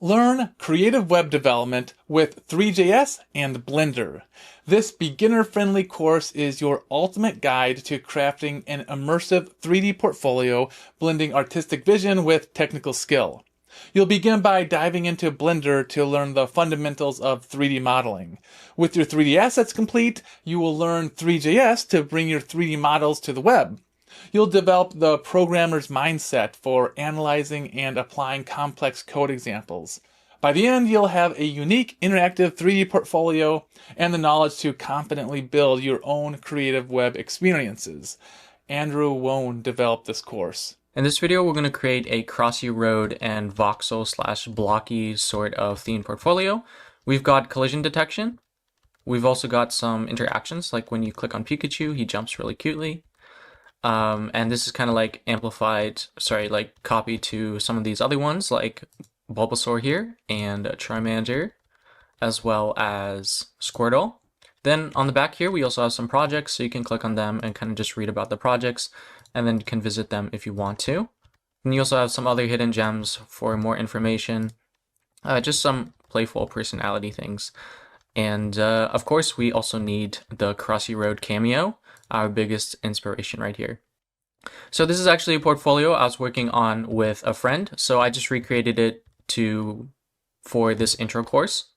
Learn creative web development with Three.js and Blender. This beginner-friendly course is your ultimate guide to crafting an immersive 3D portfolio, blending artistic vision with technical skill. You'll begin by diving into Blender to learn the fundamentals of 3D modeling. With your 3D assets complete, you will learn Three.js to bring your 3D models to the web. You'll develop the programmer's mindset for analyzing and applying complex code examples. By the end, you'll have a unique interactive 3D portfolio and the knowledge to confidently build your own creative web experiences. Andrew Wone developed this course. In this video, we're going to create a crossy road and voxel / blocky sort of theme portfolio. We've got collision detection. We've also got some interactions, like when you click on Pikachu, he jumps really cutely. And this is kind of like copied to some of these other ones, like Bulbasaur here and Charmander, as well as Squirtle. Then on the back here, we also have some projects, so you can click on them and kind of just read about the projects, and then you can visit them if you want to. And you also have some other hidden gems for more information, just some playful personality things. And of course, we also need the Crossy Road cameo, our biggest inspiration right here. So this is actually a portfolio I was working on with a friend, so I just recreated it for this intro course.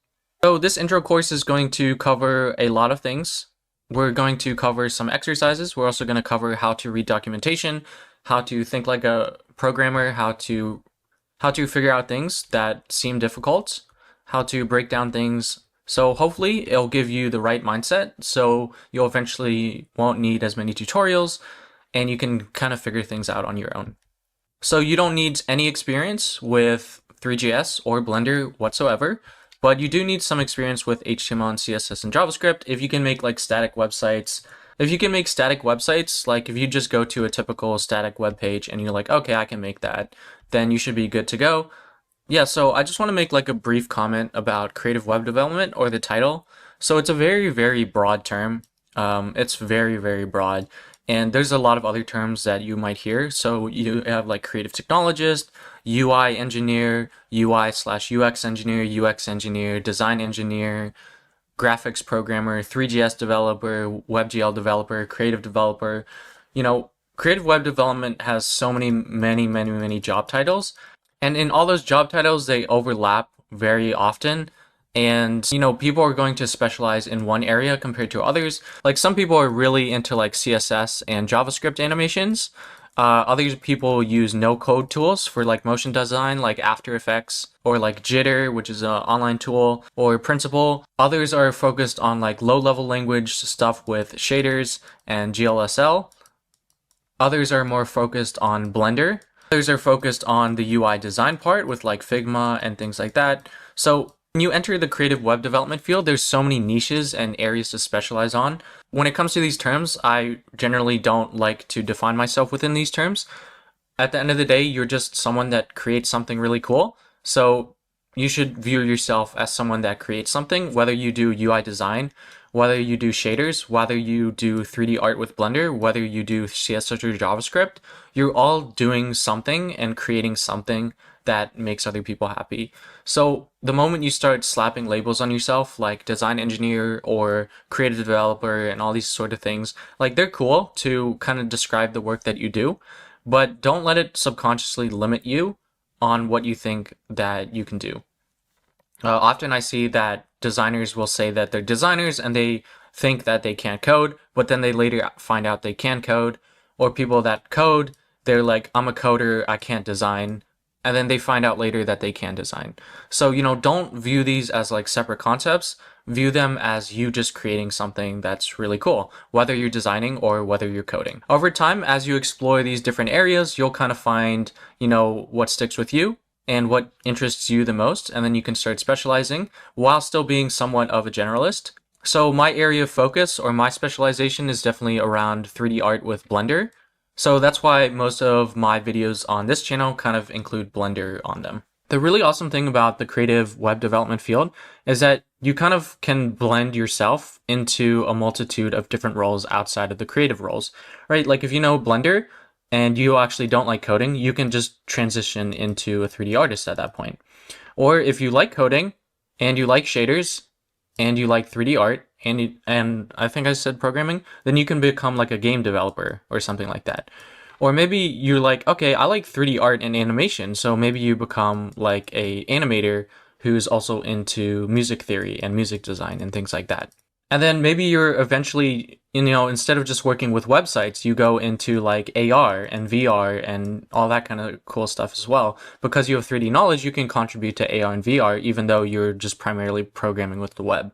So this intro course is going to cover a lot of things. We're going to cover some exercises. We're also going to cover how to read documentation, how to think like a programmer, how to figure out things that seem difficult, how to break down things. So hopefully it'll give you the right mindset, so you'll eventually won't need as many tutorials and you can kind of figure things out on your own. So you don't need any experience with Three.js or Blender whatsoever, but you do need some experience with HTML and CSS and JavaScript. If you can make like static websites, like if you just go to a typical static web page and you're like, okay, I can make that, then you should be good to go. Yeah, so I just want to make like a brief comment about creative web development, or the title. So it's a very, very broad term. It's very, very broad. And there's a lot of other terms that you might hear. So you have like creative technologist, UI engineer, UI/UX engineer, UX engineer, design engineer, graphics programmer, Three.js developer, WebGL developer, creative developer. You know, creative web development has so many job titles. And in all those job titles, they overlap very often. And, you know, people are going to specialize in one area compared to others. Like some people are really into like CSS and JavaScript animations. Other people use no-code tools for like motion design, like After Effects, or like Jitter, which is an online tool, or Principle. Others are focused on like low-level language stuff with shaders and GLSL. Others are more focused on Blender. Others are focused on the UI design part with like Figma and things like that. So when you enter the creative web development field, there's so many niches and areas to specialize on. When it comes to these terms, I generally don't like to define myself within these terms. At the end of the day, you're just someone that creates something really cool. So you should view yourself as someone that creates something, whether you do UI design, whether you do shaders, whether you do 3D art with Blender, whether you do CSS or JavaScript, you're all doing something and creating something that makes other people happy. So the moment you start slapping labels on yourself, like design engineer or creative developer and all these sort of things, like they're cool to kind of describe the work that you do, but don't let it subconsciously limit you on what you think that you can do. Often I see that designers will say that they're designers and they think that they can't code, but then they later find out they can code. Or people that code, they're like, I'm a coder, I can't design. And then they find out later that they can design. So, you know, don't view these as like separate concepts. View them as you just creating something that's really cool, whether you're designing or whether you're coding. Over time, as you explore these different areas, you'll kind of find, you know, what sticks with you and what interests you the most, and then you can start specializing while still being somewhat of a generalist. So my area of focus or my specialization is definitely around 3D art with Blender. So that's why most of my videos on this channel kind of include Blender on them. The really awesome thing about the creative web development field is that you kind of can blend yourself into a multitude of different roles outside of the creative roles, right? Like if you know Blender, and you actually don't like coding, you can just transition into a 3D artist at that point. Or if you like coding and you like shaders and you like 3D art and I think I said programming, then you can become like a game developer or something like that. Or maybe you're like, okay, I like 3D art and animation, so maybe you become like a animator who's also into music theory and music design and things like that. And then maybe you're eventually, instead of just working with websites, you go into like AR and VR and all that kind of cool stuff as well. Because you have 3D knowledge, you can contribute to AR and VR, even though you're just primarily programming with the web.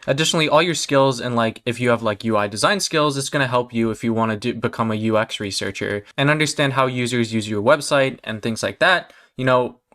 Additionally, all your skills and like if you have like UI design skills, it's going to help you if you want to become a UX researcher and understand how users use your website and things like that.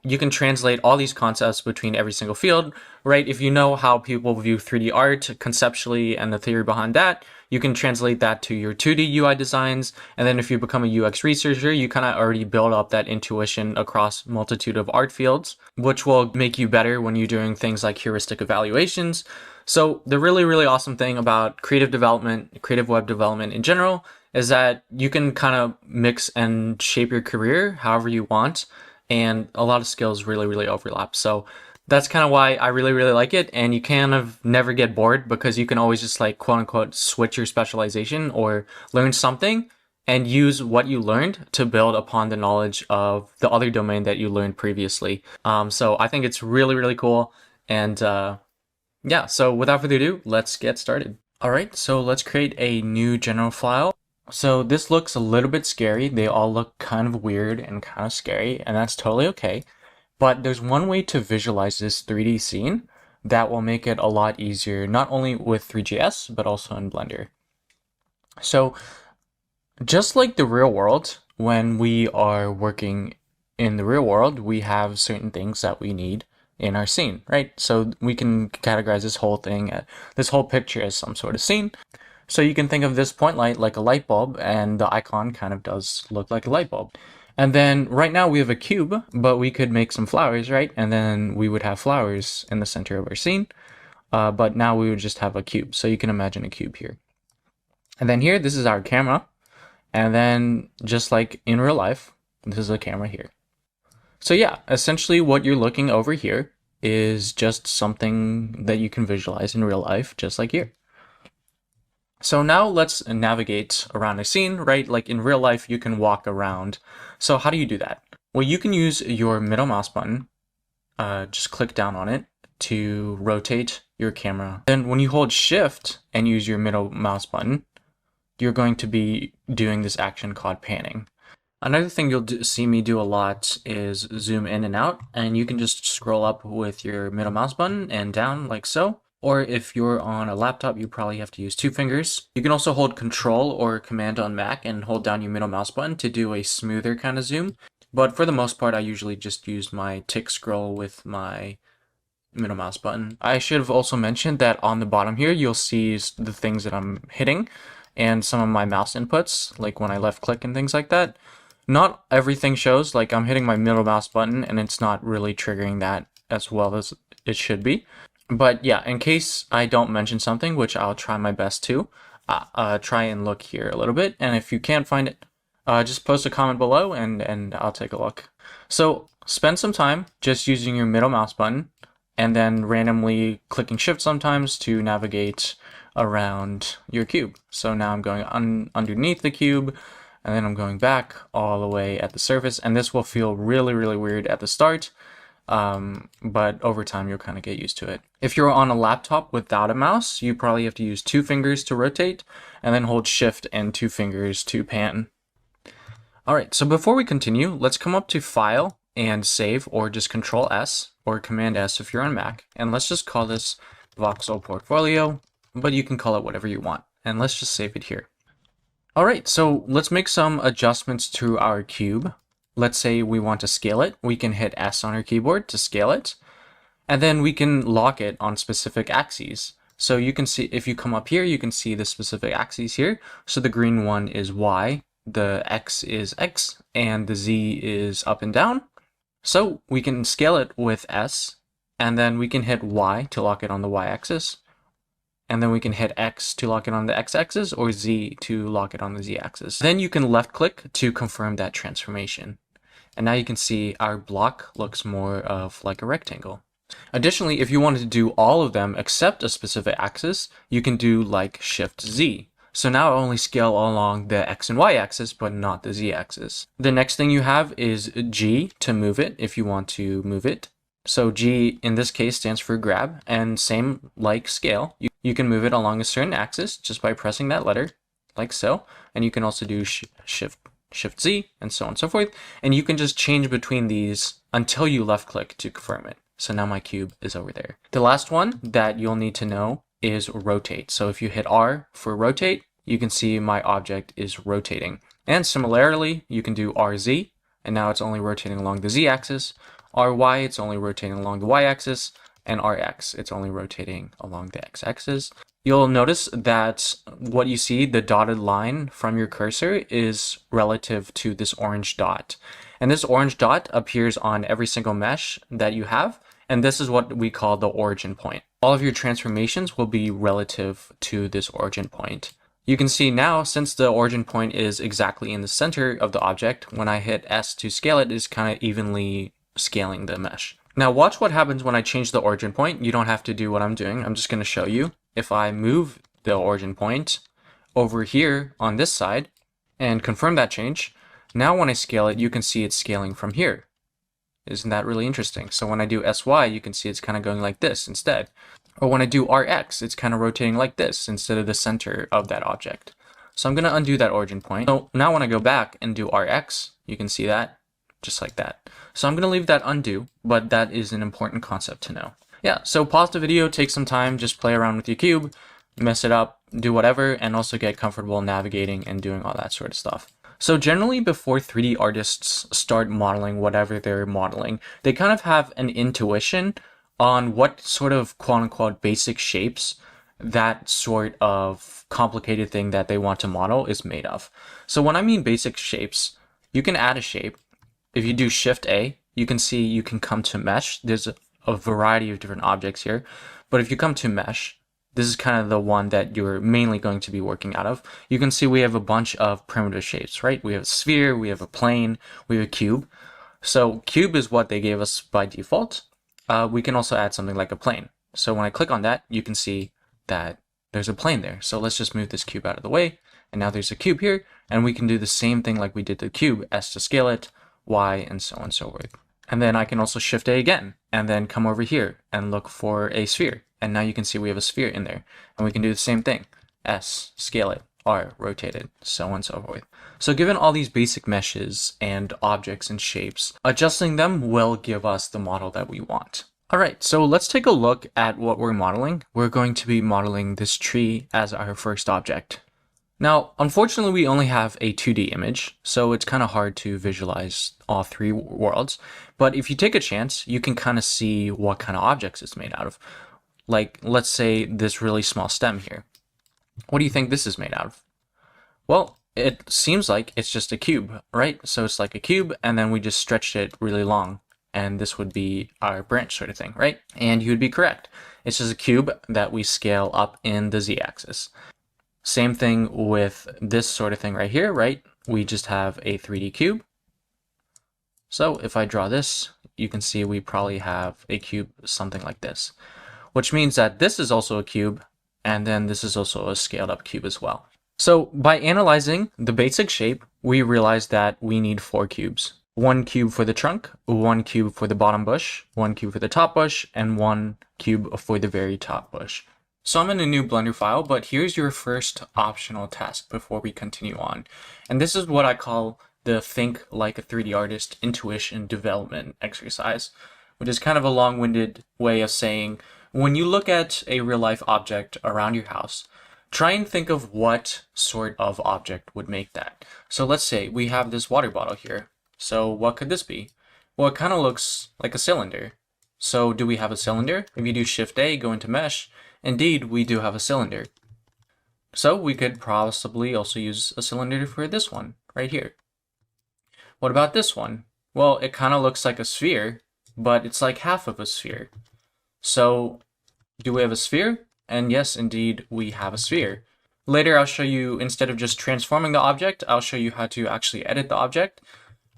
You can translate all these concepts between every single field, right? If you know how people view 3D art conceptually and the theory behind that, you can translate that to your 2D UI designs. And then if you become a UX researcher, you kind of already build up that intuition across multitude of art fields, which will make you better when you're doing things like heuristic evaluations. So the really, really awesome thing about creative development, creative web development in general, is that you can kind of mix and shape your career however you want. And a lot of skills really, really overlap. So that's kind of why I really, really like it. And you kind of never get bored because you can always just like quote unquote switch your specialization or learn something and use what you learned to build upon the knowledge of the other domain that you learned previously. So I think it's really, really cool. And yeah, so without further ado, let's get started. All right, so let's create a new general file. So this looks a little bit scary. They all look kind of weird and kind of scary, and that's totally okay. But there's one way to visualize this 3D scene that will make it a lot easier, not only with Three.js, but also in Blender. So just like the real world, when we are working in the real world, we have certain things that we need in our scene, right? So we can categorize this whole thing, this whole picture as some sort of scene. So you can think of this point light like a light bulb, and the icon kind of does look like a light bulb. And then right now we have a cube, but we could make some flowers, right? And then we would have flowers in the center of our scene. But now we would just have a cube. So you can imagine a cube here. And then here, this is our camera. And then just like in real life, this is a camera here. So yeah, essentially what you're looking over here is just something that you can visualize in real life, just like here. So now let's navigate around a scene, right? Like in real life, you can walk around. So how do you do that? Well, you can use your middle mouse button, just click down on it to rotate your camera. Then when you hold shift and use your middle mouse button, you're going to be doing this action called panning. Another thing you'll see me do a lot is zoom in and out, and you can just scroll up with your middle mouse button and down like so. Or if you're on a laptop, you probably have to use two fingers. You can also hold Control or Command on Mac and hold down your middle mouse button to do a smoother kind of zoom. But for the most part, I usually just use my tick scroll with my middle mouse button. I should have also mentioned that on the bottom here, you'll see the things that I'm hitting and some of my mouse inputs, like when I left click and things like that. Not everything shows, like I'm hitting my middle mouse button and it's not really triggering that as well as it should be. But yeah, in case I don't mention something, which I'll try my best to, try and look here a little bit. And if you can't find it, just post a comment below and I'll take a look. So spend some time just using your middle mouse button and then randomly clicking shift sometimes to navigate around your cube. So now I'm going underneath the cube, and then I'm going back all the way at the surface, and this will feel really, really weird at the start. But over time you'll kind of get used to it. If you're on a laptop without a mouse, you probably have to use two fingers to rotate and then hold shift and two fingers to pan. All right, so before we continue, let's come up to File and Save, or just Control S or Command S if you're on Mac. And let's just call this Voxel Portfolio, but you can call it whatever you want. And let's just save it here. All right, so let's make some adjustments to our cube. Let's say we want to scale it. We can hit S on our keyboard to scale it. And then we can lock it on specific axes. So you can see, if you come up here, you can see the specific axes here. So the green one is Y, the X is X, and the Z is up and down. So we can scale it with S, and then we can hit Y to lock it on the Y axis. And then we can hit X to lock it on the X axis, or Z to lock it on the Z axis. Then you can left click to confirm that transformation. And now you can see our block looks more of like a rectangle. Additionally, if you wanted to do all of them except a specific axis, you can do like Shift Z. So now it only scale along the X and Y axis, but not the Z axis. The next thing you have is G to move it if you want to move it. So G in this case stands for grab, and same like scale. You can move it along a certain axis just by pressing that letter, like so. And you can also do Shift Z and so on and so forth. And you can just change between these until you left click to confirm it. So now my cube is over there. The last one that you'll need to know is rotate. So if you hit R for rotate, you can see my object is rotating. And similarly, you can do RZ, and now it's only rotating along the Z axis. RY, it's only rotating along the Y axis. And RX, it's only rotating along the X axis. You'll notice that what you see, the dotted line from your cursor, is relative to this orange dot. And this orange dot appears on every single mesh that you have. And this is what we call the origin point. All of your transformations will be relative to this origin point. You can see now, since the origin point is exactly in the center of the object, when I hit S to scale it, it's kind of evenly scaling the mesh. Now watch what happens when I change the origin point. You don't have to do what I'm doing. I'm just going to show you. If I move the origin point over here on this side and confirm that change, now when I scale it, you can see it's scaling from here. Isn't that really interesting? So when I do SY, you can see it's kind of going like this instead. Or when I do RX, it's kind of rotating like this instead of the center of that object. So I'm going to undo that origin point. So now when I go back and do RX, you can see that just like that. So I'm going to leave that undo, but that is an important concept to know. Yeah, so pause the video, take some time, just play around with your cube, mess it up, do whatever, and also get comfortable navigating and doing all that sort of stuff. So generally before 3D artists start modeling whatever they're modeling, they kind of have an intuition on what sort of quote-unquote basic shapes that sort of complicated thing that they want to model is made of. So when I mean basic shapes, you can add a shape. If you do Shift A, you can see you can come to mesh. There's a variety of different objects here, but if you come to mesh, this is kind of the one that you're mainly going to be working out of. You can see we have a bunch of primitive shapes, right? We have a sphere, we have a plane, we have a cube. So cube is what they gave us by default. We can also add something like a plane. So when I click on that, you can see that there's a plane there. So let's just move this cube out of the way. And now there's a cube here, and we can do the same thing like we did the cube, S to scale it, Y, and so on and so forth. And then I can also Shift A again, and then come over here and look for a sphere. And now you can see we have a sphere in there. And we can do the same thing. S, scale it, R, rotate it, so on and so forth. So given all these basic meshes and objects and shapes, adjusting them will give us the model that we want. All right, so let's take a look at what we're modeling. We're going to be modeling this tree as our first object. Now, unfortunately, we only have a 2D image, so it's kind of hard to visualize all three worlds. But if you take a chance, you can kind of see what kind of objects it's made out of. Like, let's say this really small stem here. What do you think this is made out of? Well, it seems like it's just a cube, right? So it's like a cube, and then we just stretched it really long, and this would be our branch sort of thing, right? And you would be correct. It's just a cube that we scale up in the Z-axis. Same thing with this sort of thing right here, right? We just have a 3D cube. So if I draw this, you can see we probably have a cube something like this, which means that this is also a cube, and then this is also a scaled up cube as well. So by analyzing the basic shape, we realized that we need 4 cubes. 1 cube for the trunk, 1 cube for the bottom bush, 1 cube for the top bush, and 1 cube for the very top bush. So I'm in a new Blender file, but here's your first optional task before we continue on. And this is what I call the think like a 3D artist intuition development exercise, which is kind of a long-winded way of saying, when you look at a real life object around your house, try and think of what sort of object would make that. So let's say we have this water bottle here. So what could this be? Well, it kind of looks like a cylinder. So do we have a cylinder? If you do Shift A, go into Mesh, indeed, we do have a cylinder. So we could possibly also use a cylinder for this one right here. What about this one? Well, it kind of looks like a sphere, but it's like half of a sphere. So do we have a sphere? And yes, indeed, we have a sphere. Later, I'll show you, instead of just transforming the object, I'll show you how to actually edit the object.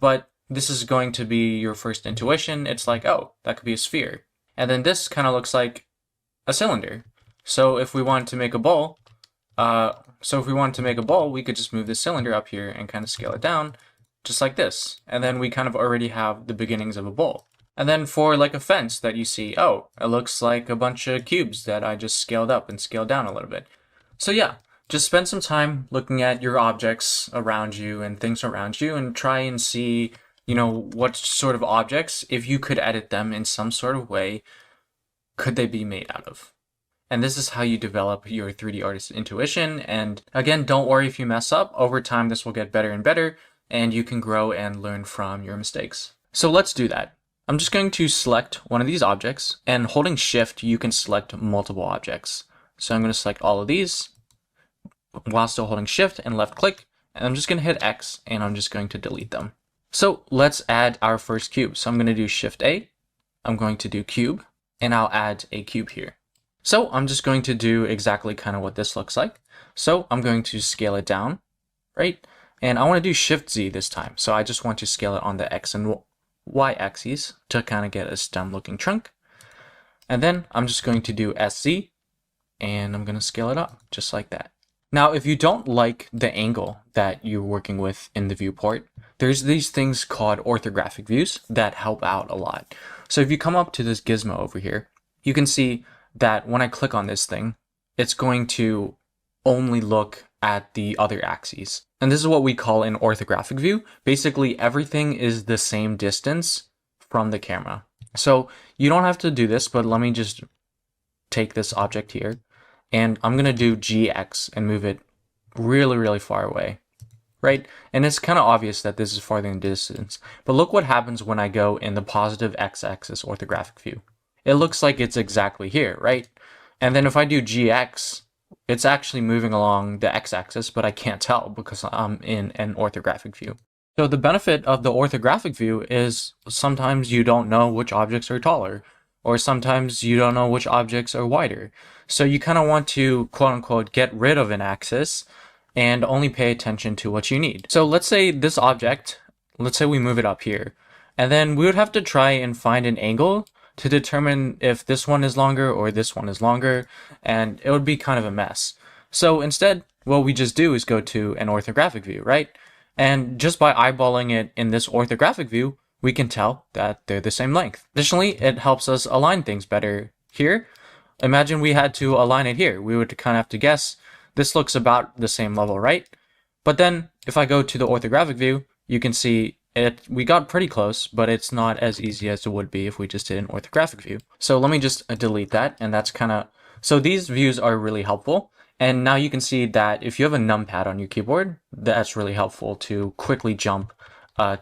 But this is going to be your first intuition. It's like, oh, that could be a sphere. And then this kind of looks like a cylinder. So if we wanted to make a ball, we could just move this cylinder up here and kind of scale it down, just like this. And then we kind of already have the beginnings of a ball. And then for like a fence that you see, oh, it looks like a bunch of cubes that I just scaled up and scaled down a little bit. So yeah, just spend some time looking at your objects around you and things around you and try and see, what sort of objects, if you could edit them in some sort of way, could they be made out of? And this is how you develop your 3D artist intuition. And again, don't worry if you mess up. Over time, this will get better and better, and you can grow and learn from your mistakes. So let's do that. I'm just going to select one of these objects, and holding Shift, you can select multiple objects. So I'm going to select all of these while still holding Shift and left click, and I'm just going to hit X, and I'm just going to delete them. So let's add our first cube. So I'm going to do Shift A, I'm going to do cube, and I'll add a cube here. So I'm just going to do exactly kind of what this looks like. So I'm going to scale it down, right? And I want to do Shift Z this time. So I just want to scale it on the X and Y axes to kind of get a stem looking trunk. And then I'm just going to do SZ, and I'm going to scale it up just like that. Now, if you don't like the angle that you're working with in the viewport, there's these things called orthographic views that help out a lot. So if you come up to this gizmo over here, you can see that when I click on this thing, it's going to only look at the other axes. And this is what we call an orthographic view. Basically, everything is the same distance from the camera. So you don't have to do this, but let me just take this object here, and I'm going to do GX and move it really, really far away, right? And it's kind of obvious that this is farther than distance, but look what happens when I go in the positive X-axis orthographic view. It looks like it's exactly here, right? And then if I do GX, it's actually moving along the X-axis, but I can't tell because I'm in an orthographic view. So the benefit of the orthographic view is sometimes you don't know which objects are taller, or sometimes you don't know which objects are wider. So you kind of want to, quote unquote, get rid of an axis and only pay attention to what you need. So let's say this object, let's say we move it up here, and then we would have to try and find an angle to determine if this one is longer or this one is longer, and it would be kind of a mess. So instead, what we just do is go to an orthographic view, right? And just by eyeballing it in this orthographic view, we can tell that they're the same length. Additionally, it helps us align things better here. Imagine we had to align it here. We would kind of have to guess, this looks about the same level, right? But then if I go to the orthographic view, you can see we got pretty close, but it's not as easy as it would be if we just did an orthographic view. So let me just delete that, and that's kind of, so these views are really helpful. And now you can see that if you have a numpad on your keyboard, that's really helpful to quickly jump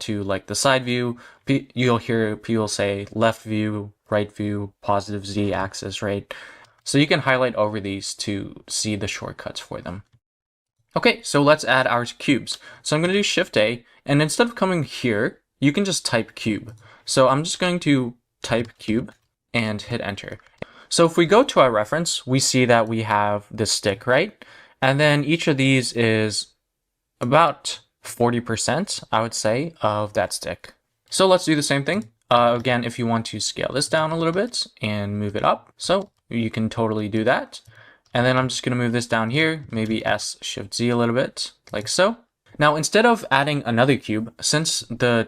to like the side view. You'll hear people say left view, right view, positive Z axis, right? So you can highlight over these to see the shortcuts for them. Okay, so let's add our cubes. So I'm going to do Shift A, and instead of coming here, you can just type cube. So I'm just going to type cube and hit enter. So if we go to our reference, we see that we have this stick, right? And then each of these is about 40%, I would say, of that stick. So let's do the same thing. Again, if you want to scale this down a little bit and move it up, so you can totally do that. And then I'm just going to move this down here, maybe S Shift Z a little bit, like so. Now, instead of adding another cube, since the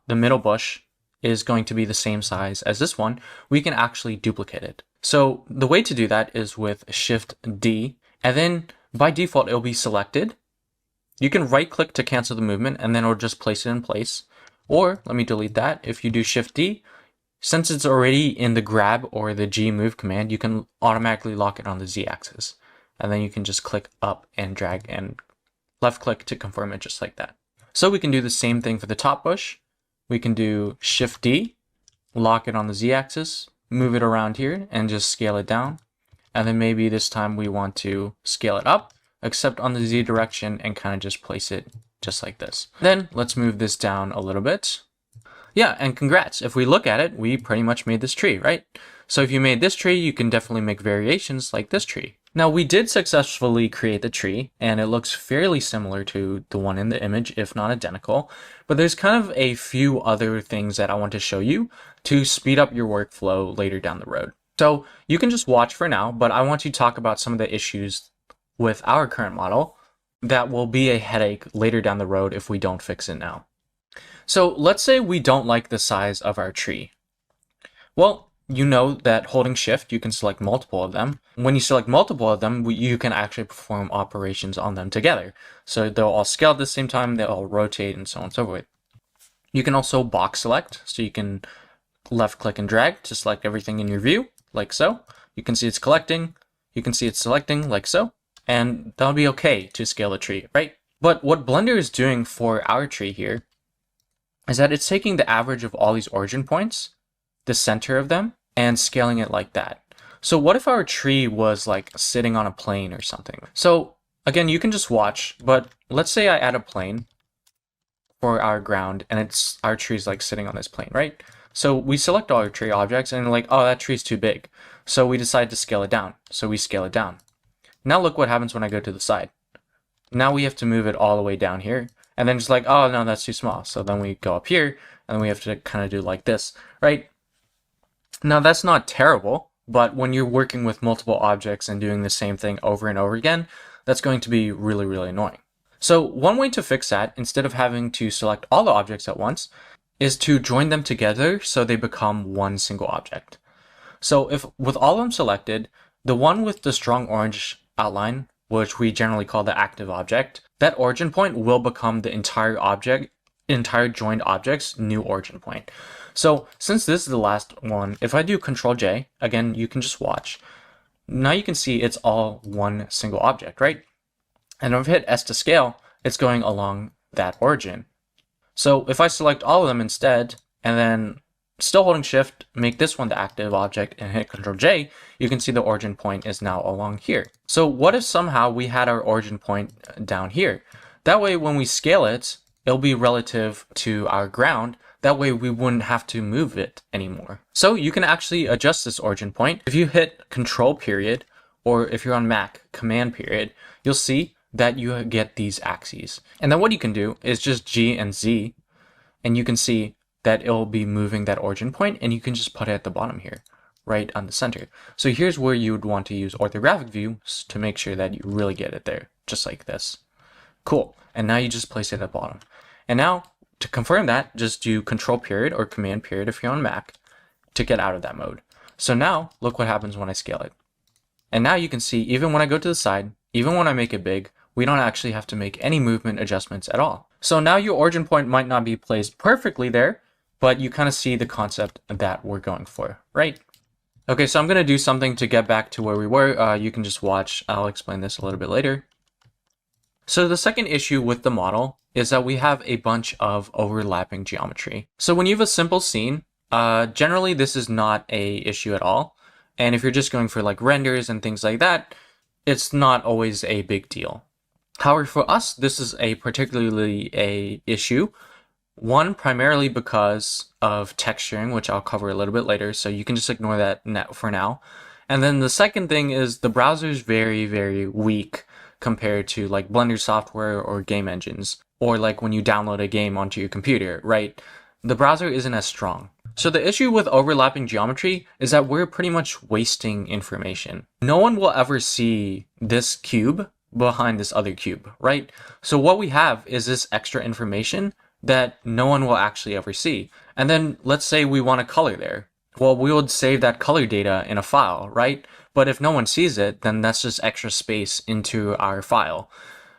middle bush is going to be the same size as this one, we can actually duplicate it. So the way to do that is with Shift D, and then by default, it'll be selected. You can right click to cancel the movement, and then it'll just place it in place. Or let me delete that. If you do Shift D, since it's already in the grab or the G move command, you can automatically lock it on the Z axis. And then you can just click up and drag and left click to confirm it just like that. So we can do the same thing for the top bush. We can do Shift D, lock it on the Z axis, move it around here and just scale it down. And then maybe this time we want to scale it up, except on the Z direction, and kind of just place it just like this. Then let's move this down a little bit. Yeah, and congrats. If we look at it, we pretty much made this tree, right? So if you made this tree, you can definitely make variations like this tree. Now we did successfully create the tree, and it looks fairly similar to the one in the image, if not identical, but there's kind of a few other things that I want to show you to speed up your workflow later down the road. So you can just watch for now, but I want to talk about some of the issues with our current model that will be a headache later down the road if we don't fix it now. So let's say we don't like the size of our tree. Well, you know that holding shift, you can select multiple of them. When you select multiple of them, you can actually perform operations on them together. So they'll all scale at the same time, they'll all rotate, and so on and so forth. You can also box select, so you can left click and drag to select everything in your view, like so. You can see it's collecting, you can see it's selecting, like so, and that'll be okay to scale the tree, right? But what Blender is doing for our tree here is that it's taking the average of all these origin points, the center of them, and scaling it like that. So what if our tree was like sitting on a plane or something? So again, you can just watch, but let's say I add a plane for our ground and our tree's like sitting on this plane, right? So we select all our tree objects and like, oh, that tree's too big. So we decide to scale it down. So we scale it down. Now look what happens when I go to the side. Now we have to move it all the way down here. And then just like, oh no, that's too small. So then we go up here and then we have to kind of do like this, right? Now that's not terrible, but when you're working with multiple objects and doing the same thing over and over again, that's going to be really, really annoying. So one way to fix that, instead of having to select all the objects at once, is to join them together so they become one single object. So if with all of them selected, the one with the strong orange outline, which we generally call the active object, that origin point will become the entire joined object's new origin point. So since this is the last one, if I do Control J, again, you can just watch. Now you can see it's all one single object, right? And if I hit S to scale, it's going along that origin. So if I select all of them instead, and then still holding shift, make this one the active object and hit Control J, you can see the origin point is now along here. So what if somehow we had our origin point down here? That way when we scale it, it'll be relative to our ground. That way we wouldn't have to move it anymore. So you can actually adjust this origin point. If you hit Control period, or if you're on Mac, Command period, you'll see that you get these axes. And then what you can do is just G and Z, and you can see that it'll be moving that origin point, and you can just put it at the bottom here, right on the center. So here's where you would want to use orthographic view to make sure that you really get it there, just like this. Cool. And now you just place it at the bottom. And now to confirm that, just do Control period or Command period if you're on Mac to get out of that mode. So now look what happens when I scale it. And now you can see even when I go to the side, even when I make it big, we don't actually have to make any movement adjustments at all. So now your origin point might not be placed perfectly there, but you kind of see the concept that we're going for, right? Okay, so I'm going to do something to get back to where we were. You can just watch. I'll explain this a little bit later. So the second issue with the model is that we have a bunch of overlapping geometry. So when you have a simple scene, generally this is not a issue at all. And if you're just going for like renders and things like that, it's not always a big deal. However, for us, this is a particularly a issue. One, primarily because of texturing, which I'll cover a little bit later, so you can just ignore that for now. And then the second thing is the browser is very, very weak compared to like Blender software or game engines, or like when you download a game onto your computer, right? The browser isn't as strong. So the issue with overlapping geometry is that we're pretty much wasting information. No one will ever see this cube behind this other cube, right? So what we have is this extra information that no one will actually ever see. And then let's say we want a color there. Well, we would save that color data in a file, right? But if no one sees it, then that's just extra space into our file.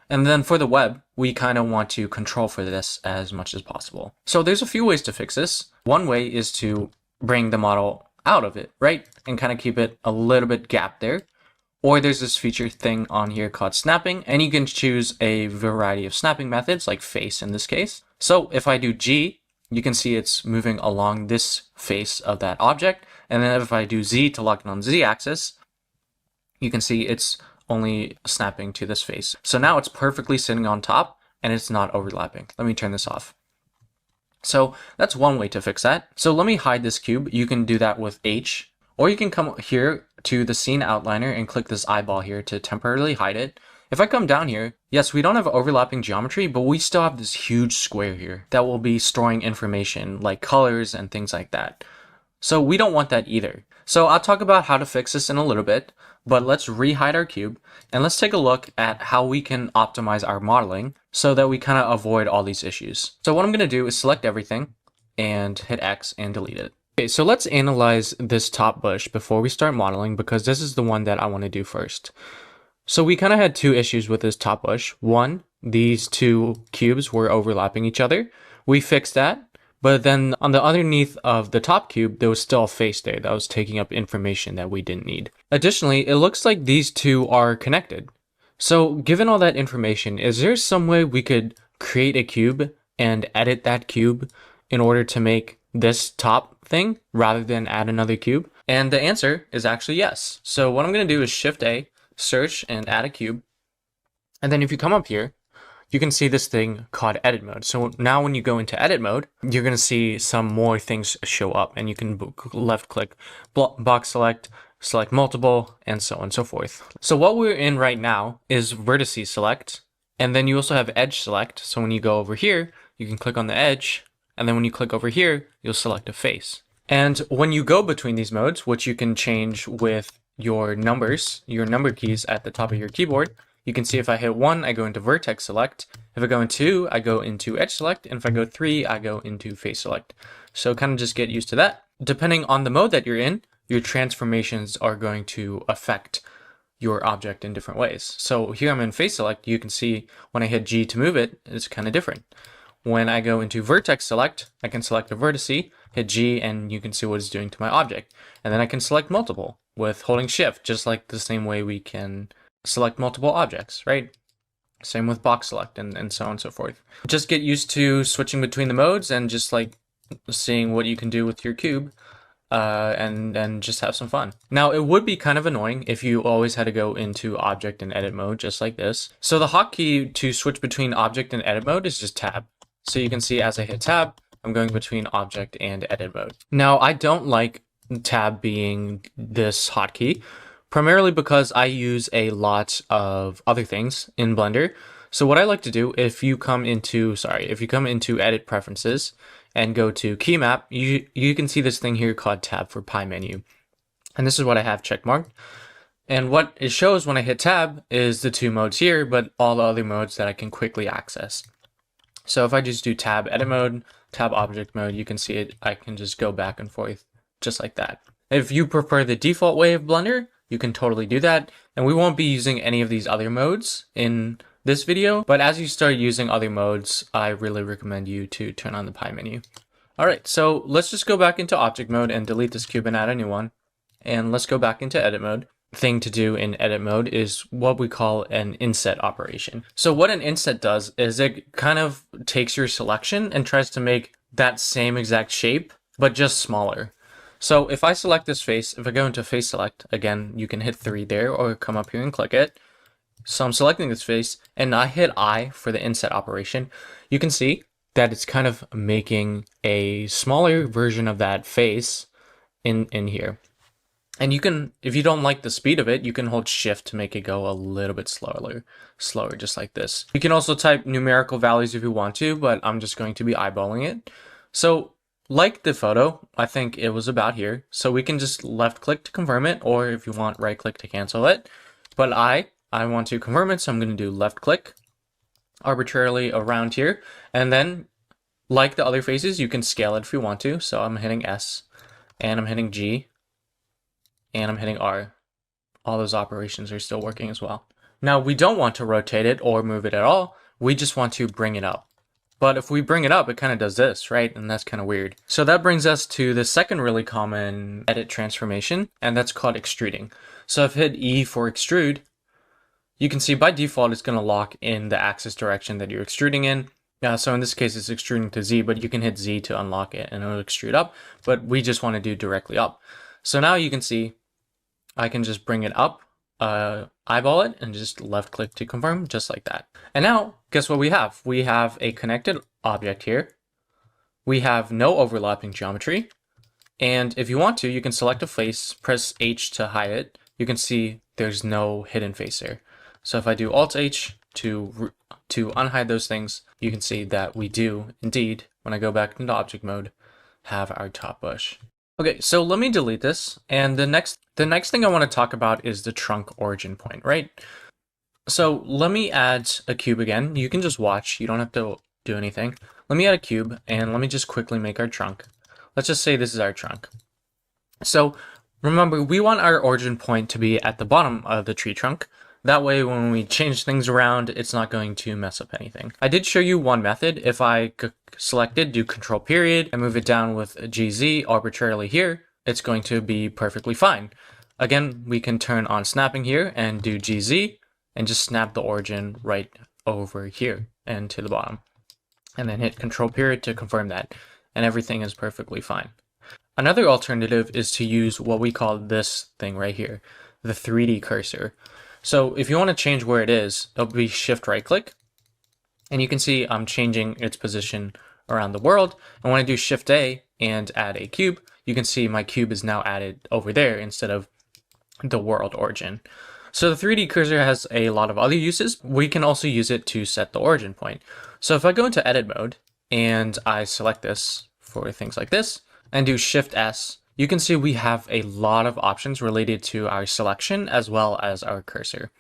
And then for the web, we kind of want to control for this as much as possible. So there's a few ways to fix this. One way is to bring the model out of it, right? And kind of keep it a little bit gapped there. Or there's this feature thing on here called snapping, and you can choose a variety of snapping methods, like face in this case. So if I do G, you can see it's moving along this face of that object. And then if I do Z to lock it on the Z axis, you can see it's only snapping to this face. So now it's perfectly sitting on top and it's not overlapping. Let me turn this off. So that's one way to fix that. So let me hide this cube. You can do that with H, Or you can come here to the scene outliner and click this eyeball here to temporarily hide it. If I come down here, yes, we don't have overlapping geometry, but we still have this huge square here that will be storing information like colors and things like that. So we don't want that either. So I'll talk about how to fix this in a little bit, but let's re-hide our cube and let's take a look at how we can optimize our modeling so that we kind of avoid all these issues. So what I'm going to do is select everything and hit X and delete it. Okay, so let's analyze this top bush before we start modeling because this is the one that I want to do first. So we kind of had two issues with this top bush. One, these two cubes were overlapping each other. We fixed that. But then on the underneath of the top cube, there was still a face there that was taking up information that we didn't need. Additionally, it looks like these two are connected. So given all that information, is there some way we could create a cube and edit that cube in order to make this top thing rather than add another cube? And the answer is actually yes. So what I'm going to do is Shift A, search and add a cube. And then if you come up here, you can see this thing called edit mode. So now when you go into edit mode, you're going to see some more things show up and you can left click, box select, select multiple, and so on and so forth. So what we're in right now is vertices select. And then you also have edge select. So when you go over here, you can click on the edge. And then when you click over here, you'll select a face. And when you go between these modes, which you can change with your numbers, your number keys at the top of your keyboard, you can see if I hit 1, I go into vertex select. If I go into 2, I go into edge select. And if I go 3, I go into face select. So kind of just get used to that. Depending on the mode that you're in, your transformations are going to affect your object in different ways. So here I'm in face select. You can see when I hit G to move it, it's kind of different. When I go into vertex select, I can select a vertice, hit G, and you can see what it's doing to my object. And then I can select multiple with holding shift, just like the same way we can select multiple objects, right? Same with box select and so on and so forth. Just get used to switching between the modes and just like seeing what you can do with your cube and just have some fun. Now it would be kind of annoying if you always had to go into object and edit mode just like this. So the hotkey to switch between object and edit mode is just tab. So you can see as I hit tab, I'm going between object and edit mode. Now I don't like tab being this hotkey, primarily because I use a lot of other things in Blender. So what I like to do, if you come into edit preferences and go to key map, you can see this thing here called tab for pie menu. And this is what I have checkmarked. And what it shows when I hit tab is the two modes here, but all the other modes that I can quickly access. So if I just do tab edit mode, tab object mode, you can see it. I can just go back and forth just like that. If you prefer the default way of Blender, you can totally do that. And we won't be using any of these other modes in this video, but as you start using other modes, I really recommend you to turn on the pie menu. All right, so let's just go back into object mode and delete this cube and add a new one. And let's go back into edit mode. Thing to do in edit mode is what we call an inset operation. So what an inset does is it kind of takes your selection and tries to make that same exact shape, but just smaller. So if I select this face, if I go into face select, again, you can hit 3 there or come up here and click it. So I'm selecting this face and I hit I for the inset operation. You can see that it's kind of making a smaller version of that face in here. And you can, if you don't like the speed of it, you can hold shift to make it go a little bit slower, just like this. You can also type numerical values if you want to, but I'm just going to be eyeballing it. So like the photo, I think it was about here. So we can just left click to confirm it, or if you want right click to cancel it. But I want to confirm it, so I'm going to do left click arbitrarily around here. And then like the other faces, you can scale it if you want to. So I'm hitting S and I'm hitting G. And I'm hitting R. All those operations are still working as well. Now we don't want to rotate it or move it at all. We just want to bring it up. But if we bring it up, it kind of does this, right? And that's kind of weird. So that brings us to the second really common edit transformation, and that's called extruding. So if I hit E for extrude, you can see by default, it's going to lock in the axis direction that you're extruding in. So in this case, it's extruding to Z, but you can hit Z to unlock it and it'll extrude up, but we just want to do directly up. So now you can see I can just bring it up, eyeball it, and just left click to confirm, just like that. And now, guess what we have? We have a connected object here. We have no overlapping geometry, And if you want to, you can select a face, press H to hide it. You can see there's no hidden face there. So if I do Alt H to unhide those things, you can see that we do indeed, when I go back into object mode, have our top bush. Okay, so let me delete this. And the next thing I want to talk about is the trunk origin point, right? So let me add a cube again. You can just watch, you don't have to do anything. Let me add a cube and let me just quickly make our trunk. Let's just say this is our trunk. So remember, we want our origin point to be at the bottom of the tree trunk. That way, when we change things around, it's not going to mess up anything. I did show you one method. If I selected, do control period, and move it down with GZ arbitrarily here, it's going to be perfectly fine. Again, we can turn on snapping here and do GZ, and just snap the origin right over here and to the bottom. And then hit control period to confirm that, and everything is perfectly fine. Another alternative is to use what we call this thing right here, the 3D cursor. So if you want to change where it is, it'll be shift right click, and you can see I'm changing its position around the world. And when I do shift A and add a cube, you can see my cube is now added over there instead of the world origin. So the 3D cursor has a lot of other uses. We can also use it to set the origin point. So if I go into edit mode and I select this for things like this and do shift S, you can see we have a lot of options related to our selection as well as our cursor.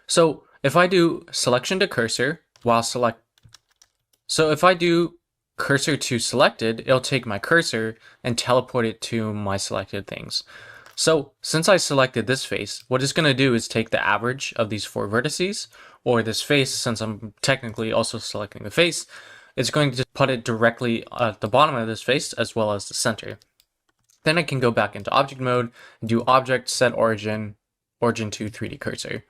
So if I do selection to cursor if I do cursor to selected, it'll take my cursor and teleport it to my selected things. So since I selected this face, what it's going to do is take the average of these 4 vertices, or this face, since I'm technically also selecting the face, it's going to put it directly at the bottom of this face as well as the center. Then I can go back into object mode and do object set origin to 3D cursor.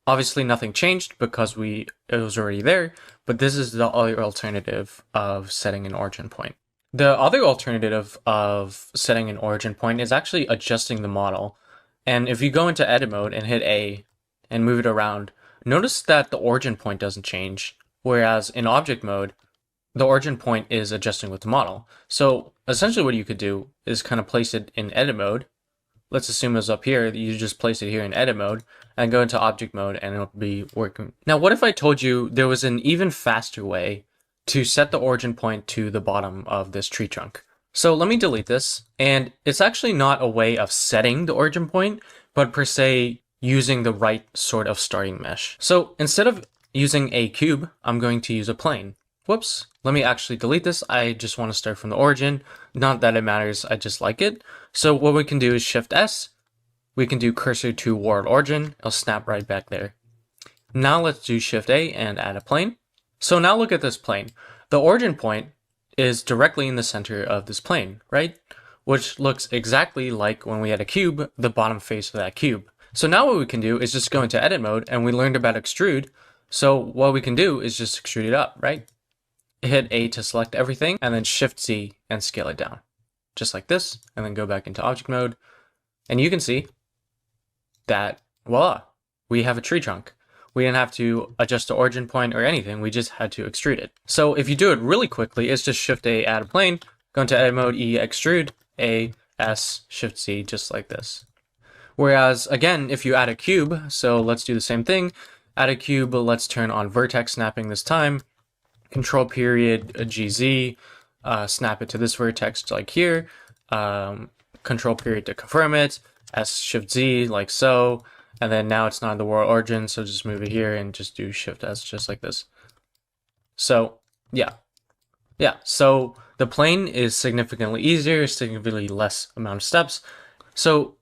Obviously nothing changed because it was already there, but this is the other alternative of setting an origin point. The other alternative of setting an origin point is actually adjusting the model. And if you go into edit mode and hit A and move it around, notice that the origin point doesn't change, whereas in object mode, the origin point is adjusting with the model. So essentially what you could do is kind of place it in edit mode. Let's assume it's up here. You just place it here in edit mode and go into object mode and it'll be working. Now, what if I told you there was an even faster way to set the origin point to the bottom of this tree trunk? So let me delete this. And it's actually not a way of setting the origin point, but per se using the right sort of starting mesh. So instead of using a cube, I'm going to use a plane. Whoops, let me actually delete this. I just want to start from the origin. Not that it matters, I just like it. So what we can do is shift S. We can do cursor to world origin. It'll snap right back there. Now let's do shift A and add a plane. So now look at this plane. The origin point is directly in the center of this plane, right? Which looks exactly like when we had a cube, the bottom face of that cube. So now what we can do is just go into edit mode, and we learned about extrude. So what we can do is just extrude it up, right? Hit A to select everything, and then shift Z and scale it down. Just like this, and then go back into object mode. And you can see that, voila, we have a tree trunk. We didn't have to adjust the origin point or anything, we just had to extrude it. So if you do it really quickly, it's just shift A, add a plane, go into edit mode, E, extrude, A, S, shift Z, just like this. Whereas, again, if you add a cube, so let's do the same thing, add a cube, let's turn on vertex snapping this time, control period, GZ, snap it to this vertex like here, control period to confirm it, S, shift Z, like so, and then now it's not in the world origin, so just move it here and just do shift S, just like this. So, yeah, so the plane is significantly easier, significantly less amount of steps. So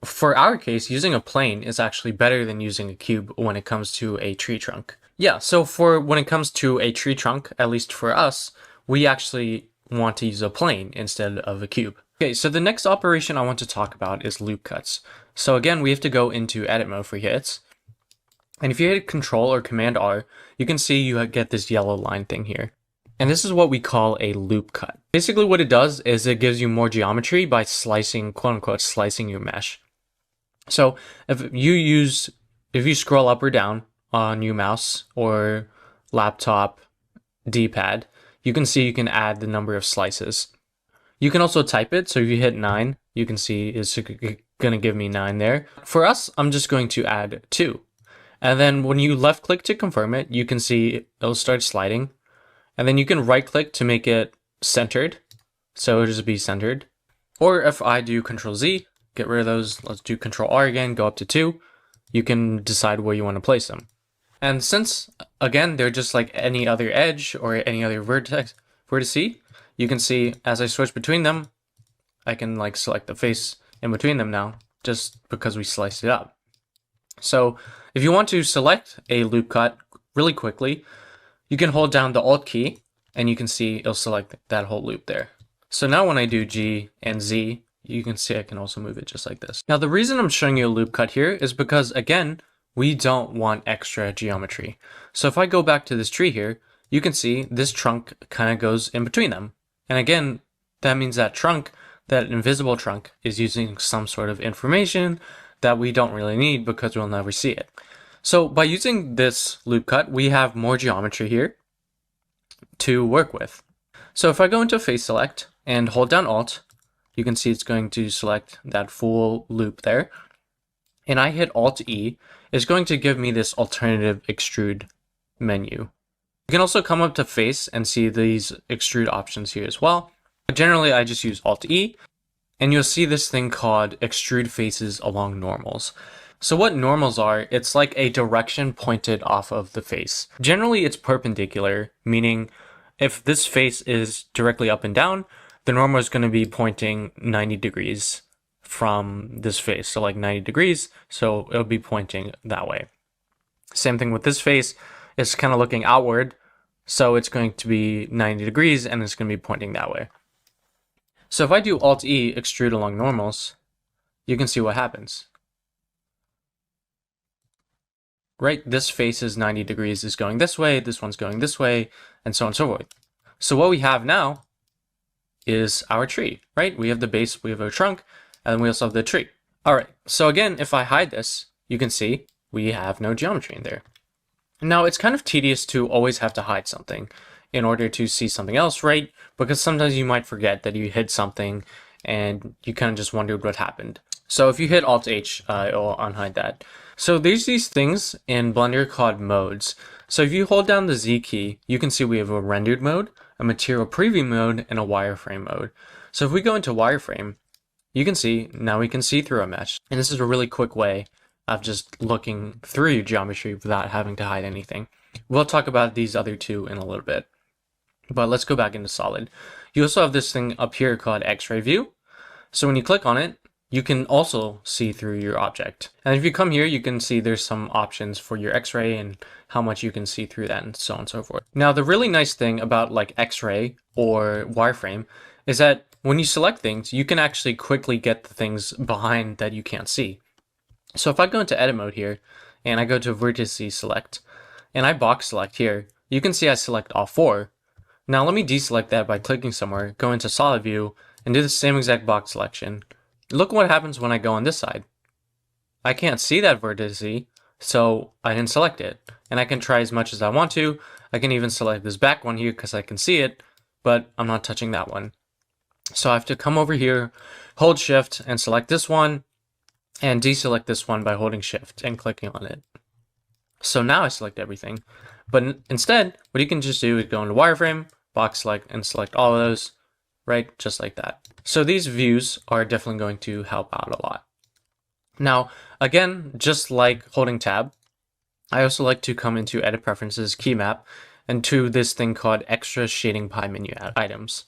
for our case, using a plane is actually better than using a cube when it comes to a tree trunk. Yeah, so when it comes to a tree trunk, at least for us, we actually want to use a plane instead of a cube. Okay, so the next operation I want to talk about is loop cuts. So again, we have to go into edit mode for hits. And if you hit Control or Command R, you can see you get this yellow line thing here. And this is what we call a loop cut. Basically what it does is it gives you more geometry by slicing, quote unquote, slicing your mesh. So if you scroll up or down on your mouse or laptop D-pad, you can see you can add the number of slices. You can also type it. So if you hit 9, you can see it's going to give me 9 there. For us, I'm just going to add 2. And then when you left click to confirm it, you can see it'll start sliding. And then you can right click to make it centered. So it'll just be centered. Or if I do Control Z, get rid of those, let's do Control R again, go up to 2. You can decide where you want to place them. And since, again, they're just like any other edge or any other vertex, you can see as I switch between them, I can like select the face in between them now, just because we sliced it up. So if you want to select a loop cut really quickly, you can hold down the Alt key and you can see it'll select that whole loop there. So now when I do G and Z, you can see I can also move it just like this. Now the reason I'm showing you a loop cut here is because, again, we don't want extra geometry. So if I go back to this tree here, you can see this trunk kind of goes in between them. And again, that means that trunk, that invisible trunk, is using some sort of information that we don't really need because we'll never see it. So by using this loop cut, we have more geometry here to work with. So if I go into face select and hold down Alt, you can see it's going to select that full loop there. And I hit Alt E, it's going to give me this alternative extrude menu. You can also come up to face and see these extrude options here as well. But generally, I just use Alt E, and you'll see this thing called extrude faces along normals. So what normals are, it's like a direction pointed off of the face. Generally, it's perpendicular, meaning if this face is directly up and down, the normal is going to be pointing 90 degrees from this face. So like 90 degrees, so it'll be pointing that way. Same thing with this face, it's kind of looking outward, so it's going to be 90 degrees and it's going to be pointing that way. So if I do Alt E, extrude along normals, you can see what happens. Right, this face is 90 degrees is going this way, this one's going this way, and so on and so forth. So what we have now is our tree, right? We have the base, we have our trunk, and we also have the tree. All right, so again, if I hide this, you can see we have no geometry in there. Now, it's kind of tedious to always have to hide something in order to see something else, right? Because sometimes you might forget that you hid something and you kind of just wondered what happened. So if you hit Alt H, it'll unhide that. So there's these things in Blender called modes. So if you hold down the Z key, you can see we have a rendered mode, a material preview mode, and a wireframe mode. So if we go into wireframe, you can see now we can see through a mesh. And this is a really quick way of just looking through geometry without having to hide anything. We'll talk about these other two in a little bit. But let's go back into Solid. You also have this thing up here called X-ray view. So when you click on it, you can also see through your object. And if you come here, you can see there's some options for your X-ray and how much you can see through that and so on and so forth. Now, the really nice thing about like X-ray or wireframe is that when you select things, you can actually quickly get the things behind that you can't see. So if I go into edit mode here and I go to vertices select and I box select here, you can see I select all 4. Now let me deselect that by clicking somewhere, go into solid view and do the same exact box selection. Look what happens when I go on this side. I can't see that vertex, so I didn't select it. And I can try as much as I want to. I can even select this back one here because I can see it, but I'm not touching that one. So I have to come over here, hold shift and select this one and deselect this one by holding shift and clicking on it. So now I select everything, but instead what you can just do is go into wireframe, box select and select all of those, right? Just like that. So these views are definitely going to help out a lot. Now, again, just like holding tab, I also like to come into edit preferences, key map, and to this thing called extra shading pie menu items.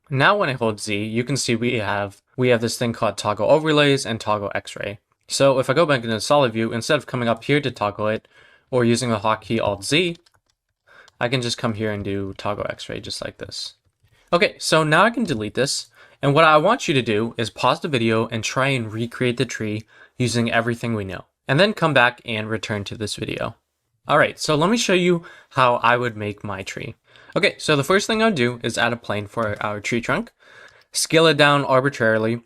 Now when I hold Z, you can see we have this thing called toggle overlays and toggle X-ray. So if I go back into solid view, instead of coming up here to toggle it or using the hotkey Alt Z, I can just come here and do toggle X-ray just like this. Okay, so now I can delete this. And what I want you to do is pause the video and try and recreate the tree using everything we know. And then come back and return to this video. All right, so let me show you how I would make my tree. Okay, so the first thing I'll do is add a plane for our tree trunk, scale it down arbitrarily,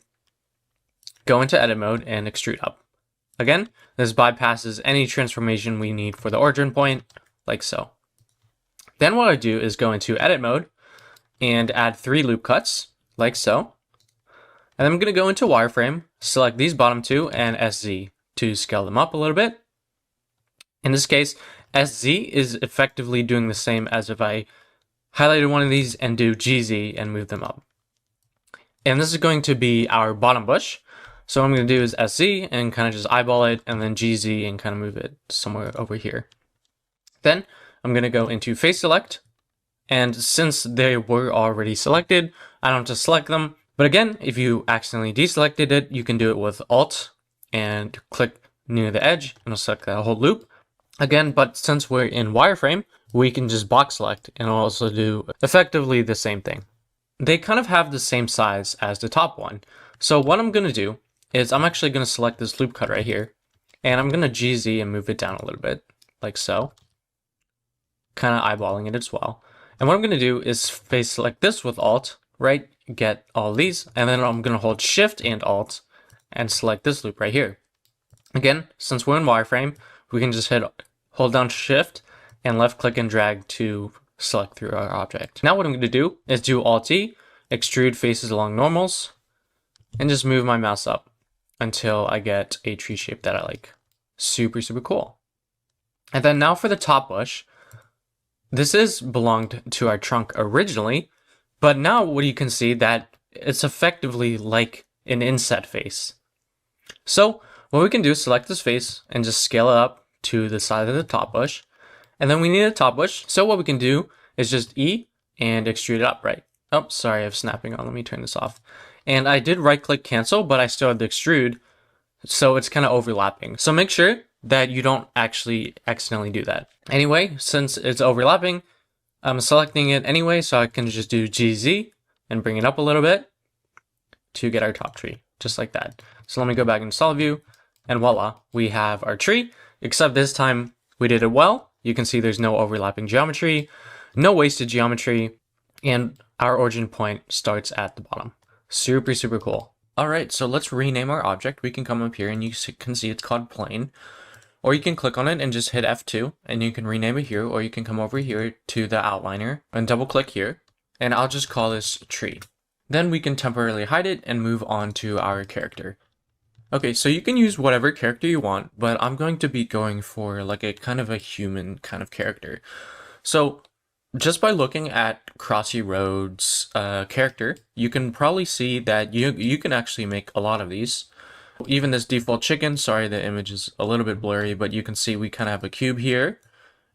go into edit mode and extrude up. Again, this bypasses any transformation we need for the origin point, like so. Then what I do is go into edit mode and add 3 loop cuts. like so. And then I'm going to go into wireframe, select these bottom two and SZ to scale them up a little bit. In this case, SZ is effectively doing the same as if I highlighted one of these and do GZ and move them up. And this is going to be our bottom bush. So what I'm going to do is SZ and kind of just eyeball it, and then GZ and kind of move it somewhere over here. Then I'm going to go into face select. And since they were already selected, I don't have to select them. But again, if you accidentally deselected it, you can do it with Alt and click near the edge and it'll select that whole loop. Again, but since we're in wireframe, we can just box select and it'll also do effectively the same thing. They kind of have the same size as the top one. So what I'm going to do is I'm actually going to select this loop cut right here, and I'm going to GZ and move it down a little bit, like so. Kind of eyeballing it as well. And what I'm going to do is face select this with Alt, right? Get all these, and then I'm going to hold Shift and Alt and select this loop right here. Again, since we're in wireframe, we can just hold down Shift and left click and drag to select through our object. Now what I'm going to do is do Alt-E, extrude faces along normals, and just move my mouse up until I get a tree shape that I like. Super, super cool. And then now for the top bush. This belonged to our trunk originally, but now what you can see that it's effectively like an inset face. So what we can do is select this face and just scale it up to the side of the top bush. And then we need a top bush. So what we can do is just E and extrude it up, right? Oh, sorry, I have snapping on. Let me turn this off. And I did right click cancel, but I still have the extrude. So it's kind of overlapping. So make sure that you don't actually accidentally do that. Anyway, since it's overlapping, I'm selecting it anyway, so I can just do GZ and bring it up a little bit to get our top tree, just like that. So let me go back in solid view, and voila, we have our tree, except this time we did it well. You can see there's no overlapping geometry, no wasted geometry, and our origin point starts at the bottom. Super, super cool. All right, so let's rename our object. We can come up here and you can see it's called plane. Or you can click on it and just hit F2 and you can rename it here, or you can come over here to the outliner and double click here. And I'll just call this tree. Then we can temporarily hide it and move on to our character. Okay, so you can use whatever character you want, but I'm going to be going for like a kind of a human kind of character. So just by looking at Crossy Road's character, you can probably see that you can actually make a lot of these. Even this default chicken, sorry, the image is a little bit blurry, but you can see we kind of have a cube here,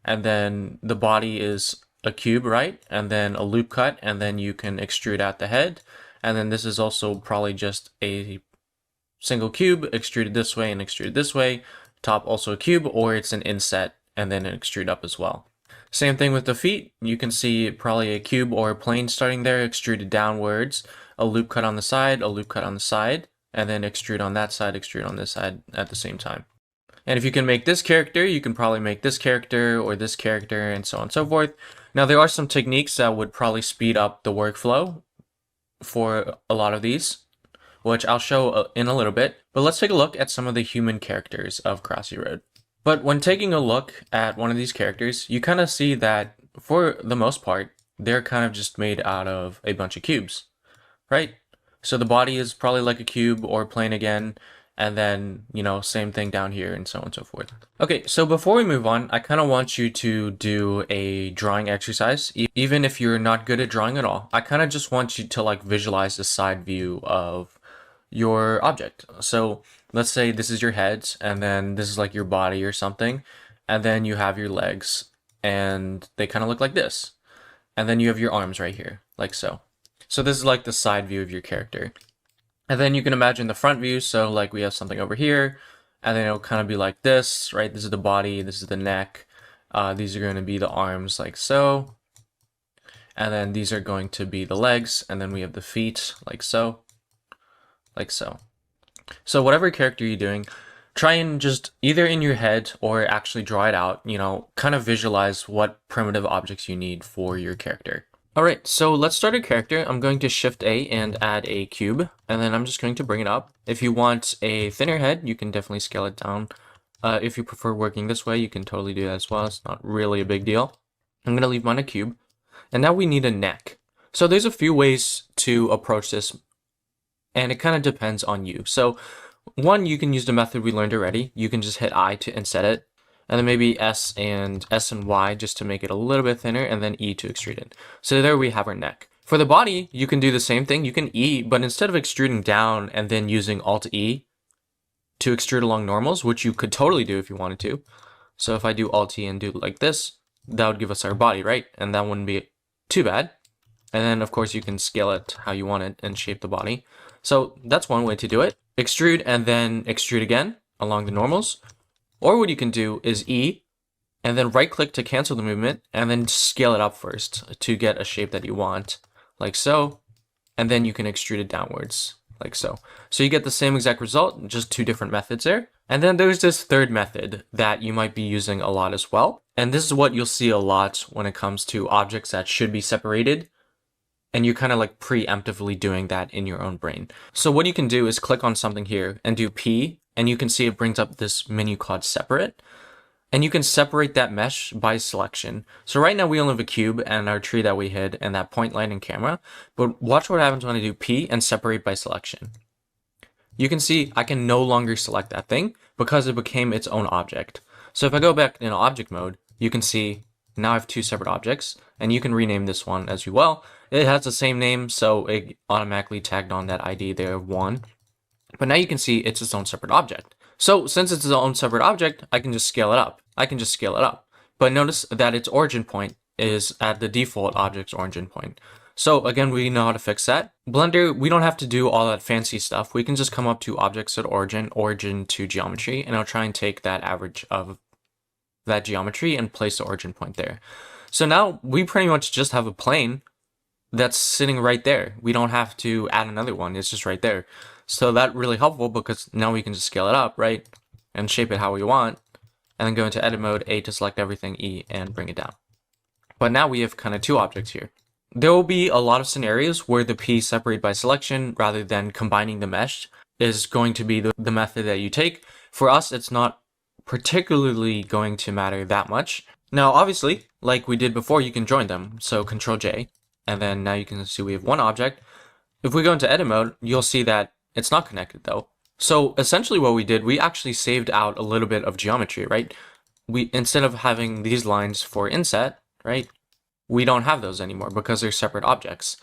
and then the body is a cube, right? And then a loop cut, and then you can extrude out the head. And then this is also probably just a single cube extruded this way and extruded this way. Top also a cube, or it's an inset and then an extrude up as well. Same thing with the feet. You can see probably a cube or a plane starting there, extruded downwards, a loop cut on the side, a loop cut on the side, and then extrude on that side, extrude on this side at the same time. And if you can make this character, you can probably make this character or this character and so on and so forth. Now there are some techniques that would probably speed up the workflow for a lot of these, which I'll show in a little bit. But let's take a look at some of the human characters of Crossy Road. But when taking a look at one of these characters, you kind of see that for the most part, they're kind of just made out of a bunch of cubes, right? So the body is probably like a cube or plane again, and then, you know, same thing down here and so on and so forth. Okay, so before we move on, I kind of want you to do a drawing exercise, even if you're not good at drawing at all. I kind of just want you to like visualize the side view of your object. So let's say this is your head, and then this is like your body or something, and then you have your legs, and they kind of look like this. And then you have your arms right here, like so. So this is like the side view of your character. And then you can imagine the front view. So like we have something over here, and then it'll kind of be like this, right? This is the body, this is the neck. These are going to be the arms like so. And then these are going to be the legs. And then we have the feet like so, like so. So whatever character you're doing, try and just either in your head or actually draw it out, you know, kind of visualize what primitive objects you need for your character. All right, so let's start a character. I'm going to Shift A and add a cube, and then I'm just going to bring it up. If you want a thinner head, you can definitely scale it down. If you prefer working this way, you can totally do that as well. It's not really a big deal. I'm going to leave mine a cube. And now we need a neck. So there's a few ways to approach this, and it kind of depends on you. So one, you can use the method we learned already. You can just hit I to inset it, and then maybe S and Y just to make it a little bit thinner, and then E to extrude it. So there we have our neck. For the body, you can do the same thing. You can E, but instead of extruding down and then using Alt E to extrude along normals, which you could totally do if you wanted to. So if I do Alt E and do it like this, that would give us our body, right? And that wouldn't be too bad. And then of course you can scale it how you want it and shape the body. So that's one way to do it. Extrude and then extrude again along the normals. Or what you can do is E and then right click to cancel the movement and then scale it up first to get a shape that you want, like so. And then you can extrude it downwards, like so. So you get the same exact result, just two different methods there. And then there's this third method that you might be using a lot as well. And this is what you'll see a lot when it comes to objects that should be separated. And you're kind of like preemptively doing that in your own brain. So what you can do is click on something here and do P, and you can see it brings up this menu called separate. And you can separate that mesh by selection. So right now we only have a cube and our tree that we hid and that point light and camera. But watch what happens when I do P and separate by selection. You can see I can no longer select that thing because it became its own object. So if I go back in object mode, you can see now I have two separate objects, and you can rename this one as you will. It has the same name, so it automatically tagged on that ID there, 1. But now you can see it's its own separate object. So since it's its own separate object, I can just scale it up. But notice that its origin point is at the default object's origin point. So again, we know how to fix that. Blender, we don't have to do all that fancy stuff. We can just come up to objects at origin to geometry, and I'll try and take that average of that geometry and place the origin point there. So now we pretty much just have a plane that's sitting right there. We don't have to add another one. It's just right there. So that's really helpful because now we can just scale it up, right? And shape it how we want. And then go into edit mode, A to select everything, E, and bring it down. But now we have kind of two objects here. There will be a lot of scenarios where the P separate by selection rather than combining the mesh is going to be the method that you take. For us, it's not particularly going to matter that much. Now, obviously, like we did before, you can join them. So Control J, and then now you can see we have one object. If we go into edit mode, you'll see that it's not connected though. So essentially what we did, we actually saved out a little bit of geometry, right? We, instead of having these lines for inset, right? We don't have those anymore because they're separate objects.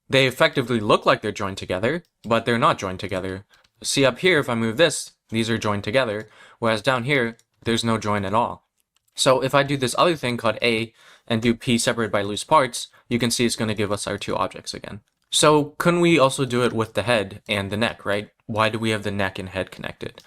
They effectively look like they're joined together, but they're not joined together. See up here, if I move this, these are joined together, whereas down here, there's no join at all. So if I do this other thing called A and do P separate by loose parts, you can see it's going to give us our two objects again. So couldn't we also do it with the head and the neck, right? Why do we have the neck and head connected?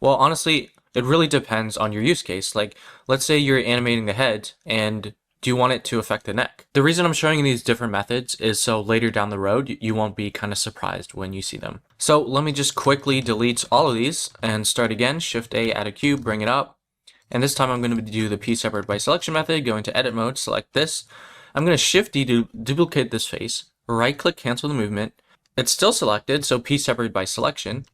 Well, honestly, it really depends on your use case. Like, let's say you're animating the head and do you want it to affect the neck? The reason I'm showing you these different methods is so later down the road, you won't be kind of surprised when you see them. So let me just quickly delete all of these and start again. Shift A, add a cube, bring it up. And this time I'm going to do the P separate by selection method, go into edit mode, select this. I'm going to Shift D to duplicate this face, right click, cancel the movement. It's still selected, so P separate by selection.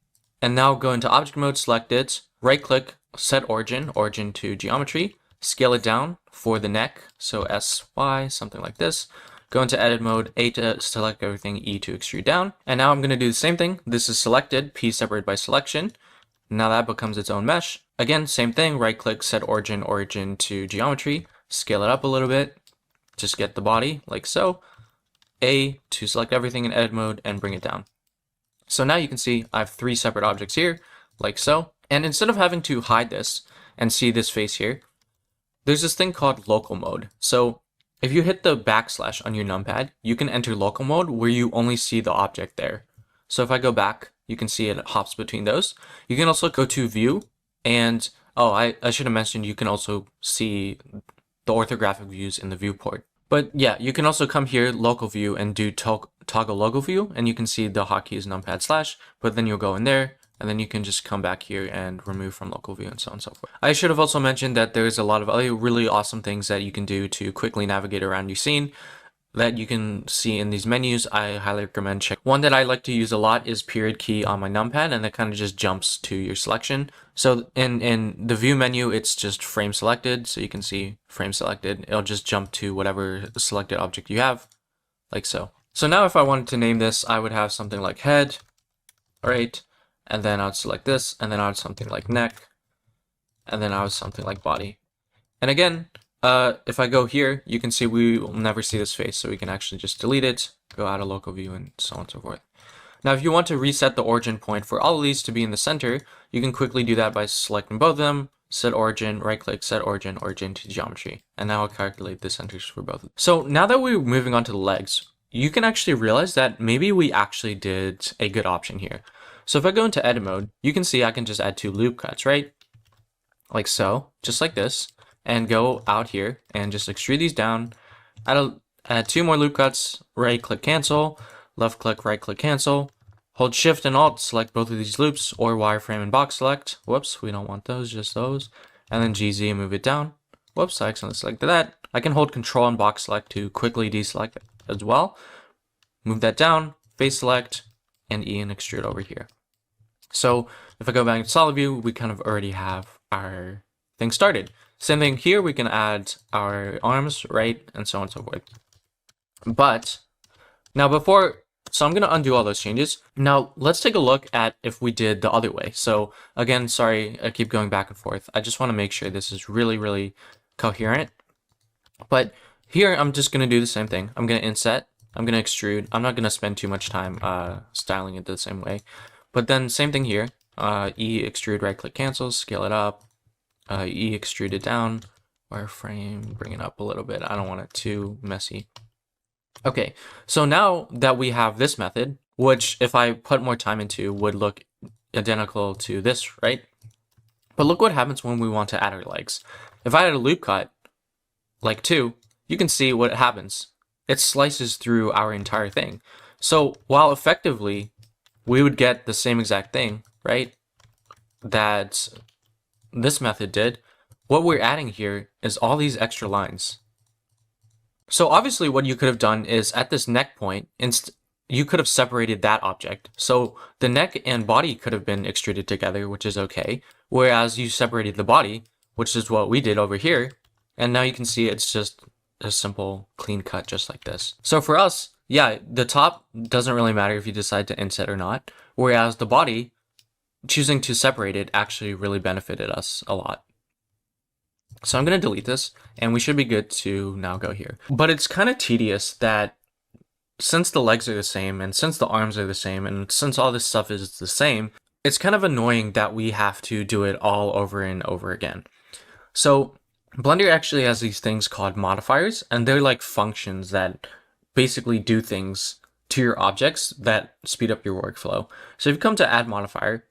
And now go into object mode, select it, right click, set origin to geometry, scale it down for the neck, so SY, something like this. Go into edit mode, A to select everything, E to extrude down. And now I'm going to do the same thing. This is selected, P separate by selection. Now that becomes its own mesh. Again, same thing, right click, set origin to geometry, scale it up a little bit, just get the body like so. A to select everything in edit mode and bring it down. So now you can see I have three separate objects here, like so. And instead of having to hide this and see this face here, there's this thing called local mode. So if you hit the backslash on your numpad, you can enter local mode where you only see the object there. So if I go back, you can see it hops between those. You can also go to view and, I should have mentioned you can also see the orthographic views in the viewport. But yeah, you can also come here, local view, and do toggle local view, and you can see the hotkeys numpad slash, but then you'll go in there, and then you can just come back here and remove from local view and so on and so forth. I should have also mentioned that there's a lot of other really awesome things that you can do to quickly navigate around your scene that you can see in these menus. I highly recommend check. One that I like to use a lot is period key on my numpad, and that kind of just jumps to your selection. So in the view menu, it's just frame selected. So you can see frame selected. It'll just jump to whatever selected object you have, like so. So now if I wanted to name this, I would have something like head, right? And then I would select this, and then I would something like neck, and then I would something like body. And again, if I go here, you can see we will never see this face, so we can actually just delete it, go out of local view, and so on and so forth. Now, if you want to reset the origin point for all of these to be in the center, you can quickly do that by selecting both of them, set origin, right click, set origin, origin to geometry, and now I'll calculate the centers for both of them. So now that we're moving on to the legs, you can actually realize that maybe we actually did a good option here. So if I go into edit mode, you can see I can just add 2 loop cuts, right? Like so, just like this, and go out here and just extrude these down, add 2 more loop cuts, right click cancel, left click, right click cancel, hold shift and alt, select both of these loops, or wireframe and box select. Whoops, we don't want those, just those. And then GZ and move it down. Whoops, I accidentally selected that. I can hold control and box select to quickly deselect it as well. Move that down, face select, and E and extrude over here. So if I go back to solid view, we kind of already have our thing started. Same thing here, we can add our arms, right, and so on and so forth. But now so I'm going to undo all those changes. Now let's take a look at if we did the other way. So again, sorry, I keep going back and forth. I just want to make sure this is really, really coherent. But here, I'm just going to do the same thing. I'm going to inset, I'm going to extrude. I'm not going to spend too much time styling it the same way. But then same thing here, E extrude, right click cancel, scale it up, E extrude it down, wireframe, bring it up a little bit. I don't want it too messy. Okay, so now that we have this method, which if I put more time into would look identical to this, right? But look what happens when we want to add our legs. If I add a loop cut, like 2, you can see what happens. It slices through our entire thing. So while effectively we would get the same exact thing, right, that this method did, what we're adding here is all these extra lines. So obviously what you could have done is at this neck point, you could have separated that object. So the neck and body could have been extruded together, which is okay. Whereas you separated the body, which is what we did over here. And now you can see it's just a simple clean cut just like this. So for us, yeah, the top doesn't really matter if you decide to inset or not. Whereas the body, choosing to separate it actually really benefited us a lot. So I'm going to delete this, and we should be good to now go here. But it's kind of tedious that since the legs are the same, and since the arms are the same, and since all this stuff is the same, it's kind of annoying that we have to do it all over and over again. So Blender actually has these things called modifiers, and they're like functions that basically do things to your objects that speed up your workflow. So if you come to add modifier,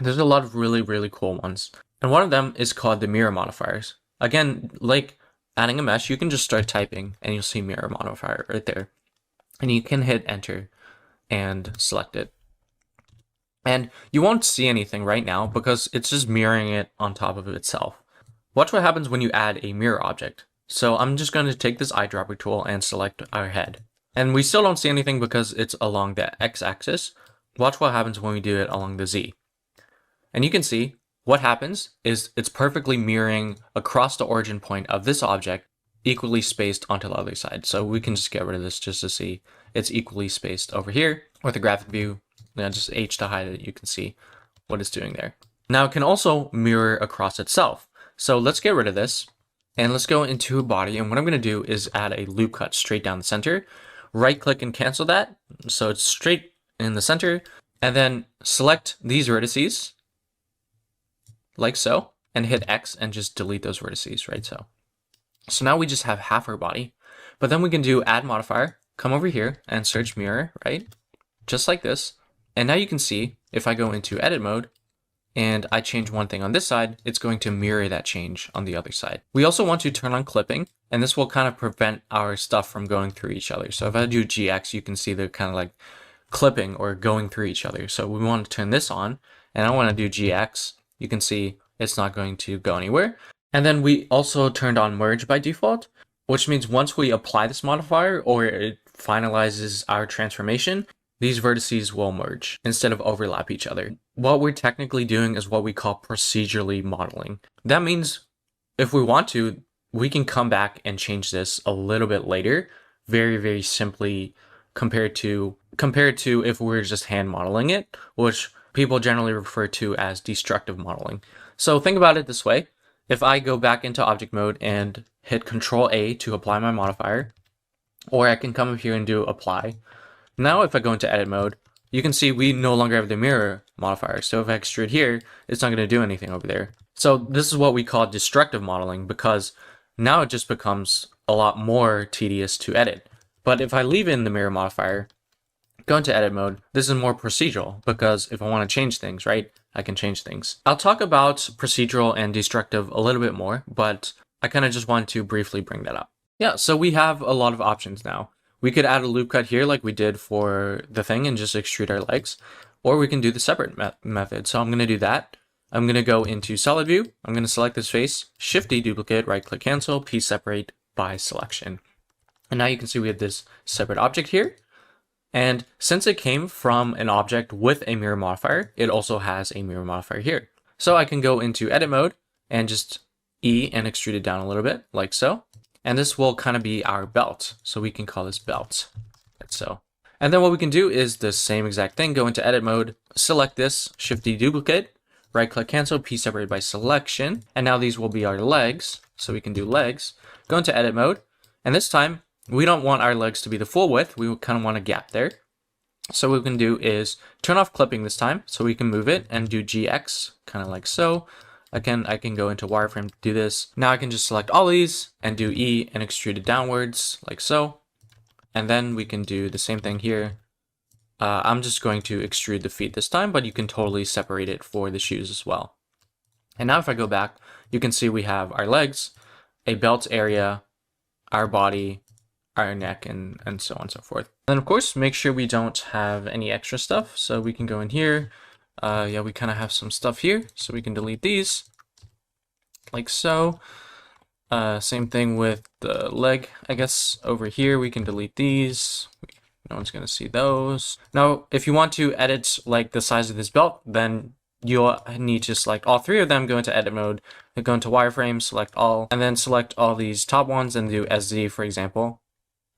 there's a lot of really, really cool ones. And one of them is called the mirror modifiers. Again, like adding a mesh, you can just start typing and you'll see mirror modifier right there. And you can hit enter and select it. And you won't see anything right now because it's just mirroring it on top of itself. Watch what happens when you add a mirror object. So I'm just going to take this eyedropper tool and select our head. And we still don't see anything because it's along the x-axis. Watch what happens when we do it along the z. And you can see what happens is it's perfectly mirroring across the origin point of this object, equally spaced onto the other side. So we can just get rid of this just to see it's equally spaced over here with the graphic view. Just H to hide it, you can see what it's doing there. Now it can also mirror across itself. So let's get rid of this and let's go into a body. And what I'm going to do is add a loop cut straight down the center, right click and cancel that. So it's straight in the center, and then select these vertices like so, and hit X and just delete those vertices, right? So now we just have half our body, but then we can do add modifier, come over here and search mirror, right? Just like this. And now you can see if I go into edit mode and I change one thing on this side, it's going to mirror that change on the other side. We also want to turn on clipping, and this will kind of prevent our stuff from going through each other. So if I do GX, you can see they're kind of like clipping or going through each other. So we want to turn this on, and I want to do GX. You can see it's not going to go anywhere. And then we also turned on merge by default, which means once we apply this modifier or it finalizes our transformation, these vertices will merge instead of overlap each other. What we're technically doing is what we call procedurally modeling. That means if we want to, we can come back and change this a little bit later, very, very simply compared to if we're just hand modeling it, which people generally refer to as destructive modeling. So think about it this way. If I go back into object mode and hit Control A to apply my modifier, or I can come up here and do apply. Now if I go into edit mode, you can see we no longer have the mirror modifier. So if I extrude here, it's not going to do anything over there. So this is what we call destructive modeling, because now it just becomes a lot more tedious to edit. But if I leave in the mirror modifier, go into edit mode, this is more procedural, because if I want to change things, right, I can change things. I'll talk about procedural and destructive a little bit more, but I kind of just want to briefly bring that up. Yeah, so we have a lot of options now. We could add a loop cut here like we did for the thing and just extrude our legs, or we can do the separate method. So I'm going to do that. I'm going to go into solid view. I'm going to select this face, Shift D duplicate, right click cancel, P separate by selection. And now you can see we have this separate object here. And since it came from an object with a mirror modifier, it also has a mirror modifier here. So I can go into edit mode and just E and extrude it down a little bit like so. And this will kind of be our belt. So we can call this belt like so. And then what we can do is the same exact thing, go into edit mode, select this, Shift D duplicate, right click cancel, P separate by selection. And now these will be our legs. So we can do legs, go into edit mode. And this time we don't want our legs to be the full width. We kind of want a gap there. So what we can do is turn off clipping this time so we can move it and do GX kind of like so. Again, I can go into wireframe to do this. Now I can just select all these and do E and extrude it downwards like so. And then we can do the same thing here. I'm just going to extrude the feet this time, but you can totally separate it for the shoes as well. And now if I go back, you can see we have our legs, a belt area, our body, our neck, and so on and so forth. And then of course, make sure we don't have any extra stuff. So we can go in here. Yeah, we kind of have some stuff here, so we can delete these like so. Same thing with the leg, I guess. Over here, we can delete these. No one's going to see those. Now, if you want to edit like the size of this belt, then you'll need to select all three of them, go into edit mode, go into wireframe, select all, and then select all these top ones and do SZ, for example.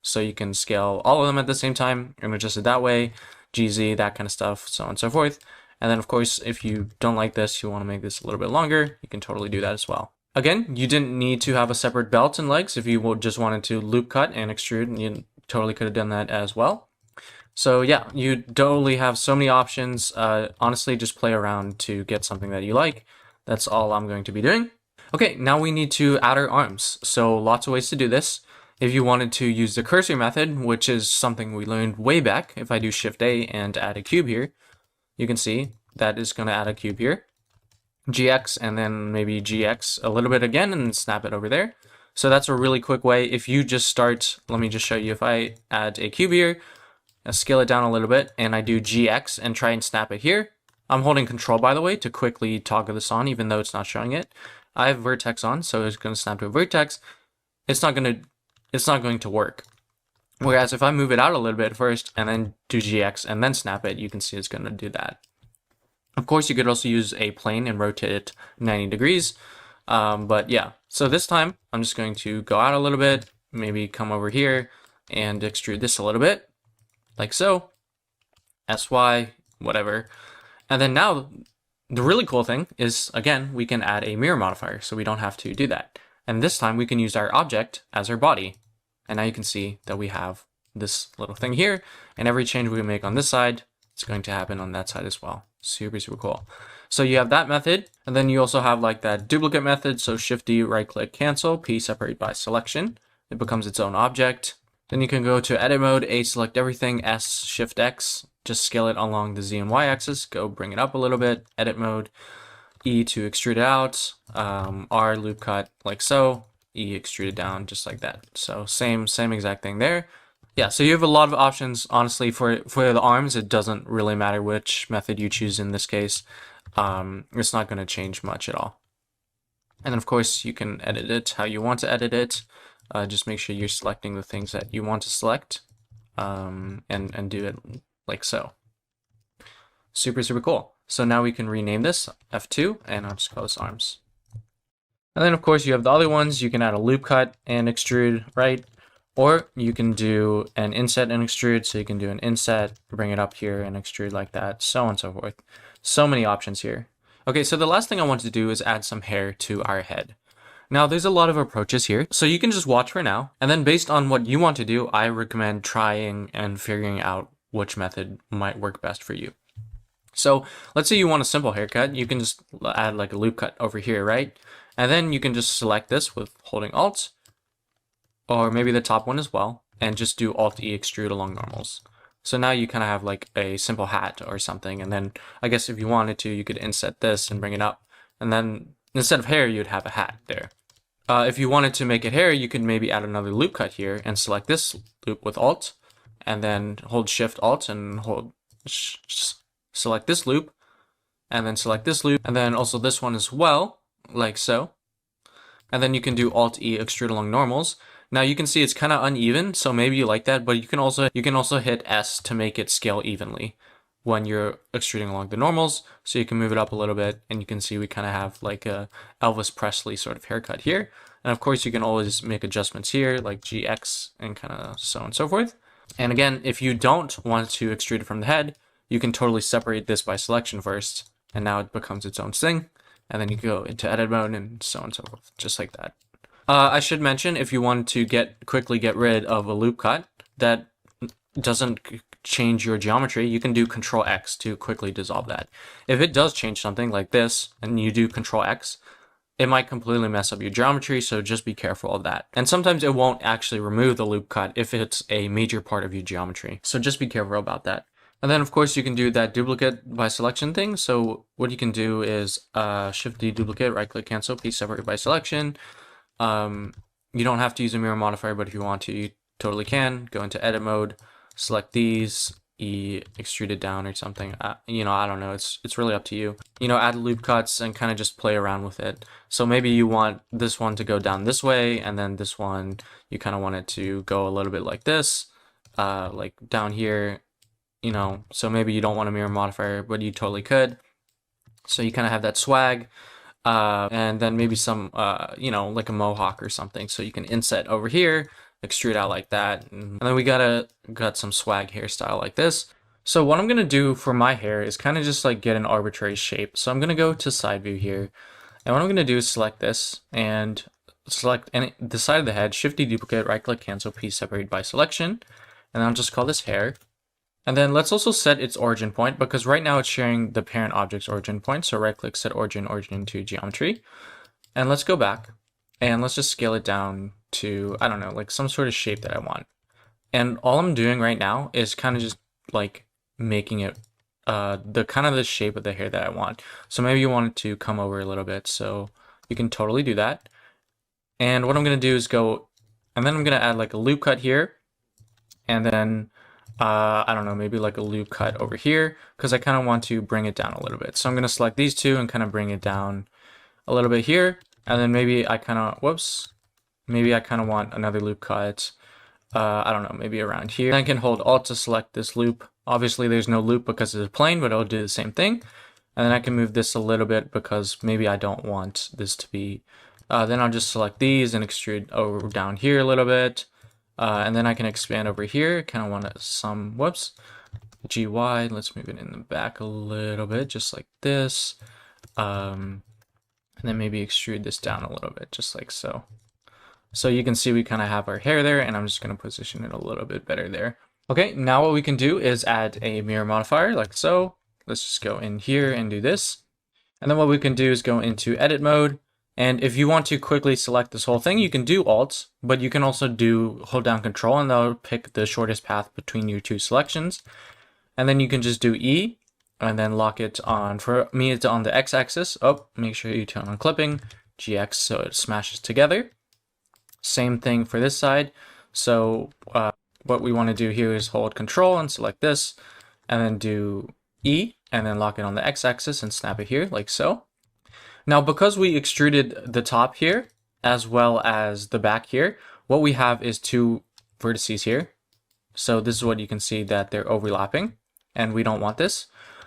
So you can scale all of them at the same time and adjust it that way, GZ, that kind of stuff, so on and so forth. And then of course, if you don't like this, you want to make this a little bit longer, you can totally do that as well. Again, you didn't need to have a separate belt and legs. If you just wanted to loop cut and extrude, you totally could have done that as well. So yeah, you totally have so many options. Honestly, just play around to get something that you like. That's all I'm going to be doing. Okay, now we need to add our arms. So lots of ways to do this. If you wanted to use the cursor method, which is something we learned way back, if I do Shift A and add a cube here, you can see that is going to add a cube here. GX and then maybe GX a little bit again and snap it over there. So that's a really quick way. If you just start, let me just show you. If I add a cube here, I scale it down a little bit and I do GX and try and snap it here. I'm holding control, by the way, to quickly toggle this on, even though it's not showing it. I have vertex on, so it's going to snap to a vertex. It's not going to work. Whereas if I move it out a little bit first and then do GX and then snap it, you can see it's going to do that. Of course, you could also use a plane and rotate it 90 degrees. But yeah, so this time I'm just going to go out a little bit, maybe come over here and extrude this a little bit like so, SY, whatever. And then now the really cool thing is, again, we can add a mirror modifier, so we don't have to do that. And this time we can use our object as our body. And now you can see that we have this little thing here, and every change we make on this side, it's going to happen on that side as well. Super, super cool. So you have that method, and then you also have like that duplicate method. So Shift D, right click, cancel, P separate by selection. It becomes its own object. Then you can go to edit mode, A select everything, S Shift X, just scale it along the Z and Y axis, go bring it up a little bit, edit mode, E to extrude it out, R loop cut like so, E extrude it down just like that. So same exact thing there. Yeah, so you have a lot of options. Honestly, for the arms, it doesn't really matter which method you choose in this case. It's not going to change much at all. And then of course you can edit it how you want to edit it. Just make sure you're selecting the things that you want to select, and do it like so. Super, super cool. So now we can rename this F2 and I'll just call this arms. And then of course you have the other ones. You can add a loop cut and extrude, right? Or you can do an inset and extrude. So you can do an inset, bring it up here and extrude like that, so on and so forth. So many options here. Okay, so the last thing I wanted to do is add some hair to our head. Now, there's a lot of approaches here, so you can just watch for now, and then based on what you want to do, I recommend trying and figuring out which method might work best for you. So let's say you want a simple haircut, you can just add like a loop cut over here, right? And then you can just select this with holding Alt, or maybe the top one as well, and just do Alt-E extrude along normals. So now you kind of have like a simple hat or something, and then I guess if you wanted to, you could inset this and bring it up, and then instead of hair, you'd have a hat there. If you wanted to make it hair, you could maybe add another loop cut here and select this loop with Alt, and then hold Shift Alt and select this loop, and then select this loop, and then also this one as well, like so. And then you can do Alt-E extrude along normals. Now you can see it's kind of uneven, so maybe you like that, but you can also hit S to make it scale evenly when you're extruding along the normals, so you can move it up a little bit, and you can see we kind of have like a Elvis Presley sort of haircut here. And of course you can always make adjustments here, like GX and kind of so on and so forth. And again, if you don't want to extrude it from the head, you can totally separate this by selection first, and now it becomes its own thing. And then you go into edit mode and so on and so forth, just like that. I should mention, if you want to quickly get rid of a loop cut that doesn't change your geometry, you can do Control X to quickly dissolve that. If it does change something like this and you do Control X, it might completely mess up your geometry, so just be careful of that. And sometimes it won't actually remove the loop cut if it's a major part of your geometry, so just be careful about that. And then of course you can do that duplicate by selection thing. So what you can do is Shift D duplicate, right click cancel, piece separate by selection. You don't have to use a mirror modifier, but if you want to, you totally can. Go into edit mode, select these, extrude it down or something. I don't know. It's really up to you. Add loop cuts and kind of just play around with it. So maybe you want this one to go down this way, and then this one you kind of want it to go a little bit like this, like down here. So maybe you don't want a mirror modifier, but you totally could. So you kind of have that swag, and then maybe some, like a mohawk or something. So you can inset over here, extrude out like that, and then we got some swag hairstyle like this. So what I'm gonna do for my hair is kind of just like get an arbitrary shape. So I'm gonna go to side view here, and what I'm gonna do is select this and select the side of the head, Shift D duplicate, right click cancel, piece separate by selection, and I'll just call this hair. And then let's also set its origin point, because right now it's sharing the parent object's origin point. So right click, set origin to geometry. And let's go back and let's just scale it down to, I don't know, like some sort of shape that I want. And all I'm doing right now is kind of just like making it the shape of the hair that I want. So maybe you want it to come over a little bit, so you can totally do that. And what I'm going to do is and then I'm going to add like a loop cut here, and then I don't know, maybe like a loop cut over here, because I kind of want to bring it down a little bit. So I'm going to select these two and kind of bring it down a little bit here. And then maybe I kind of want another loop cut. I don't know, maybe around here. Then I can hold Alt to select this loop. Obviously there's no loop because it's a plane, but it'll do the same thing. And then I can move this a little bit because maybe I don't want this to be, then I'll just select these and extrude over down here a little bit. And then I can expand over here. Kind of want some, GY, let's move it in the back a little bit, just like this. And then maybe extrude this down a little bit, just like so. So you can see we kind of have our hair there, and I'm just going to position it a little bit better there. Okay, now what we can do is add a mirror modifier like so. Let's just go in here and do this. And then what we can do is go into edit mode. And if you want to quickly select this whole thing, you can do Alt, but you can also hold down Control, and that'll pick the shortest path between your two selections. And then you can just do E, and then lock it on. For me, it's on the X-axis. Oh, make sure you turn on clipping, GX, so it smashes together. Same thing for this side. So what we want to do here is hold Control and select this, and then do E, and then lock it on the X-axis and snap it here, like so. Now, because we extruded the top here, as well as the back here, what we have is two vertices here. So this is what you can see, that they're overlapping, and we don't want this.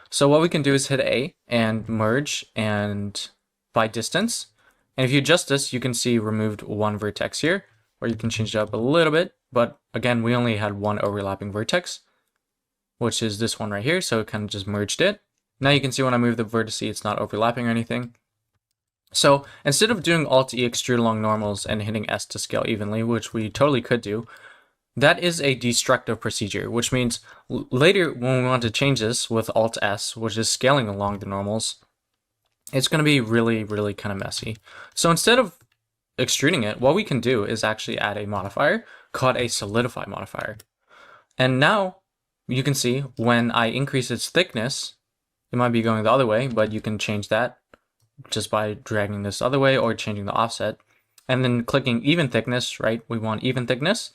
So what we can do is hit A and merge and by distance. And if you adjust this, you can see removed one vertex here, or you can change it up a little bit but again, we only had one overlapping vertex, which is this one right here. So it kind of just merged it. Now you can see when I move the vertex, it's not overlapping or anything. So instead of doing Alt-E extrude along normals and hitting S to scale evenly, which we totally could do, that is a destructive procedure, which means later when we want to change this with Alt-S, which is scaling along the normals, it's going to be really, really kind of messy. So instead of extruding it, what we can do is actually add a modifier called a solidify modifier. And now you can see when I increase its thickness, it might be going the other way, but you can change that just by dragging this other way or changing the offset. And then clicking even thickness, right? We want even thickness.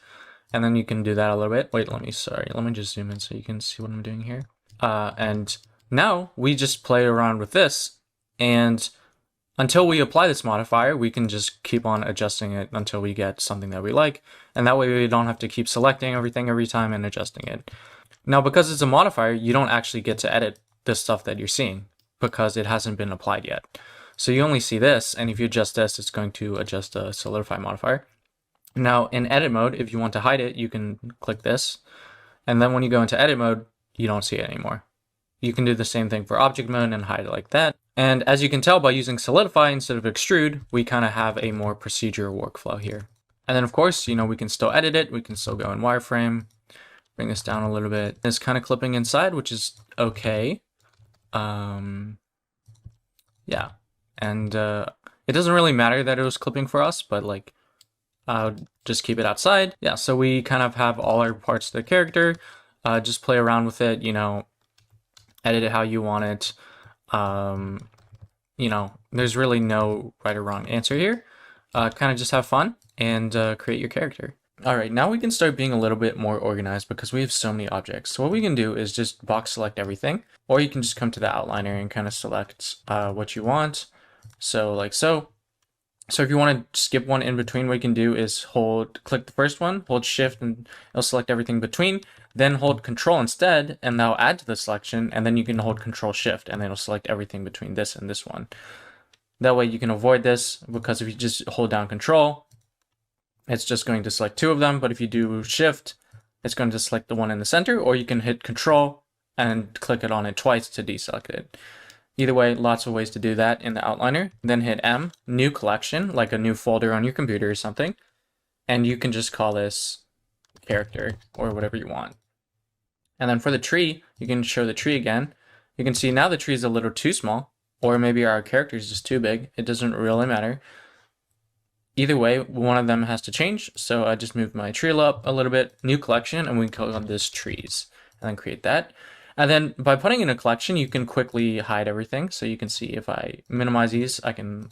And then you can do that a little bit. Wait, let me just zoom in so you can see what I'm doing here. And now we just play around with this, and until we apply this modifier, we can just keep on adjusting it until we get something that we like. And that way we don't have to keep selecting everything every time and adjusting it. Now, because it's a modifier, you don't actually get to edit the stuff that you're seeing because it hasn't been applied yet. So you only see this, and if you adjust this, it's going to adjust the solidify modifier. Now in edit mode, if you want to hide it, you can click this. And then when you go into edit mode, you don't see it anymore. You can do the same thing for object mode and hide it like that. And as you can tell by using solidify instead of extrude, we kind of have a more procedural workflow here. And then of course, we can still edit it. We can still go in wireframe, bring this down a little bit. It's kind of clipping inside, which is okay. Yeah. And it doesn't really matter that it was clipping for us, but like, just keep it outside. Yeah, so we kind of have all our parts of the character. Just play around with it, edit it how you want it. There's really no right or wrong answer here. Kind of just have fun and create your character. All right, now we can start being a little bit more organized because we have so many objects. So what we can do is just box select everything, or you can just come to the outliner and kind of select what you want. So like so. So if you want to skip one in between, what you can do is click the first one, hold shift, and it'll select everything between, then hold control instead, and that'll add to the selection, and then you can hold control shift, and then it'll select everything between this and this one. That way you can avoid this, because if you just hold down control, it's just going to select two of them, but if you do shift, it's going to select the one in the center, or you can hit control and click it on it twice to deselect it. Either way, lots of ways to do that in the outliner. Then hit M, new collection, like a new folder on your computer or something. And you can just call this character or whatever you want. And then for the tree, you can show the tree again. You can see now the tree is a little too small, or maybe our character is just too big. It doesn't really matter. Either way, one of them has to change. So I just moved my tree up a little bit, new collection, and we can call this trees, and then create that. And then by putting in a collection, you can quickly hide everything. So you can see if I minimize these, I can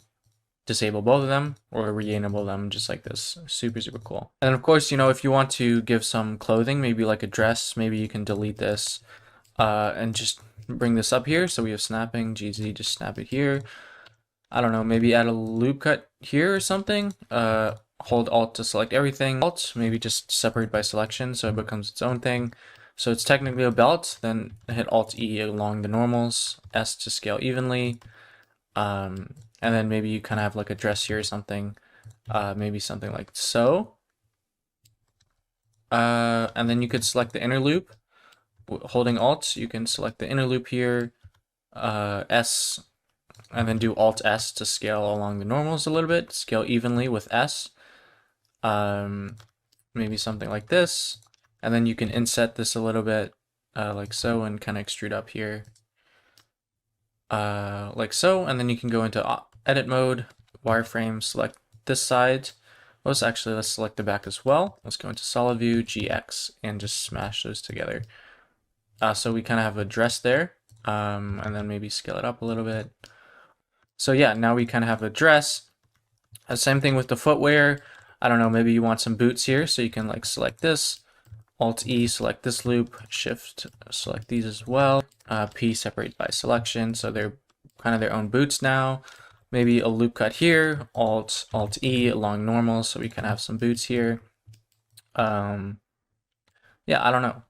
disable both of them or re-enable them just like this. Super, super cool. And of course, if you want to give some clothing, maybe like a dress, maybe you can delete this and just bring this up here. So we have snapping, GZ, just snap it here. I don't know, maybe add a loop cut here or something. Hold Alt to select everything. Alt, maybe just separate by selection so it becomes its own thing. So it's technically a belt, then hit Alt-E along the normals, S to scale evenly, and then maybe you kind of have like a dress here or something, maybe something like so. And then you could select the inner loop. Holding Alt, you can select the inner loop here, S, and then do Alt-S to scale along the normals a little bit, scale evenly with S. Maybe something like this. And then you can inset this a little bit like so and kind of extrude up here like so. And then you can go into edit mode, wireframe, select this side. Let's select the back as well. Let's go into solid view, GX, and just smash those together. So we kind of have a dress there, and then maybe scale it up a little bit. So yeah, now we kind of have a dress. Same thing with the footwear. I don't know, maybe you want some boots here, so you can like select this. Alt-E, select this loop, Shift, select these as well. P, separate by selection, so they're kind of their own boots now. Maybe a loop cut here, Alt-E along normal, so we can have some boots here. Yeah, I don't know.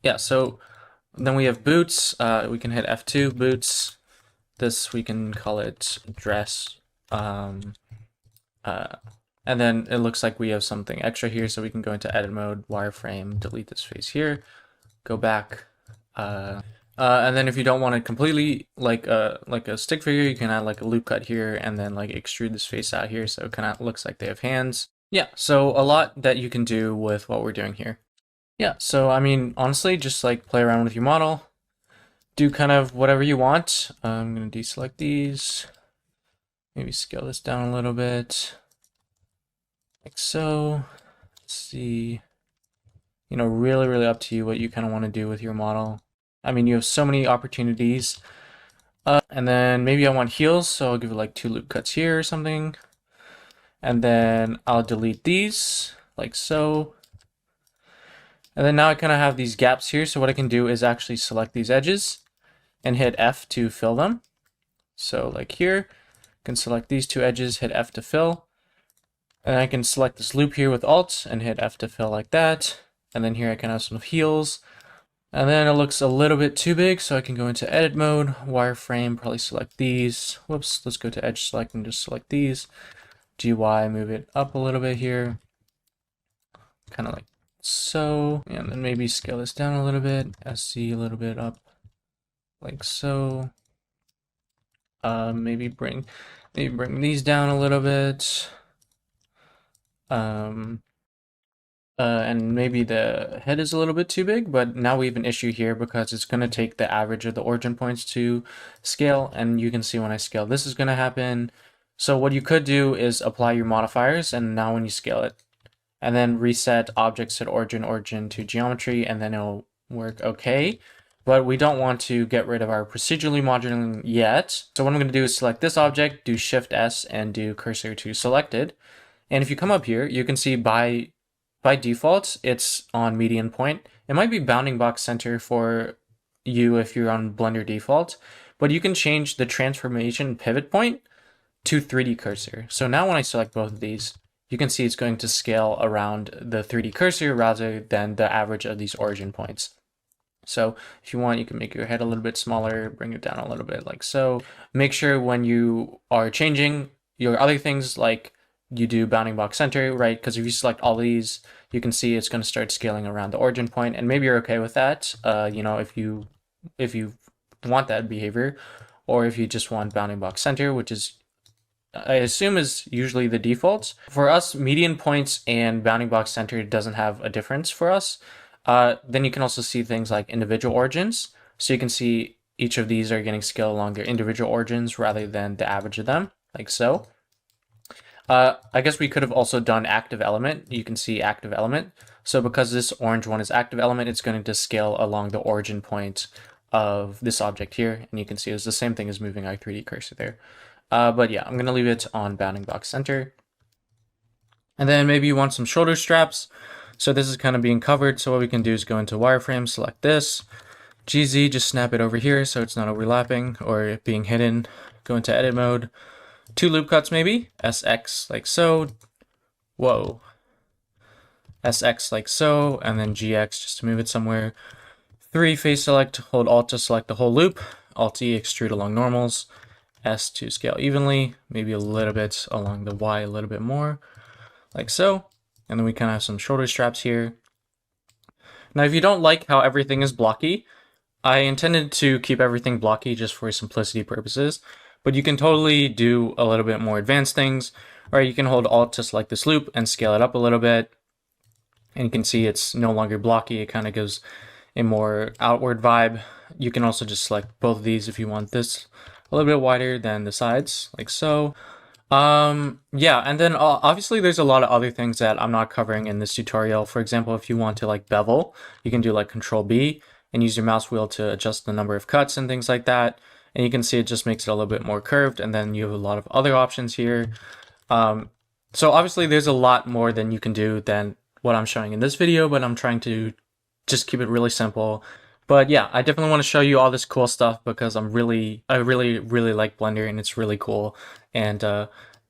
Yeah, so then we have boots. We can hit F2, boots. This, we can call it dress. And then it looks like we have something extra here, so we can go into edit mode, wireframe, delete this face here, go back. And then if you don't want it completely like a stick figure, you can add like a loop cut here and then like extrude this face out here so it kind of looks like they have hands. Yeah, so a lot that you can do with what we're doing here. Yeah, so I mean, honestly, just like play around with your model, do kind of whatever you want. I'm gonna deselect these, maybe scale this down a little bit, like so. Let's see, you know, really up to you what you kind of want to do with your model. I mean, you have so many opportunities. And then maybe I want heels, so I'll give it like 2 loop cuts here or something. And then I'll delete these, like so. And then now I kind of have these gaps here, so what I can do is actually select these edges and hit F to fill them. So like here, I can select these 2 edges, hit F to fill. And I can select this loop here with Alt and hit F to fill like that. And then here I can have some heels. And then it looks a little bit too big, so I can go into edit mode, wireframe, probably select these. Whoops, let's go to edge select and just select these. GY, move it up a little bit here. Kind of like so. And then maybe scale this down a little bit, SC a little bit up, like so. Maybe bring these down a little bit. And maybe the head is a little bit too big, but now we have an issue here because it's going to take the average of the origin points to scale, and you can see when I scale this is going to happen. So what you could do is apply your modifiers, and now when you scale it, and then reset objects at origin to geometry, and then it'll work okay. But we don't want to get rid of our procedurally modeling yet. So what I'm going to do is select this object, do Shift S, and do cursor to selected. And if you come up here, you can see by default, it's on median point. It might be bounding box center for you if you're on Blender default, but you can change the transformation pivot point to 3D cursor. So now when I select both of these, you can see it's going to scale around the 3D cursor rather than the average of these origin points. So if you want, you can make your head a little bit smaller, bring it down a little bit like so. Make sure when you are changing your other things, like you do bounding box center, right? Because if you select all these, you can see it's going to start scaling around the origin point, and maybe you're okay with that. You know, if you want that behavior, or if you just want bounding box center, which is I assume is usually the default. For us, median points and bounding box center doesn't have a difference for us. Then you can also see things like individual origins. So you can see each of these are getting scaled along their individual origins rather than the average of them, like so. I guess we could have also done active element. You can see active element. So because this orange one is active element, it's going to scale along the origin point of this object here. And you can see it's the same thing as moving our 3D cursor there. But yeah, I'm going to leave it on bounding box center. And then maybe you want some shoulder straps. So this is kind of being covered. So what we can do is go into wireframe, select this. GZ, just snap it over here so it's not overlapping or being hidden. Go into edit mode. 2 loop cuts maybe. SX like so. Whoa. SX like so. And then GX just to move it somewhere. 3 face select. Hold Alt to select the whole loop. Alt E, extrude along normals. S to scale evenly, maybe a little bit along the Y a little bit more, like so. And then we kind of have some shoulder straps here. Now, if you don't like how everything is blocky, I intended to keep everything blocky just for simplicity purposes, but you can totally do a little bit more advanced things, or you can hold Alt to select this loop and scale it up a little bit. And you can see it's no longer blocky. It kind of gives a more outward vibe. You can also just select both of these if you want this a little bit wider than the sides, like so. Yeah, and then obviously there's a lot of other things that I'm not covering in this tutorial. For example, if you want to like bevel, you can do like Control B and use your mouse wheel to adjust the number of cuts and things like that. And you can see it just makes it a little bit more curved, and then you have a lot of other options here. So obviously there's a lot more than you can do than what I'm showing in this video, but I'm trying to just keep it really simple. But yeah, I definitely want to show you all this cool stuff because I really like Blender and it's really cool. And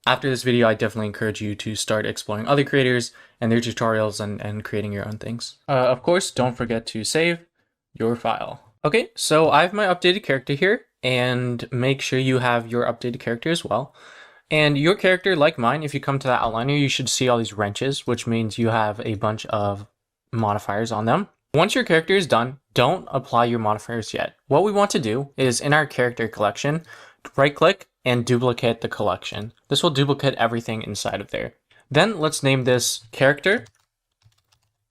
after this video, I definitely encourage you to start exploring other creators and their tutorials and creating your own things. Of course, don't forget to save your file. Okay, so I have my updated character here, and make sure you have your updated character as well. And your character, like mine, if you come to that outliner, you should see all these wrenches, which means you have a bunch of modifiers on them. Once your character is done, don't apply your modifiers yet. What we want to do is in our character collection, right click and duplicate the collection. This will duplicate everything inside of there. Then let's name this character,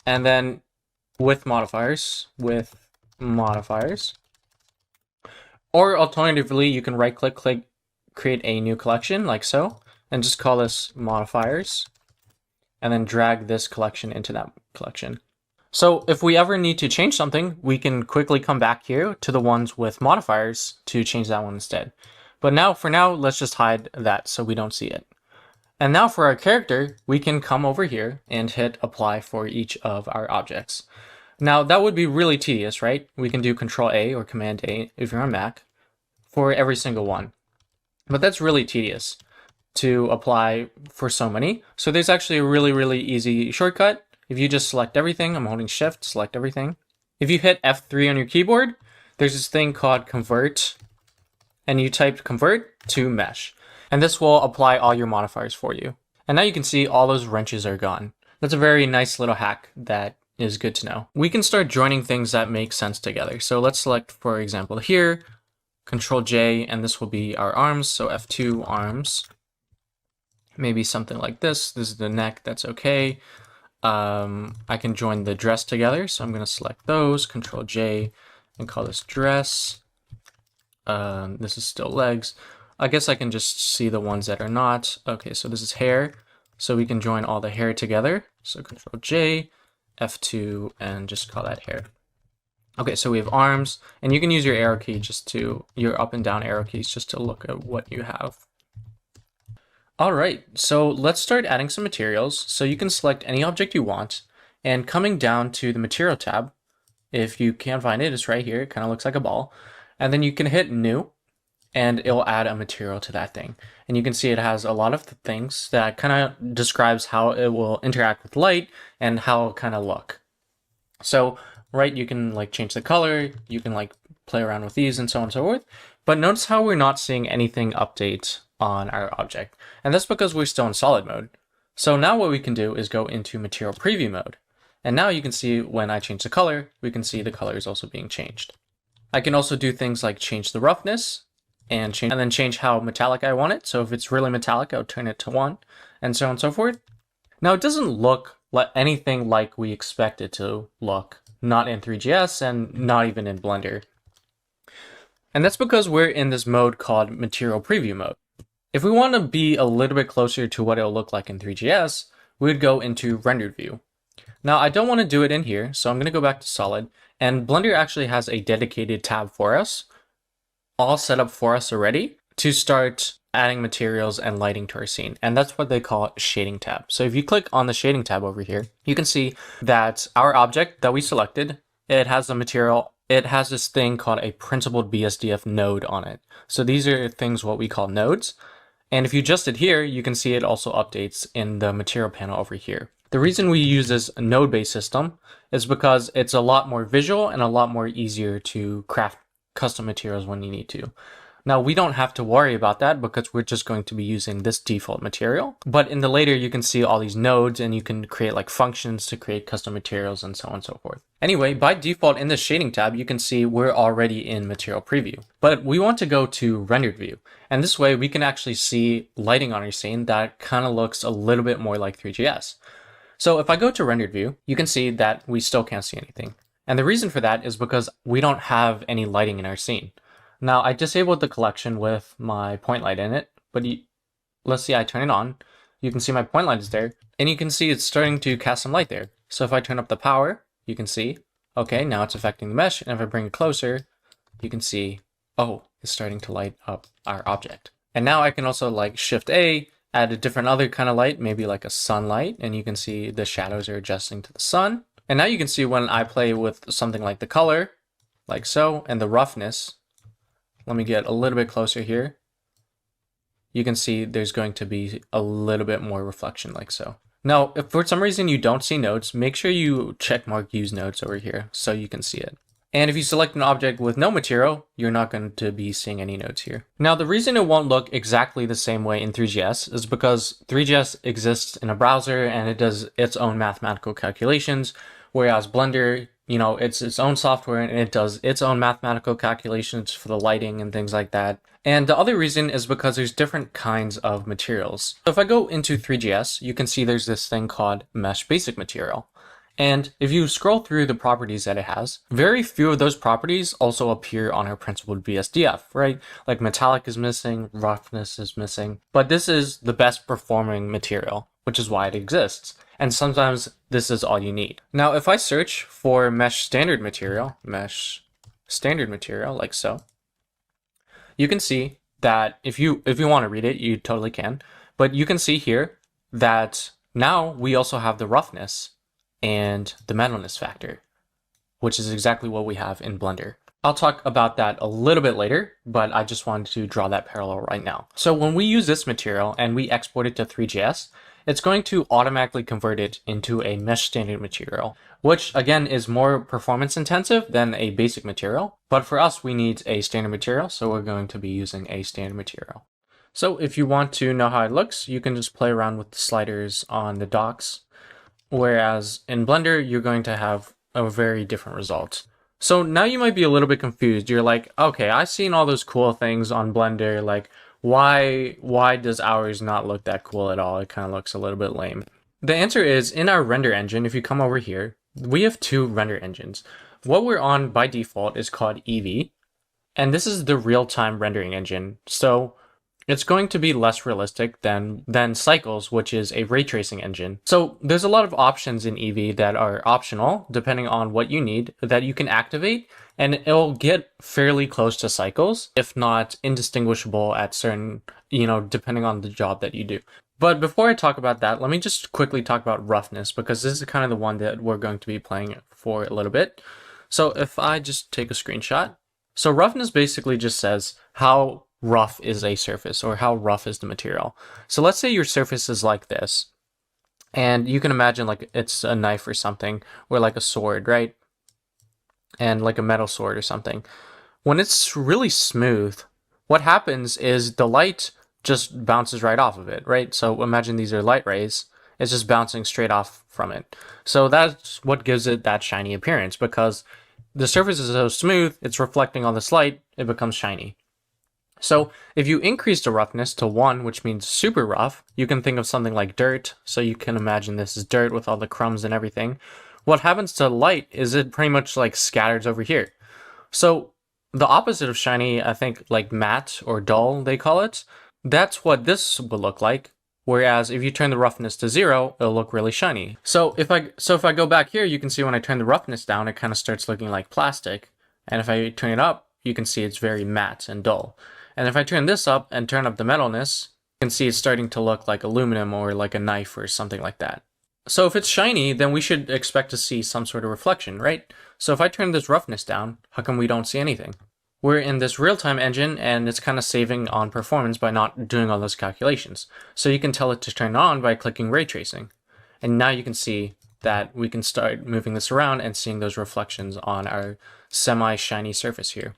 and then with modifiers. Or alternatively, you can right click, create a new collection like so, and just call this modifiers, and then drag this collection into that collection. So if we ever need to change something, we can quickly come back here to the ones with modifiers to change that one instead. But now, for now, let's just hide that so we don't see it. And now for our character, we can come over here and hit apply for each of our objects. Now that would be really tedious, right? We can do Control A or Command A if you're on Mac for every single one. But that's really tedious to apply for so many. So there's actually a really easy shortcut. If you just select everything, I'm holding Shift, select everything. If you hit F3 on your keyboard, there's this thing called Convert, and you type Convert to Mesh. And this will apply all your modifiers for you. And now you can see all those wrenches are gone. That's a very nice little hack that is good to know. We can start joining things that make sense together. So let's select, for example, here, Control J, and this will be our arms. So F2 arms, maybe something like this. This is the neck, that's okay. I can join the dress together. So I'm going to select those, Control J, and call this dress. This is still legs. I guess I can just see the ones that are not. Okay, so this is hair. So we can join all the hair together. So Control J, F2, and just call that hair. Okay, so we have arms, and you can use your arrow key your up and down arrow keys just to look at what you have. All right, so let's start adding some materials. So you can select any object you want, and coming down to the material tab, if you can't find it, it's right here. It kind of looks like a ball. And then you can hit new, and it'll add a material to that thing. And you can see it has a lot of things that kind of describes how it will interact with light and how it kind of look. So, right, you can like change the color, you can like play around with these and so on and so forth. But notice how we're not seeing anything update on our object. And that's because we're still in solid mode. So now what we can do is go into material preview mode. And now you can see when I change the color, we can see the color is also being changed. I can also do things like change the roughness and then change how metallic I want it. So if it's really metallic, I'll turn it to 1 and so on and so forth. Now it doesn't look like anything like we expect it to look, not in Three.js and not even in Blender. And that's because we're in this mode called material preview mode. If we want to be a little bit closer to what it'll look like in Three.js, we would go into rendered view. Now I don't want to do it in here, so I'm going to go back to solid, and Blender actually has a dedicated tab for us, all set up for us already, to start adding materials and lighting to our scene. And that's what they call shading tab. So if you click on the shading tab over here, you can see that our object that we selected, it has a material, it has this thing called a principled BSDF node on it. So these are things what we call nodes. And if you adjust it here, you can see it also updates in the material panel over here. The reason we use this node-based system is because it's a lot more visual and a lot more easier to craft custom materials when you need to. Now we don't have to worry about that because we're just going to be using this default material. But in the later, you can see all these nodes and you can create like functions to create custom materials and so on and so forth. Anyway, by default in the shading tab, you can see we're already in material preview, but we want to go to rendered view. And this way we can actually see lighting on our scene that kind of looks a little bit more like Three.js. So if I go to rendered view, you can see that we still can't see anything. And the reason for that is because we don't have any lighting in our scene. Now I disabled the collection with my point light in it, but let's see, I turn it on. You can see my point light is there, and you can see it's starting to cast some light there. So if I turn up the power, you can see, okay, now it's affecting the mesh. And if I bring it closer, you can see, oh, it's starting to light up our object. And now I can also like Shift A, add a different other kind of light, maybe like a sunlight, and you can see the shadows are adjusting to the sun. And now you can see when I play with something like the color, like so, and the roughness. Let me get a little bit closer here. You can see there's going to be a little bit more reflection like so. Now, if for some reason you don't see nodes, make sure you check mark use nodes over here so you can see it. And if you select an object with no material, you're not going to be seeing any nodes here. Now, the reason it won't look exactly the same way in Three.js is because Three.js exists in a browser and it does its own mathematical calculations, whereas Blender, it's its own software and it does its own mathematical calculations for the lighting and things like that. And the other reason is because there's different kinds of materials. So if I go into Three.js, you can see there's this thing called Mesh Basic Material. And if you scroll through the properties that it has, very few of those properties also appear on our principled BSDF, right? Like metallic is missing, roughness is missing, but this is the best performing material, which is why it exists. And sometimes this is all you need. Now, if I search for mesh standard material, like so, you can see that if you want to read it, you totally can, but you can see here that now we also have the roughness and the metalness factor, which is exactly what we have in Blender. I'll talk about that a little bit later, but I just wanted to draw that parallel right now. So when we use this material and we export it to Three.js, it's going to automatically convert it into a mesh standard material, which again is more performance intensive than a basic material. But for us, we need a standard material, so we're going to be using a standard material. So if you want to know how it looks, you can just play around with the sliders on the docs. Whereas in Blender, you're going to have a very different result. So now you might be a little bit confused. You're like, okay, I've seen all those cool things on Blender. Like, why does ours not look that cool at all? It kind of looks a little bit lame. The answer is in our render engine, if you come over here, we have two render engines. What we're on by default is called Eevee, and this is the real-time rendering engine. So it's going to be less realistic than Cycles, which is a ray tracing engine. So there's a lot of options in Eevee that are optional, depending on what you need, that you can activate, and it'll get fairly close to Cycles, if not indistinguishable at certain, depending on the job that you do. But before I talk about that, let me just quickly talk about roughness, because this is kind of the one that we're going to be playing for a little bit. So if I just take a screenshot, so roughness basically just says how rough is a surface, or how rough is the material. So let's say your surface is like this, and you can imagine like it's a knife or something, or like a sword, right? And like a metal sword or something. When it's really smooth, what happens is the light just bounces right off of it, right? So imagine these are light rays. It's just bouncing straight off from it. So that's what gives it that shiny appearance, because the surface is so smooth, it's reflecting on this light, it becomes shiny. So if you increase the roughness to 1, which means super rough, you can think of something like dirt. So you can imagine this is dirt with all the crumbs and everything. What happens to light is it pretty much like scatters over here. So the opposite of shiny, I think like matte or dull, they call it. That's what this would look like. Whereas if you turn the roughness to 0, it'll look really shiny. So if I go back here, you can see when I turn the roughness down, it kind of starts looking like plastic. And if I turn it up, you can see it's very matte and dull. And if I turn this up and turn up the metalness, you can see it's starting to look like aluminum or like a knife or something like that. So if it's shiny, then we should expect to see some sort of reflection, right? So if I turn this roughness down, how come we don't see anything? We're in this real-time engine, and it's kind of saving on performance by not doing all those calculations. So you can tell it to turn on by clicking ray tracing. And now you can see that we can start moving this around and seeing those reflections on our semi-shiny surface here.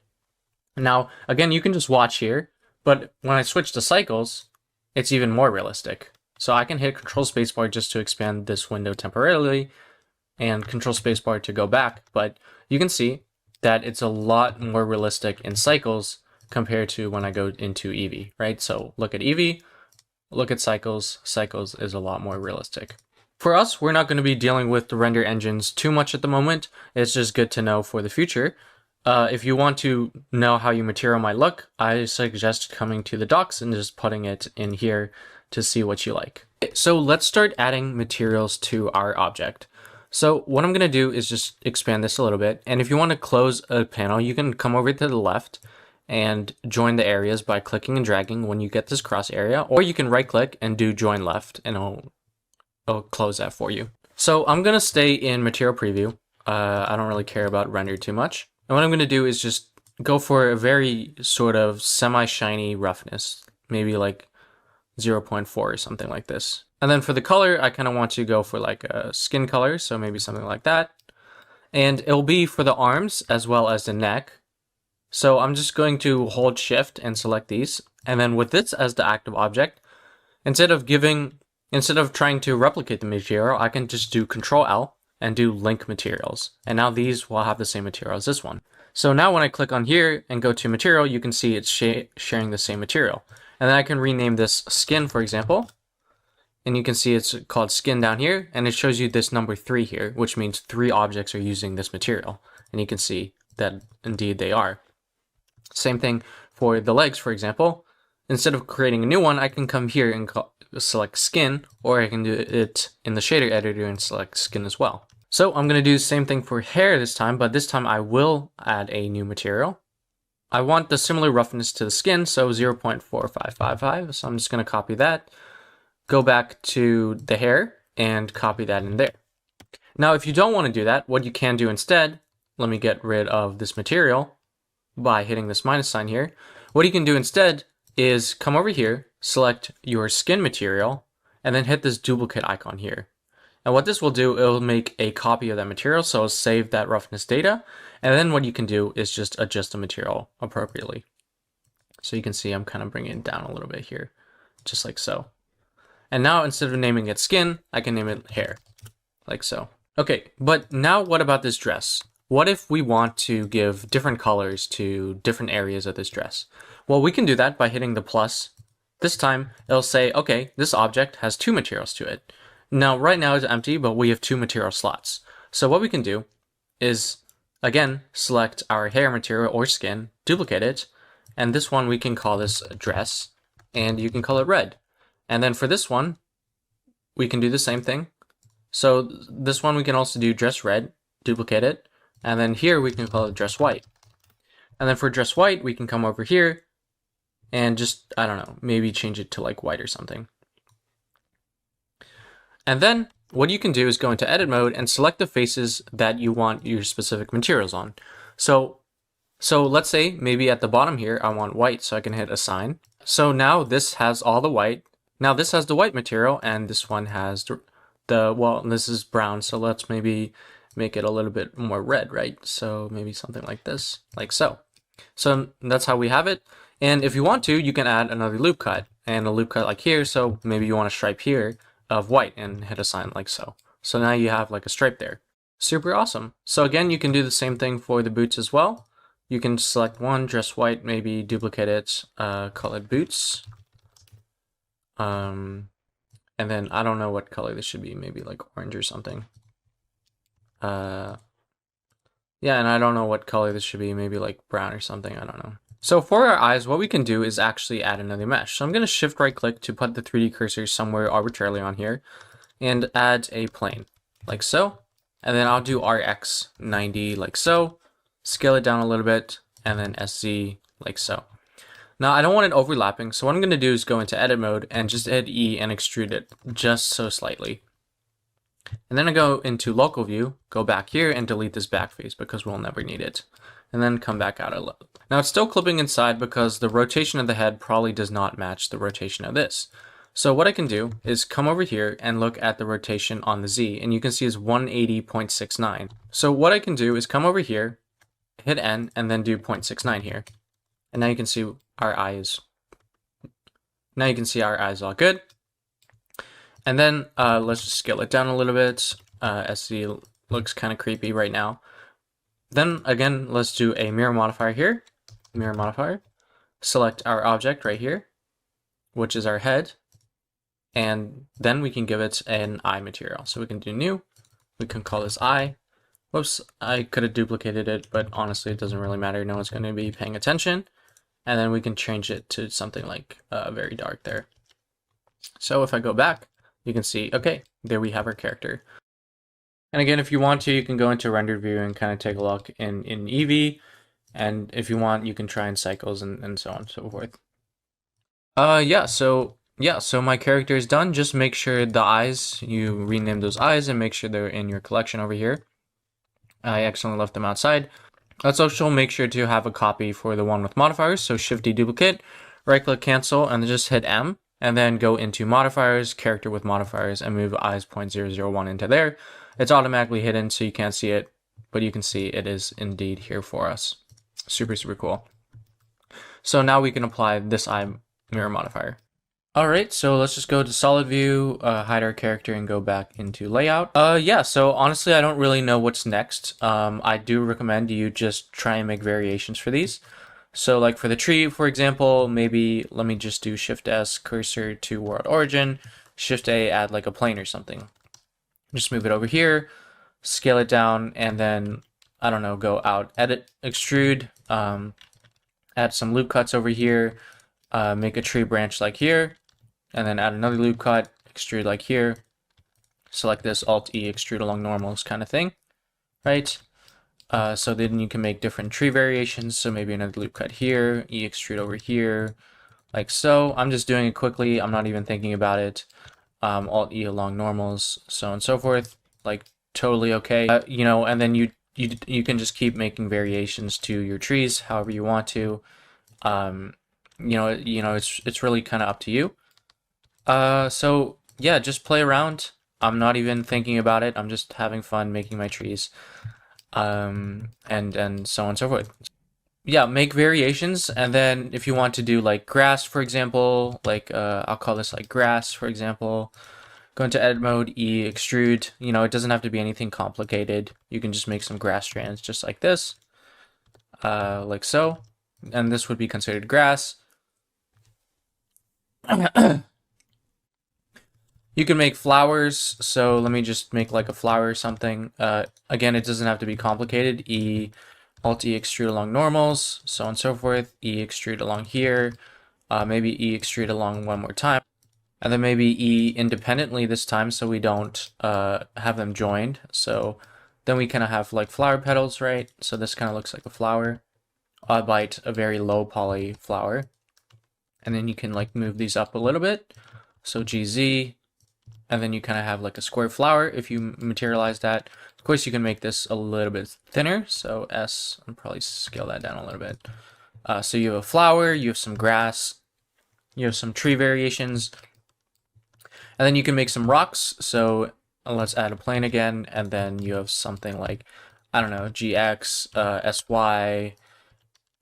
Now, again, you can just watch here, but when I switch to Cycles, it's even more realistic. So I can hit Control Spacebar just to expand this window temporarily, and Control Spacebar to go back, but you can see that it's a lot more realistic in Cycles compared to when I go into Eevee, right? So look at Eevee, look at Cycles. Cycles is a lot more realistic. For us, we're not going to be dealing with the render engines too much at the moment. It's just good to know for the future. If you want to know how your material might look, I suggest coming to the docs and just putting it in here to see what you like. So let's start adding materials to our object. So what I'm going to do is just expand this a little bit. And if you want to close a panel, you can come over to the left and join the areas by clicking and dragging when you get this cross area, or you can right click and do join left and it'll close that for you. So I'm going to stay in material preview. I don't really care about render too much. And what I'm going to do is just go for a very sort of semi-shiny roughness, maybe like 0.4 or something like this. And then for the color, I kind of want to go for like a skin color, so maybe something like that. and it'll be for the arms as well as the neck. So I'm just going to hold shift and select these. And then with this as the active object, instead of trying to replicate the material, I can just do Control L and do link materials. And now these will have the same material as this one. So now when I click on here and go to material, you can see it's sharing the same material. And then I can rename this skin, for example. And you can see it's called skin down here, and it shows you this number 3 here, which means 3 objects are using this material. And you can see that indeed they are. Same thing for the legs, for example. Instead of creating a new one, I can come here and select skin, or I can do it in the shader editor and select skin as well. So I'm going to do the same thing for hair this time, but this time I will add a new material. I want the similar roughness to the skin, so 0.4555. So I'm just going to copy that, go back to the hair, and copy that in there. Now, if you don't want to do that, what you can do instead, let me get rid of this material by hitting this minus sign here. What you can do instead is come over here, select your skin material, and then hit this duplicate icon here. And what this will do, it'll make a copy of that material, so it'll save that roughness data. And then what you can do is just adjust the material appropriately. So you can see I'm kind of bringing it down a little bit here, just like so. And now instead of naming it skin, I can name it hair, like so. Okay, but now what about this dress? What if we want to give different colors to different areas of this dress? Well, we can do that by hitting the plus. This time, it'll say, okay, this object has 2 materials to it. Now, right now it's empty, but we have 2 material slots. So what we can do is, again, select our hair material or skin, duplicate it, and this one we can call this dress, and you can call it red. And then for this one, we can do the same thing. So this one we can also do dress red, duplicate it, and then here we can call it dress white. And then for dress white, we can come over here and just, I don't know, maybe change it to like white or something. And then what you can do is go into edit mode and select the faces that you want your specific materials on. So let's say maybe at the bottom here, I want white, so I can hit assign. So now this has all the white. Now this has the white material, and this one has well, this is brown, so let's maybe make it a little bit more red, right? So maybe something like this, like so. So that's how we have it. And if you want to, you can add another loop cut and a loop cut like here. So maybe you want a stripe here of white and hit assign like so. So now you have like a stripe there. Super awesome. So again, you can do the same thing for the boots as well. You can select one, dress white, maybe duplicate it, call it boots. And then I don't know what color this should be, maybe like orange or something. Yeah, and I don't know what color this should be, maybe like brown or something, I don't know. So for our eyes, what we can do is actually add another mesh. So I'm going to shift right click to put the 3D cursor somewhere arbitrarily on here and add a plane like so. And then I'll do RX 90 like so, scale it down a little bit, and then SZ like so. Now I don't want it overlapping, so what I'm going to do is go into edit mode and just hit E and extrude it just so slightly. And then I go into local view, go back here and delete this back face because we'll never need it. And then come back out a little. Now it's still clipping inside because the rotation of the head probably does not match the rotation of this. So what I can do is come over here and look at the rotation on the Z, and you can see it's 180.69. So what I can do is come over here, hit N, and then do 0.69 here. And now you can see our eyes. Now you can see our eyes all good. And then let's just scale it down a little bit. SC looks kind of creepy right now. Then again, let's do a mirror modifier here. Mirror modifier. Select our object right here, which is our head. And then we can give it an eye material. So we can do new. We can call this eye. Whoops, I could have duplicated it, but honestly, it doesn't really matter. No one's going to be paying attention. And then we can change it to something like very dark there. So if I go back, you can see, okay, there we have our character. And again, if you want to, you can go into render view and kind of take a look in Eevee. And if you want, you can try in cycles and so on and so forth. So my character is done. Just make sure the eyes, you rename those eyes and make sure they're in your collection over here. I accidentally left them outside. Let's also make sure to have a copy for the one with modifiers. So Shift D duplicate, right click cancel, and then just hit M. And then go into modifiers, character with modifiers, and move eyes 0.001 into there. It's automatically hidden, so you can't see it, but you can see it is indeed here for us. Super, super cool. So now we can apply this eye mirror modifier. All right, so let's just go to solid view, hide our character, and go back into layout. Yeah, so honestly, I don't really know what's next. I do recommend you just try and make variations for these. So like for the tree, for example, maybe let me just do Shift S, cursor to world origin, Shift A, add like a plane or something. Just move it over here, scale it down, and then, I don't know, go out, edit, extrude, add some loop cuts over here, make a tree branch like here, and then add another loop cut, extrude like here, select this, Alt-E, extrude along normals kind of thing, right? So then you can make different tree variations, so maybe another loop cut here, E extrude over here, like so. I'm just doing it quickly, I'm not even thinking about it. Alt-E along normals, so on and so forth, like totally okay. You know, and then you can just keep making variations to your trees however you want to. You know, it's really kind of up to you. So yeah, just play around. I'm not even thinking about it. I'm just having fun making my trees. And so on and so forth. Yeah, make variations, and then if you want to do like grass, for example, like I'll call this like grass, for example. Go into edit mode, E, extrude. You know, it doesn't have to be anything complicated. You can just make some grass strands just like this, like so, and this would be considered grass. You can make flowers, so let me just make like a flower or something. Again, it doesn't have to be complicated. E, Alt-E extrude along normals, so on and so forth. E extrude along here, maybe E extrude along one more time. And then maybe E independently this time so we don't have them joined. So then we kind of have like flower petals, right? So this kind of looks like a flower, albeit a very low poly flower. And then you can like move these up a little bit. So GZ, and then you kind of have like a square flower if you materialize that. Of course, you can make this a little bit thinner. So S, I'll probably scale that down a little bit. So you have a flower, you have some grass, you have some tree variations, and then you can make some rocks. So let's add a plane again, and then you have something like, I don't know, GX, SY,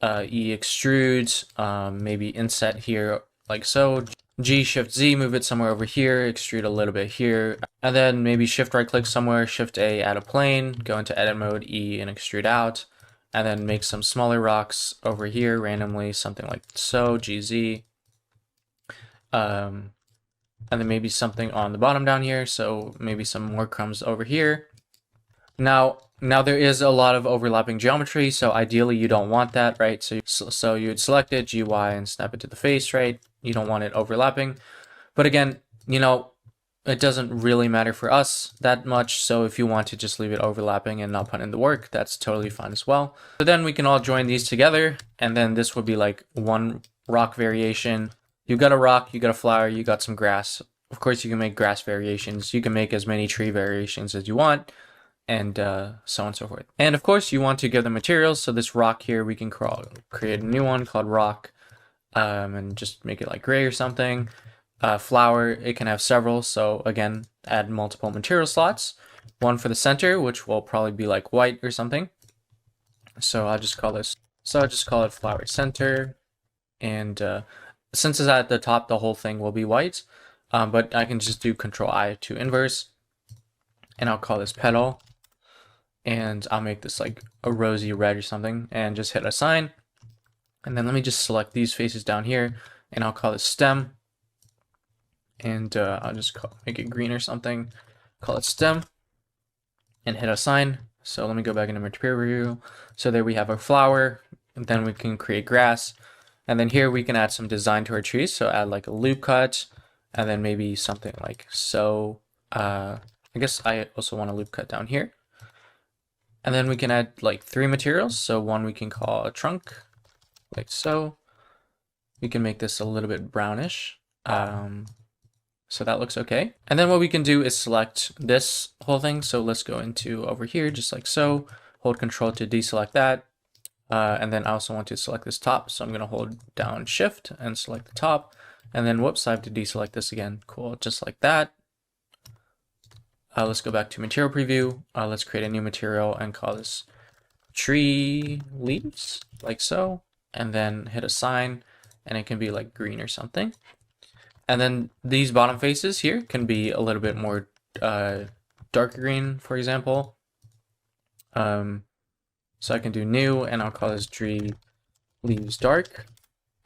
E extrude, maybe inset here like so. G Shift Z, move it somewhere over here, extrude a little bit here, and then maybe Shift right click somewhere, Shift A, add a plane, go into edit mode, E, and extrude out, and then make some smaller rocks over here randomly, something like so, GZ. And then maybe something on the bottom down here, so maybe some more crumbs over here. Now there is a lot of overlapping geometry, so ideally you don't want that, right? So you would select it, GY, and snap it to the face, right? You don't want it overlapping. But again, you know, it doesn't really matter for us that much, so if you want to just leave it overlapping and not put in the work, that's totally fine as well. So then we can all join these together, and then this would be like one rock variation. You got a rock, you got a flower, you got some grass. Of course, you can make grass variations. You can make as many tree variations as you want, and so on and so forth. And of course, you want to give them materials. So this rock here, we can create a new one called rock, and just make it like gray or something. Flower, it can have several. So again, add multiple material slots. One for the center, which will probably be like white or something. So I'll just call this. So I'll just call it flower center, and since it's at the top, the whole thing will be white. But I can just do Control I to inverse, and I'll call this petal, and I'll make this like a rosy red or something, and just hit assign. And then let me just select these faces down here, and I'll call this stem, and I'll just make it green or something, call it stem, and hit assign. So let me go back into material review. So there we have our flower, and then we can create grass, and then here we can add some design to our trees. So add like a loop cut, and then maybe something like so. I guess I also want a loop cut down here. And then we can add like 3 materials. So one we can call a trunk, like so. We can make this a little bit brownish. So that looks okay. And then what we can do is select this whole thing. So let's go into over here, just like so. Hold Control to deselect that. And then I also want to select this top. So I'm going to hold down Shift and select the top. And then whoops, I have to deselect this again. Cool, just like that. Let's go back to material preview. Let's create a new material and call this tree leaves, like so, and then hit assign, and it can be like green or something. And then these bottom faces here can be a little bit more darker green, for example. So I can do new, and I'll call this tree leaves dark,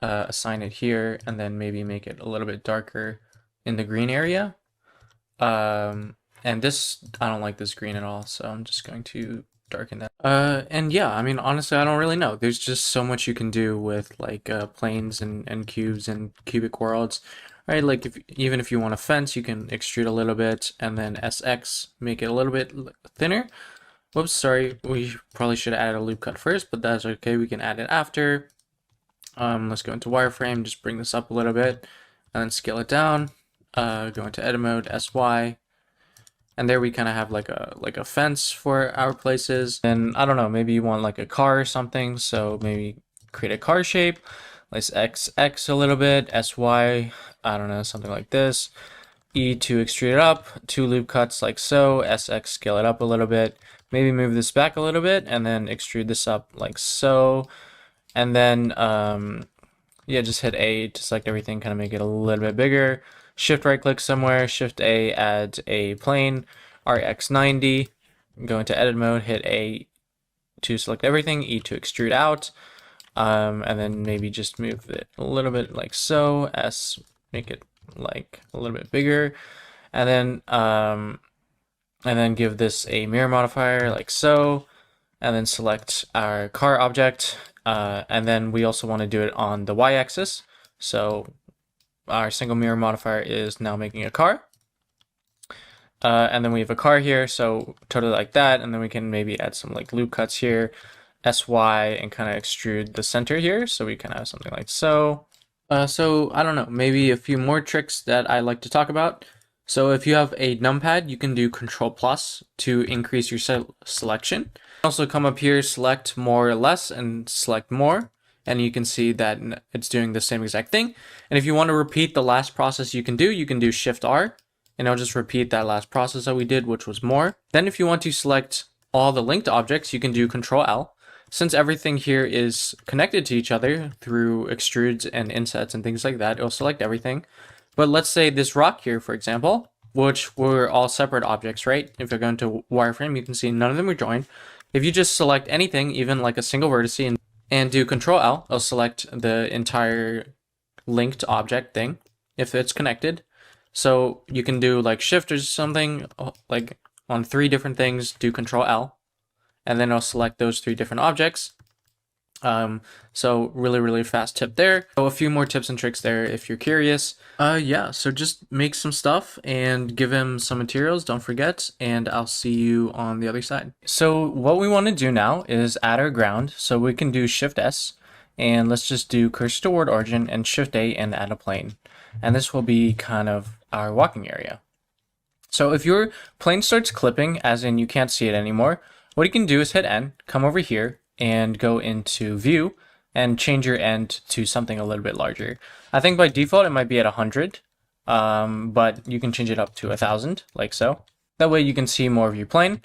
assign it here, and then maybe make it a little bit darker in the green area. And this, I don't like this green at all, so I'm just going to darken that. And yeah, I mean, honestly, I don't really know. There's just so much you can do with like planes and cubes and cubic worlds, right? Like even if you want a fence, you can extrude a little bit and then SX, make it a little bit thinner. Whoops, sorry, we probably should have added a loop cut first, but that's okay, we can add it after. Let's go into wireframe, just bring this up a little bit, and then scale it down. Go into edit mode, SY, and there we kind of have like a fence for our places. And I don't know, maybe you want like a car or something, so maybe create a car shape. Let's XX a little bit, SY, I don't know, something like this. E to extrude it up, 2 loop cuts like so, SX scale it up a little bit. Maybe move this back a little bit and then extrude this up like so. And then, yeah, just hit A to select everything, kind of make it a little bit bigger. Shift right click somewhere, Shift A, add a plane, RX90, go into edit mode, hit A to select everything, E to extrude out, and then maybe just move it a little bit like so, S, make it like a little bit bigger, and then give this a mirror modifier like so, and then select our car object, and then we also want to do it on the y-axis, so our single mirror modifier is now making a car. And then we have a car here, so totally like that, and then we can maybe add some like loop cuts here, SY, and kind of extrude the center here, so we can have something like so. So I don't know, maybe a few more tricks that I like to talk about. So if you have a numpad, you can do Control+ to increase your selection. Also come up here, select more or less, and select more. And you can see that it's doing the same exact thing. And if you want to repeat the last process you can do Shift R, and it'll just repeat that last process that we did, which was more. Then if you want to select all the linked objects, you can do Control L. Since everything here is connected to each other through extrudes and insets and things like that, it'll select everything. But let's say this rock here, for example, which were all separate objects, right? If you're going to wireframe, you can see none of them are joined. If you just select anything, even like a single vertex, and do Control L, it'll select the entire linked object thing if it's connected. So you can do like Shift or something, like on 3 different things, do Control L, and then it'll select those 3 different objects. So really fast tip there. So a few more tips and tricks there if you're curious. Yeah, so just make some stuff and give him some materials, don't forget, and I'll see you on the other side. So what we want to do now is add our ground, so we can do Shift S, and let's just do cursor toward origin and Shift A and add a plane. And this will be kind of our walking area. So if your plane starts clipping, as in you can't see it anymore, what you can do is hit N, come over here, and go into view and change your end to something a little bit larger. I think by default it might be at 100, but you can change it up to 1000, like so. That way you can see more of your plane.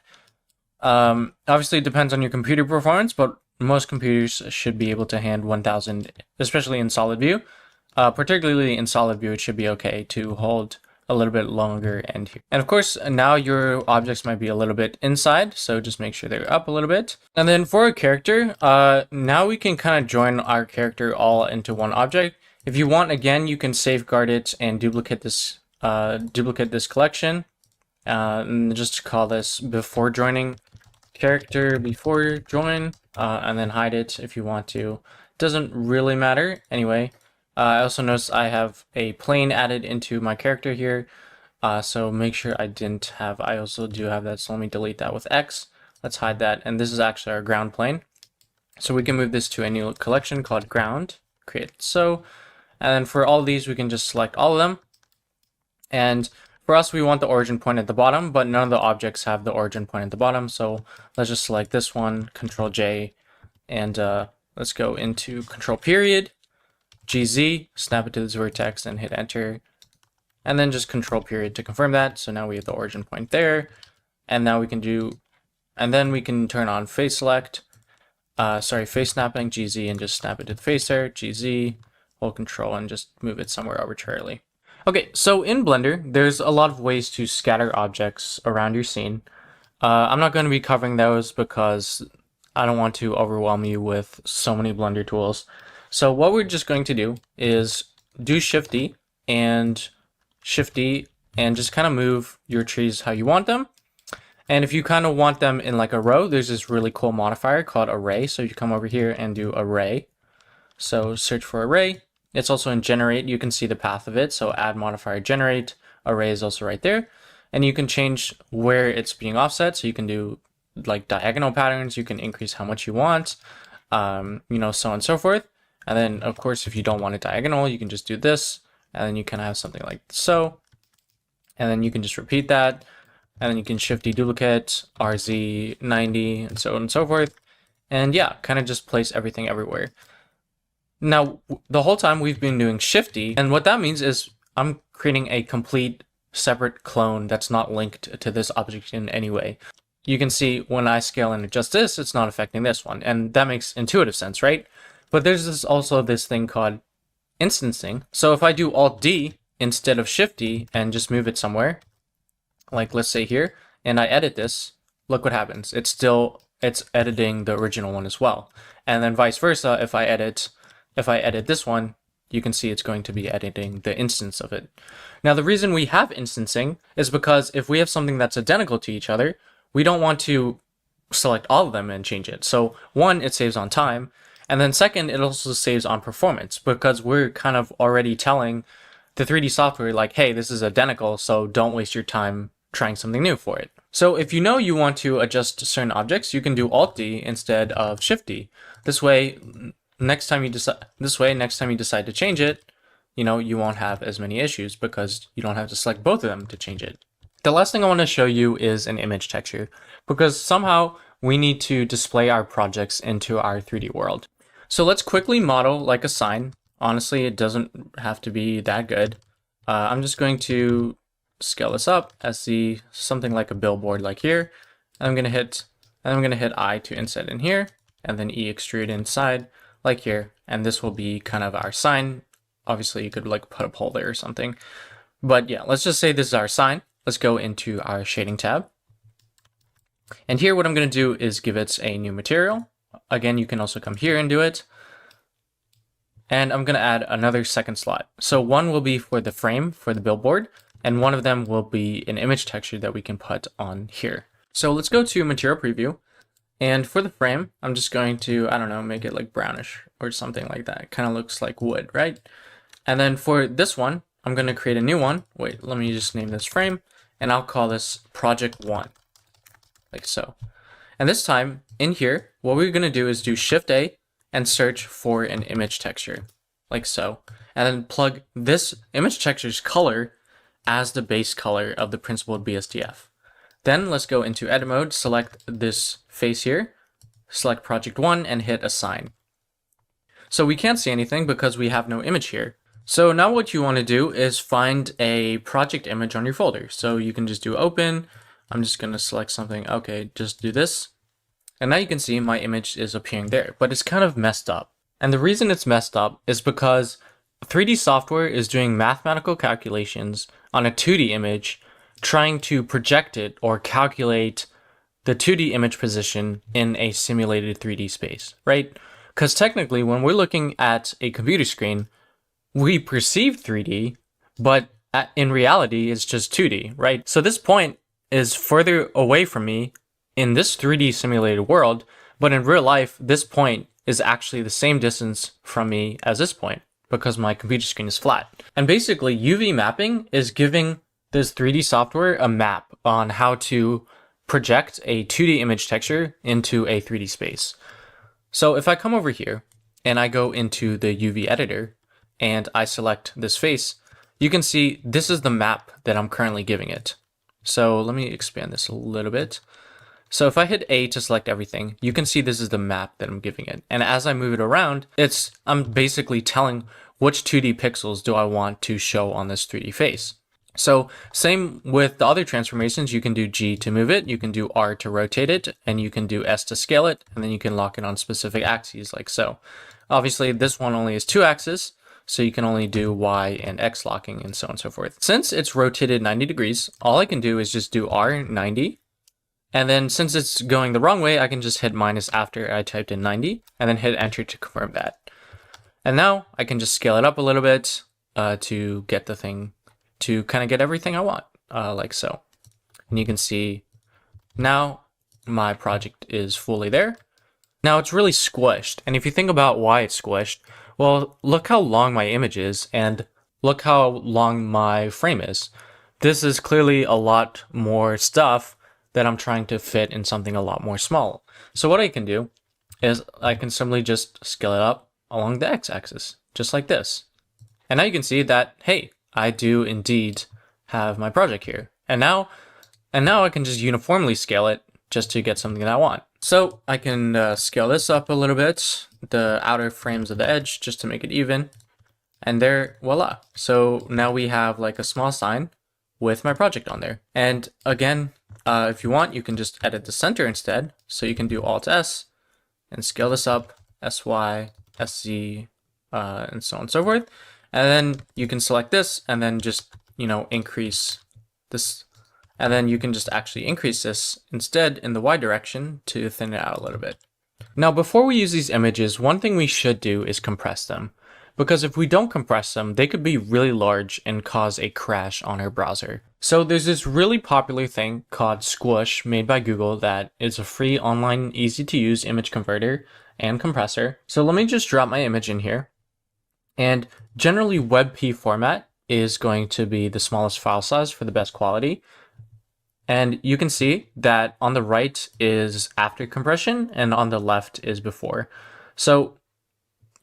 Obviously it depends on your computer performance, but most computers should be able to handle 1000, especially in solid view. Particularly in solid view, it should be okay to hold a little bit longer end here. And of course, now your objects might be a little bit inside, so just make sure they're up a little bit. And then for a character, now we can kind of join our character all into one object. If you want, again, you can safeguard it and duplicate this collection, and just call this before joining, character before join, and then hide it if you want to. Doesn't really matter anyway. I also noticed I have a plane added into my character here, so make sure I also do have that, so let me delete that with X. Let's hide that, and this is actually our ground plane. So we can move this to a new collection called ground, create it so, and then for all these we can just select all of them, and for us we want the origin point at the bottom, but none of the objects have the origin point at the bottom, so let's just select this one, Control J, and let's go into Control period, GZ, snap it to this vertex and hit enter. and then just control period to confirm that. So now we have the origin point there, and now we can turn on face select, face snapping, GZ, and just snap it to the face there, GZ, hold control, and just move it somewhere arbitrarily. Okay, so in Blender, there's a lot of ways to scatter objects around your scene. I'm not going to be covering those because I don't want to overwhelm you with so many Blender tools. So what we're just going to do is do Shift D and Shift D and just kind of move your trees how you want them. And if you kind of want them in like a row, there's this really cool modifier called array. So you come over here and do array. So search for array. It's also in generate. You can see the path of it. So add modifier generate. Array is also right there. And you can change where it's being offset. So you can do like diagonal patterns. You can increase how much you want, so on and so forth. And then of course, if you don't want it diagonal, you can just do this. And then you kind of have something like so. And then you can just repeat that. And then you can Shift deduplicate, RZ 90, and so on and so forth. And yeah, kind of just place everything everywhere. Now, the whole time we've been doing Shift D, and what that means is I'm creating a complete separate clone that's not linked to this object in any way. You can see when I scale and adjust this, it's not affecting this one. And that makes intuitive sense, right? But there's also this thing called instancing. So if I do Alt D instead of Shift D and just move it somewhere, like let's say here, and I edit this, look what happens. It's editing the original one as well. And then vice versa, if I edit this one, you can see it's going to be editing the instance of it. Now the reason we have instancing is because if we have something that's identical to each other, we don't want to select all of them and change it. So one, it saves on time, and then second, it also saves on performance because we're kind of already telling the 3D software like, hey, this is identical, so don't waste your time trying something new for it. So if you want to adjust certain objects, you can do Alt D instead of Shift D. This way, next time you decide to change it, you won't have as many issues because you don't have to select both of them to change it. The last thing I want to show you is an image texture because somehow we need to display our projects into our 3D world. So let's quickly model like a sign. Honestly, it doesn't have to be that good. I'm just going to scale this up as something like a billboard like here. I'm going to hit I to inset in here, and then E extrude inside like here. And this will be kind of our sign. Obviously, you could like put a pole there or something. But yeah, let's just say this is our sign. Let's go into our shading tab. And here what I'm going to do is give it a new material. Again, you can also come here and do it. And I'm going to add another second slot. So one will be for the frame for the billboard, and one of them will be an image texture that we can put on here. So let's go to material preview. And for the frame, I'm just going to, I don't know, make it like brownish or something like that. It kind of looks like wood, right? And then for this one, I'm going to create a new one. Wait, let me just name this frame, and I'll call this project 1, like so. And this time in here, what we're going to do is do Shift A and search for an image texture, like so. And then plug this image texture's color as the base color of the principled BSDF. Then let's go into edit mode, select this face here, select project 1 and hit assign. So we can't see anything because we have no image here. So now what you want to do is find a project image on your folder. So you can just do open. I'm just going to select something. Okay, just do this. And now you can see my image is appearing there, but it's kind of messed up. And the reason it's messed up is because 3D software is doing mathematical calculations on a 2D image, trying to project it or calculate the 2D image position in a simulated 3D space, right? Because technically, when we're looking at a computer screen, we perceive 3D, but in reality, it's just 2D, right? So this point is further away from me in this 3D simulated world, but in real life, this point is actually the same distance from me as this point because my computer screen is flat. And basically, UV mapping is giving this 3D software a map on how to project a 2D image texture into a 3D space. So if I come over here and I go into the UV editor and I select this face, you can see this is the map that I'm currently giving it. So let me expand this a little bit. So if I hit A to select everything, you can see this is the map that I'm giving it. And as I move it around, I'm basically telling which 2D pixels do I want to show on this 3D face. So same with the other transformations, you can do G to move it, you can do R to rotate it, and you can do S to scale it, and then you can lock it on specific axes like so. Obviously, this one only has 2 axes, so you can only do Y and X locking and so on and so forth. Since it's rotated 90 degrees, all I can do is just do R 90, and then since it's going the wrong way, I can just hit minus after I typed in 90, and then hit enter to confirm that. And now I can just scale it up a little bit to get the thing to kind of get everything I want, like so. And you can see now my project is fully there. Now it's really squished. And if you think about why it's squished, well, look how long my image is and look how long my frame is. This is clearly a lot more stuff that I'm trying to fit in something a lot more small. So what I can do is I can simply just scale it up along the x-axis, just like this. And now you can see that, hey, I do indeed have my project here. And now I can just uniformly scale it just to get something that I want. So I can scale this up a little bit, the outer frames of the edge, just to make it even. And there, voila. So now we have like a small sign with my project on there. And again, if you want, you can just edit the center instead. So you can do Alt S and scale this up, SY, SZ, and so on and so forth. And then you can select this and then just, increase this. And then you can just actually increase this instead in the Y direction to thin it out a little bit. Now, before we use these images, one thing we should do is compress them. Because if we don't compress them, they could be really large and cause a crash on our browser. So there's this really popular thing called Squish made by Google that is a free online, easy to use image converter and compressor. So let me just drop my image in here. And generally WebP format is going to be the smallest file size for the best quality. And you can see that on the right is after compression and on the left is before. So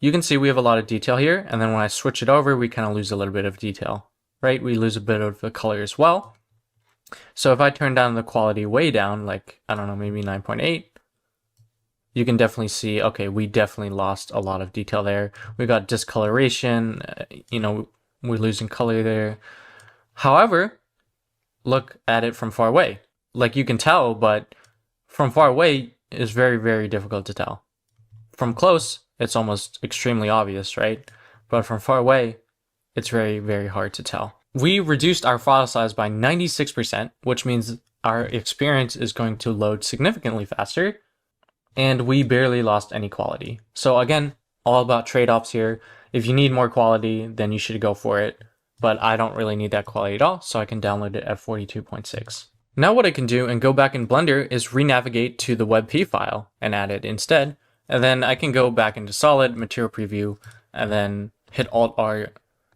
you can see we have a lot of detail here. And then when I switch it over, we kind of lose a little bit of detail, right? We lose a bit of the color as well. So if I turn down the quality way down, like, I don't know, maybe 9.8, you can definitely see, okay, we definitely lost a lot of detail there. We got discoloration, we're losing color there. However, look at it from far away. Like you can tell, but from far away is very, very difficult to tell. From close, it's almost extremely obvious, right? But from far away, it's very, very hard to tell. We reduced our file size by 96%, which means our experience is going to load significantly faster, and we barely lost any quality. So again, all about trade-offs here. If you need more quality, then you should go for it. But I don't really need that quality at all, so I can download it at 42.6. Now what I can do and go back in Blender is re-navigate to the WebP file and add it instead. And then I can go back into Solid, Material Preview, and then hit Alt-R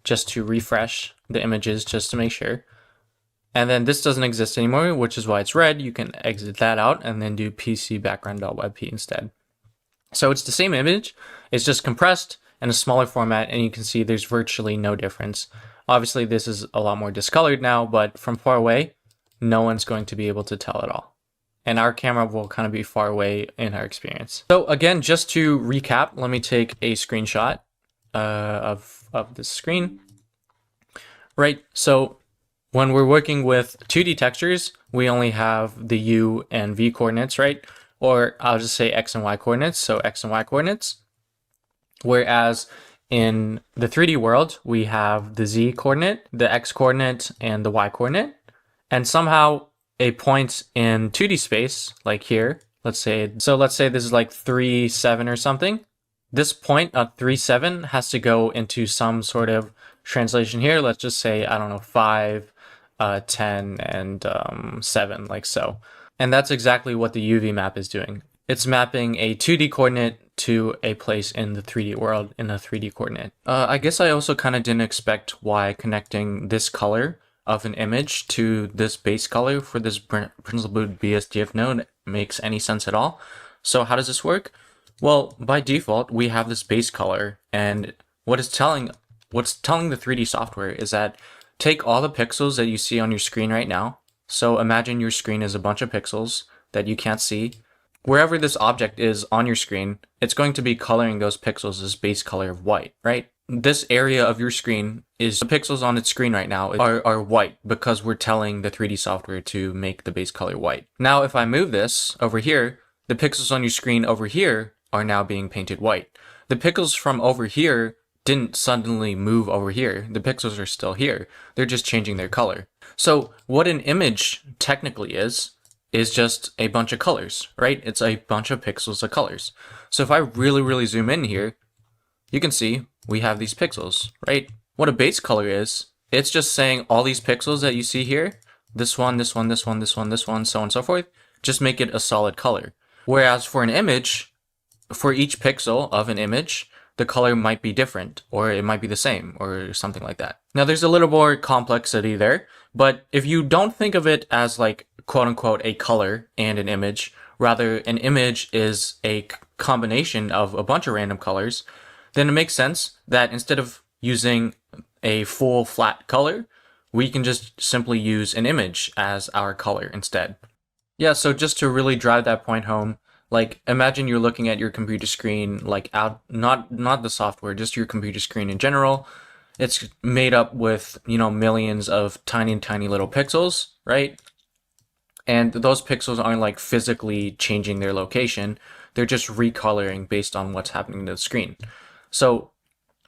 just to refresh the images just to make sure. And then this doesn't exist anymore, which is why it's red. You can exit that out and then do PC background.webp instead. So it's the same image, it's just compressed in a smaller format, and you can see there's virtually no difference. Obviously, this is a lot more discolored now, but from far away, no one's going to be able to tell at all. And our camera will kind of be far away in our experience. So again, just to recap, let me take a screenshot of this screen. Right, so when we're working with 2D textures, we only have the U and V coordinates, right? Or I'll just say X and Y coordinates, so X and Y coordinates. Whereas in the 3D world, we have the Z coordinate, the X coordinate, and the Y coordinate. And somehow a point in 2D space, like here, let's say this is like 3, 7 or something. This point of 3, 7 has to go into some sort of translation here. Let's just say, I don't know, 5, 10, and 7, like so. And that's exactly what the UV map is doing. It's mapping a 2D coordinate to a place in the 3D world in a 3D coordinate. I guess I also kind of didn't expect why connecting this color of an image to this base color for this Principal Boot BSDF node makes any sense at all. So how does this work? Well, by default, we have this base color, and what's telling the 3D software is that take all the pixels that you see on your screen right now. So imagine your screen is a bunch of pixels that you can't see. Wherever this object is on your screen, it's going to be coloring those pixels as base color of white, right? this area of your screen is the pixels on its screen right now are white because we're telling the 3D software to make the base color white. Now, if I move this over here, the pixels on your screen over here are now being painted white. The pixels from over here didn't suddenly move over here. The pixels are still here. They're just changing their color. So what an image technically is just a bunch of colors, right? It's a bunch of pixels of colors. So if I really zoom in here, you can see we have these pixels, right? What a base color is, it's just saying all these pixels that you see here, this one, this one, this one, this one, this one, so on and so forth, just make it a solid color. Whereas for an image, for each pixel of an image, the color might be different, or it might be the same, or something like that. Now there's a little more complexity there, but if you don't think of it as like quote unquote a color and an image, rather an image is a combination of a bunch of random colors, then it makes sense that instead of using a full flat color, we can just simply use an image as our color instead. Yeah, so just to really drive that point home, like imagine you're looking at your computer screen, like not the software, just your computer screen in general. It's made up with, millions of tiny little pixels, right? And those pixels aren't like physically changing their location. They're just recoloring based on what's happening to the screen. So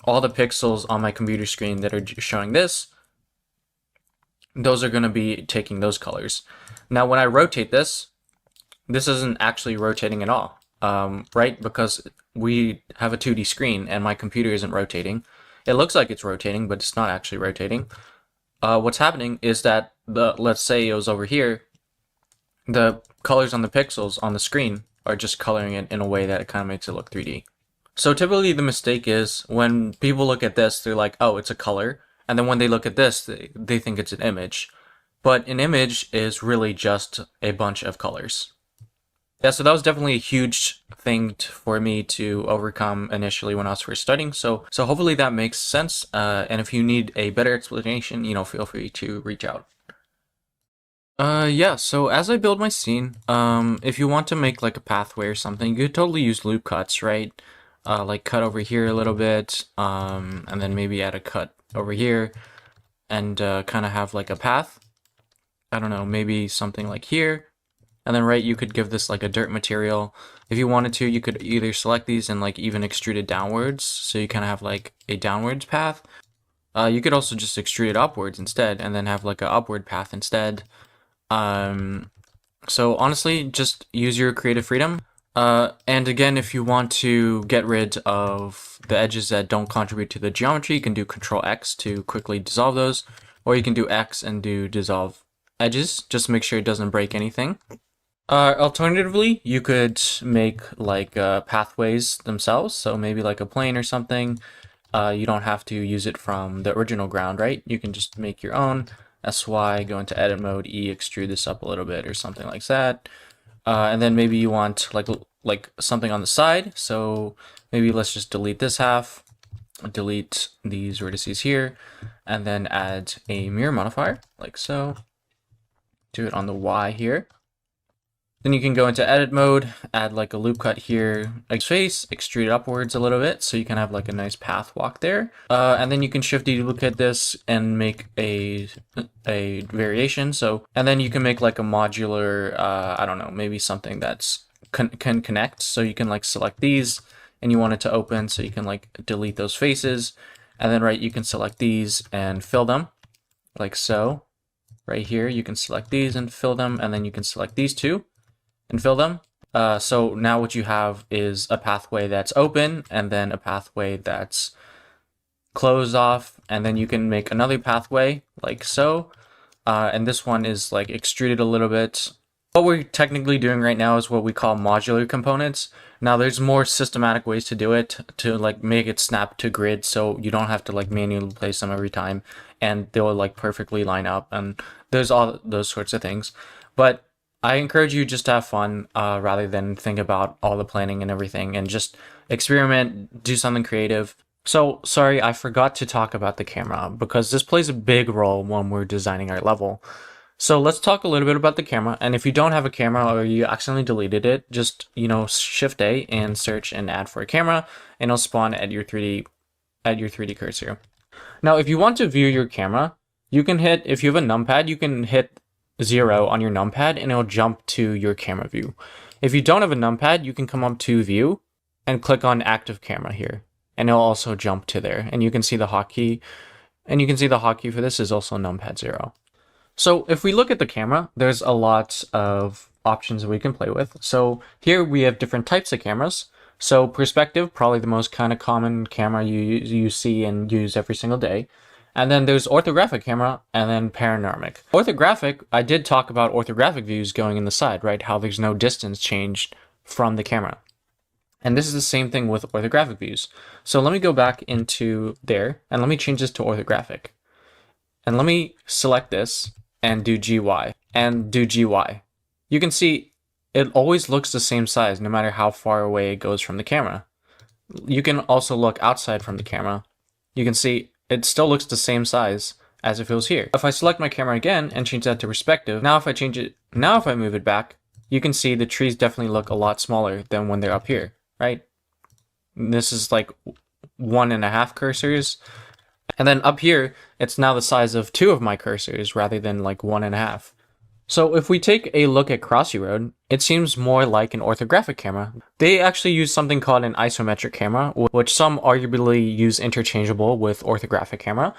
all the pixels on my computer screen that are showing this, those are going to be taking those colors. Now, when I rotate this isn't actually rotating at all, right? Because we have a 2D screen and my computer isn't rotating. It looks like it's rotating, but it's not actually rotating. What's happening is that let's say it was over here, the colors on the pixels on the screen are just coloring it in a way that it kind of makes it look 3D. So typically the mistake is when people look at this, they're like, oh, it's a color. And then when they look at this, they think it's an image. But an image is really just a bunch of colors. Yeah, so that was definitely a huge thing for me to overcome initially when I was first studying. So hopefully that makes sense. And if you need a better explanation, feel free to reach out. Yeah, so as I build my scene, if you want to make like a pathway or something, you could totally use loop cuts, right? Like cut over here a little bit, and then maybe add a cut over here, and kind of have like a path. I don't know, maybe something like here. And then you could give this like a dirt material. If you wanted to, you could either select these and like even extrude it downwards, so you kind of have like a downwards path. You could also just extrude it upwards instead, and then have like an upward path instead. So honestly, just use your creative freedom. And again, if you want to get rid of the edges that don't contribute to the geometry, you can do Control X to quickly dissolve those, or you can do X and do dissolve edges, just to make sure it doesn't break anything. Alternatively, you could make like pathways themselves, so maybe like a plane or something. You don't have to use it from the original ground, right? You can just make your own. SY, go into edit mode, E, extrude this up a little bit or something like that. And then maybe you want like something on the side. So maybe let's just delete this half, delete these vertices here, and then add a mirror modifier like so. Do it on the Y here. Then you can go into edit mode, add like a loop cut here, face, extrude it upwards a little bit so you can have like a nice path walk there. And then you can shift duplicate this and make a variation. And then you can make like a modular, I don't know, maybe something that's can connect. So you can like select these and you want it to open, so you can like delete those faces. And then you can select these and fill them like so. Right here, you can select these and fill them, and then you can select these two and fill them. So now what you have is a pathway that's open and then a pathway that's closed off, and then you can make another pathway like so. And this one is like extruded a little bit. What we're technically doing right now is what we call modular components. Now there's more systematic ways to do it, to like make it snap to grid so you don't have to like manually place them every time and they will like perfectly line up, and there's all those sorts of things. But I encourage you just to have fun rather than think about all the planning and everything, and just experiment, do something creative. So sorry, I forgot to talk about the camera because this plays a big role when we're designing our level. So let's talk a little bit about the camera. And if you don't have a camera or you accidentally deleted it, just, Shift A and search and add for a camera, and it'll spawn at your 3D at your 3D cursor. Now, if you want to view your camera, you can hit, if you have a numpad, you can hit 0 on your numpad and it'll jump to your camera view. If you don't have a numpad, you can come up to view and click on active camera here, and it'll also jump to there. And you can see the hotkey, and you can see the hotkey for this is also numpad 0. So if we look at the camera, there's a lot of options that we can play with. So here we have different types of cameras. So perspective, probably the most kind of common camera you see and use every single day. And then there's orthographic camera, and then panoramic. Orthographic, I did talk about orthographic views going in the side, right? How there's no distance changed from the camera. And this is the same thing with orthographic views. So let me go back into there, and let me change this to orthographic. And let me select this, and do GY, and do GY. You can see it always looks the same size no matter how far away it goes from the camera. You can also look outside from the camera. You can see it still looks the same size as if it was here. If I select my camera again and change that to perspective, now if I move it back, you can see the trees definitely look a lot smaller than when they're up here, right? This is like 1.5 cursors. And then up here, it's now the size of 2 of my cursors rather than like 1.5. So if we take a look at Crossy Road, it seems more like an orthographic camera. They actually use something called an isometric camera, which some arguably use interchangeable with orthographic camera.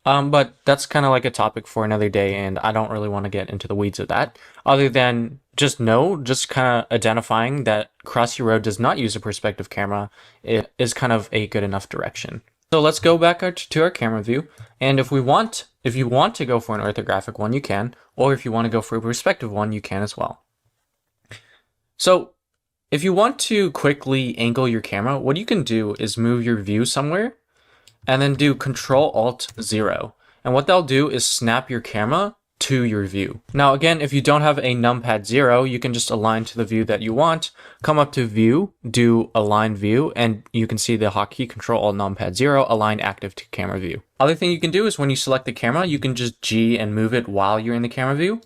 But that's kind of like a topic for another day, and I don't really want to get into the weeds of that. Other than just kind of identifying that Crossy Road does not use a perspective camera, it is kind of a good enough direction. So let's go back to our camera view, and if you want to go for an orthographic one, you can, or if you want to go for a perspective one, you can as well. So if you want to quickly angle your camera, what you can do is move your view somewhere, and then do Control-Alt-0. And what they'll do is snap your camera to your view. Now again, if you don't have a numpad 0, you can just align to the view that you want, come up to view, do align view, and you can see the hotkey Control-Alt-Numpad 0, align active to camera view. Other thing you can do is when you select the camera, you can just G and move it while you're in the camera view.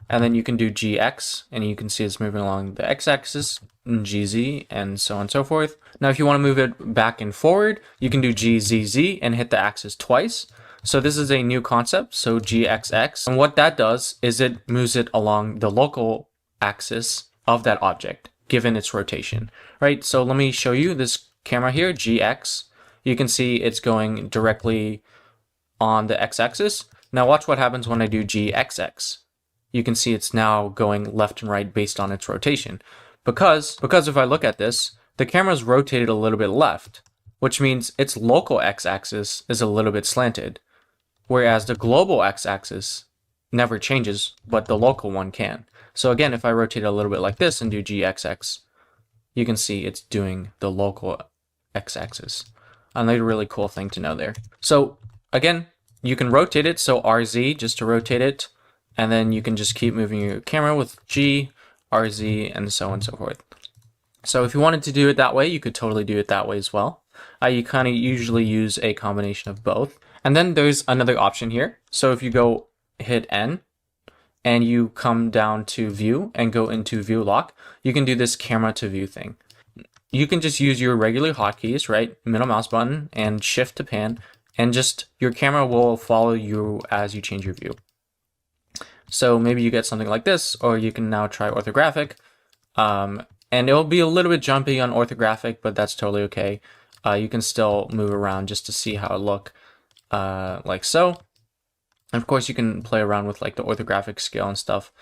And then you can do GX, and you can see it's moving along the X-axis, and GZ, and so on and so forth. Now if you want to move it back and forward, you can do GZZ and hit the axis twice. So this is a new concept, so GXX. And what that does is it moves it along the local axis of that object, given its rotation, right? So let me show you this camera here, GX. You can see it's going directly on the X-axis. Now watch what happens when I do GXX. You can see it's now going left and right based on its rotation. Because if I look at this, the camera's rotated a little bit left, which means its local X-axis is a little bit slanted. Whereas the global X-axis never changes, but the local one can. So again, if I rotate a little bit like this and do GXX, you can see it's doing the local X-axis. Another really cool thing to know there. So again, you can rotate it, so RZ just to rotate it, and then you can just keep moving your camera with G, RZ, and so on and so forth. So if you wanted to do it that way, you could totally do it that way as well. You kind of usually use a combination of both. And then there's another option here. So if you go hit N and you come down to view and go into view lock, you can do this camera to view thing. You can just use your regular hotkeys, right? Middle mouse button and shift to pan, and just your camera will follow you as you change your view. So maybe you get something like this, or you can now try orthographic. And it'll be a little bit jumpy on orthographic, but that's totally okay. You can still move around just to see how it look. Like so. And of course you can play around with like the orthographic scale and stuff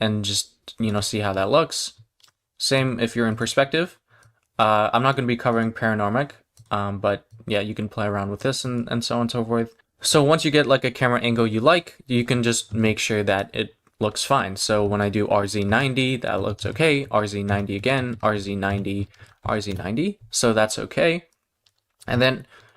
and just, see how that looks. Same if you're in perspective. I'm not going to be covering panoramic, but yeah, you can play around with this and so on and so forth. So once you get like a camera angle you like, you can just make sure that it looks fine. So when I do RZ90, that looks okay. RZ90 again, RZ90, RZ90. So that's okay.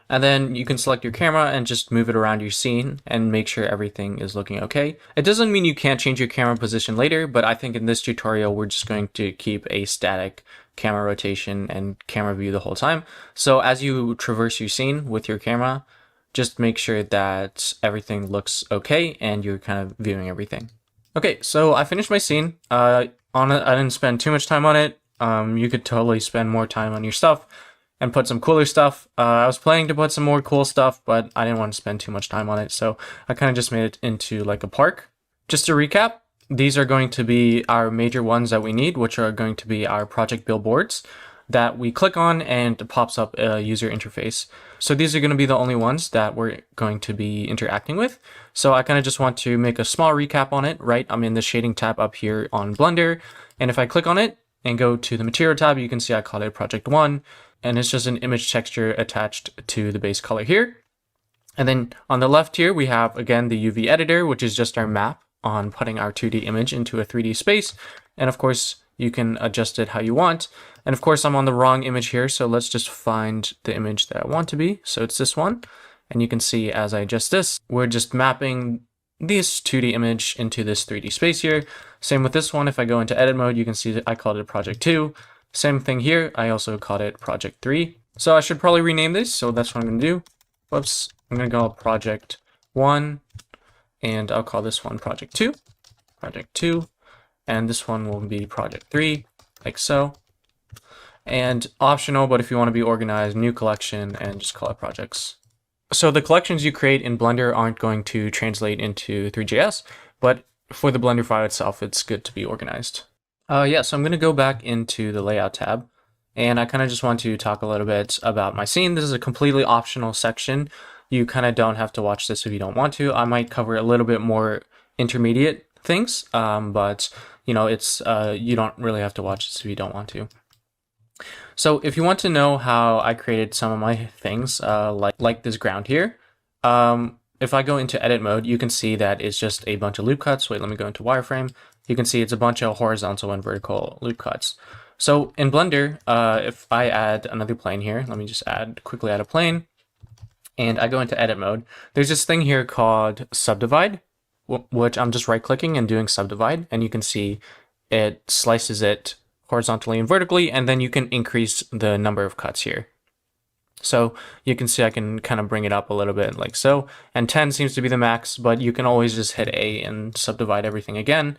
And then you can select your camera and just move it around your scene and make sure everything is looking okay. It doesn't mean you can't change your camera position later, but I think in this tutorial, we're just going to keep a static camera rotation and camera view the whole time. So as you traverse your scene with your camera, just make sure that everything looks okay and you're kind of viewing everything. Okay, so I finished my scene. I didn't spend too much time on it. You could totally spend more time on your stuff. and put some cooler stuff. I was planning to put some more cool stuff, but I didn't want to spend too much time on it, so I kind of just made it into like a park. Just to recap, these are going to be our major ones that we need, which are going to be our project billboards that we click on and it pops up a user interface. So these are going to be the only ones that we're going to be interacting with. So I kind of just want to make a small recap on it, right? I'm in the shading tab up here on Blender, and if I click on it and go to the material tab, you can see I called it project 1, and it's just an image texture attached to the base color here. And then on the left here, we have again the UV editor, which is just our map on putting our 2D image into a 3D space. And of course, you can adjust it how you want. And of course, I'm on the wrong image here, so let's just find the image that I want to be. So it's this one. And you can see as I adjust this, we're just mapping this 2D image into this 3D space here. Same with this one. If I go into edit mode, you can see that I called it project 2. Same thing here. I also called it project 3. So I should probably rename this. So that's what I'm going to do. Whoops. I'm going to go project 1, and I'll call this one project 2. Project 2. And this one will be project 3, like so. And optional, but if you want to be organized, new collection, and just call it projects. So the collections you create in Blender aren't going to translate into Three.js, but for the Blender file itself, it's good to be organized. Yeah, so I'm going to go back into the layout tab, and I kind of just want to talk a little bit about my scene. This is a completely optional section. You kind of don't have to watch this if you don't want to. I might cover a little bit more intermediate things, but you know, it's you don't really have to watch this if you don't want to. So if you want to know how I created some of my things, like this ground here, if I go into edit mode, you can see that it's just a bunch of loop cuts. Wait, let me go into wireframe. You can see it's a bunch of horizontal and vertical loop cuts. So in Blender, if I add another plane here, let me just quickly add a plane, and I go into edit mode, there's this thing here called subdivide, which I'm just right clicking and doing subdivide, and you can see it slices it horizontally and vertically, and then you can increase the number of cuts here. So you can see I can kind of bring it up a little bit like so, and 10 seems to be the max, but you can always just hit A and subdivide everything again.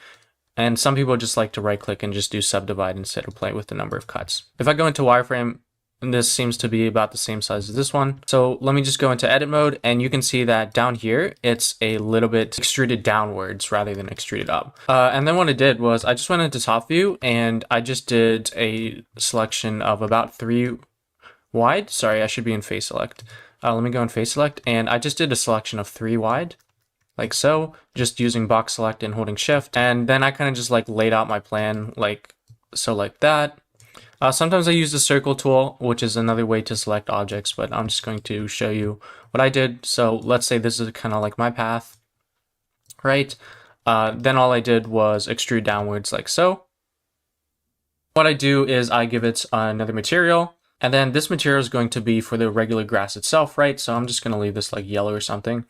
And some people just like to right click and just do subdivide instead of play with the number of cuts. If I go into wireframe, this seems to be about the same size as this one. So let me just go into edit mode, and you can see that down here, it's a little bit extruded downwards rather than extruded up. And then what I did was I just went into top view, and I just did a selection of about 3 wide. Sorry, I should be in face select. Let me go in face select, and I just did a selection of 3 wide, like so, just using box select and holding shift. And then I kind of just like laid out my plan like so, like that. Sometimes I use the circle tool, which is another way to select objects, but I'm just going to show you what I did. So let's say this is kind of like my path, right? Then all I did was extrude downwards like so. What I do is I give it another material, and then this material is going to be for the regular grass itself, right? So I'm just going to leave this like yellow or something.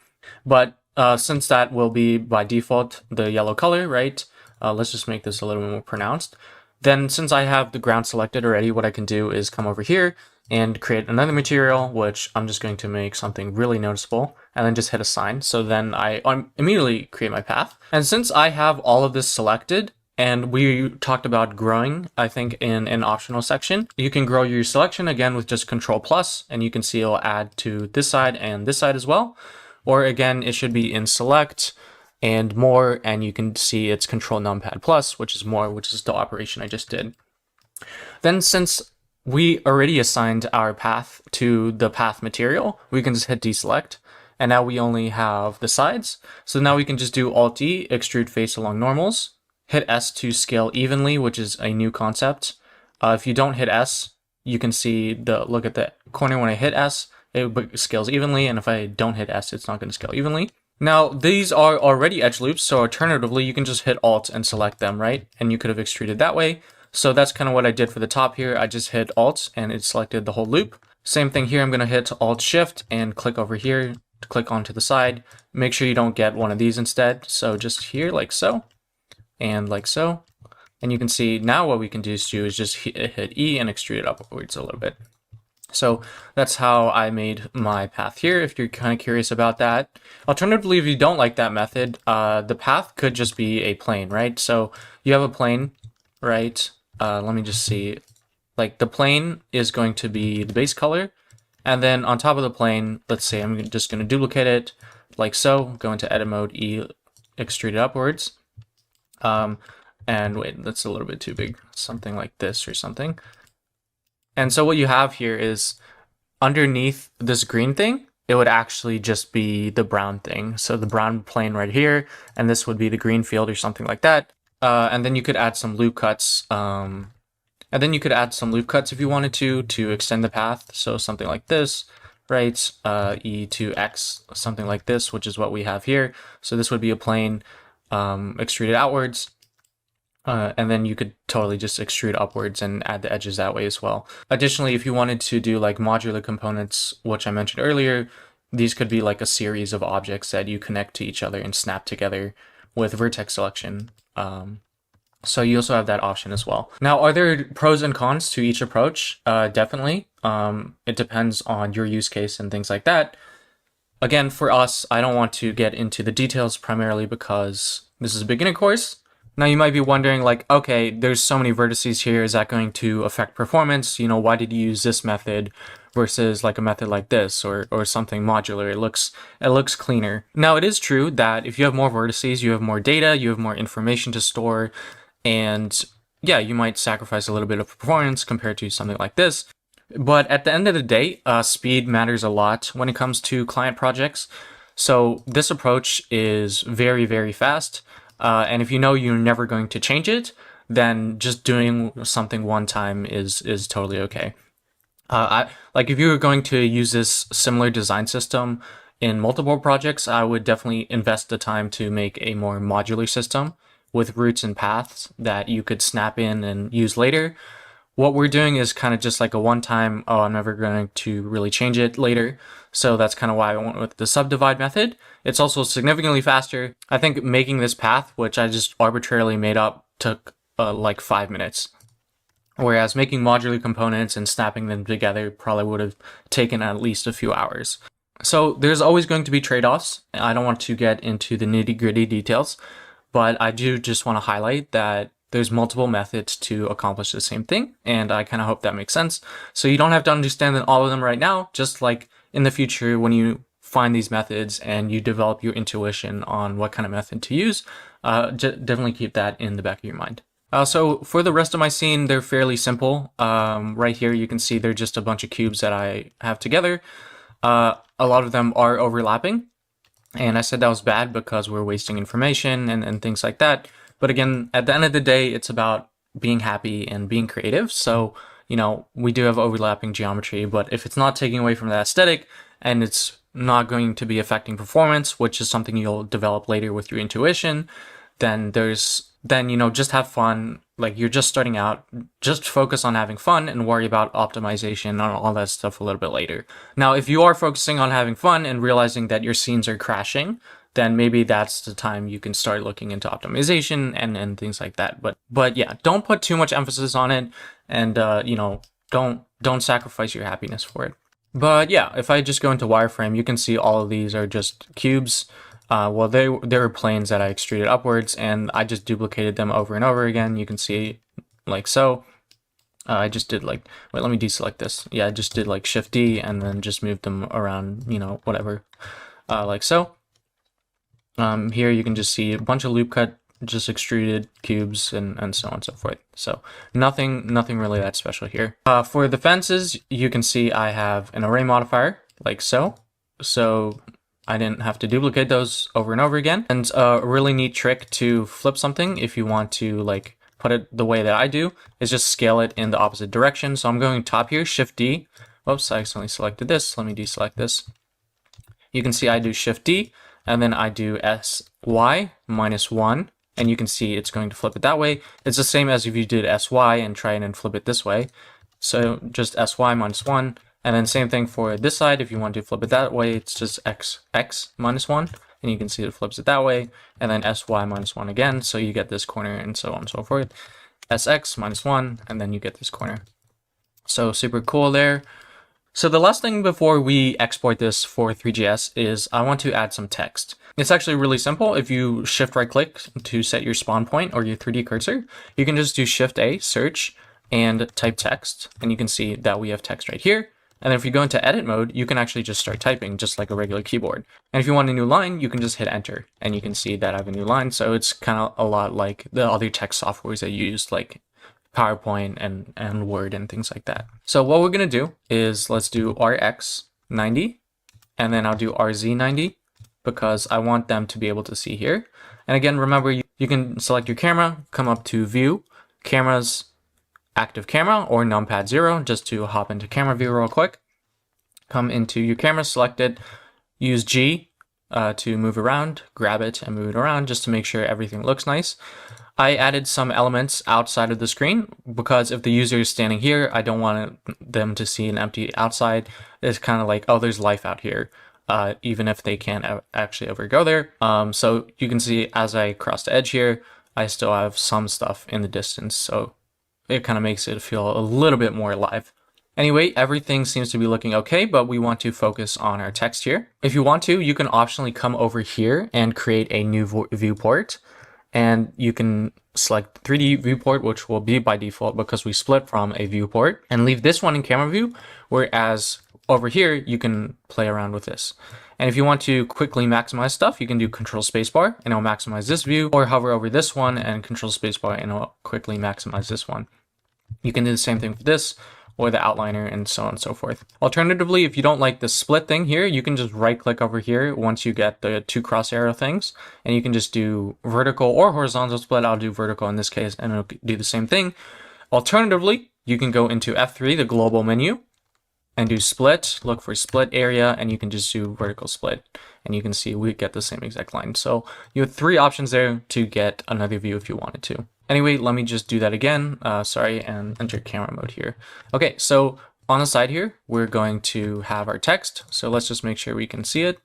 But since that will be by default the yellow color, right? Let's just make this a little bit more pronounced. Then since I have the ground selected already, what I can do is come over here and create another material, which I'm just going to make something really noticeable, and then just hit assign. So then I immediately create my path. And since I have all of this selected, and we talked about growing, I think, in an optional section, you can grow your selection again with just Control+, and you can see it'll add to this side and this side as well. Or again, it should be in select and more, and you can see it's Control Numpad plus, which is more, which is the operation I just did. Then since we already assigned our path to the path material, we can just hit deselect, and now we only have the sides. So now we can just do Alt-E, extrude face along normals, hit S to scale evenly, which is a new concept. If you don't hit S, you can see look at the corner when I hit S, it scales evenly, and if I don't hit S, it's not going to scale evenly. Now, these are already edge loops, so alternatively, you can just hit Alt and select them, right? And you could have extruded that way. So that's kind of what I did for the top here. I just hit Alt and it selected the whole loop. Same thing here, I'm going to hit Alt Shift and click over here to click onto the side. Make sure you don't get one of these instead. So just here, like so, and like so. And you can see now what we can do is just hit E and extrude it upwards a little bit. So that's how I made my path here, if you're kind of curious about that. Alternatively, if you don't like that method, the path could just be a plane, right? So you have a plane, right? Let me just see. like the plane is going to be the base color. And then on top of the plane, let's say I'm just going to duplicate it like so, go into edit mode, E, extrude it upwards. And wait, that's a little bit too big, something like this or something. And so what you have here is underneath this green thing, it would actually just be the brown thing. So the brown plane right here, and this would be the green field or something like that. And then you could add some loop cuts. If you wanted to extend the path. So something like this, right? E to X, something like this, which is what we have here. So this would be a plane extruded outwards. And then you could totally just extrude upwards and add the edges that way as well. Additionally, if you wanted to do like modular components, which I mentioned earlier, these could be like a series of objects that you connect to each other and snap together with vertex selection. So you also have that option as well. Now, are there pros and cons to each approach? Definitely. It depends on your use case and things like that. Again, for us, I don't want to get into the details primarily because this is a beginner course. Now you might be wondering like, okay, there's so many vertices here. Is that going to affect performance? You know, why did you use this method versus like a method like this or something modular? It looks cleaner. Now it is true that if you have more vertices, you have more data, you have more information to store. And yeah, you might sacrifice a little bit of performance compared to something like this. But at the end of the day, speed matters a lot when it comes to client projects. So this approach is very, very fast. And if you know you're never going to change it, then just doing something one time is totally okay. Like if you were going to use this similar design system in multiple projects, I would definitely invest the time to make a more modular system with routes and paths that you could snap in and use later. What we're doing is kind of just like a one-time, oh, I'm never going to really change it later. So that's kind of why I went with the subdivide method. It's also significantly faster. I think making this path, which I just arbitrarily made up, took like 5 minutes. Whereas making modular components and snapping them together probably would have taken at least a few hours. So there's always going to be trade-offs. I don't want to get into the nitty-gritty details, but I do just want to highlight that there's multiple methods to accomplish the same thing, and I kind of hope that makes sense. So you don't have to understand all of them right now, just like in the future when you find these methods and you develop your intuition on what kind of method to use, definitely keep that in the back of your mind. So for the rest of my scene, they're fairly simple. Right here, you can see they're just a bunch of cubes that I have together. A lot of them are overlapping, and I said that was bad because we're wasting information and things like that. But again, at the end of the day, it's about being happy and being creative. So, you know, we do have overlapping geometry, but if it's not taking away from the aesthetic and it's not going to be affecting performance, which is something you'll develop later with your intuition, then you know, just have fun. Like you're just starting out, just focus on having fun and worry about optimization and all that stuff a little bit later. Now, if you are focusing on having fun and realizing that your scenes are crashing, then maybe that's the time you can start looking into optimization and things like that. But yeah, don't put too much emphasis on it, and you know, don't sacrifice your happiness for it. But yeah, if I just go into wireframe, you can see all of these are just cubes. Well, they were planes that I extruded upwards, and I just duplicated them over and over again. You can see like so. I just did like, wait, let me deselect this. Yeah, I just did like Shift D and then just moved them around, you know, whatever, like so. Here you can just see a bunch of loop cut, just extruded cubes and so on and so forth. So nothing really that special here. For the fences, you can see I have an array modifier like so. So I didn't have to duplicate those over and over again. And a really neat trick to flip something, if you want to like put it the way that I do, is just scale it in the opposite direction. So I'm going top here, Shift D. Whoops, I accidentally selected this. Let me deselect this. You can see I do Shift D, and then I do SY -1, and you can see it's going to flip it that way. It's the same as if you did SY and try and flip it this way. So just SY -1, and then same thing for this side. If you want to flip it that way, it's just XX -1, and you can see it flips it that way, and then SY -1 again, so you get this corner, and so on and so forth. SX -1, and then you get this corner. So super cool there. So the last thing before we export this for Three.js is I want to add some text. It's actually really simple. If you shift right click to set your spawn point or your 3D cursor, you can just do Shift A, search, and type text, and you can see that we have text right here. And then if you go into edit mode, you can actually just start typing just like a regular keyboard. And if you want a new line, you can just hit enter and you can see that I have a new line. So it's kind of a lot like the other text softwares that you use, like PowerPoint and Word and things like that. So what we're going to do is let's do RX 90 and then I'll do RZ 90 because I want them to be able to see here. And again, remember, you can select your camera, come up to view, cameras, active camera or numpad 0 just to hop into camera view real quick. Come into your camera, select it, use G to move around, grab it and move it around just to make sure everything looks nice. I added some elements outside of the screen because if the user is standing here, I don't want them to see an empty outside. It's kind of like, oh, there's life out here, even if they can't actually ever go there. So you can see as I cross the edge here, I still have some stuff in the distance. So it kind of makes it feel a little bit more alive. Anyway, everything seems to be looking okay, but we want to focus on our text here. If you want to, you can optionally come over here and create a new viewport. And you can select 3D viewport, which will be by default because we split from a viewport, and leave this one in camera view, whereas over here, you can play around with this. And if you want to quickly maximize stuff, you can do Control Spacebar and it'll maximize this view, or hover over this one and Control Spacebar and it'll quickly maximize this one. You can do the same thing for this, or the outliner, and so on and so forth. Alternatively, if you don't like the split thing here, you can just right click over here once you get the 2 cross arrow things, and you can just do vertical or horizontal split. I'll do vertical in this case, and it'll do the same thing. Alternatively, you can go into F3, the global menu, and do split, look for split area, and you can just do vertical split. And you can see we get the same exact line. So you have 3 options there to get another view if you wanted to. Anyway, let me just do that again, and enter camera mode here. Okay, so on the side here, we're going to have our text. So let's just make sure we can see it.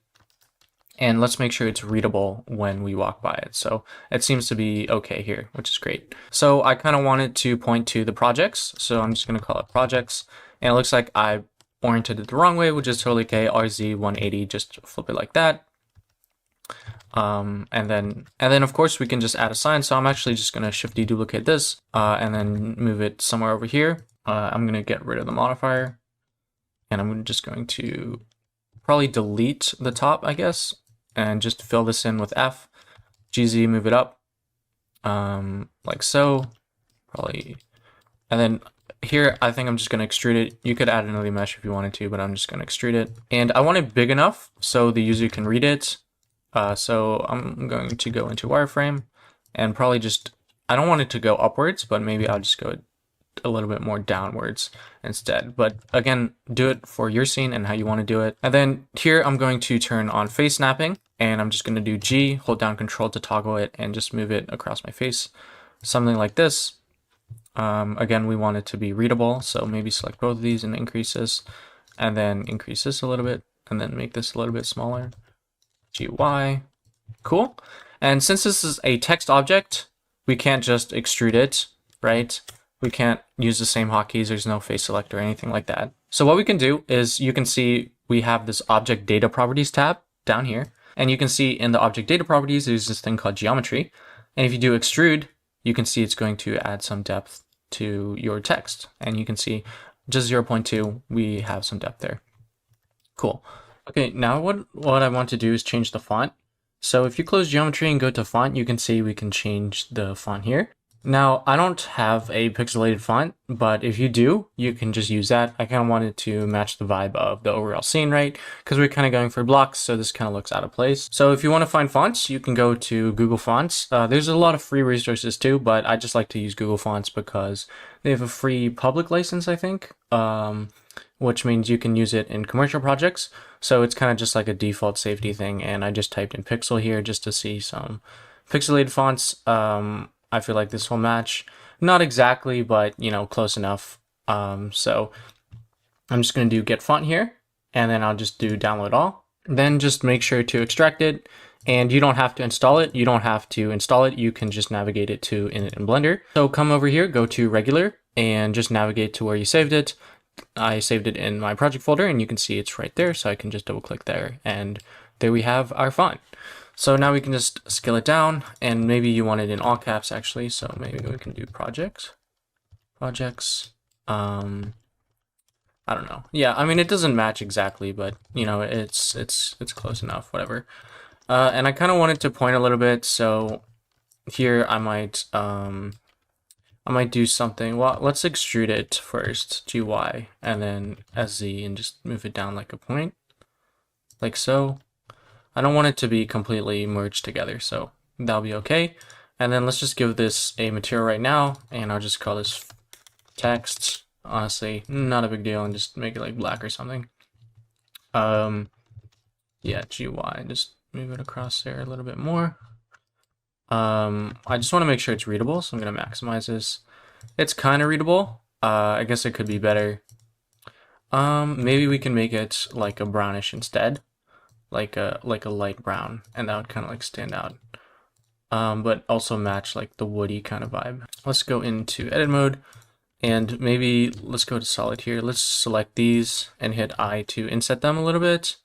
And let's make sure it's readable when we walk by it. So it seems to be okay here, which is great. So I kind of wanted to point to the projects. So I'm just going to call it projects. And it looks like I oriented it the wrong way, which is totally okay. RZ 180, just flip it like that. And then of course we can just add a sign. So I'm actually just going to shift deduplicate this, and then move it somewhere over here. I'm going to get rid of the modifier, and I'm just going to probably delete the top, I guess, and just fill this in with F, GZ, move it up, like so, probably. And then here, I think I'm just going to extrude it. You could add another mesh if you wanted to, but I'm just going to extrude it. And I want it big enough so the user can read it. So I'm going to go into wireframe and probably just, I don't want it to go upwards, but maybe I'll just go a little bit more downwards instead. But again, do it for your scene and how you want to do it. And then here I'm going to turn on face snapping, and I'm just going to do G, hold down Control to toggle it, and just move it across my face. Something like this. Again, we want it to be readable, so maybe select both of these and increase this, and then increase this a little bit, and then make this a little bit smaller. GY. Cool. And since this is a text object, we can't just extrude it, right? We can't use the same hotkeys. There's no face select or anything like that. So what we can do is, you can see we have this object data properties tab down here, and you can see in the object data properties, there's this thing called geometry. And if you do extrude, you can see it's going to add some depth to your text. And you can see just 0.2, we have some depth there. Cool. Okay, now what I want to do is change the font. So if you close geometry and go to font, you can see we can change the font here. Now, I don't have a pixelated font, but if you do, you can just use that. I kind of wanted to match the vibe of the overall scene, right? Because we're kind of going for blocks, so this kind of looks out of place. So if you want to find fonts, you can go to Google Fonts. There's a lot of free resources too, but I just like to use Google Fonts because they have a free public license, I think, which means you can use it in commercial projects. So it's kind of just like a default safety thing, and I just typed in Pixel here just to see some pixelated fonts. I feel like this will match. Not exactly, but you know, close enough. So I'm just going to do get font here, and then I'll just do download all. Then just make sure to extract it, and you don't have to install it. You don't have to install it. You can just navigate it to in Blender. So come over here, go to regular, and just navigate to where you saved it. I saved it in my project folder, and you can see it's right there. So I can just double click there, and there we have our font. So now we can just scale it down, and maybe you want it in all caps actually. So maybe we can do projects. projects. I don't know. Yeah, I mean, it doesn't match exactly, but you know, it's close enough, whatever. And I kind of wanted to point a little bit, so here I might do something. Well, let's extrude it first, GY, and then SZ, and just move it down like a point, like so. I don't want it to be completely merged together, so that'll be okay. And then let's just give this a material right now, and I'll just call this text. Honestly, not a big deal, and just make it like black or something. Yeah, GY, just move it across there a little bit more. I just want to make sure it's readable, so I'm gonna maximize this. It's kind of readable. I guess it could be better. Maybe we can make it like a brownish instead, like a light brown, and that would kind of like stand out. But also match like the woody kind of vibe. Let's go into edit mode. And maybe let's go to solid here. Let's select these and hit I to inset them a little bit.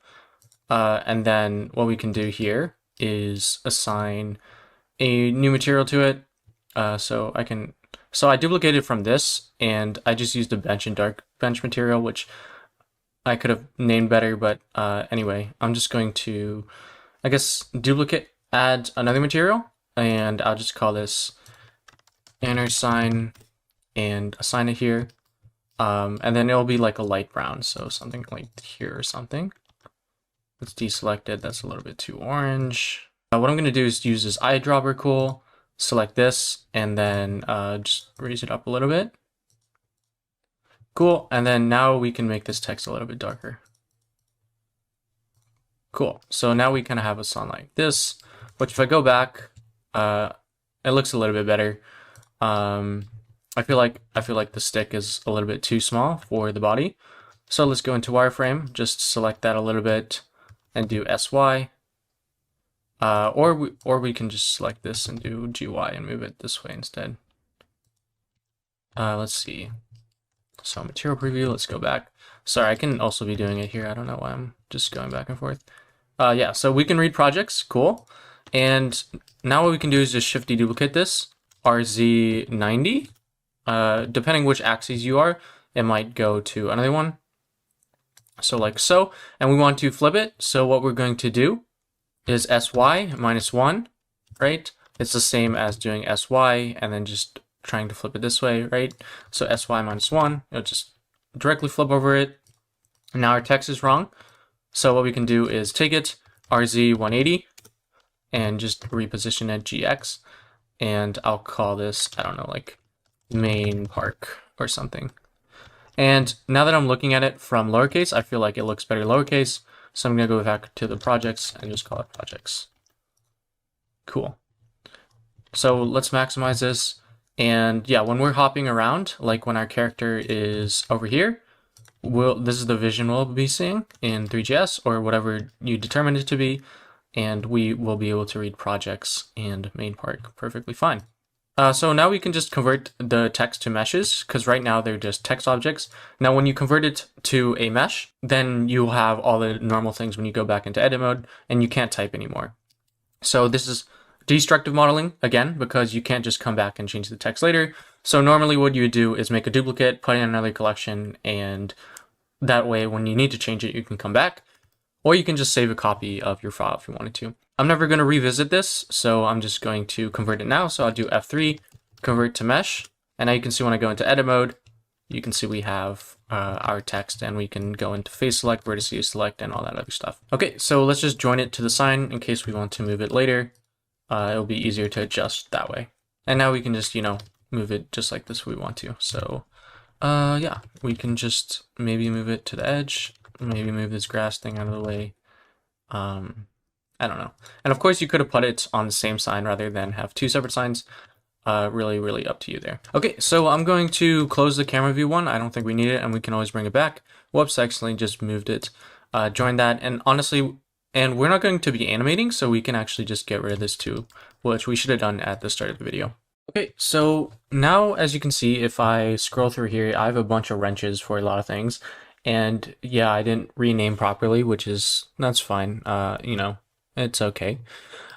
And then what we can do here is assign a new material to it. So I duplicated from this, and I just used a bench and dark bench material, which I could have named better, but anyway, I'm just going to, I guess, add another material, and I'll just call this inner sign and assign it here. And then it'll be like a light brown, so something like here or something. Let's deselect it, that's a little bit too orange. What I'm gonna do is use this eyedropper tool, select this, and then just raise it up a little bit. Cool, and then now we can make this text a little bit darker. Cool, so now we kind of have a song like this, which if I go back, it looks a little bit better. I feel like the stick is a little bit too small for the body. So let's go into wireframe, just select that a little bit and do SY. Or we can just select this and do GY and move it this way instead. Let's see. So material preview, let's go back. Sorry, I can also be doing it here. I don't know why I'm just going back and forth. Yeah, so we can read projects, cool. And now what we can do is just shift deduplicate this, RZ90. Depending which axis you are, it might go to another one. So like so, and we want to flip it. So what we're going to do is SY -1, right? It's the same as doing SY and then just trying to flip it this way, right? So SY -1, it'll just directly flip over it. Now our text is wrong. So what we can do is take it, RZ180, and just reposition it GX. And I'll call this, I don't know, like main park or something. And now that I'm looking at it from lowercase, I feel like it looks better lowercase. So I'm going to go back to the projects and just call it projects. Cool. So let's maximize this. And yeah, when we're hopping around, like when our character is over here, this is the vision we'll be seeing in Three.js or whatever you determine it to be. And we will be able to read projects and main park perfectly fine. So now we can just convert the text to meshes, because right now they're just text objects. Now when you convert it to a mesh, then you'll have all the normal things when you go back into edit mode, and you can't type anymore. So this is destructive modeling, again, because you can't just come back and change the text later. So normally what you would do is make a duplicate, put it in another collection, and that way when you need to change it, you can come back. Or you can just save a copy of your file if you wanted to. I'm never going to revisit this, so I'm just going to convert it now. So I'll do F3, convert to mesh. And now you can see when I go into edit mode, you can see we have our text, and we can go into face select, vertices select, and all that other stuff. Okay, so let's just join it to the sign in case we want to move it later. It'll be easier to adjust that way. And now we can just, move it just like this if we want to. So yeah, we can just maybe move it to the edge, maybe move this grass thing out of the way. I don't know. And of course you could have put it on the same sign rather than have two separate signs. Really up to you there. Okay, so I'm going to close the camera view one. I don't think we need it, and we can always bring it back. Whoops, I accidentally just moved it. Join that, and honestly, and we're not going to be animating, so we can actually just get rid of this too, which we should have done at the start of the video. Okay, so now as you can see, if I scroll through here, I have a bunch of wrenches for a lot of things. And yeah, I didn't rename properly, that's fine. It's okay.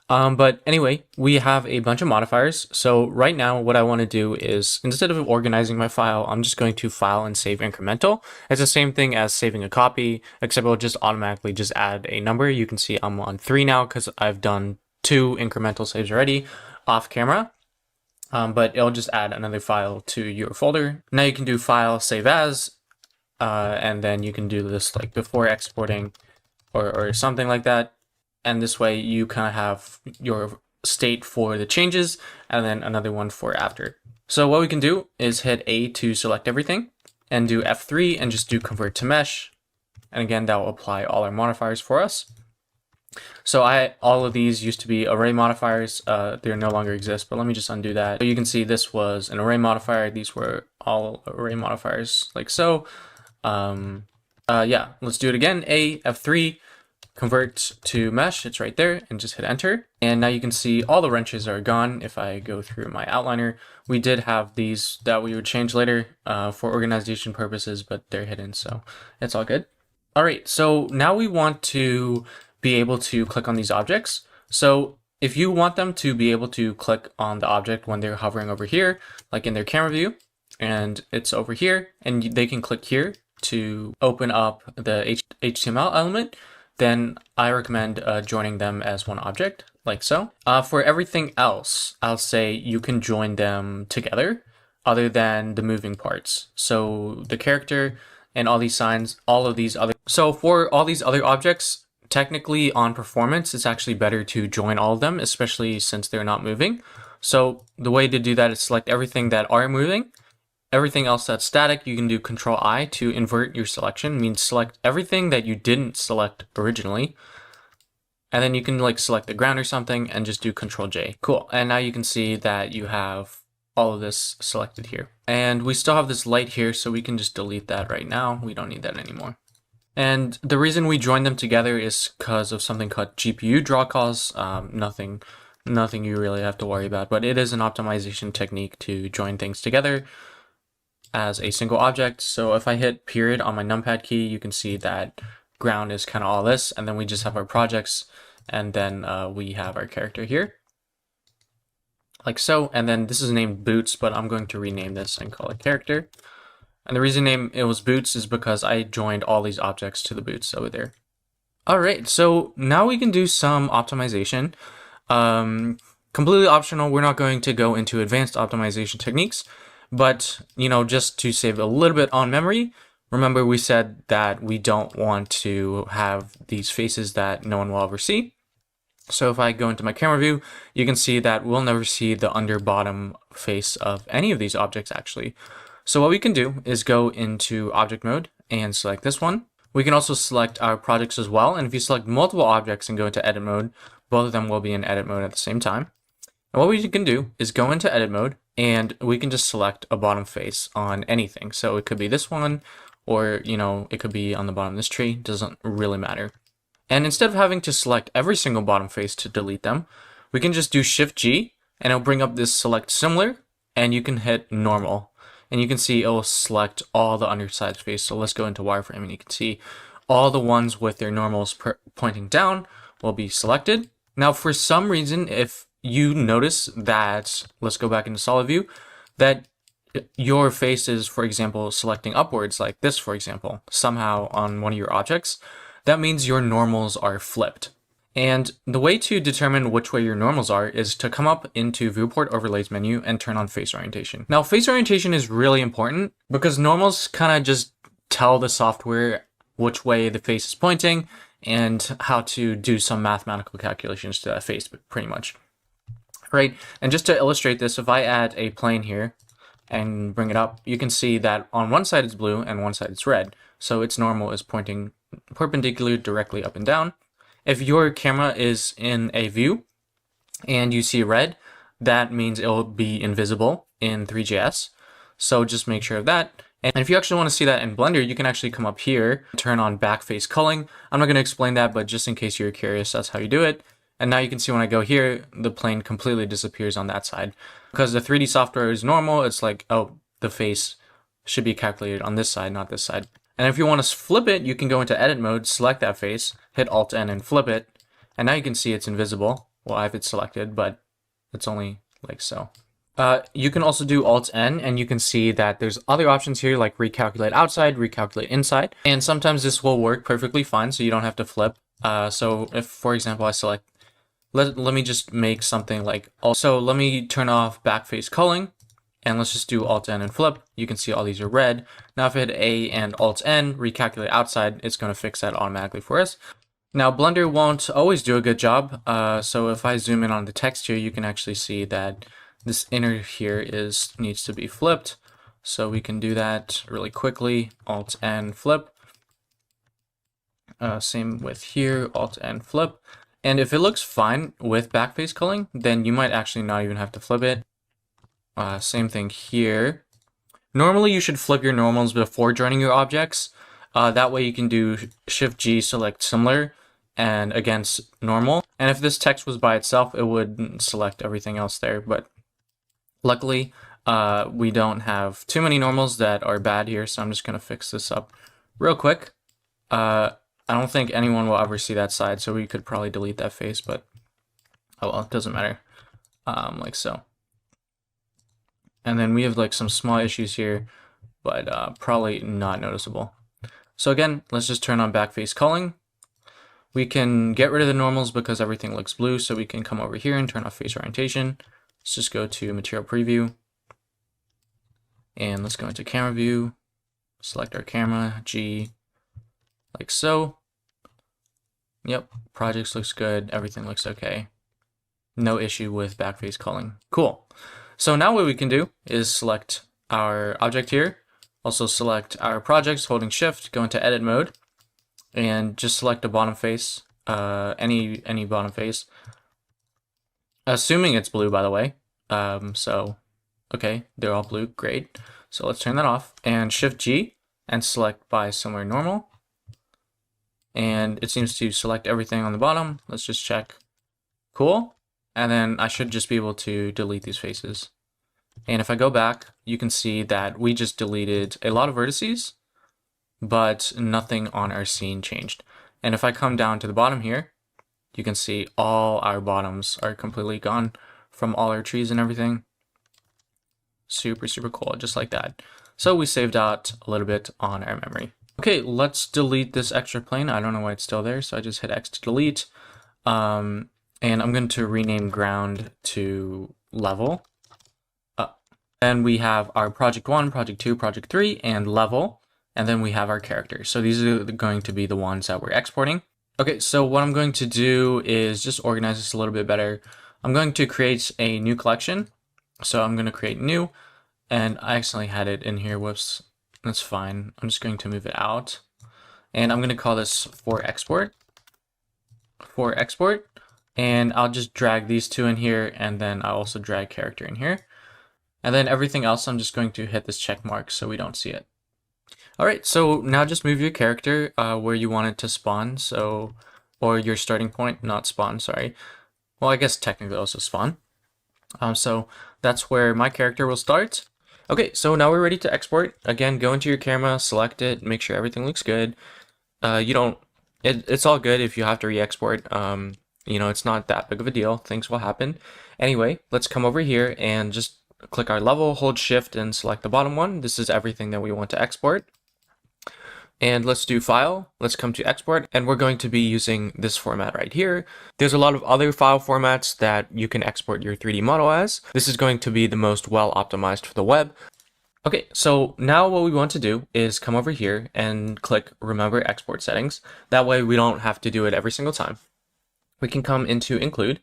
But anyway, we have a bunch of modifiers. So right now what I want to do is, instead of organizing my file, I'm just going to file and save incremental. It's the same thing as saving a copy, except it'll just automatically just add a number. You can see I'm on 3 now because I've done 2 incremental saves already off camera. But it'll just add another file to your folder. Now you can do file, save as, and then you can do this like before exporting or something like that. And this way you kind of have your state for the changes and then another one for after. So what we can do is hit A to select everything and do F3 and just do convert to mesh. And again, that will apply all our modifiers for us. So all of these used to be array modifiers. They no longer exist, but let me just undo that. So you can see this was an array modifier. These were all array modifiers like so. Yeah, let's do it again. A, F3, convert to mesh, it's right there, and just hit enter. And now you can see all the wrenches are gone. If I go through my outliner, we did have these that we would change later for organization purposes, but they're hidden, so it's all good. All right, so now we want to be able to click on these objects. So if you want them to be able to click on the object when they're hovering over here, like in their camera view, and it's over here, and they can click here to open up the HTML element, then I recommend joining them as one object, like so. For everything else, I'll say you can join them together other than the moving parts. So the character and all these signs, all of these other. So for all these other objects, technically on performance, it's actually better to join all of them, especially since they're not moving. So the way to do that is select everything that are moving. Everything else that's static, you can do Control I to invert your selection, means select everything that you didn't select originally. And then you can like select the ground or something and just do Control J. Cool. And now you can see that you have all of this selected here. And we still have this light here, so we can just delete that right now. We don't need that anymore. And the reason we joined them together is because of something called GPU draw calls. Nothing you really have to worry about, but it is an optimization technique to join things together as a single object. So if I hit period on my numpad key, you can see that ground is kind of all this, and then we just have our projects, and then we have our character here, like so. And then this is named Boots, but I'm going to rename this and call it character. And the reason it was Boots is because I joined all these objects to the boots over there. All right, so now we can do some optimization. Completely optional. We're not going to go into advanced optimization techniques. But, just to save a little bit on memory, remember we said that we don't want to have these faces that no one will ever see. So if I go into my camera view, you can see that we'll never see the under bottom face of any of these objects actually. So what we can do is go into object mode and select this one. We can also select our projects as well. And if you select multiple objects and go into edit mode, both of them will be in edit mode at the same time. And what we can do is go into edit mode and we can just select a bottom face on anything. So it could be this one, or, it could be on the bottom of this tree. Doesn't really matter. And instead of having to select every single bottom face to delete them, we can just do Shift G and it'll bring up this select similar, and you can hit normal. And you can see it will select all the underside face. So let's go into wireframe and you can see all the ones with their normals pointing down will be selected. Now, for some reason, if you notice that, let's go back into solid view, that your face is, for example, selecting upwards like this, for example, somehow on one of your objects, that means your normals are flipped. And the way to determine which way your normals are is to come up into Viewport Overlays menu and turn on face orientation. Now, face orientation is really important because normals kind of just tell the software which way the face is pointing and how to do some mathematical calculations to that face, pretty much. Right, and just to illustrate this, if I add a plane here and bring it up, you can see that on one side it's blue and one side it's red. So its normal is pointing perpendicular directly up and down. If your camera is in a view and you see red, that means it will be invisible in Three.js. So just make sure of that. And if you actually want to see that in Blender, you can actually come up here, turn on backface culling. I'm not going to explain that, but just in case you're curious, that's how you do it. And now you can see when I go here, the plane completely disappears on that side. Because the 3D software is normal, it's like, oh, the face should be calculated on this side, not this side. And if you want to flip it, you can go into edit mode, select that face, hit Alt-N and flip it. And now you can see it's invisible. Well, I have it selected, but it's only like so. You can also do Alt-N, and you can see that there's other options here like recalculate outside, recalculate inside, and sometimes this will work perfectly fine, so you don't have to flip. So if, for example, I select, let me just make something like, also let me turn off backface culling, and let's just do Alt-N and flip. You can see all these are red. Now if I hit A and Alt-N, recalculate outside, it's going to fix that automatically for us. Now Blender won't always do a good job, so if I zoom in on the text here, you can actually see that this inner here needs to be flipped. So we can do that really quickly, Alt-N flip. Same with here, Alt-N flip. And if it looks fine with backface culling, then you might actually not even have to flip it. Same thing here. Normally you should flip your normals before joining your objects. That way you can do Shift-G, select similar, and against normal. And if this text was by itself, it would select everything else there. But luckily, we don't have too many normals that are bad here, so I'm just going to fix this up real quick. I don't think anyone will ever see that side, so we could probably delete that face, but oh well, it doesn't matter. Like so. And then we have like some small issues here, but probably not noticeable. So again, let's just turn on backface culling. We can get rid of the normals because everything looks blue, so we can come over here and turn off face orientation. Let's just go to material preview. And let's go into camera view, select our camera, G, like so. Yep, projects looks good, everything looks okay. No issue with backface culling. Cool. So now what we can do is select our object here, also select our projects holding shift, go into edit mode, and just select a bottom face, any bottom face, assuming it's blue, by the way. So okay, they're all blue, great. So let's turn that off and Shift G and select by somewhere normal. And it seems to select everything on the bottom. Let's just check. Cool. And then I should just be able to delete these faces. And if I go back, you can see that we just deleted a lot of vertices, but nothing on our scene changed. And if I come down to the bottom here, you can see all our bottoms are completely gone from all our trees and everything. Super, super cool, just like that. So we saved out a little bit on our memory. Okay, let's delete this extra plane. I don't know why it's still there, so I just hit X to delete. And I'm going to rename ground to level. Then we have our project 1, project 2, project 3, and level. And then we have our character. So these are going to be the ones that we're exporting. Okay, so what I'm going to do is just organize this a little bit better. I'm going to create a new collection. So I'm going to create new, and I accidentally had it in here. Whoops, that's fine. I'm just going to move it out. And I'm going to call this for export. And I'll just drag these two in here, and then I'll also drag character in here. And then everything else, I'm just going to hit this check mark so we don't see it. All right, so now just move your character where you want it to spawn. So, or your starting point, not spawn, sorry. Well, I guess technically also spawn. So that's where my character will start. Okay, so now we're ready to export. Again, go into your camera, select it, make sure everything looks good. It's all good if you have to re-export. You know, it's not that big of a deal. Things will happen. Anyway, let's come over here and just click our level, hold shift and select the bottom one. This is everything that we want to export. And let's do file, let's come to export, and we're going to be using this format right here. There's a lot of other file formats that you can export your 3D model as. This is going to be the most well optimized for the web. Okay, so now what we want to do is come over here and click remember export settings. That way we don't have to do it every single time. We can come into include,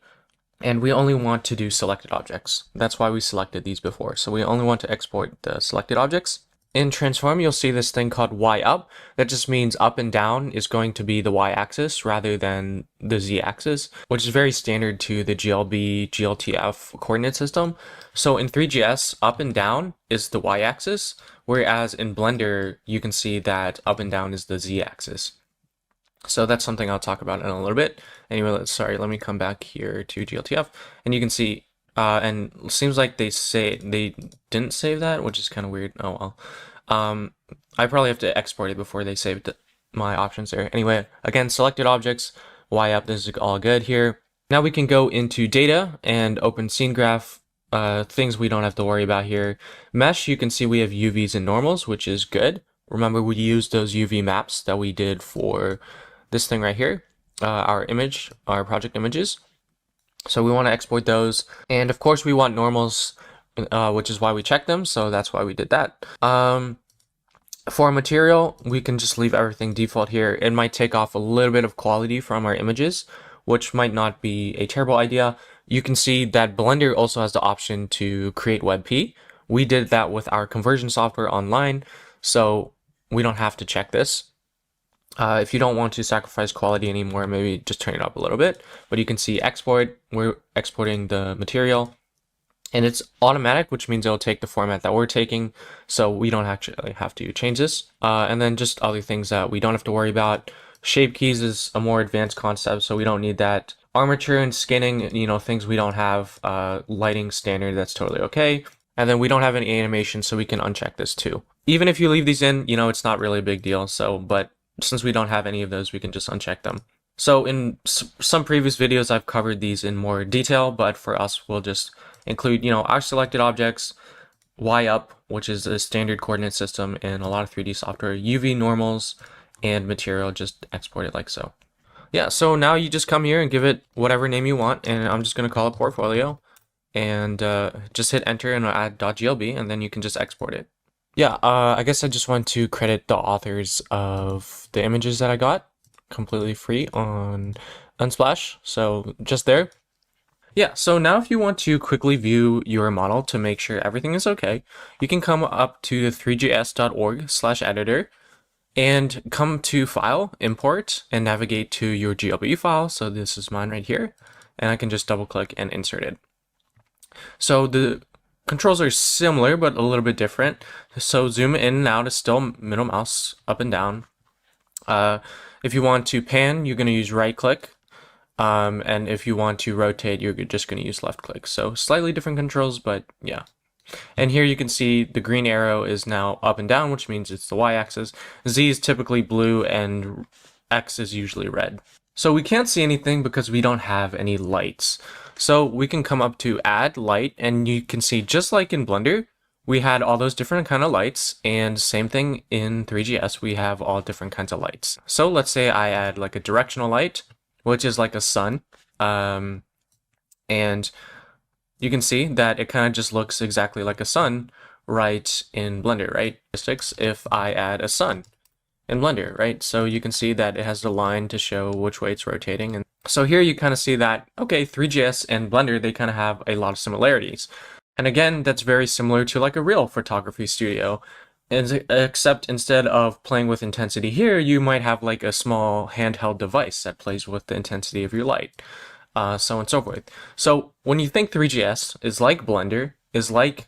and we only want to do selected objects. That's why we selected these before. So we only want to export the selected objects. In transform, you'll see this thing called Y up. That just means up and down is going to be the Y axis rather than the Z axis, which is very standard to the GLB, GLTF coordinate system. So in Three.js, up and down is the Y axis, whereas in Blender, you can see that up and down is the Z axis. So that's something I'll talk about in a little bit. Anyway, let me come back here to GLTF, and you can see and it seems like they didn't save that, which is kind of weird. Oh well. I probably have to export it before they saved my options there. Anyway, again, selected objects, Y up, this is all good here. Now we can go into data and open scene graph, things we don't have to worry about here. Mesh, you can see we have UVs and normals, which is good. Remember, we used those UV maps that we did for this thing right here, our project images. So we want to export those. And of course we want normals, which is why we checked them. So that's why we did that. For material, we can just leave everything default here. It might take off a little bit of quality from our images, which might not be a terrible idea. You can see that Blender also has the option to create WebP. We did that with our conversion software online, so we don't have to check this. If you don't want to sacrifice quality anymore, maybe just turn it up a little bit. But you can see export, we're exporting the material. And it's automatic, which means it'll take the format that we're taking, so we don't actually have to change this. And then just other things that we don't have to worry about. Shape keys is a more advanced concept, so we don't need that. Armature and skinning, things we don't have. Lighting standard, that's totally okay. And then we don't have any animation, so we can uncheck this too. Even if you leave these in, it's not really a big deal. But since we don't have any of those, we can just uncheck them. So in some previous videos, I've covered these in more detail, but for us, we'll just include, our selected objects, Y up, which is a standard coordinate system in a lot of 3D software, UV normals, and material, just export it like so. Yeah, so now you just come here and give it whatever name you want, and I'm just going to call it portfolio, and just hit enter and add .glb, and then you can just export it. Yeah, I guess I just want to credit the authors of the images that I got, completely free on Unsplash, so just there. Yeah, so now if you want to quickly view your model to make sure everything is okay, you can come up to the Three.js.org/editor and come to File, Import, and navigate to your GLB file. So this is mine right here, and I can just double click and insert it. So the controls are similar, but a little bit different. So zoom in and out is still middle mouse, up and down. If you want to pan, you're going to use right click. And if you want to rotate, you're just going to use left click. So slightly different controls, but yeah. And here you can see the green arrow is now up and down, which means it's the y-axis. Z is typically blue and X is usually red. So we can't see anything because we don't have any lights. So we can come up to add light, and you can see just like in Blender, we had all those different kind of lights, and same thing in Three.js, we have all different kinds of lights. So let's say I add like a directional light, which is like a sun, and you can see that it kind of just looks exactly like a sun right in Blender, right? If I add a sun in Blender, right? So you can see that it has the line to show which way it's rotating. And so here you kind of see that, okay, Three.js and Blender, they kind of have a lot of similarities. And again, that's very similar to like a real photography studio. Except instead of playing with intensity here, you might have like a small handheld device that plays with the intensity of your light, so on and so forth. So when you think Three.js is like Blender, is like,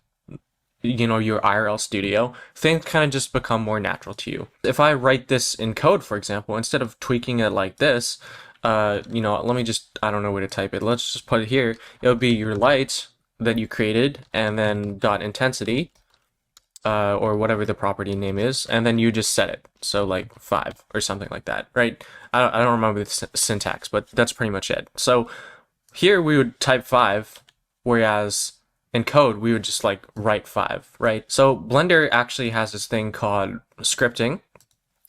your IRL studio, things kind of just become more natural to you. If I write this in code, for example, instead of tweaking it like this, let me just, I don't know where to type it. Let's just put it here. It'll be your light that you created and then .intensity. Or whatever the property name is, and then you just set it. So like 5 or something like that, right? I don't remember the syntax, but that's pretty much it. So here we would type 5, whereas in code we would just like write 5, right? So Blender actually has this thing called scripting.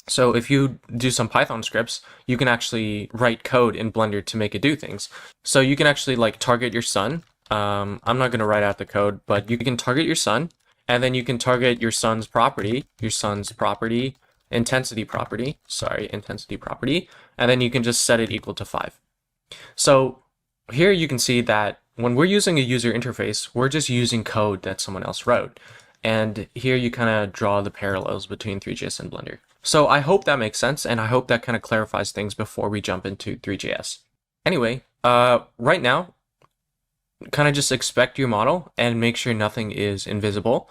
So if you do some Python scripts, you can actually write code in Blender to make it do things. So you can actually like target your sun. I'm not going to write out the code, but you can target your sun. And then you can target your sun's property, intensity property, and then you can just set it equal to 5. So here you can see that when we're using a user interface, we're just using code that someone else wrote. And here you kind of draw the parallels between Three.js and Blender. So I hope that makes sense, and I hope that kind of clarifies things before we jump into Three.js. Anyway, right now, kind of just expect your model and make sure nothing is invisible.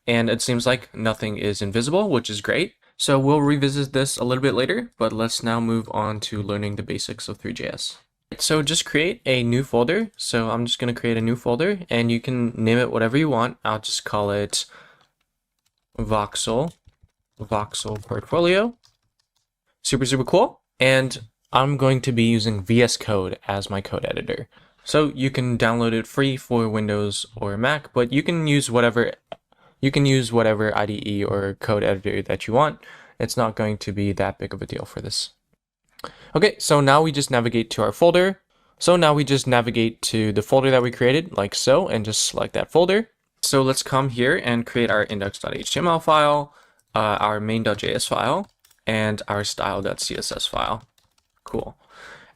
And it seems like nothing is invisible, which is great. So we'll revisit this a little bit later, but let's now move on to learning the basics of Three.js. So just create a new folder. So I'm just going to create a new folder, and you can name it whatever you want. I'll just call it Voxel Portfolio. Super cool. And I'm going to be using VS Code as my code editor. So you can download it free for Windows or Mac, but you can use whatever IDE or code editor that you want. It's not going to be that big of a deal for this. Okay, so now we just navigate to our folder. So now we just navigate to the folder that we created, like so, and just select that folder. So let's come here and create our index.html file, our main.js file, and our style.css file. Cool.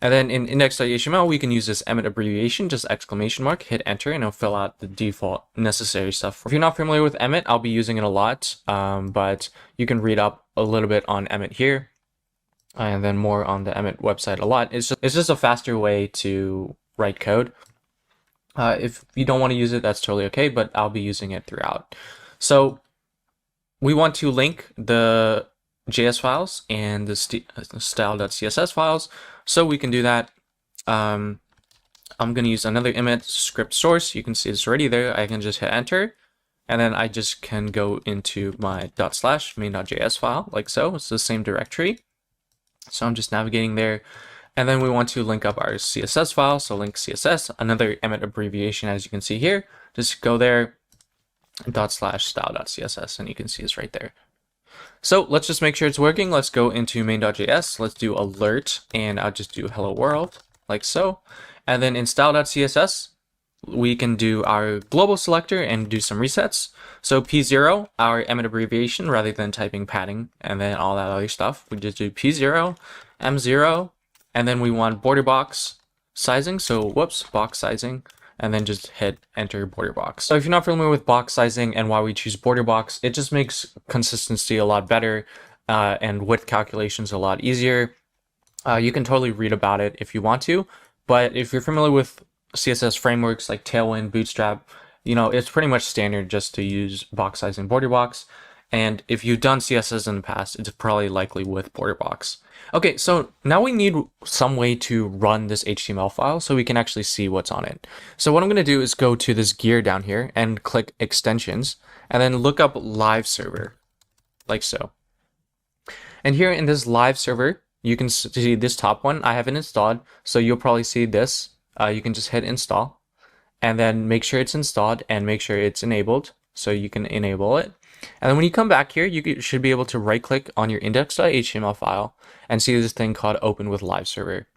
And then in index.html, we can use this Emmet abbreviation, just exclamation mark, hit enter, and it'll fill out the default necessary stuff. If you're not familiar with Emmet, I'll be using it a lot, but you can read up a little bit on Emmet here, and then more on the Emmet website a lot. It's just a faster way to write code. If you don't want to use it, that's totally okay, but I'll be using it throughout. So we want to link the JS files and the style.css files. So we can do that. I'm going to use another Emmet script source. You can see it's already there. I can just hit enter. And then I just can go into my /main.js file like so. It's the same directory. So I'm just navigating there. And then we want to link up our CSS file. So link CSS, another Emmet abbreviation, as you can see here. Just go there, /style.css, and you can see it's right there. So let's just make sure it's working. Let's go into main.js. Let's do alert, and I'll just do hello world, like so. And then in style.css, we can do our global selector and do some resets. So P0, our Emmet abbreviation, rather than typing padding and then all that other stuff, we just do P0, M0, and then we want border box sizing. So whoops, box sizing, and then just hit enter border box. So if you're not familiar with box sizing and why we choose border box, it just makes consistency a lot better and width calculations a lot easier. You can totally read about it if you want to, but if you're familiar with CSS frameworks like Tailwind, Bootstrap, you know, it's pretty much standard just to use box size and border box. And if you've done CSS in the past, it's probably likely with border box. Okay, so now we need some way to run this HTML file so we can actually see what's on it. So what I'm going to do is go to this gear down here and click extensions and then look up live server like so. And here in this live server, you can see this top one. I haven't installed, so you'll probably see this. You can just hit install and then make sure it's installed and make sure it's enabled so you can enable it. And then when you come back here, you should be able to right click on your index.html file and see this thing called open with live server.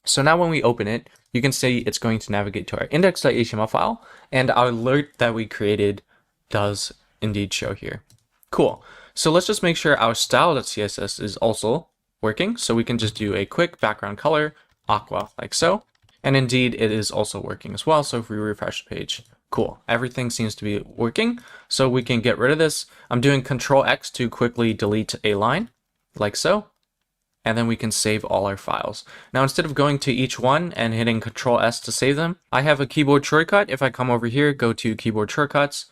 So now when we open it, you can see it's going to navigate to our index.html file, and our alert that we created does indeed show here. Cool. So let's just make sure our style.css is also working. So we can just do a quick background color, aqua, like so. And indeed, it is also working as well. So if we refresh the page, cool. Everything seems to be working. So we can get rid of this. I'm doing Control X to quickly delete a line, like so. And then we can save all our files. Now, instead of going to each one and hitting Control S to save them, I have a keyboard shortcut. If I come over here, go to keyboard shortcuts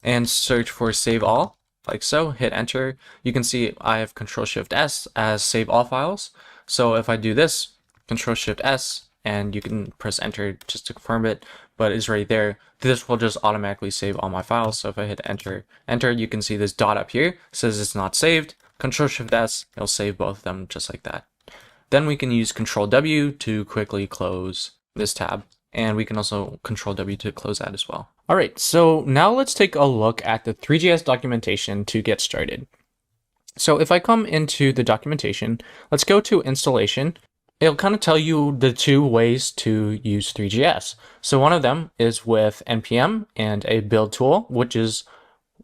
and search for save all, like so, hit enter. You can see I have Control Shift S as save all files. So if I do this, Control Shift S, and you can press enter just to confirm it, but it's right there. This will just automatically save all my files. So if I hit enter, you can see this dot up here, it says it's not saved. Control Shift S, it'll save both of them just like that. Then we can use Control W to quickly close this tab, and we can also Control W to close that as well. All right, so now let's take a look at the Three.js documentation to get started. So if I come into the documentation, let's go to installation. It'll kind of tell you the two ways to use Three.js. So one of them is with npm and a build tool, which is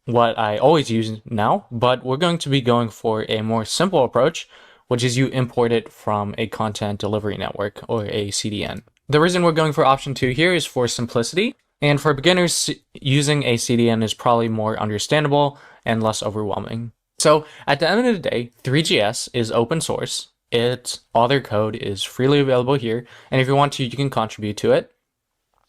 what I always use now, but we're going to be going for a more simple approach, which is you import it from a content delivery network or a CDN. The reason we're going for option 2 here is for simplicity, and for beginners, using a CDN is probably more understandable and less overwhelming. So at the end of the day, Three.js is open source. All their code is freely available here, and if you want to, you can contribute to it.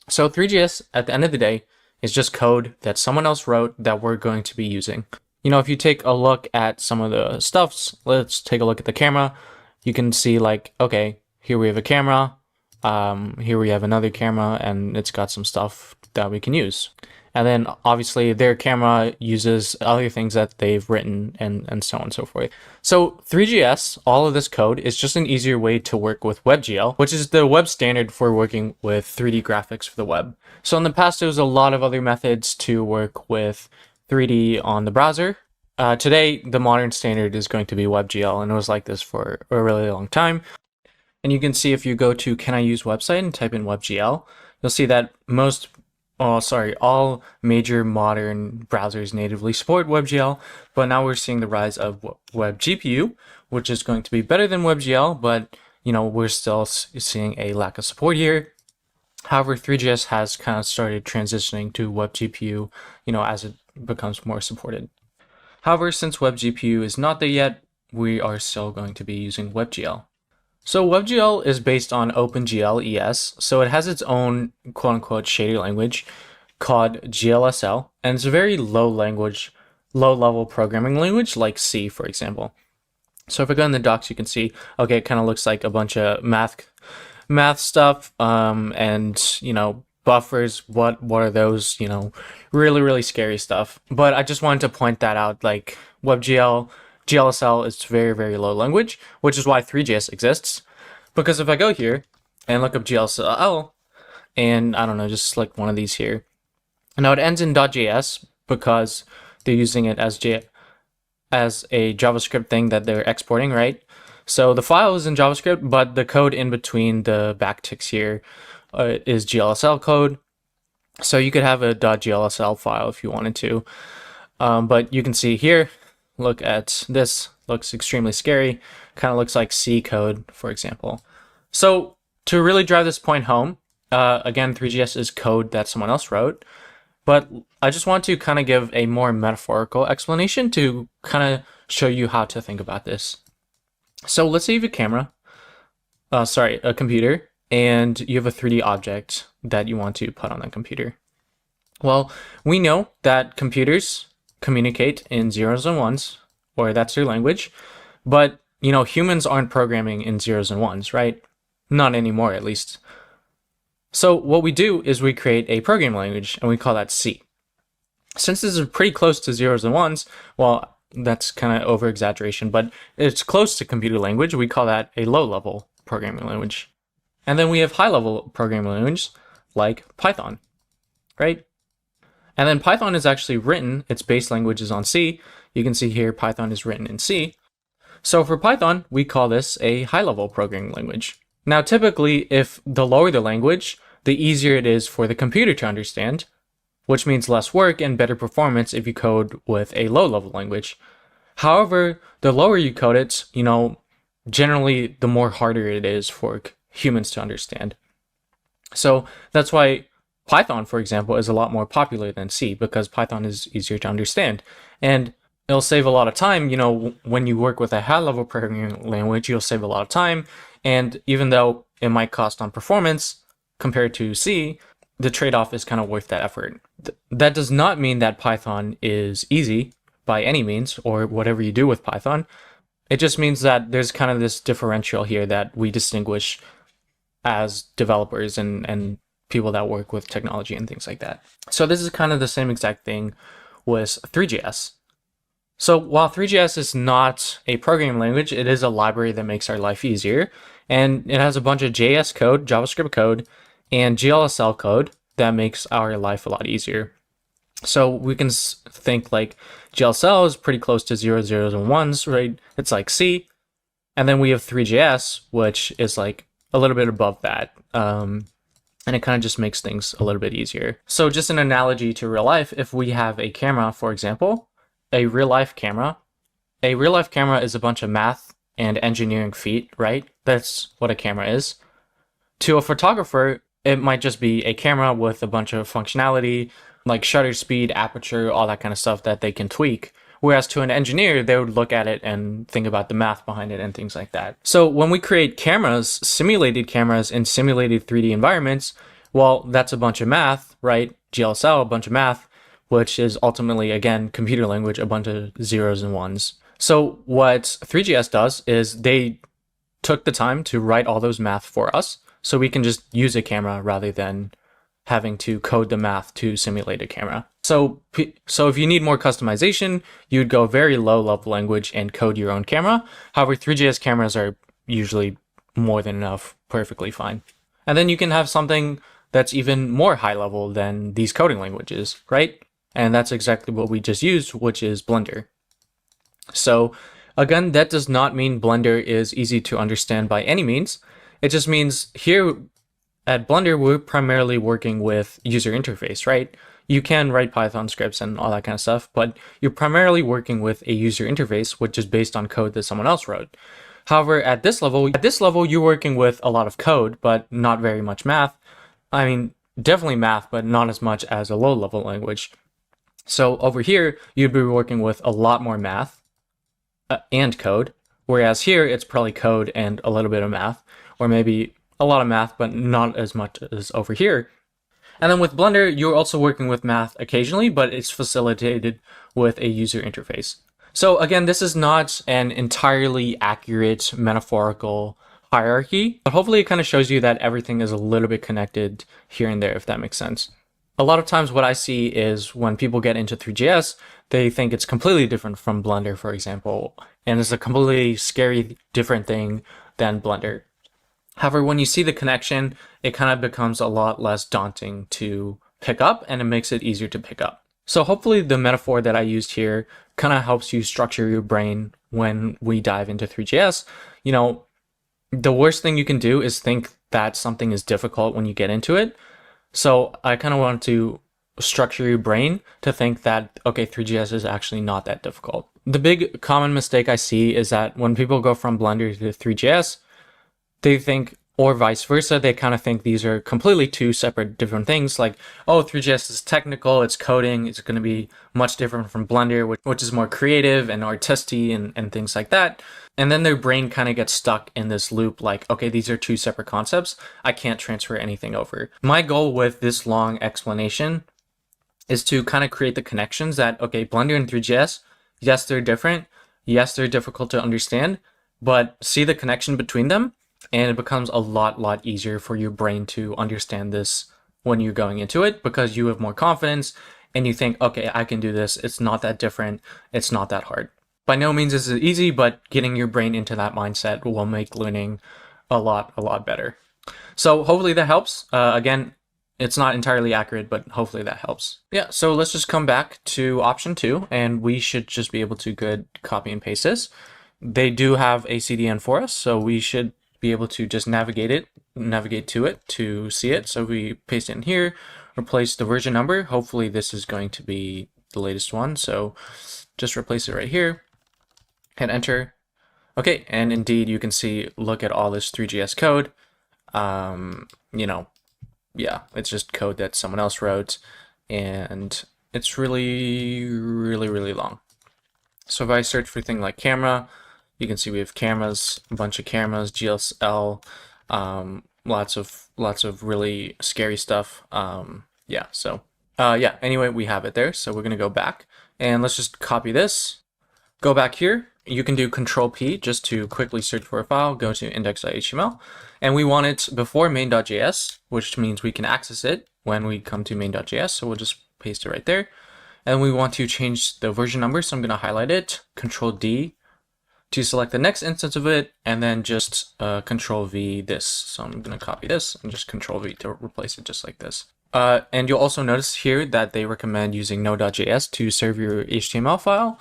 So Three.js, at the end of the day, is just code that someone else wrote that we're going to be using. You know, if you take a look at some of the stuffs, let's take a look at the camera. You can see like, okay, here we have a camera, here we have another camera, and it's got some stuff that we can use. And then obviously their camera uses other things that they've written and so on and so forth. So Three.js, all of this code is just an easier way to work with WebGL, which is the web standard for working with 3D graphics for the web. So in the past, there was a lot of other methods to work with 3D on the browser. Today, the modern standard is going to be WebGL, and it was like this for a really long time. And you can see if you go to Can I Use Website and type in WebGL, you'll see that all major modern browsers natively support WebGL, but now we're seeing the rise of WebGPU, which is going to be better than WebGL, but we're still seeing a lack of support here. However, Three.js has kind of started transitioning to WebGPU, as it becomes more supported. However, since WebGPU is not there yet, we are still going to be using WebGL. So WebGL is based on OpenGL ES, so it has its own quote-unquote shader language called GLSL, and it's a very low-level programming language like C, for example. So if I go in the docs, you can see, okay, it kind of looks like a bunch of math stuff, and buffers. What are those? Really scary stuff. But I just wanted to point that out. Like WebGL, GLSL is very, very low language, which is why Three.js exists. Because if I go here and look up GLSL, and I don't know, just select one of these here. Now it ends in .js because they're using it as a JavaScript thing that they're exporting, right? So the file is in JavaScript, but the code in between the backticks here is GLSL code. So you could have a .glsl file if you wanted to. But you can see here, look at this, looks extremely scary. Kind of looks like C code, for example. So to really drive this point home, again, Three.js is code that someone else wrote. But I just want to kind of give a more metaphorical explanation to kind of show you how to think about this. So let's say you have a computer, and you have a 3D object that you want to put on that computer. Well, we know that computers communicate in zeros and ones, or that's their language, but humans aren't programming in zeros and ones, right? Not anymore, at least. So what we do is we create a programming language, and we call that C. Since this is pretty close to zeros and ones, well, that's kind of over exaggeration, but it's close to computer language. We call that a low-level programming language. And then we have high-level programming language like Python, right? And then Python is actually written, its base language is on C. You can see here Python is written in C. So for Python, we call this a high-level programming language. Now, typically, if the lower the language, the easier it is for the computer to understand, which means less work and better performance if you code with a low-level language. However, the lower you code it, generally the more harder it is for humans to understand. So that's why Python, for example, is a lot more popular than C, because Python is easier to understand. And it'll save a lot of time. When you work with a high-level programming language, you'll save a lot of time. And even though it might cost on performance compared to C, the trade-off is kind of worth that effort. That does not mean that Python is easy by any means, or whatever you do with Python. It just means that there's kind of this differential here that we distinguish as developers and people that work with technology and things like that. So this is kind of the same exact thing with Three.js. So while Three.js is not a programming language, it is a library that makes our life easier. And it has a bunch of JS code, JavaScript code, and GLSL code that makes our life a lot easier. So we can think like GLSL is pretty close to zeros and ones, right? It's like C. And then we have Three.js, which is like a little bit above that. And it kind of just makes things a little bit easier. So just an analogy to real life, if we have a camera, for example, a real life camera is a bunch of math and engineering feat, right? That's what a camera is. To a photographer, it might just be a camera with a bunch of functionality, like shutter speed, aperture, all that kind of stuff that they can tweak. Whereas to an engineer, they would look at it and think about the math behind it and things like that. So when we create cameras, simulated cameras in simulated 3D environments, well, that's a bunch of math, right? GLSL, a bunch of math, which is ultimately, again, computer language, a bunch of zeros and ones. So what Three.js does is they took the time to write all those math for us, so we can just use a camera rather than having to code the math to simulate a camera. So if you need more customization, you'd go very low level language and code your own camera. However, Three.js cameras are usually more than enough, perfectly fine. And then you can have something that's even more high level than these coding languages, right? And that's exactly what we just used, which is Blender. So again, that does not mean Blender is easy to understand by any means. It just means here at Blender, we're primarily working with user interface, right? You can write Python scripts and all that kind of stuff, but you're primarily working with a user interface, which is based on code that someone else wrote. However, at this level, you're working with a lot of code, but not very much math. I mean, definitely math, but not as much as a low-level language. So over here, you'd be working with a lot more math and code, whereas here, it's probably code and a little bit of math, or maybe a lot of math, but not as much as over here. And then with Blender, you're also working with math occasionally, but it's facilitated with a user interface. So again, this is not an entirely accurate metaphorical hierarchy, but hopefully it kind of shows you that everything is a little bit connected here and there, if that makes sense. A lot of times what I see is when people get into Three.js, they think it's completely different from Blender, for example, and it's a completely scary different thing than Blender. However, when you see the connection, it kind of becomes a lot less daunting to pick up, and it makes it easier to pick up. So hopefully the metaphor that I used here kind of helps you structure your brain when we dive into Three.js. You know, the worst thing you can do is think that something is difficult when you get into it. So I kind of want to structure your brain to think that, okay, Three.js is actually not that difficult. The big common mistake I see is that when people go from Blender to Three.js, they think, or vice versa, they kind of think these are completely two separate different things. Like, oh, Three.js is technical, it's coding, it's going to be much different from Blender, which is more creative and artisty and things like that. And then their brain kind of gets stuck in this loop like, okay, these are two separate concepts. I can't transfer anything over. My goal with this long explanation is to kind of create the connections that, okay, Blender and Three.js, yes, they're different. Yes, they're difficult to understand, but see the connection between them. And it becomes a lot easier for your brain to understand this when you're going into it because you have more confidence and you think, okay, I can do this. It's not that different. It's not that hard. By no means is it easy, but getting your brain into that mindset will make learning a lot better. So hopefully that helps. Again, it's not entirely accurate, but hopefully that helps. Yeah, so let's just come back to option 2, and we should just be able to good copy and paste this. They do have a CDN for us, so we should be able to just navigate to it to see it. So we paste it in here, replace the version number. Hopefully this is going to be the latest one. So just replace it right here, hit enter. Okay, and indeed you can see, look at all this Three.js code. You know, yeah, it's just code that someone else wrote, and it's really long. So if I search for things like camera, you can see we have cameras, a bunch of cameras, GSL, lots of really scary stuff. Yeah, so yeah, anyway, we have it there. So we're gonna go back and let's just copy this, go back here. You can do Control P just to quickly search for a file, go to index.html, and we want it before main.js, which means we can access it when we come to main.js. So we'll just paste it right there. And we want to change the version number, so I'm gonna highlight it, Control D, to select the next instance of it, and then just Control V this. So I'm going to copy this and just Control V to replace it just like this. And you'll also notice here that they recommend using node.js to serve your HTML file.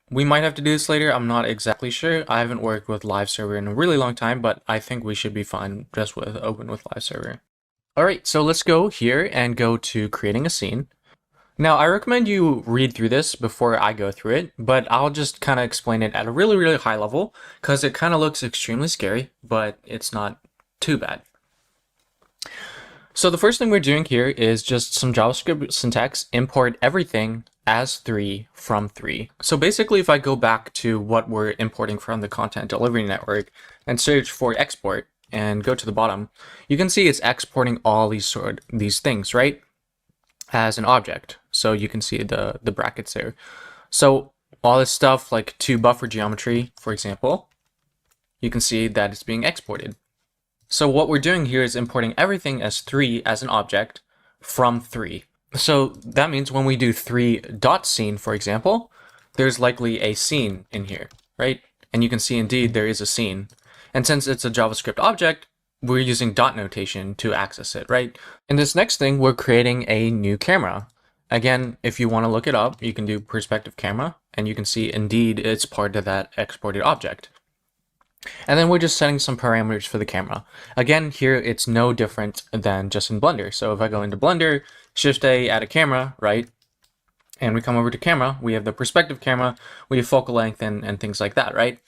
We might have to do this later. I'm not exactly sure. I haven't worked with live server in a really long time, but I think we should be fine just with open with live server. All right, so let's go here and go to creating a scene. Now, I recommend you read through this before I go through it, but I'll just kind of explain it at a really high level because it kind of looks extremely scary, but it's not too bad. So the first thing we're doing here is just some JavaScript syntax, import everything as 3 from 3. So basically, if I go back to what we're importing from the content delivery network and search for export and go to the bottom, you can see it's exporting all these things, right? As an object. So you can see the brackets there. So all this stuff like to buffer geometry, for example, you can see that it's being exported. So what we're doing here is importing everything as 3 as an object, from 3. So that means when we do 3.scene, for example, there's likely a scene in here, right? And you can see indeed there is a scene. And since it's a JavaScript object, we're using dot notation to access it, right? In this next thing, we're creating a new camera. Again, if you want to look it up, you can do perspective camera, and you can see indeed it's part of that exported object. And then we're just setting some parameters for the camera. Again, here it's no different than just in Blender. So if I go into Blender, Shift A, add a camera, right? And we come over to camera, we have the perspective camera, we have focal length and things like that, right?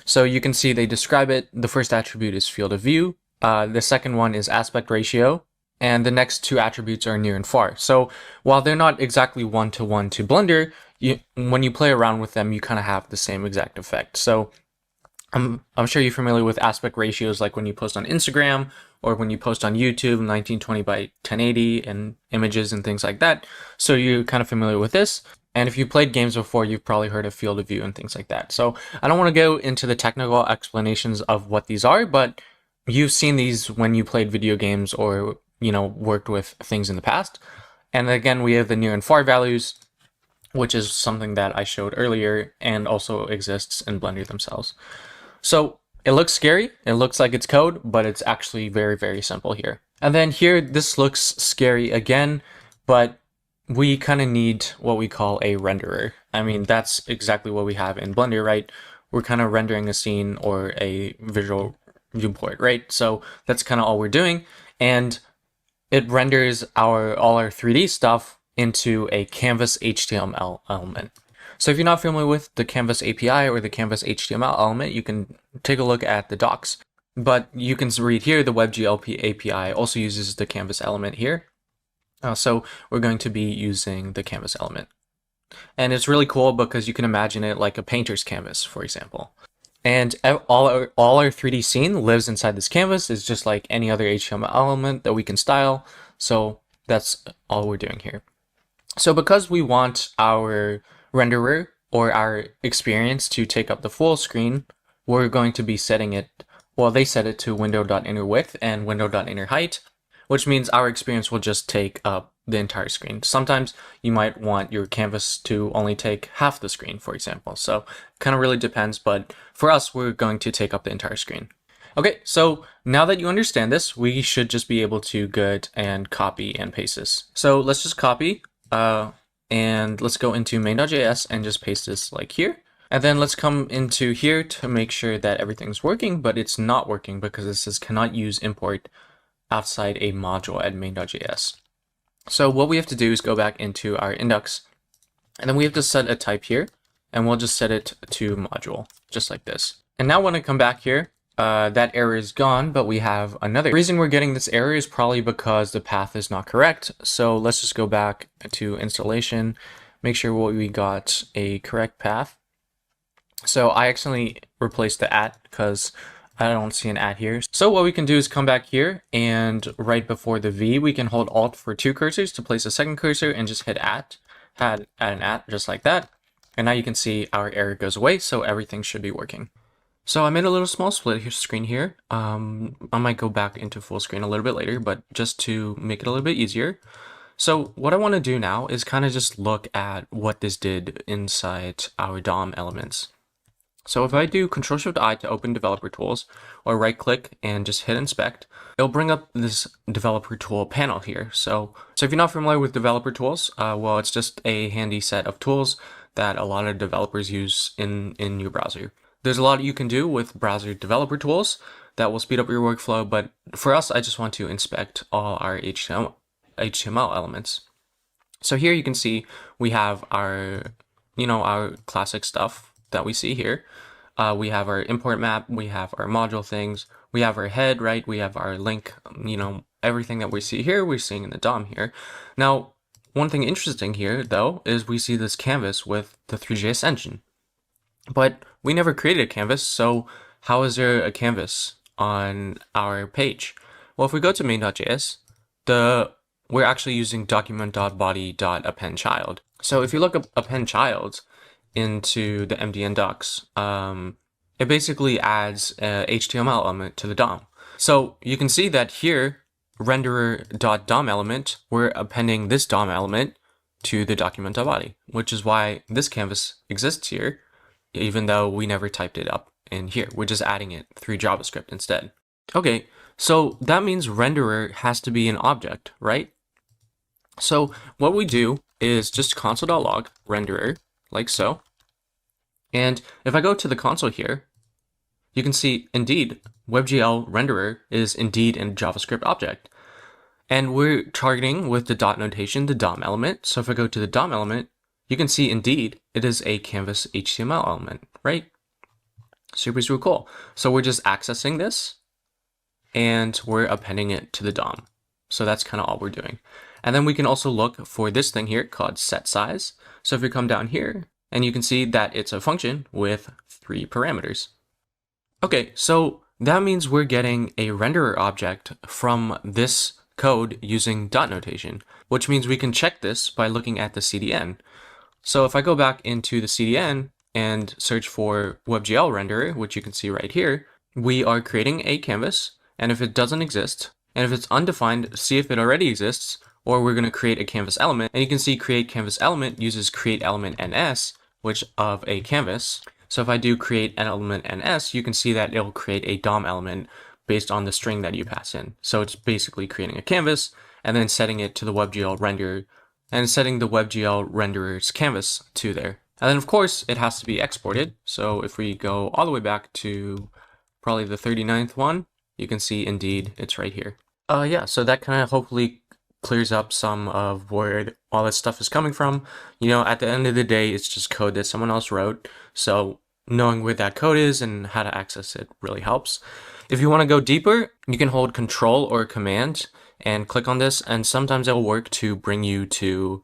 So you can see they describe it. The first attribute is field of view. The second one is aspect ratio. And the next 2 attributes are near and far. So while they're not exactly one-to-one to Blender, when you play around with them, you kind of have the same exact effect. So I'm sure you're familiar with aspect ratios, like when you post on Instagram or when you post on YouTube, 1920 by 1080 and images and things like that. So you're kind of familiar with this. And if you played games before, you've probably heard of field of view and things like that. So I don't want to go into the technical explanations of what these are, but you've seen these when you played video games or, worked with things in the past. And again, we have the near and far values, which is something that I showed earlier and also exists in Blender themselves. So it looks scary, it looks like it's code, but it's actually very, very simple here. And then here, this looks scary again, but we kind of need what we call a renderer. I mean, that's exactly what we have in Blender, right? We're kind of rendering a scene or a visual viewport, right? So that's kind of all we're doing. And it renders all our 3D stuff into a canvas HTML element. So if you're not familiar with the Canvas API or the Canvas HTML element, you can take a look at the docs. But you can read here, the WebGL API also uses the Canvas element here. So we're going to be using the Canvas element. And it's really cool because you can imagine it like a painter's canvas, for example. And all our 3D scene lives inside this canvas. It's just like any other HTML element that we can style. So that's all we're doing here. So because we want our renderer or our experience to take up the full screen, we're going to be setting it, well, they set it to window.innerWidth and window.innerHeight, which means our experience will just take up the entire screen. Sometimes you might want your canvas to only take half the screen, for example. So kind of really depends, but for us, we're going to take up the entire screen. Okay, so now that you understand this, we should just be able to go and copy and paste this. So let's just copy, and let's go into main.js and just paste this like here. And then let's come into here to make sure that everything's working, but it's not working because it says cannot use import outside a module at main.js. So what we have to do is go back into our index, and then we have to set a type here, and we'll just set it to module, just like this. And now when I come back here, that error is gone, but we have another. The reason we're getting this error is probably because the path is not correct. So let's just go back to installation, make sure we got a correct path. So I accidentally replaced the @ because I don't see an @ here. So what we can do is come back here, and right before the V, we can hold Alt for 2 cursors to place a second cursor and just hit @ add an @ just like that. And now you can see our error goes away, so everything should be working. So I made a little small split screen here. I might go back into full screen a little bit later, but just to make it a little bit easier. So what I want to do now is kind of just look at what this did inside our DOM elements. So if I do Control-Shift-I to open developer tools, or right click and just hit inspect, it'll bring up this developer tool panel here. So if you're not familiar with developer tools, well, it's just a handy set of tools that a lot of developers use in your browser. There's a lot you can do with browser developer tools that will speed up your workflow, but for us, I just want to inspect all our HTML elements. So here you can see we have our classic stuff that we see here. We have our import map, we have our module things, we have our head, right? We have our link, everything that we see here, we're seeing in the DOM here. Now, one thing interesting here, though, is we see this canvas with the Three.js engine. But we never created a canvas, so how is there a canvas on our page? Well, if we go to main.js, we're actually using document.body.appendChild. So if you look up appendChild into the MDN docs, it basically adds a HTML element to the DOM. So you can see that here, renderer.dom element, we're appending this DOM element to the document.body, which is why this canvas exists here, even though we never typed it up in here. We're just adding it through JavaScript instead. Okay, so that means renderer has to be an object, right? So what we do is just console.log renderer, like so. And if I go to the console here, you can see indeed WebGL renderer is indeed a JavaScript object. And we're targeting with the dot notation the DOM element. So if I go to the DOM element, you can see indeed it is a canvas HTML element, right? Super, super cool. So we're just accessing this and we're appending it to the DOM. So that's kind of all we're doing. And then we can also look for this thing here called set size. So if you come down here and you can see that it's a function with 3 parameters. Okay, so that means we're getting a renderer object from this code using dot notation, which means we can check this by looking at the CDN. So if I go back into the CDN and search for WebGL renderer, which you can see right here, we are creating a canvas, and if it doesn't exist, and if it's undefined, see if it already exists, or we're going to create a canvas element, and you can see create canvas element uses create element ns, which of a canvas. So if I do create an element ns, you can see that it'll create a DOM element based on the string that you pass in. So it's basically creating a canvas and then setting it to the WebGL renderer and setting the WebGL renderer's canvas to there. And then of course it has to be exported. So if we go all the way back to probably the 39th one, you can see indeed it's right here. Yeah, so that kind of hopefully clears up some of where all this stuff is coming from. You know, at the end of the day, it's just code that someone else wrote. So knowing where that code is and how to access it really helps. If you want to go deeper, you can hold Control or Command and click on this, and sometimes it'll work to bring you to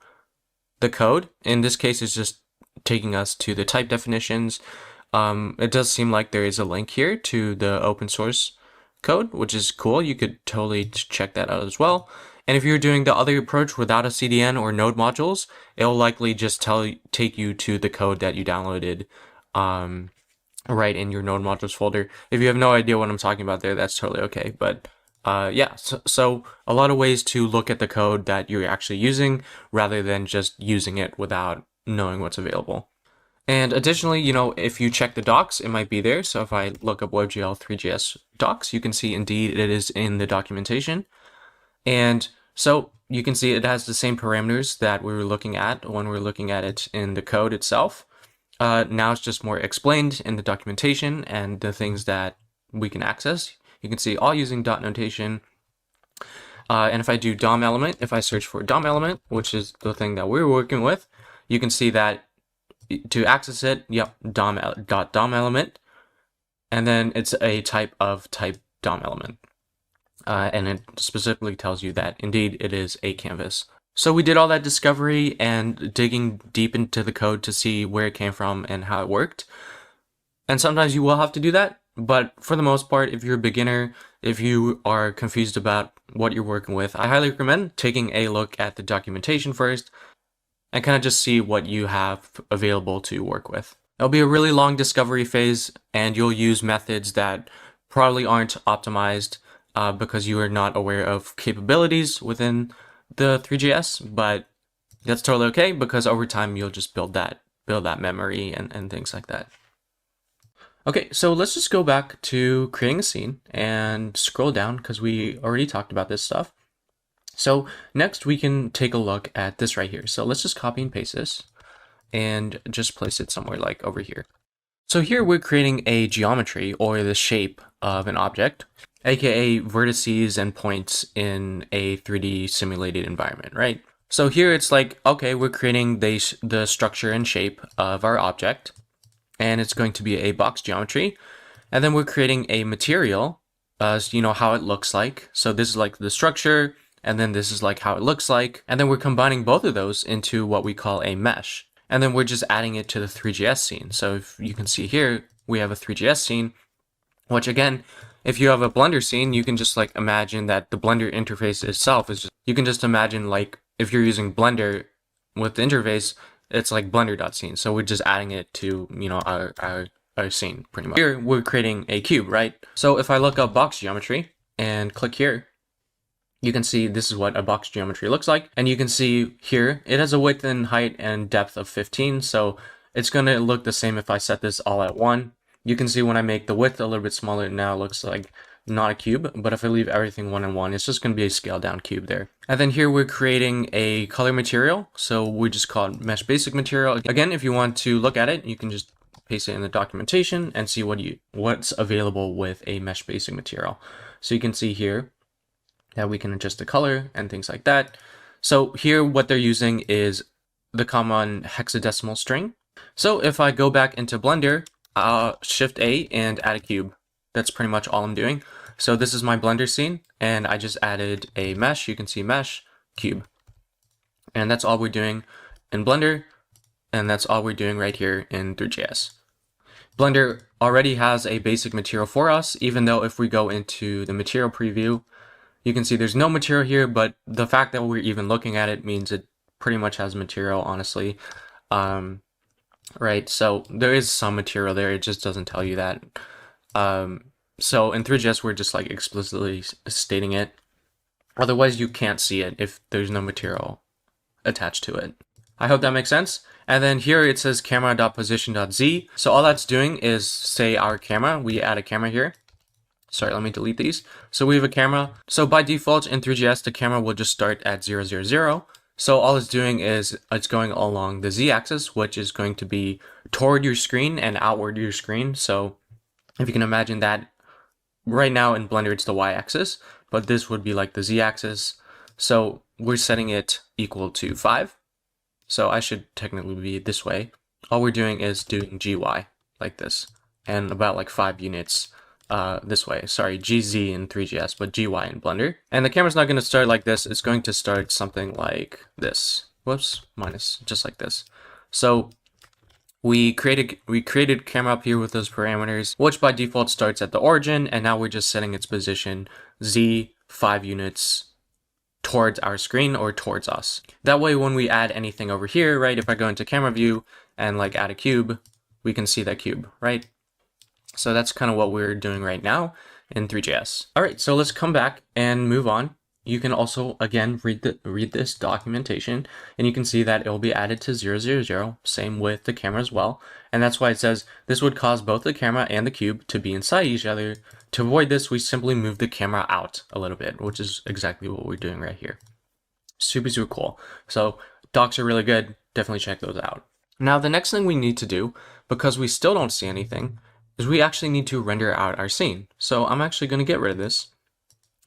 the code. In this case, it's just taking us to the type definitions. It does seem like there is a link here to the open source code, which is cool. You could totally check that out as well. And if you're doing the other approach without a CDN or node modules, it'll likely just take you to the code that you downloaded right in your node modules folder. If you have no idea what I'm talking about there, that's totally okay. But yeah, so a lot of ways to look at the code that you're actually using rather than just using it without knowing what's available. And additionally, you know, if you check the docs, it might be there. So if I look up WebGL 3.js docs, you can see indeed it is in the documentation. And so you can see it has the same parameters that we were looking at when we were looking at it in the code itself. Now it's just more explained in the documentation and the things that we can access. You can see all using dot notation. And if I do DOM element, if I search for DOM element, which is the thing that we're working with, you can see that to access it, yep, DOM element, and then it's a type DOM element. And it specifically tells you that indeed it is a canvas. So we did all that discovery and digging deep into the code to see where it came from and how it worked. And sometimes you will have to do that, but for the most part, if you're a beginner, if you are confused about what you're working with, I highly recommend taking a look at the documentation first and kind of just see what you have available to work with. It'll be a really long discovery phase, and you'll use methods that probably aren't optimized because you are not aware of capabilities within the Three.js, but that's totally okay because over time you'll just build that memory and things like that. Okay, so let's just go back to creating a scene and scroll down because we already talked about this stuff. So next we can take a look at this right here. So let's just copy and paste this and just place it somewhere like over here. So here we're creating a geometry or the shape of an object, aka vertices and points in a 3D simulated environment, right? So here it's like, okay, we're creating the structure and shape of our object, and it's going to be a box geometry. And then we're creating a material, you know, how it looks like. So this is like the structure, and then this is like how it looks like. And then we're combining both of those into what we call a mesh. And then we're just adding it to the Three.js scene. So if you can see here, we have a Three.js scene, which again, if you have a Blender scene, you can just like imagine that the Blender interface itself is just, you can just imagine like if you're using Blender with the interface, it's like blender.scene. So we're just adding it to, you know, our scene pretty much. Here we're creating a cube, right? So if I look up box geometry and click here, you can see this is what a box geometry looks like. And you can see here, it has a width and height and depth of 15. So it's going to look the same if I set this all at 1. You can see when I make the width a little bit smaller, now it looks like not a cube. But if I leave everything 1 and 1, it's just going to be a scaled down cube there. And then here we're creating a color material. So we just call it mesh basic material. Again, if you want to look at it, you can just paste it in the documentation and see what's available with a mesh basic material. So you can see here that we can adjust the color and things like that. So here what they're using is the common hexadecimal string. So if I go back into Blender, Shift A and add a cube. That's pretty much all I'm doing. So this is my Blender scene and I just added a mesh. You can see mesh, cube. And that's all we're doing in Blender. And that's all we're doing right here in Three.js. Blender already has a basic material for us, even though if we go into the material preview, you can see there's no material here, but the fact that we're even looking at it means it pretty much has material, honestly. Right, so there is some material there, it just doesn't tell you that. So in Three.js, we're just like explicitly stating it. Otherwise, you can't see it if there's no material attached to it. I hope that makes sense. And then here it says camera.position.z. So all that's doing is say our camera, we add a camera here. Sorry, let me delete these. So we have a camera. So by default in Three.js, the camera will just start at 0, 0, 0. So all it's doing is it's going along the z-axis, which is going to be toward your screen and outward your screen. So if you can imagine that right now in Blender, it's the y-axis, but this would be like the z-axis. So we're setting it equal to 5. So I should technically be this way. All we're doing is doing gy like this and about like 5 units this way. Sorry, GZ in Three.js, but GY in Blender. And the camera's not going to start like this. It's going to start something like this. Whoops, minus, just like this. So we created camera up here with those parameters, which by default starts at the origin, and now we're just setting its position Z 5 units towards our screen or towards us. That way, when we add anything over here, right, if I go into camera view and like add a cube, we can see that cube, right? So that's kind of what we're doing right now in Three.js. All right, so let's come back and move on. You can also, again, read this documentation, and you can see that it will be added to 0, 0, 0, same with the camera as well. And that's why it says this would cause both the camera and the cube to be inside each other. To avoid this, we simply move the camera out a little bit, which is exactly what we're doing right here. Super, super cool. So docs are really good. Definitely check those out. Now, the next thing we need to do, because we still don't see anything, is we actually need to render out our scene. So I'm actually going to get rid of this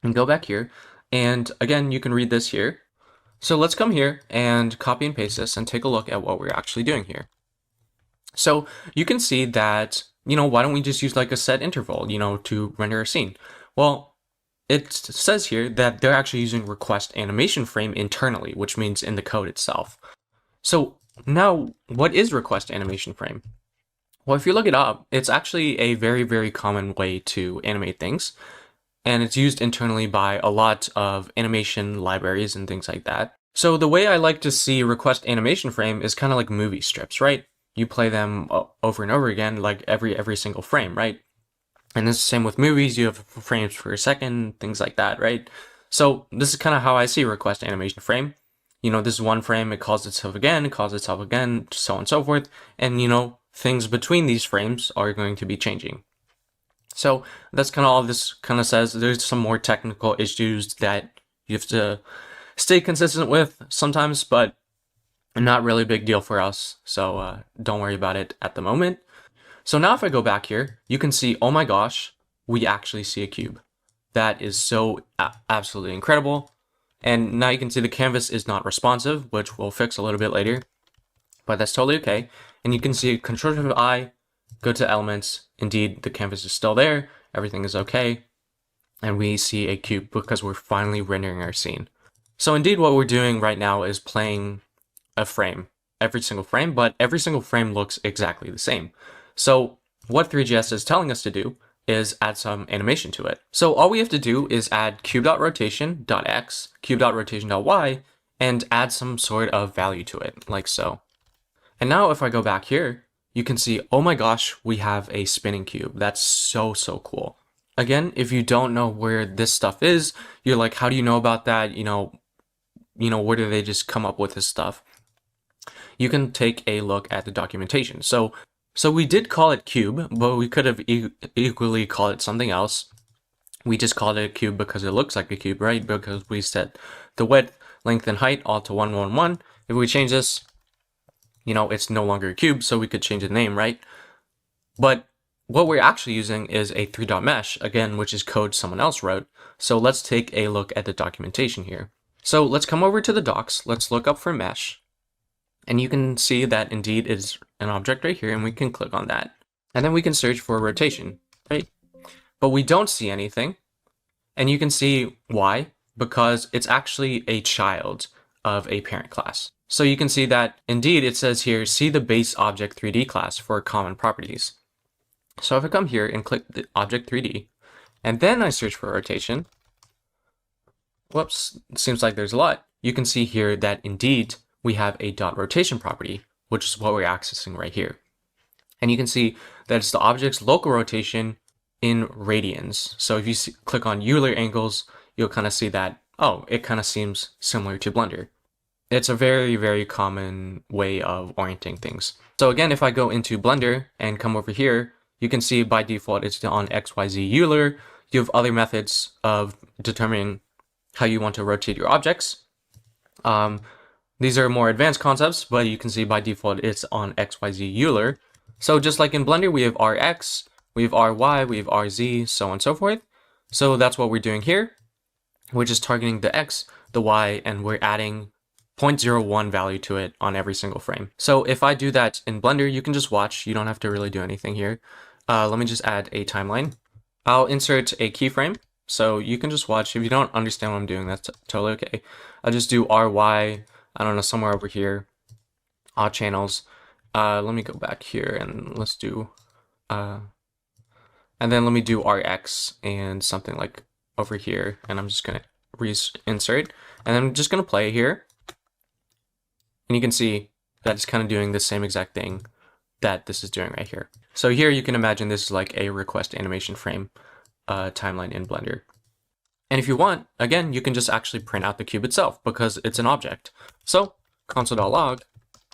and go back here. And again, you can read this here. So let's come here and copy and paste this and take a look at what we're actually doing here. So you can see that, why don't we just use like a set interval, to render a scene? Well, it says here that they're actually using request animation frame internally, which means in the code itself. So now what is request animation frame? Well, if you look it up, it's actually a very, very common way to animate things. And it's used internally by a lot of animation libraries and things like that. So the way I like to see request animation frame is kind of like movie strips, right? You play them over and over again, like every single frame, right? And it's the same with movies. You have frames per second, things like that, right? So this is kind of how I see request animation frame. This is one frame, it calls itself again, so on and so forth. And, things between these frames are going to be changing. So that's kind of all this kind of says. There's some more technical issues that you have to stay consistent with sometimes, but not really a big deal for us. So don't worry about it at the moment. So now if I go back here, you can see, oh my gosh, we actually see a cube. That is so absolutely incredible. And now you can see the canvas is not responsive, which we'll fix a little bit later, but that's totally okay. And you can see Ctrl+I, go to elements. Indeed, the canvas is still there. Everything is okay. And we see a cube because we're finally rendering our scene. So indeed, what we're doing right now is playing a frame, every single frame, but every single frame looks exactly the same. So what Three.js is telling us to do is add some animation to it. So all we have to do is add cube.rotation.x, cube.rotation.y, and add some sort of value to it, like so. And now if I go back here, you can see, oh my gosh, we have a spinning cube. That's so, so cool. again, if you don't know where this stuff is, you're like, how do you know about that? Where do they just come up with this stuff? You can take a look at the documentation. So we did call it cube, but we could have equally called it something else. We just called it a cube because it looks like a cube, right? Because we set the width, length, and height all to 1, 1, 1. If we change this, it's no longer a cube, so we could change the name, right? But what we're actually using is a 3.mesh, again, which is code someone else wrote. So let's take a look at the documentation here. So let's come over to the docs. Let's look up for mesh. And you can see that indeed is an object right here, and we can click on that. And then we can search for rotation, right? But we don't see anything. And you can see why, because it's actually a child of a parent class. So you can see that indeed it says here, see the base object 3D class for common properties. So if I come here and click the object 3D, and then I search for rotation, whoops, it seems like there's a lot. You can see here that indeed we have a dot rotation property, which is what we're accessing right here. And you can see that it's the object's local rotation in radians. So if you click on Euler angles, you'll kind of see that, oh, it kind of seems similar to Blender. It's a very, very common way of orienting things. So again, if I go into Blender and come over here, you can see by default it's on XYZ Euler. You have other methods of determining how you want to rotate your objects. These are more advanced concepts, but you can see by default it's on XYZ Euler. So just like in Blender, we have RX, we have RY, we have RZ, so on and so forth. So that's what we're doing here. We're just targeting the X, the Y, and we're adding 0.01 value to it on every single frame. So if I do that in Blender, you can just watch. You don't have to really do anything here. Let me just add a timeline. I'll insert a keyframe. So you can just watch. If you don't understand what I'm doing, that's totally okay. I'll just do RY, I don't know, somewhere over here, odd channels. Let me go back here and let's do, and then let me do RX and something like over here. And I'm just going to reinsert. And I'm just going to play here. And you can see that it's kind of doing the same exact thing that this is doing right here. So here you can imagine this is like a request animation frame timeline in Blender. And if you want, again, you can just actually print out the cube itself because it's an object. So console.log,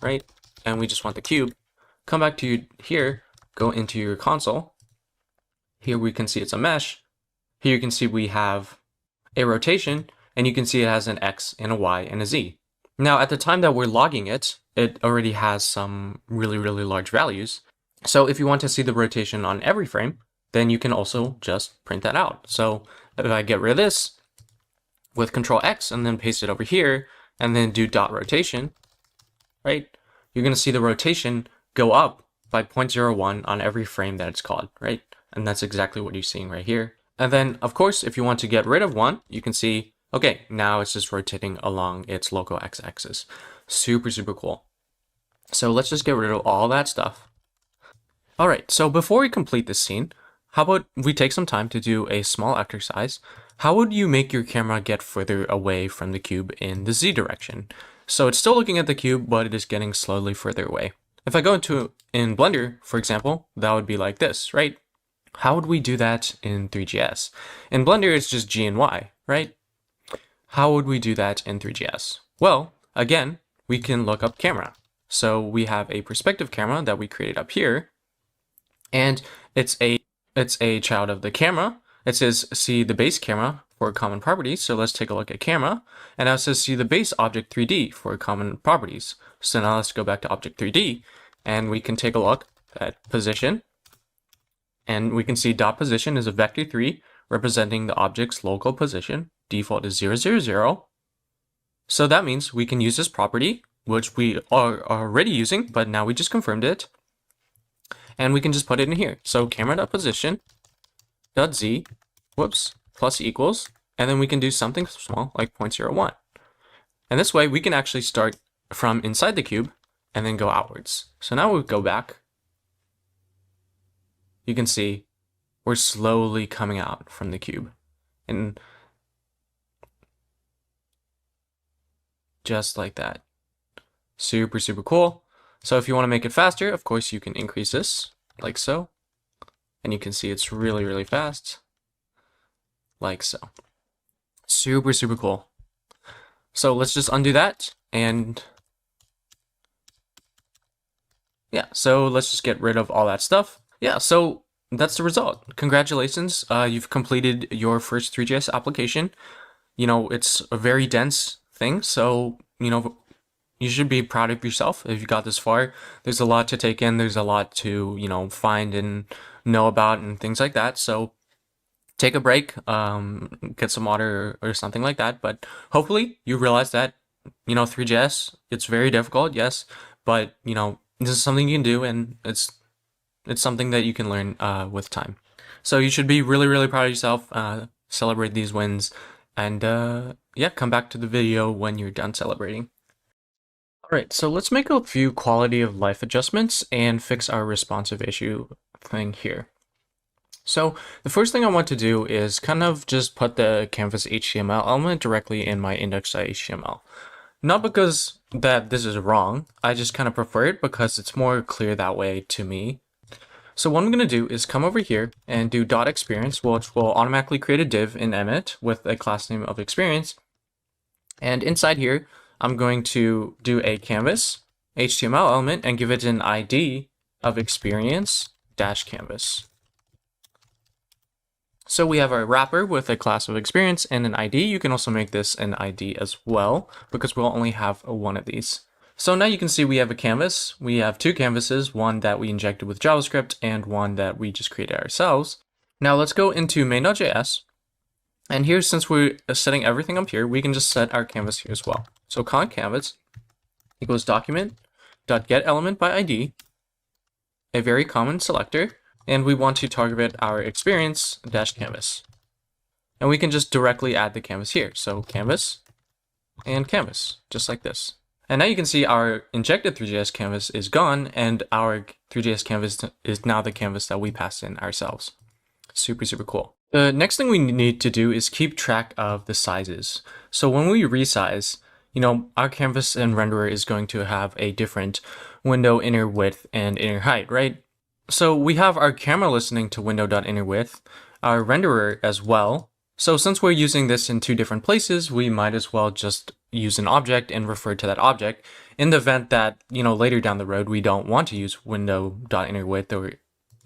right? And we just want the cube. Come back to here, go into your console. Here we can see it's a mesh. Here you can see we have a rotation, and you can see it has an X and a Y and a Z. Now, at the time that we're logging it, it already has some really, really large values. So if you want to see the rotation on every frame, then you can also just print that out. So if I get rid of this with Control X and then paste it over here and then do dot rotation, right? You're going to see the rotation go up by 0.01 on every frame that it's called, right? And that's exactly what you're seeing right here. And then, of course, if you want to get rid of one, you can see, okay, now it's just rotating along its local x-axis. Super, super cool. So let's just get rid of all that stuff. All right, so before we complete this scene, how about we take some time to do a small exercise? How would you make your camera get further away from the cube in the Z direction? So it's still looking at the cube, but it is getting slowly further away. If I go in Blender, for example, that would be like this, right? How would we do that in Three.js? In Blender, it's just G and Y, right? How would we do that in Three.js? Well, again, we can look up camera. So we have a perspective camera that we created up here, and it's a child of the camera. It says see the base camera for common properties. So let's take a look at camera, and now it says see the base object 3D for common properties. So now let's go back to object 3D, and we can take a look at position. And we can see dot position is a vector 3 representing the object's local position. Default is 0, 0, 0. So that means we can use this property, which we are already using, but now we just confirmed it. And we can just put it in here. So camera.position dot z, whoops, plus equals, and then we can do something small like 0.01. And this way we can actually start from inside the cube and then go outwards. So now we go back. You can see we're slowly coming out from the cube. And just like that. Super, super cool. So if you want to make it faster, of course, you can increase this like so. And you can see it's really, really fast. like so. Super, super cool. So let's just undo that, and yeah, so let's just get rid of all that stuff. Yeah, so that's the result. Congratulations, you've completed your first Three.js application. You know, it's a very dense thing, so, you know, you should be proud of yourself if you got this far. There's a lot to take in, there's a lot to, you know, find and know about and things like that. So take a break, get some water or something like that. But hopefully you realize that, you know, Three.js, it's very difficult, yes, but, you know, this is something you can do, and it's something that you can learn with time. So you should be really, really proud of yourself, celebrate these wins, and yeah, come back to the video when you're done celebrating. All right, so let's make a few quality of life adjustments and fix our responsive issue thing here. So the first thing I want to do is kind of just put the canvas HTML element directly in my index.html. Not because that this is wrong, I just kind of prefer it because it's more clear that way to me. So what I'm going to do is come over here and do .experience, which will automatically create a div in Emmet with a class name of experience. And inside here, I'm going to do a canvas HTML element and give it an ID of experience-canvas. So we have our wrapper with a class of experience and an ID. You can also make this an ID as well, because we'll only have one of these. So now you can see we have a canvas. We have two canvases, one that we injected with JavaScript and one that we just created ourselves. Now let's go into main.js. And here, since we're setting everything up here, we can just set our canvas here as well. So const canvas equals document.getElementById, by ID, a very common selector, and we want to target our experience-canvas. And we can just directly add the canvas here. So canvas and canvas, just like this. And now you can see our injected Three.js canvas is gone, and our Three.js canvas is now the canvas that we passed in ourselves. Super, super cool. The next thing we need to do is keep track of the sizes. So when we resize, you know, our canvas and renderer is going to have a different window inner width and inner height, right? So we have our camera listening to window.innerWidth, our renderer as well. So since we're using this in two different places, we might as well just use an object and refer to that object in the event that, you know, later down the road, we don't want to use window.innerWidth or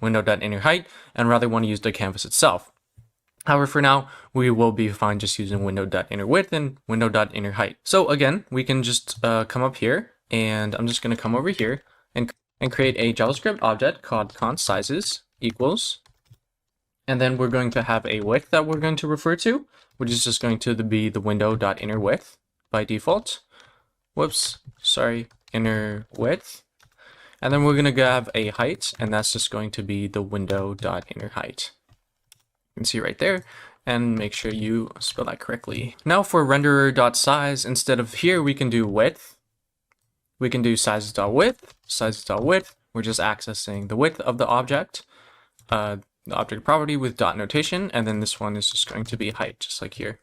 window.innerHeight and rather want to use the canvas itself. However, for now, we will be fine just using window.innerWidth and window.innerHeight. So again, we can just come up here, and I'm just going to come over here and create a JavaScript object called const sizes equals, and then we're going to have a width that we're going to refer to, which is just going to be the window.innerWidth by default. Whoops, sorry, inner width. And then we're going to have a height, and that's just going to be the window.innerHeight. You can see right there, and make sure you spell that correctly. Now for renderer.size, instead of here, we can do width. We can do sizes.width, sizes.width. We're just accessing the width of the object, the object property with dot notation, and then this one is just going to be height, just like here.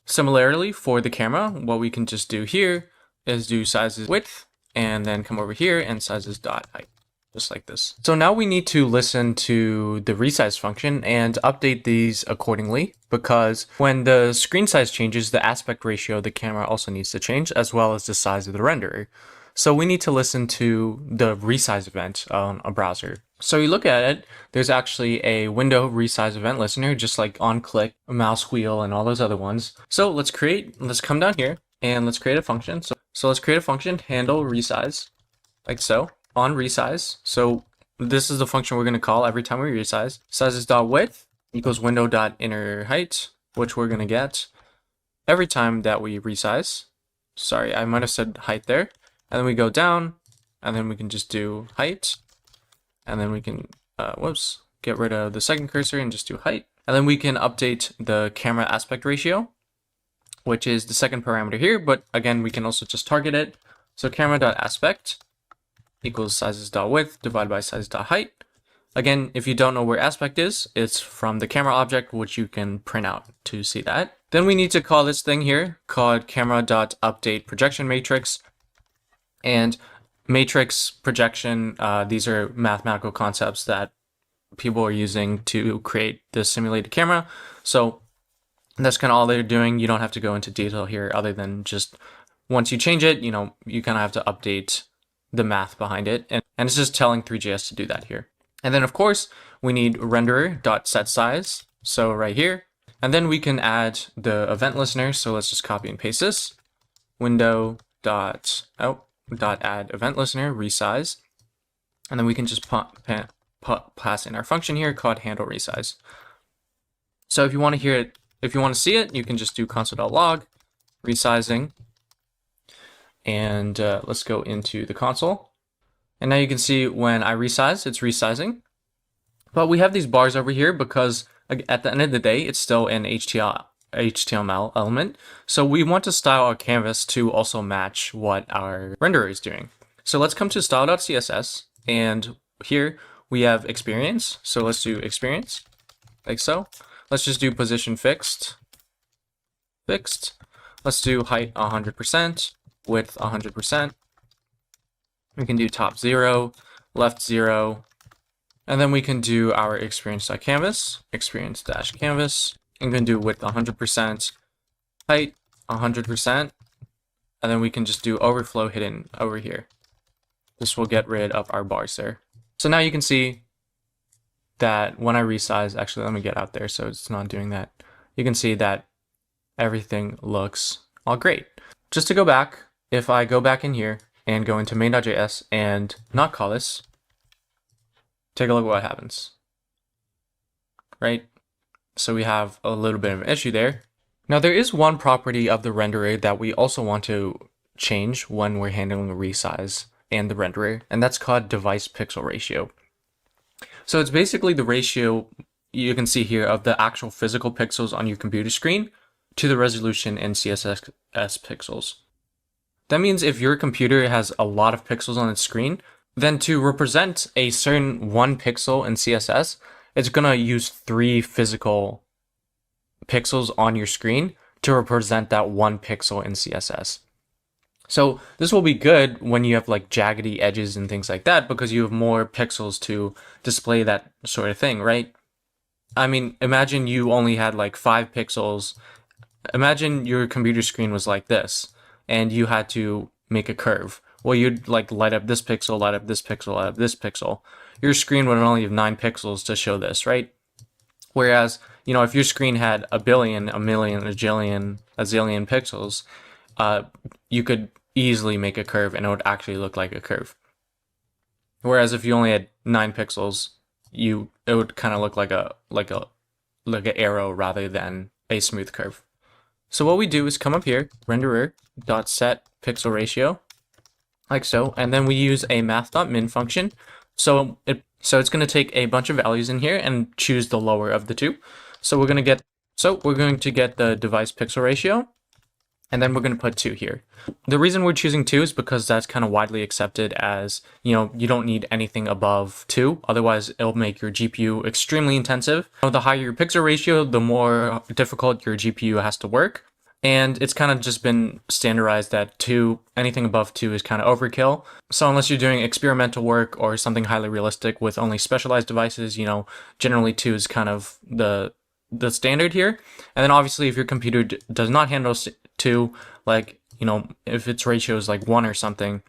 Similarly, for the camera, what we can just do here is do sizes width, and then come over here and sizes.height, just like this. So now we need to listen to the resize function and update these accordingly, because when the screen size changes, the aspect ratio of the camera also needs to change, as well as the size of the renderer. So we need to listen to the resize event on a browser. So you look at it, there's actually a window resize event listener, just like on click, mouse wheel, and all those other ones. So let's come down here and let's create a function. So let's create a function, handle resize, like so, on resize. So this is the function we're going to call every time we resize. Sizes.width equals window.innerHeight, which we're going to get every time that we resize. Sorry, I might have said height there. And then we go down, and then we can just do height, and then we can, get rid of the second cursor and just do height. And then we can update the camera aspect ratio, which is the second parameter here, but again, we can also just target it. So camera.aspect equals sizes.width divided by sizes.height. Again, if you don't know where aspect is, it's from the camera object, which you can print out to see that. Then we need to call this thing here called camera.update projection matrix. And matrix projection, these are mathematical concepts that people are using to create the simulated camera. So And that's kind of all they're doing. You don't have to go into detail here other than just once you change it, you kind of have to update the math behind it. And it's just telling Three.js to do that here. And then of course, we need renderer.setSize. So right here, and then we can add the event listener. So let's just copy and paste this. Window.add event listener, resize. And then we can just pass in our function here called handle resize. So if you want to hear it, if you want to see it, you can just do console.log resizing. And let's go into the console. And now you can see when I resize, it's resizing. But we have these bars over here because at the end of the day, it's still an HTML element. So we want to style our canvas to also match what our renderer is doing. So let's come to style.css, and here we have experience. So let's do experience, like so. Let's just do position fixed. Let's do height 100%, width 100%. We can do top 0, left 0, and then we can do our experience.canvas, experience-canvas. And we can do width 100%, height 100%, and then we can just do overflow hidden over here. This will get rid of our bars there. So now you can see that when I resize, actually let me get out there so it's not doing that. You can see that everything looks all great. Just to go back, if I go back in here and go into main.js and not call this, take a look at what happens, right? So we have a little bit of an issue there. Now there is one property of the renderer that we also want to change when we're handling the resize and the renderer, and that's called device pixel ratio. So it's basically the ratio you can see here of the actual physical pixels on your computer screen to the resolution in CSS pixels. That means if your computer has a lot of pixels on its screen, then to represent a certain 1 pixel in CSS, it's going to use 3 physical pixels on your screen to represent that 1 pixel in CSS. So this will be good when you have like jaggedy edges and things like that, because you have more pixels to display that sort of thing, right? I mean, imagine you only had like 5 pixels. Imagine your computer screen was like this, and you had to make a curve. Well, you'd like light up this pixel, light up this pixel, light up this pixel. Your screen would only have 9 pixels to show this, right? Whereas, if your screen had a billion, a million, a jillion, a zillion pixels, you could easily make a curve and it would actually look like a curve. Whereas if you only had 9 pixels, it would kind of look like an arrow rather than a smooth curve. So what we do is come up here, renderer.set pixel ratio, like so, and then we use a math.min function. So it's going to take a bunch of values in here and choose the lower of the two. So we're going to get the device pixel ratio, and then we're going to put 2 here. The reason we're choosing 2 is because that's kind of widely accepted as, you don't need anything above 2. Otherwise, it'll make your GPU extremely intensive. The higher your pixel ratio, the more difficult your GPU has to work. And it's kind of just been standardized that 2, anything above 2 is kind of overkill. So unless you're doing experimental work or something highly realistic with only specialized devices, generally 2 is kind of the standard here. And then obviously if your computer does not handle 2, like, if its ratio is like 1 or something,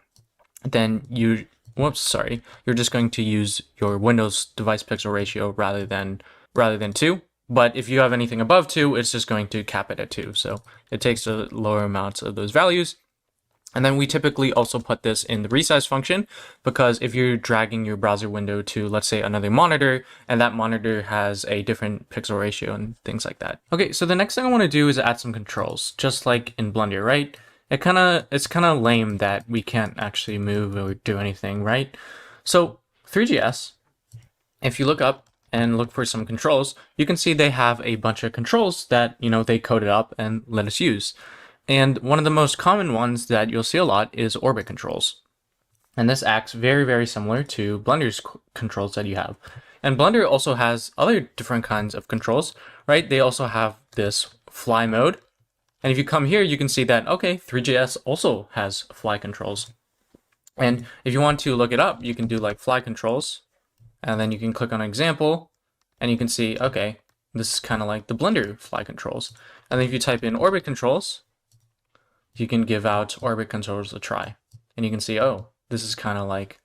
then you're just going to use your Windows device pixel ratio rather than 2. But if you have anything above 2, it's just going to cap it at 2. So it takes the lower amounts of those values. And then we typically also put this in the resize function, because if you're dragging your browser window to, let's say, another monitor, and that monitor has a different pixel ratio and things like that. Okay, so the next thing I want to do is add some controls, just like in Blender, right? It's kind of lame that we can't actually move or do anything, right? So Three.js, if you look up and look for some controls, you can see they have a bunch of controls that, they coded up and let us use. And one of the most common ones that you'll see a lot is orbit controls. And this acts very, very similar to Blender's controls that you have. And Blender also has other different kinds of controls, right? They also have this fly mode. And if you come here, you can see that, okay, Three.js also has fly controls. And if you want to look it up, you can do like fly controls, and then you can click on example, and you can see, okay, This is kind of like the Blender fly controls. And then if you type in orbit controls, you can give out orbit controls a try. And you can see, oh, this is kind of like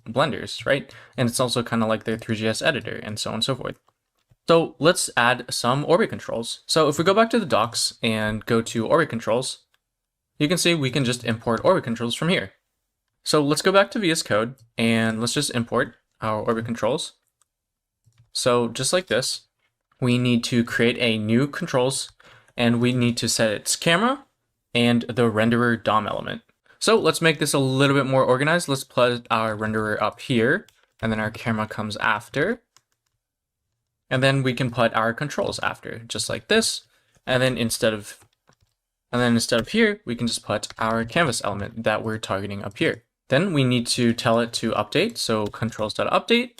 Blender's, right? And it's also kind of like their Three.js editor and so on and so forth. So let's add some orbit controls. So if we go back to the docs and go to orbit controls, you can see we can just import orbit controls from here. So let's go back to VS Code and let's just import our orbit controls. So just like this, we need to create a new controls and we need to set its camera and the renderer DOM element. So let's make this a little bit more organized. Let's put our renderer up here and then our camera comes after. And then we can put our controls after, just like this. And then instead of here, we can just put our canvas element that we're targeting up here. Then we need to tell it to update. So controls.update.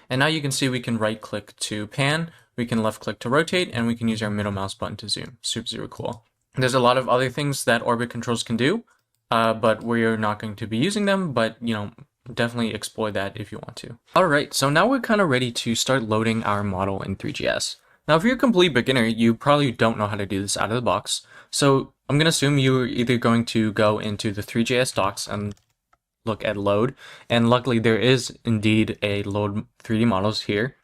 And now you can see we can right click to pan, we can left click to rotate, and we can use our middle mouse button to zoom. Super, super cool. There's a lot of other things that orbit controls can do, but we're not going to be using them, but definitely explore that if you want to. All right, so now we're kind of ready to start loading our model in Three.js. Now, if you're a complete beginner, you probably don't know how to do this out of the box. So I'm going to assume you're either going to go into the Three.js docs and look at load, and luckily there is indeed a load 3D models here,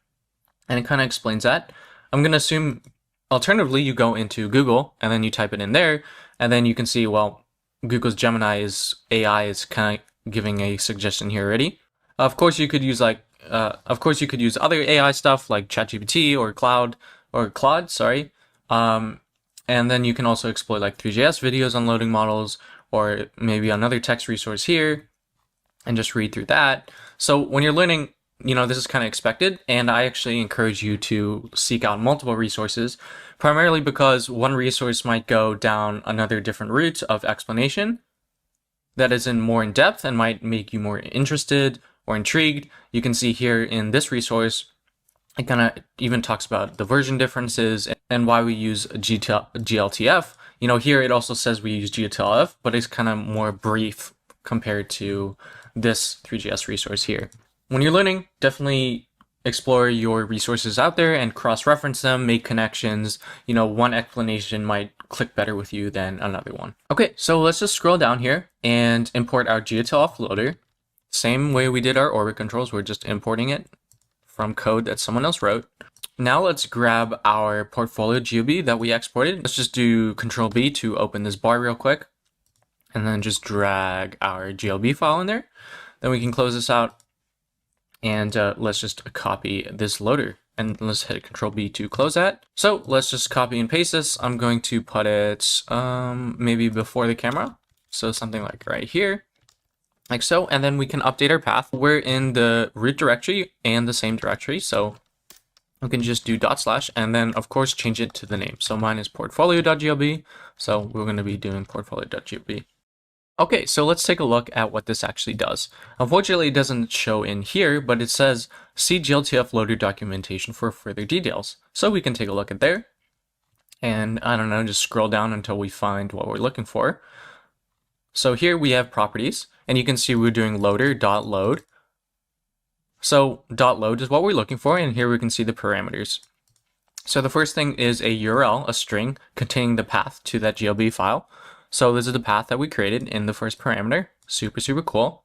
and it kind of explains that. I'm going to assume alternatively you go into Google and then you type it in there, and then you can see, well, Google's Gemini AI is kind of giving a suggestion here already. Of course you could use other AI stuff like ChatGPT or Claude, sorry. And then you can also explore like Three.js videos on loading models, or maybe another text resource here, and just read through that. So when you're learning, this is kind of expected, and I actually encourage you to seek out multiple resources, primarily because one resource might go down another different route of explanation that is more in depth and might make you more interested or intrigued. You can see here in this resource, it kind of even talks about the version differences and why we use GLTF. Here it also says we use GLTF, but it's kind of more brief compared to this Three.js resource here. When you're learning, definitely explore your resources out there and cross-reference them, make connections. One explanation might click better with you than another one. Okay, so let's just scroll down here and import our GLTF loader. Same way we did our orbit controls, we're just importing it from code that someone else wrote. Now let's grab our portfolio GLB that we exported. Let's just do Control B to open this bar real quick, and then just drag our GLB file in there. Then we can close this out, and let's just copy this loader, and let's hit Control B to close that. So let's just copy and paste this. I'm going to put it maybe before the camera, so something like right here, like so, and then we can update our path. We're in the root directory and the same directory, so we can just do // and then of course change it to the name. So mine is portfolio.glb, so we're going to be doing portfolio.glb. Okay, so let's take a look at what this actually does. Unfortunately, it doesn't show in here, but it says see GLTF loader documentation for further details. So we can take a look at there, and I don't know, just scroll down until we find what we're looking for. So here we have properties, and you can see we're doing loader.load. So .load is what we're looking for, and here we can see the parameters. So the first thing is a URL, a string containing the path to that GLB file. So this is the path that we created in the first parameter. Super, super cool.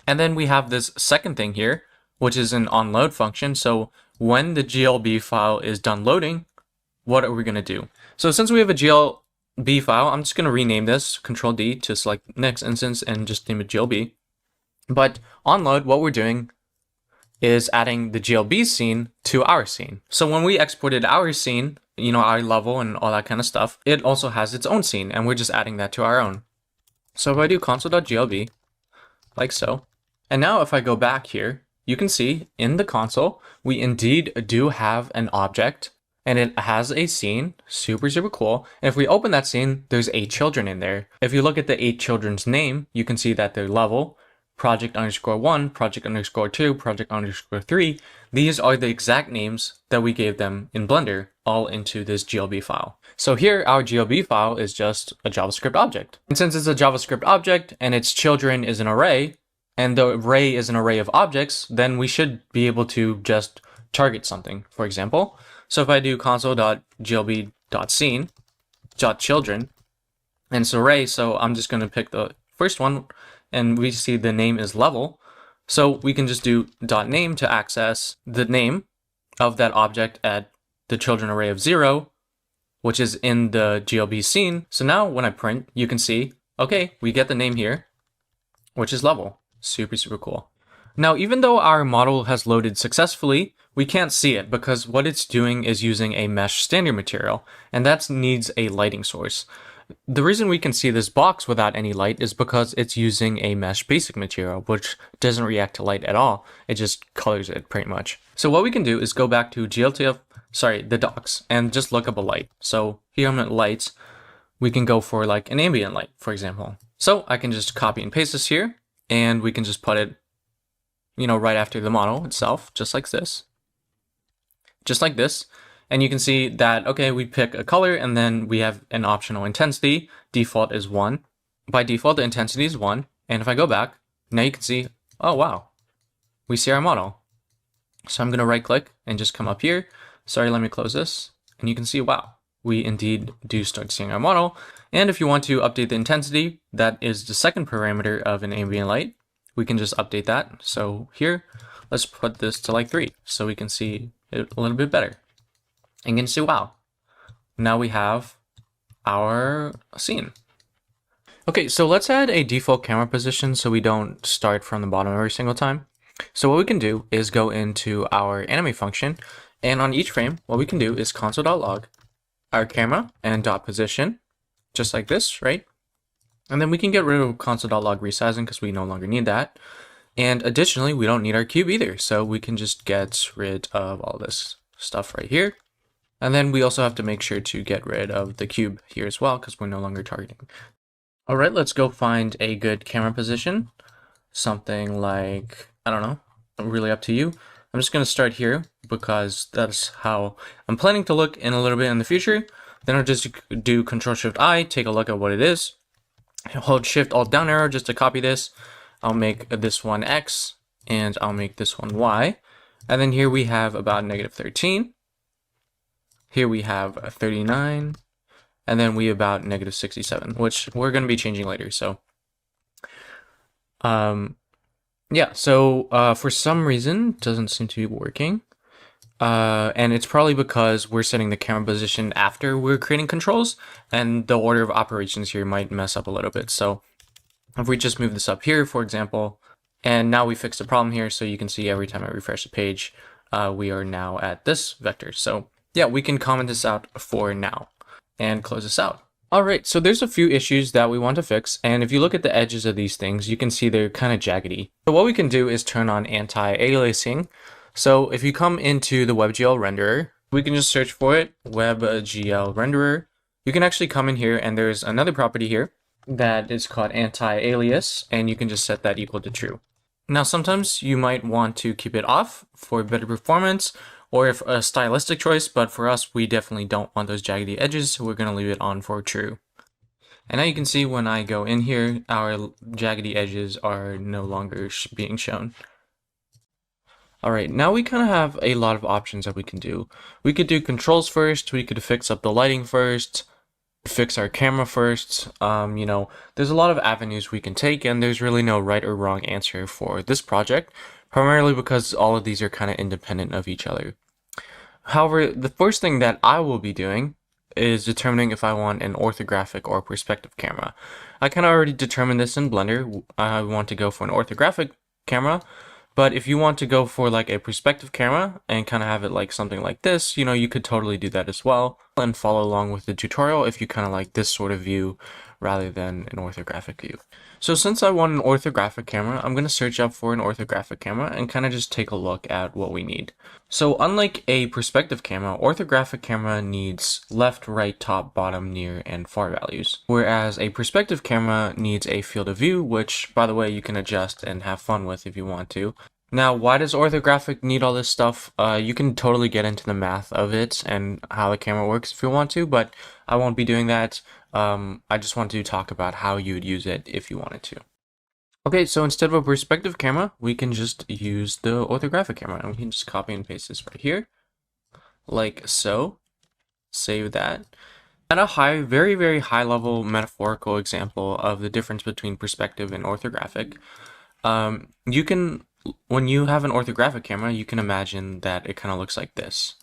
And then we have this second thing here, which is an onload function. So when the GLB file is done loading, what are we going to do? So since we have a GLB file, I'm just going to rename this, Control D to select next instance and just name it GLB. But onload, what we're doing is adding the GLB scene to our scene. So when we exported our scene, our level and all that kind of stuff, it also has its own scene, and we're just adding that to our own. So if I do console.glb, like so, and now if I go back here, you can see in the console, we indeed do have an object, and it has a scene, super, super cool. And if we open that scene, there's 8 children in there. If you look at the 8 children's name, you can see that their level, project_1, project_2, project_3. These are the exact names that we gave them in Blender, all into this GLB file. So here, our GLB file is just a JavaScript object. And since it's a JavaScript object and its children is an array, and the array is an array of objects, then we should be able to just target something, for example. So if I do console.glb.scene.children, and it's array, so I'm just going to pick the first one, and we see the name is level. So we can just do .name to access the name of that object at the children array of 0, which is in the GLB scene. So now when I print, you can see, okay, we get the name here, which is level. Super, super cool. Now, even though our model has loaded successfully, we can't see it because what it's doing is using a mesh standard material, and that needs a lighting source. The reason we can see this box without any light is because it's using a mesh basic material, which doesn't react to light at all. It just colors it pretty much. So what we can do is go back to the docs, and just look up a light. So here I'm at lights. We can go for like an ambient light, for example. So I can just copy and paste this here, and we can just put it, right after the model itself, just like this. Just like this. And you can see that, okay, we pick a color and then we have an optional intensity. Default is 1. By default, the intensity is 1. And if I go back, now you can see, oh, wow, we see our model. So I'm going to right click and just come up here. Sorry, let me close this. And you can see, wow, we indeed do start seeing our model. And if you want to update the intensity, that is the second parameter of an ambient light. We can just update that. So here, let's put this to like 3 so we can see it a little bit better. And you can see, wow, now we have our scene. Okay, so let's add a default camera position so we don't start from the bottom every single time. So what we can do is go into our animate function, and on each frame, what we can do is console.log our camera and dot position, just like this, right? And then we can get rid of console.log resizing because we no longer need that. And additionally, we don't need our cube either, so we can just get rid of all this stuff right here. And then we also have to make sure to get rid of the cube here as well because we're no longer targeting. All right, let's go find a good camera position. Something like, I don't know, really up to you. I'm just going to start here because that's how I'm planning to look in a little bit in the future. Then I'll just do Control-Shift-I, take a look at what it is. Hold Shift-Alt-Down arrow just to copy this. I'll make this one X and I'll make this one Y. And then here we have about -13. Here we have 39, and then we about -67, which we're going to be changing later. So, yeah. So for some reason, it doesn't seem to be working, and it's probably because we're setting the camera position after we're creating controls, and the order of operations here might mess up a little bit. So, if we just move this up here, for example, and now we fixed the problem here, so you can see every time I refresh the page, we are now at this vector. So. Yeah, we can comment this out for now and close this out. All right, so there's a few issues that we want to fix. And if you look at the edges of these things, you can see they're kind of jaggedy. So what we can do is turn on anti-aliasing. So if you come into the WebGL renderer, we can just search for it, WebGL renderer. You can actually come in here and there's another property here that is called anti-alias, and you can just set that equal to true. Now, sometimes you might want to keep it off for better performance, or if a stylistic choice, but for us, we definitely don't want those jaggedy edges, so we're going to leave it on for true. And now you can see when I go in here, our jaggedy edges are no longer being shown. All right, now we kind of have a lot of options that we can do. We could do controls first, we could fix up the lighting first, fix our camera first. There's a lot of avenues we can take, and there's really no right or wrong answer for this project, primarily because all of these are kind of independent of each other. However, the first thing that I will be doing is determining if I want an orthographic or perspective camera. I kind of already determined this in Blender. I want to go for an orthographic camera, but if you want to go for like a perspective camera and kind of have it like something like this, you could totally do that as well and follow along with the tutorial if you kind of like this sort of view rather than an orthographic view. So since I want an orthographic camera, I'm going to search up for an orthographic camera and kind of just take a look at what we need. So unlike a perspective camera, orthographic camera needs left, right, top, bottom, near, and far values. Whereas a perspective camera needs a field of view, which by the way, you can adjust and have fun with if you want to. Now, why does orthographic need all this stuff? You can totally get into the math of it and how the camera works if you want to, but I won't be doing that. I just want to talk about how you would use it if you wanted to. Okay, so instead of a perspective camera, we can just use the orthographic camera, and we can just copy and paste this right here, like so. Save that. At a very, very high level metaphorical example of the difference between perspective and orthographic, you can, when you have an orthographic camera, you can imagine that it kind of looks like this,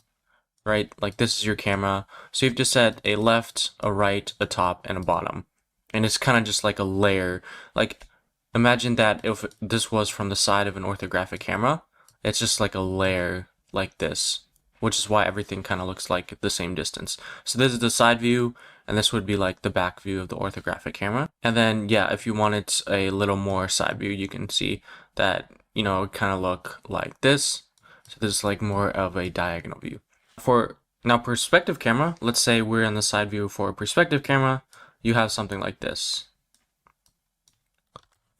right? Like this is your camera. So you have to set a left, a right, a top, and a bottom. And it's kind of just like a layer. Like imagine that if this was from the side of an orthographic camera, it's just like a layer like this, which is why everything kind of looks like the same distance. So this is the side view, and this would be like the back view of the orthographic camera. And then, yeah, if you wanted a little more side view, you can see that, you know, it kind of look like this. So this is like more of a diagonal view. For now, perspective camera, let's say we're in the side view for a perspective camera, you have something like this.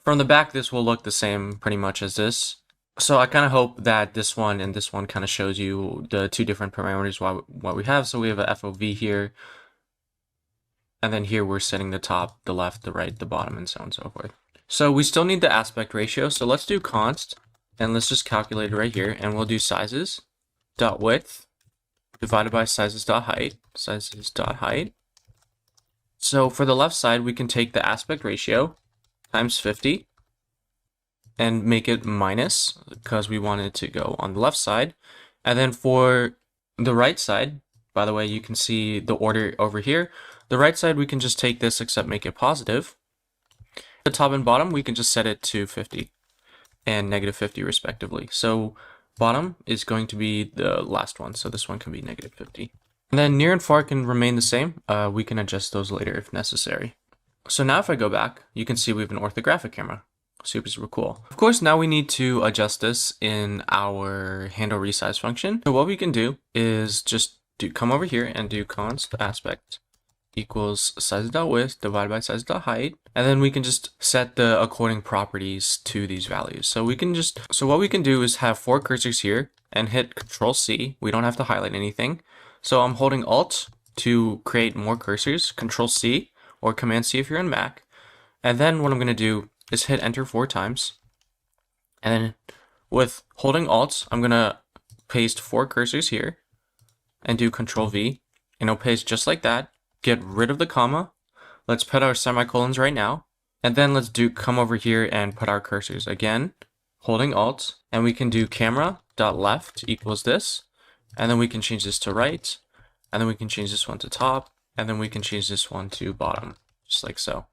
From the back, this will look the same pretty much as this. So I kind of hope that this one and this one kind of shows you the two different parameters what we have. So we have a FOV here, and then here we're setting the top, the left, the right, the bottom, and so on and so forth. So we still need the aspect ratio. So let's do const, and let's just calculate it right here, and we'll do sizes dot width divided by sizes dot height. So for the left side, we can take the aspect ratio times 50 and make it minus because we want it to go on the left side. And then for the right side, by the way, you can see the order over here. The right side, we can just take this except make it positive. The top and bottom, we can just set it to 50 and negative 50 respectively. So bottom is going to be the last one. So this one can be negative 50. And then near and far can remain the same. We can adjust those later if necessary. So now if I go back, you can see we have an orthographic camera. Super cool. Of course, now we need to adjust this in our handle resize function. So what we can do is just come over here and do const aspect equals sizes.width divided by sizes.height. And then we can just set the according properties to these values. So what we can do is have 4 cursors here and hit Control C. We don't have to highlight anything. So I'm holding Alt to create more cursors, Control C or Command C if you're in Mac. And then what I'm going to do is hit enter 4 times. And then with holding Alt, I'm going to paste 4 cursors here and do Control V. And it'll paste just like that. Get rid of the comma. Let's put our semicolons right now. And then let's come over here and put our cursors again, holding Alt. And we can do camera.left equals this. And then we can change this to right. And then we can change this one to top. And then we can change this one to bottom, just like so.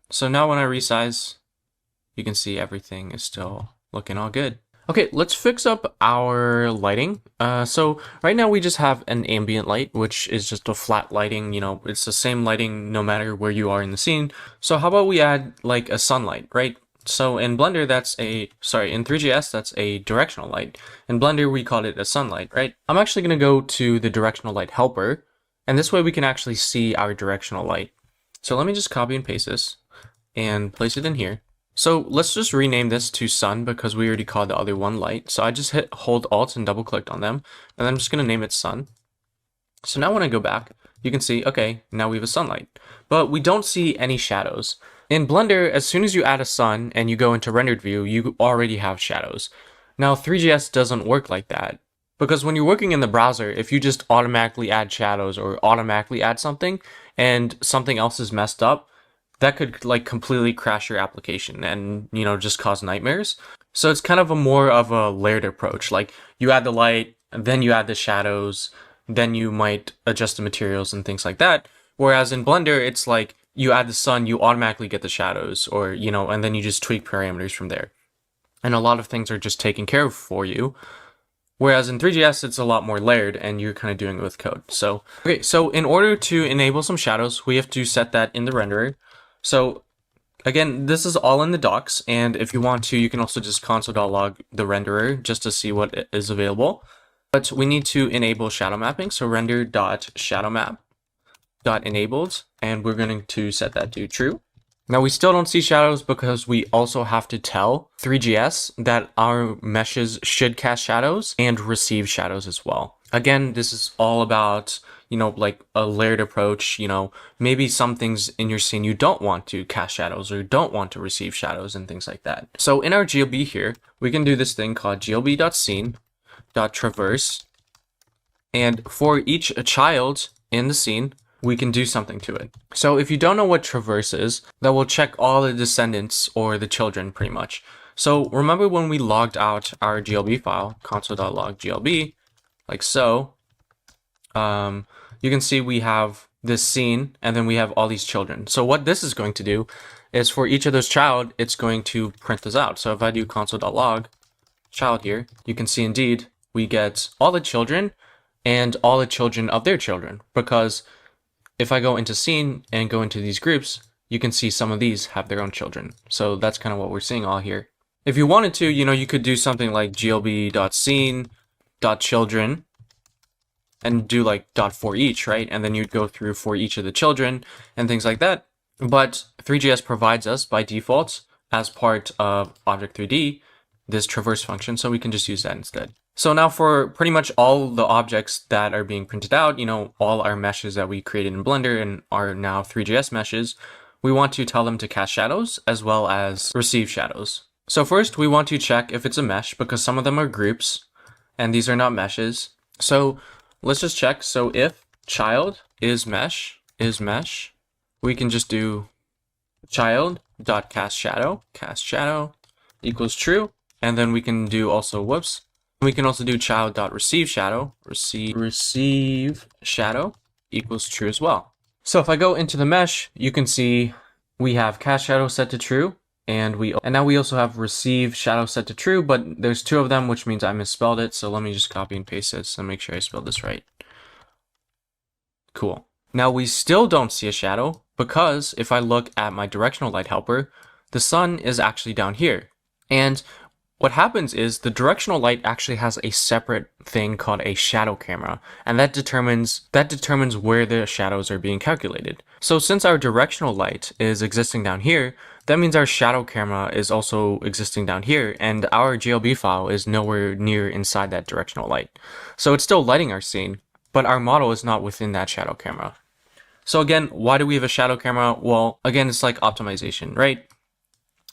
So now when I resize, you can see everything is still looking all good. Okay, let's fix up our lighting. So right now we just have an ambient light, which is just a flat lighting. You know, it's the same lighting no matter where you are in the scene. So how about we add like a sunlight, right? So in Blender, in Three.js, that's a directional light. In Blender, we call it a sunlight, right? I'm actually going to go to the directional light helper, and this way we can actually see our directional light. So let me just copy and paste this and place it in here. So let's just rename this to sun because we already called the other one light. So I just hold Alt and double clicked on them, and I'm just going to name it sun. So now when I go back, you can see, okay, now we have a sunlight, but we don't see any shadows. In Blender, as soon as you add a sun and you go into rendered view, you already have shadows. Now, Three.js doesn't work like that, because when you're working in the browser, if you just automatically add shadows or automatically add something and something else is messed up, that could like completely crash your application and, you know, just cause nightmares. So it's kind of more of a layered approach. Like you add the light, then you add the shadows, then you might adjust the materials and things like that. Whereas in Blender, it's like you add the sun, you automatically get the shadows, or, you know, and then you just tweak parameters from there. And a lot of things are just taken care of for you. Whereas in Three.js, it's a lot more layered and you're kind of doing it with code. So, okay, so in order to enable some shadows, we have to set that in the renderer. So again, this is all in the docs. And if you want to, you can also just console.log the renderer just to see what is available. But we need to enable shadow mapping. So render.shadowmap.enabled, and we're going to set that to true. Now we still don't see shadows because we also have to tell Three.js that our meshes should cast shadows and receive shadows as well. Again, this is all about, like a layered approach. Maybe some things in your scene you don't want to cast shadows or don't want to receive shadows and things like that. So in our GLB here, we can do this thing called glb.scene.traverse. And for each child in the scene, we can do something to it. So if you don't know what traverse is, that will check all the descendants or the children pretty much. So remember when we logged out our GLB file, console.log glb, like so, you can see we have this scene and then we have all these children. So what this is going to do is for each of those child, it's going to print this out. So if I do console.log child here, you can see indeed we get all the children and all the children of their children, because if I go into scene and go into these groups, you can see some of these have their own children. So that's kind of what we're seeing all here. If you wanted to, you could do something like glb.scene.children and do like .for each, right? And then you'd go through for each of the children and things like that. But Three.js provides us by default as part of Object3D this traverse function, so we can just use that instead. So now for pretty much all the objects that are being printed out, all our meshes that we created in Blender and are now Three.js meshes, we want to tell them to cast shadows as well as receive shadows. So first we want to check if it's a mesh, because some of them are groups and these are not meshes. So let's just check. So if child is mesh, we can just do cast shadow equals true. And then we can do also, we can also do child.receive shadow, receive shadow equals true as well. So if I go into the mesh, you can see we have cast shadow set to true, and now we also have receive shadow set to true, but there's two of them, which means I misspelled it. So let me just copy and paste it and make sure I spelled this right. Cool. Now we still don't see a shadow, because if I look at my directional light helper, the sun is actually down here. And what happens is the directional light actually has a separate thing called a shadow camera, and that determines where the shadows are being calculated. So since our directional light is existing down here, that means our shadow camera is also existing down here, and our GLB file is nowhere near inside that directional light. So it's still lighting our scene, but our model is not within that shadow camera. So again, why do we have a shadow camera? Well, again, it's like optimization, right?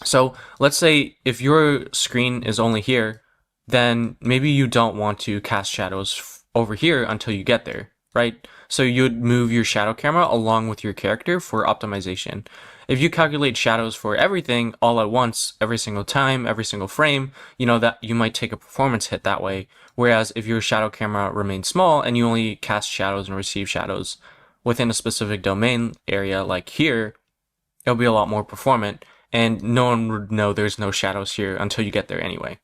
So let's say if your screen is only here, then maybe you don't want to cast shadows over here until you get there, right? So you'd move your shadow camera along with your character for optimization. If you calculate shadows for everything all at once, every single time, every single frame, that you might take a performance hit that way. Whereas if your shadow camera remains small and you only cast shadows and receive shadows within a specific domain area like here, it'll be a lot more performant. And no one would know there's no shadows here until you get there anyway.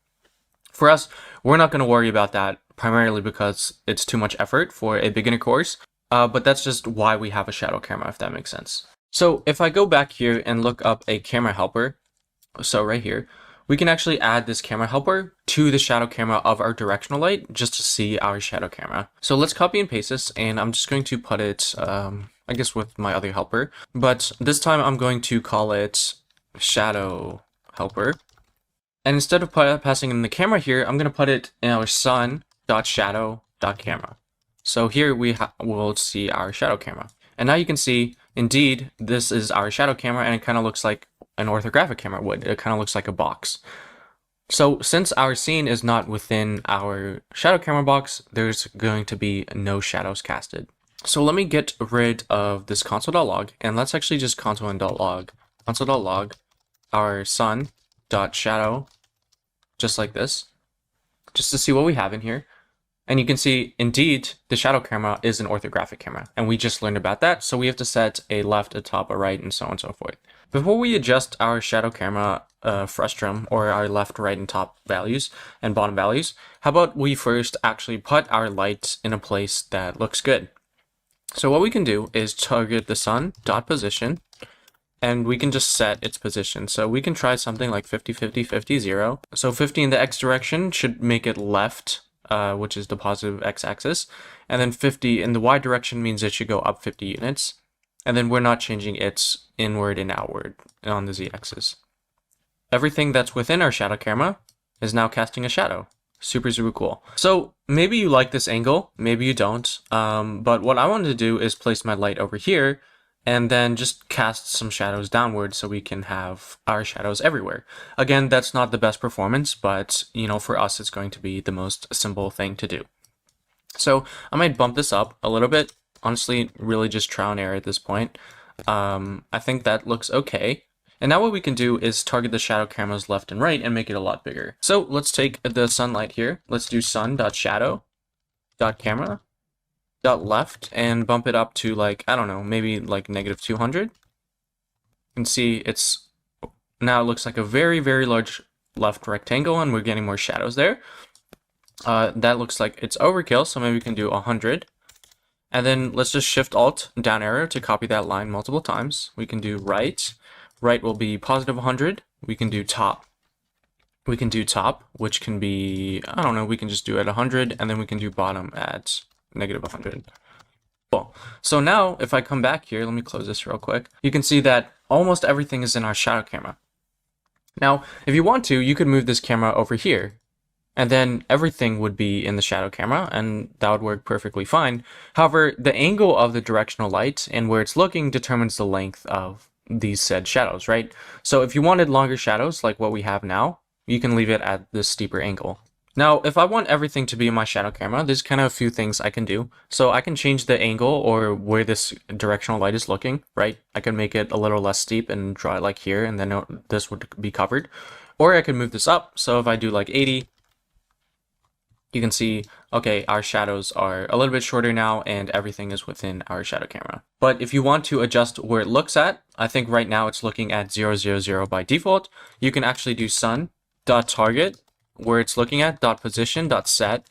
For us, we're not going to worry about that, primarily because it's too much effort for a beginner course, but that's just why we have a shadow camera, if that makes sense. So if I go back here and look up a camera helper, so right here, we can actually add this camera helper to the shadow camera of our directional light just to see our shadow camera. So let's copy and paste this, and I'm just going to put it, I guess with my other helper, but this time I'm going to call it shadow helper, and instead of passing in the camera here, I'm going to put it in our sun.shadow.camera. So here we'll see our shadow camera, and now you can see indeed this is our shadow camera, and it kind of looks like an orthographic camera would. It kind of looks like a box. So since our scene is not within our shadow camera box, there's going to be no shadows casted. So let me get rid of this console.log, and let's actually just console.log our sun.shadow, just like this, just to see what we have in here. And you can see, indeed, the shadow camera is an orthographic camera, and we just learned about that, so we have to set a left, a top, a right, and so on and so forth. Before we adjust our shadow camera frustum, or our left, right, and top values, and bottom values, how about we first actually put our light in a place that looks good? So what we can do is target the sun.position, and we can just set its position. So we can try something like 50, 50, 50, 0. So 50 in the x direction should make it left, which is the positive x-axis. And then 50 in the y direction means it should go up 50 units. And then we're not changing its inward and outward on the z-axis. Everything that's within our shadow camera is now casting a shadow. Super, super cool. So maybe you like this angle, maybe you don't. But what I wanted to do is place my light over here and then just cast some shadows downward so we can have our shadows everywhere. Again, that's not the best performance, but for us, it's going to be the most simple thing to do. So I might bump this up a little bit. Honestly, really just trial and error at this point. I think that looks okay. And now what we can do is target the shadow cameras left and right and make it a lot bigger. So let's take the sunlight here. Let's do sun.shadow.camera.left and bump it up to like, I don't know, maybe like -200. You can see it's now it looks like a very, very large left rectangle and we're getting more shadows there. That looks like it's overkill, so maybe we can do 100. And then let's just Shift Alt down arrow to copy that line multiple times. We can do right. Right will be +100. We can do top. We can do top, which can be, I don't know, we can just do at 100, and then we can do bottom at -100. Cool. So now if I come back here, let me close this real quick. You can see that almost everything is in our shadow camera. Now, if you want to, you could move this camera over here, and then everything would be in the shadow camera, and that would work perfectly fine. However, the angle of the directional light and where it's looking determines the length of these said shadows, right? So if you wanted longer shadows like what we have now, you can leave it at this steeper angle. Now, if I want everything to be in my shadow camera, there's kind of a few things I can do. So I can change the angle or where this directional light is looking, right? I can make it a little less steep and draw it like here, and then this would be covered. Or I can move this up. So if I do like 80, you can see, okay, our shadows are a little bit shorter now and everything is within our shadow camera. But if you want to adjust where it looks at, I think right now it's looking at 0, 0, 0 by default. You can actually do sun.target, where it's looking at, .position.set.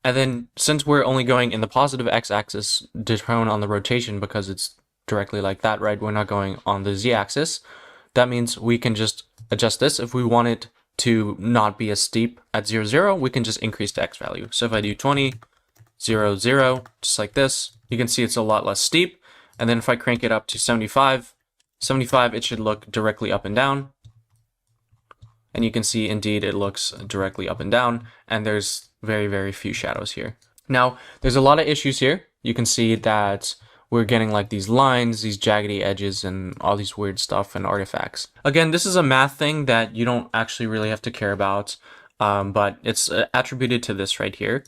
And then since we're only going in the positive x-axis, determine on the rotation because it's directly like that, right? We're not going on the z-axis. That means we can just adjust this. If we want it to not be as steep at 0, 0, we can just increase the x value. So if I do 20, 0, 0, just like this, you can see it's a lot less steep. And then if I crank it up to 75, it should look directly up and down. And you can see indeed it looks directly up and down, and there's very, very few shadows here. Now, there's a lot of issues here. You can see that we're getting like these lines, these jaggedy edges, and all these weird stuff and artifacts. Again, this is a math thing that you don't actually really have to care about, but it's attributed to this right here.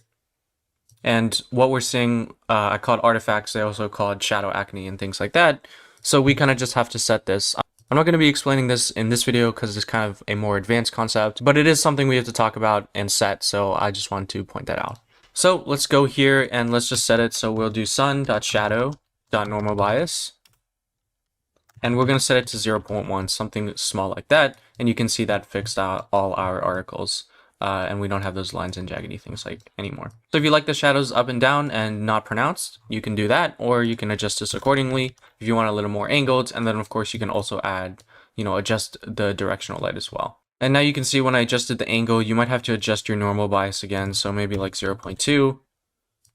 And what we're seeing, I call it artifacts. They also call it shadow acne and things like that. So we kind of just have to set this. I'm not going to be explaining this in this video because it's kind of a more advanced concept, but it is something we have to talk about and set. So I just wanted to point that out. So let's go here and let's just set it. So we'll do sun.shadow.normal bias. And we're going to set it to 0.1, something small like that. And you can see that fixed out all our articles. And we don't have those lines and jaggedy things like anymore. So if you like the shadows up and down and not pronounced, you can do that, or you can adjust this accordingly if you want a little more angled. And then of course you can also add, adjust the directional light as well. And now you can see when I adjusted the angle, you might have to adjust your normal bias again. So maybe like 0.2,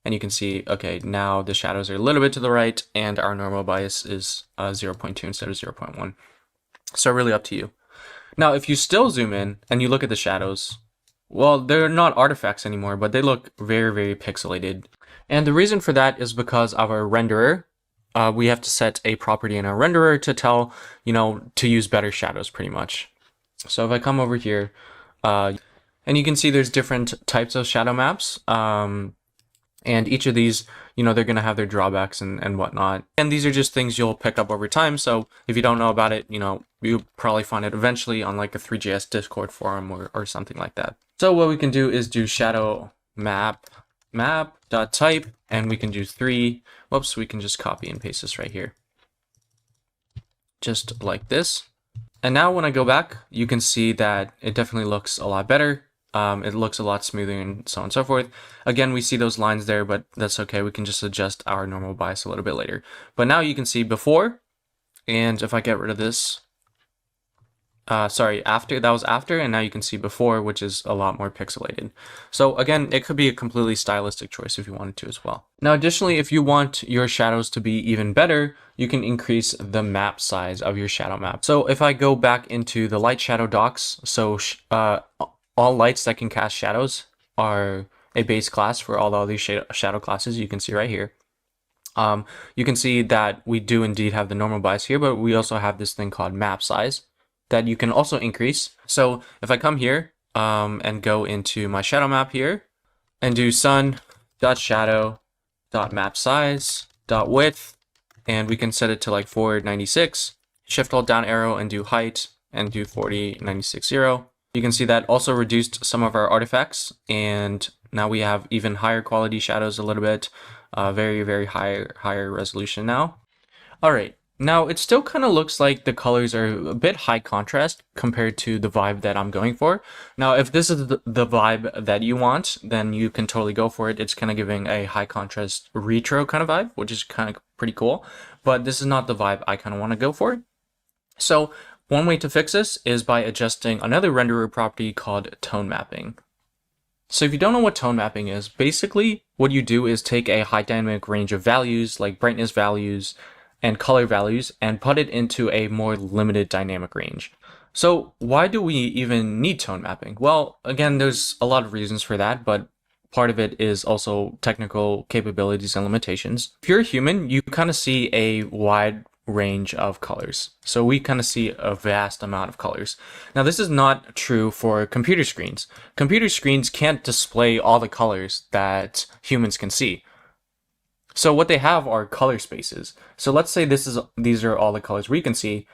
and you can see, okay, now the shadows are a little bit to the right and our normal bias is 0.2 instead of 0.1. So really up to you. Now, if you still zoom in and you look at the shadows, well, they're not artifacts anymore, but they look very, very pixelated. And the reason for that is because of our renderer. We have to set a property in our renderer to tell, to use better shadows pretty much. So if I come over here, and you can see there's different types of shadow maps. And each of these, they're going to have their drawbacks and whatnot. And these are just things you'll pick up over time. So if you don't know about it, you'll probably find it eventually on like a Three.js Discord forum or something like that. So what we can do is do shadow map.type, and we can do 3. Whoops, we can just copy and paste this right here. Just like this. And now when I go back, you can see that it definitely looks a lot better. It looks a lot smoother and so on and so forth. Again, we see those lines there, but that's okay. We can just adjust our normal bias a little bit later. But now you can see before, and if I get rid of this, after, that was after, and now you can see before, which is a lot more pixelated. So again, it could be a completely stylistic choice if you wanted to as well. Now, additionally, if you want your shadows to be even better, you can increase the map size of your shadow map. So if I go back into the light shadow docs, so all lights that can cast shadows are a base class for all these shadow classes you can see right here. You can see that we do indeed have the normal bias here, but we also have this thing called map size that you can also increase. So if I come here and go into my shadow map here and do sun.shadow.map_size.width, and we can set it to like 496, shift hold down arrow and do height and do 40960. You can see that also reduced some of our artifacts, and now we have even higher quality shadows a little bit, very higher resolution now. All right, now it still kind of looks like the colors are a bit high contrast compared to the vibe that I'm going for. Now, if this is the vibe that you want, then you can totally go for it. It's kind of giving a high contrast retro kind of vibe, which is kind of pretty cool, but this is not the vibe I kind of want to go for. So one way to fix this is by adjusting another renderer property called tone mapping. So if you don't know what tone mapping is, basically what you do is take a high dynamic range of values like brightness values and color values and put it into a more limited dynamic range. So why do we even need tone mapping? Well, again, there's a lot of reasons for that, but part of it is also technical capabilities and limitations. If you're a human, you kind of see a wide range of colors. So we kind of see a vast amount of colors. Now, this is not true for computer screens. Computer screens can't display all the colors that humans can see. So what they have are color spaces. So let's say these are all the colors we can see.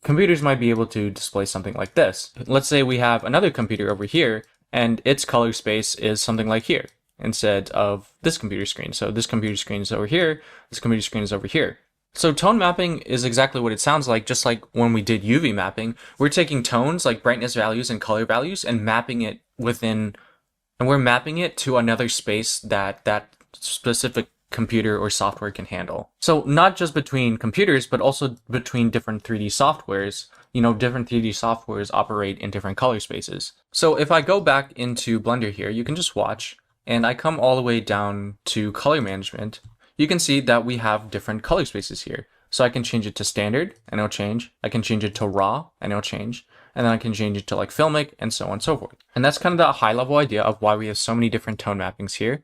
Computers might be able to display something like this. Let's say we have another computer over here, and its color space is something like here instead of this computer screen. So this computer screen is over here, this computer screen is over here. So tone mapping is exactly what it sounds like, just like when we did UV mapping. We're taking tones like brightness values and color values and mapping it we're mapping it to another space that specific computer or software can handle. So not just between computers, but also between different 3D softwares. Different 3D softwares operate in different color spaces. So if I go back into Blender here, you can just watch, and I come all the way down to color management. You can see that we have different color spaces here. So I can change it to standard and it'll change. I can change it to raw and it'll change. And then I can change it to like filmic and so on and so forth. And that's kind of the high level idea of why we have so many different tone mappings here.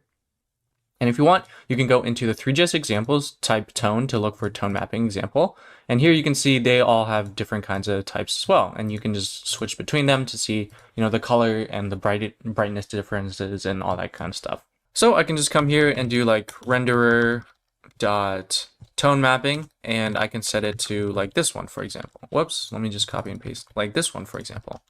And if you want, you can go into the Three.js examples, type tone to look for tone mapping example. And here you can see they all have different kinds of types as well. And you can just switch between them to see, the color and the brightness differences and all that kind of stuff. So I can just come here and do like renderer dot tone mapping, and I can set it to like this one, for example. Whoops, let me just copy and paste like this one, for example.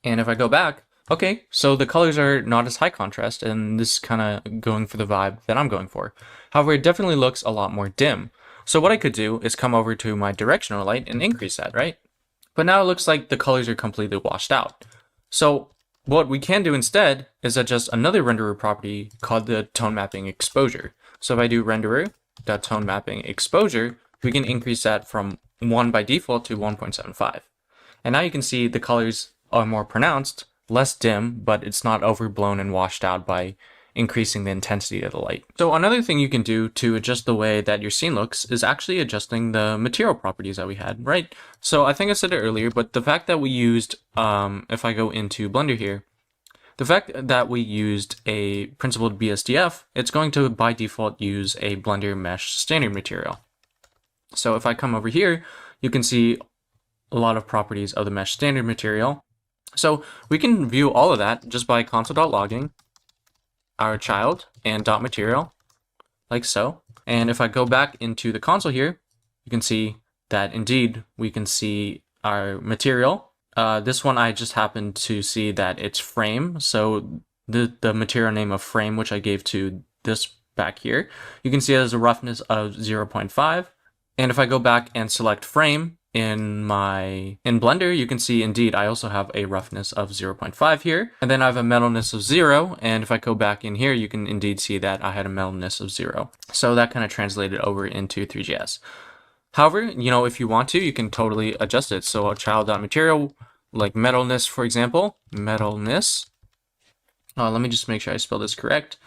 And if I go back, okay, so the colors are not as high contrast, and this is kind of going for the vibe that I'm going for. However, it definitely looks a lot more dim. So what I could do is come over to my directional light and increase that, right? But now it looks like the colors are completely washed out. So what we can do instead is adjust another renderer property called the tone mapping exposure. So if I do renderer.tone mapping exposure, we can increase that from 1 by default to 1.75. And now you can see the colors are more pronounced, less dim, but it's not overblown and washed out by increasing the intensity of the light. So another thing you can do to adjust the way that your scene looks is actually adjusting the material properties that we had, right? So I think I said it earlier, but the fact that we used, if I go into Blender here, the fact that we used a principled BSDF, it's going to by default use a Blender mesh standard material. So if I come over here, you can see a lot of properties of the mesh standard material. So we can view all of that just by console.logging our child and .material, like so. And if I go back into the console here, you can see that indeed we can see our material. This one I just happened to see that it's frame. So the material name of frame, which I gave to this back here, you can see it has a roughness of 0.5. And if I go back and select frame in Blender, you can see indeed I also have a roughness of 0.5 here. And then I have a metalness of 0. And if I go back in here, you can indeed see that I had a metalness of 0. So that kind of translated over into Three.js. However, if you want to, you can totally adjust it. So a child.material, like metalness, for example, metalness. Let me just make sure I spell this correct.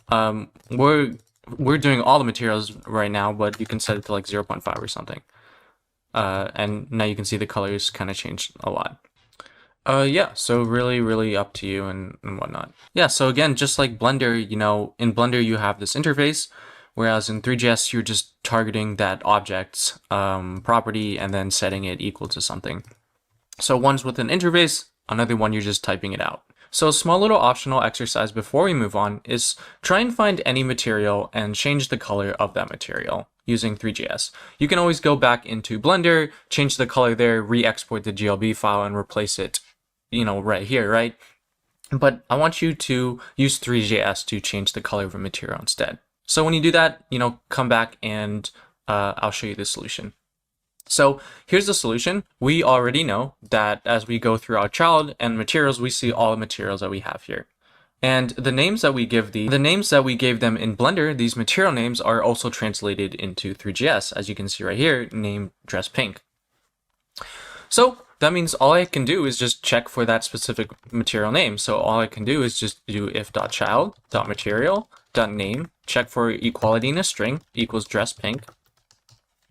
We're doing all the materials right now, but you can set it to like 0.5 or something. And now you can see the colors kind of changed a lot. Yeah, so really up to you and whatnot. Yeah, so again, just like Blender, in Blender you have this interface, whereas in Three.js you're just targeting that object's property and then setting it equal to something. So one's with an interface, another one you're just typing it out. So a small little optional exercise before we move on is try and find any material and change the color of that material using Three.js. You can always go back into Blender, change the color there, re-export the GLB file and replace it, right here, right? But I want you to use Three.js to change the color of a material instead. So when you do that, come back and I'll show you the solution. So here's the solution. We already know that as we go through our child and materials, we see all the materials that we have here. And the names that we give the names that we gave them in Blender, these material names are also translated into Three.js, as you can see right here, name dress pink. So that means all I can do is just check for that specific material name. So all I can do is just do if.child.material.name, check for equality in a string equals dress pink.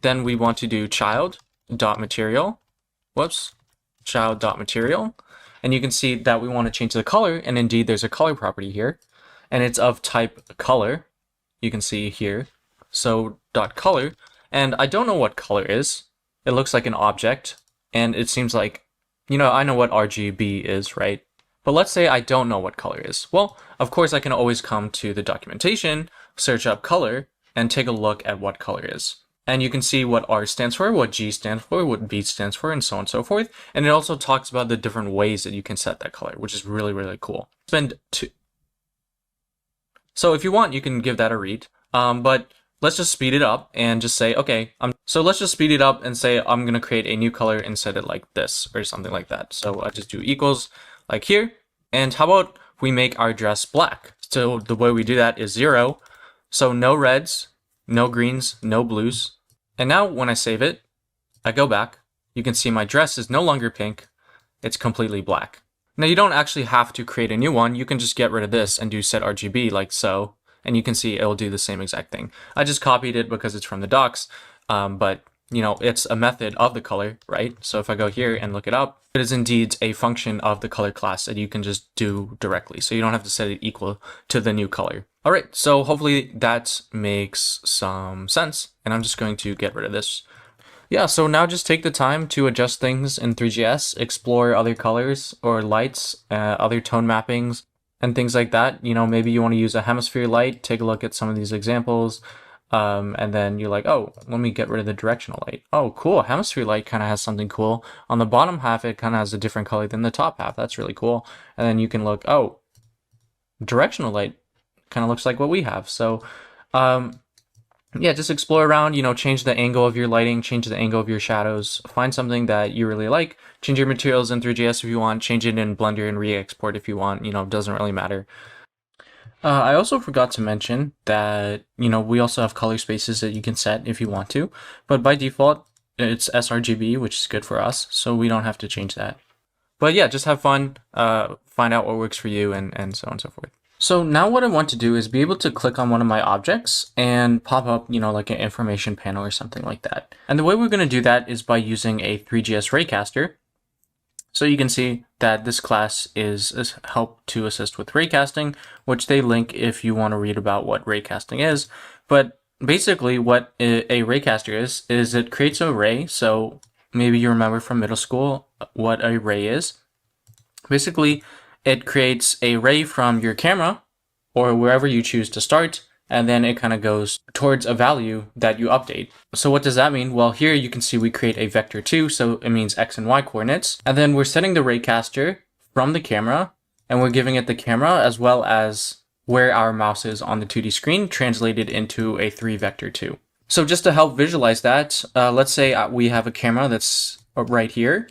Then we want to do child.material, child.material, and you can see that we want to change the color, and indeed there's a color property here, and it's of type color, you can see here, so .color, and I don't know what color is. It looks like an object, and it seems like, I know what RGB is, right? But let's say I don't know what color is. Well, of course I can always come to the documentation, search up color, and take a look at what color is. And you can see what R stands for, what G stands for, what B stands for, and so on and so forth. And it also talks about the different ways that you can set that color, which is really cool. So if you want, you can give that a read. But let's just speed it up and just say, okay, let's just speed it up and say, I'm going to create a new color and set it like this or something like that. So I just do equals like here. And how about we make our dress black? So the way we do that is 0. So no reds, no greens, no blues. And now when I save it, I go back, you can see my dress is no longer pink, it's completely black. Now you don't actually have to create a new one, you can just get rid of this and do set RGB like so, and you can see it'll do the same exact thing. I just copied it because it's from the docs, but it's a method of the color, right? So if I go here and look it up, it is indeed a function of the color class that you can just do directly. So you don't have to set it equal to the new color. All right, so hopefully that makes some sense. And I'm just going to get rid of this. Yeah, so now just take the time to adjust things in Three.js, explore other colors or lights, other tone mappings, and things like that. Maybe you want to use a hemisphere light, take a look at some of these examples. And then you're like, oh, let me get rid of the directional light. Oh, cool. Hemisphere light kind of has something cool. On the bottom half, it kind of has a different color than the top half. That's really cool. And then you can look, oh, directional light kind of looks like what we have. So, yeah, just explore around, change the angle of your lighting, change the angle of your shadows, find something that you really like, change your materials in Three.js if you want, change it in Blender and re-export if you want, it doesn't really matter. I also forgot to mention that, we also have color spaces that you can set if you want to, but by default, it's sRGB, which is good for us, so we don't have to change that. But yeah, just have fun, find out what works for you, and so on and so forth. So now what I want to do is be able to click on one of my objects and pop up, like an information panel or something like that. And the way we're going to do that is by using a Three.js raycaster. So you can see that this class is help to assist with raycasting, which they link if you want to read about what raycasting is. But basically what a raycaster is it creates a ray. So maybe you remember from middle school what a ray is. Basically, it creates a ray from your camera or wherever you choose to start, and then it kind of goes towards a value that you update. So what does that mean? Well, here you can see we create a vector 2, so it means x and y coordinates. And then we're setting the raycaster from the camera, and we're giving it the camera as well as where our mouse is on the 2D screen translated into a 3 vector 2. So just to help visualize that, let's say we have a camera that's right here,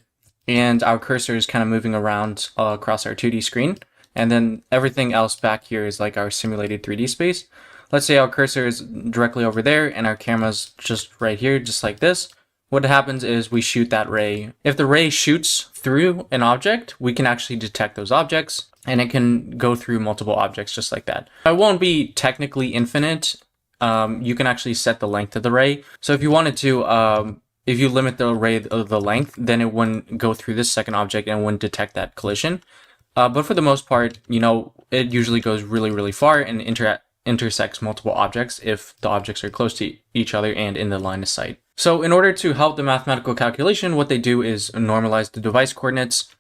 and our cursor is kind of moving around across our 2D screen. And then everything else back here is like our simulated 3D space. Let's say our cursor is directly over there and our camera's just right here, just like this. What happens is we shoot that ray. If the ray shoots through an object, we can actually detect those objects, and it can go through multiple objects just like that. It won't be technically infinite. You can actually set the length of the ray. So if you wanted to if you limit the array of the length, then it wouldn't go through this second object and wouldn't detect that collision. But for the most part, it usually goes really, really far and intersects multiple objects if the objects are close to each other and in the line of sight. So in order to help the mathematical calculation, what they do is normalize the device coordinates.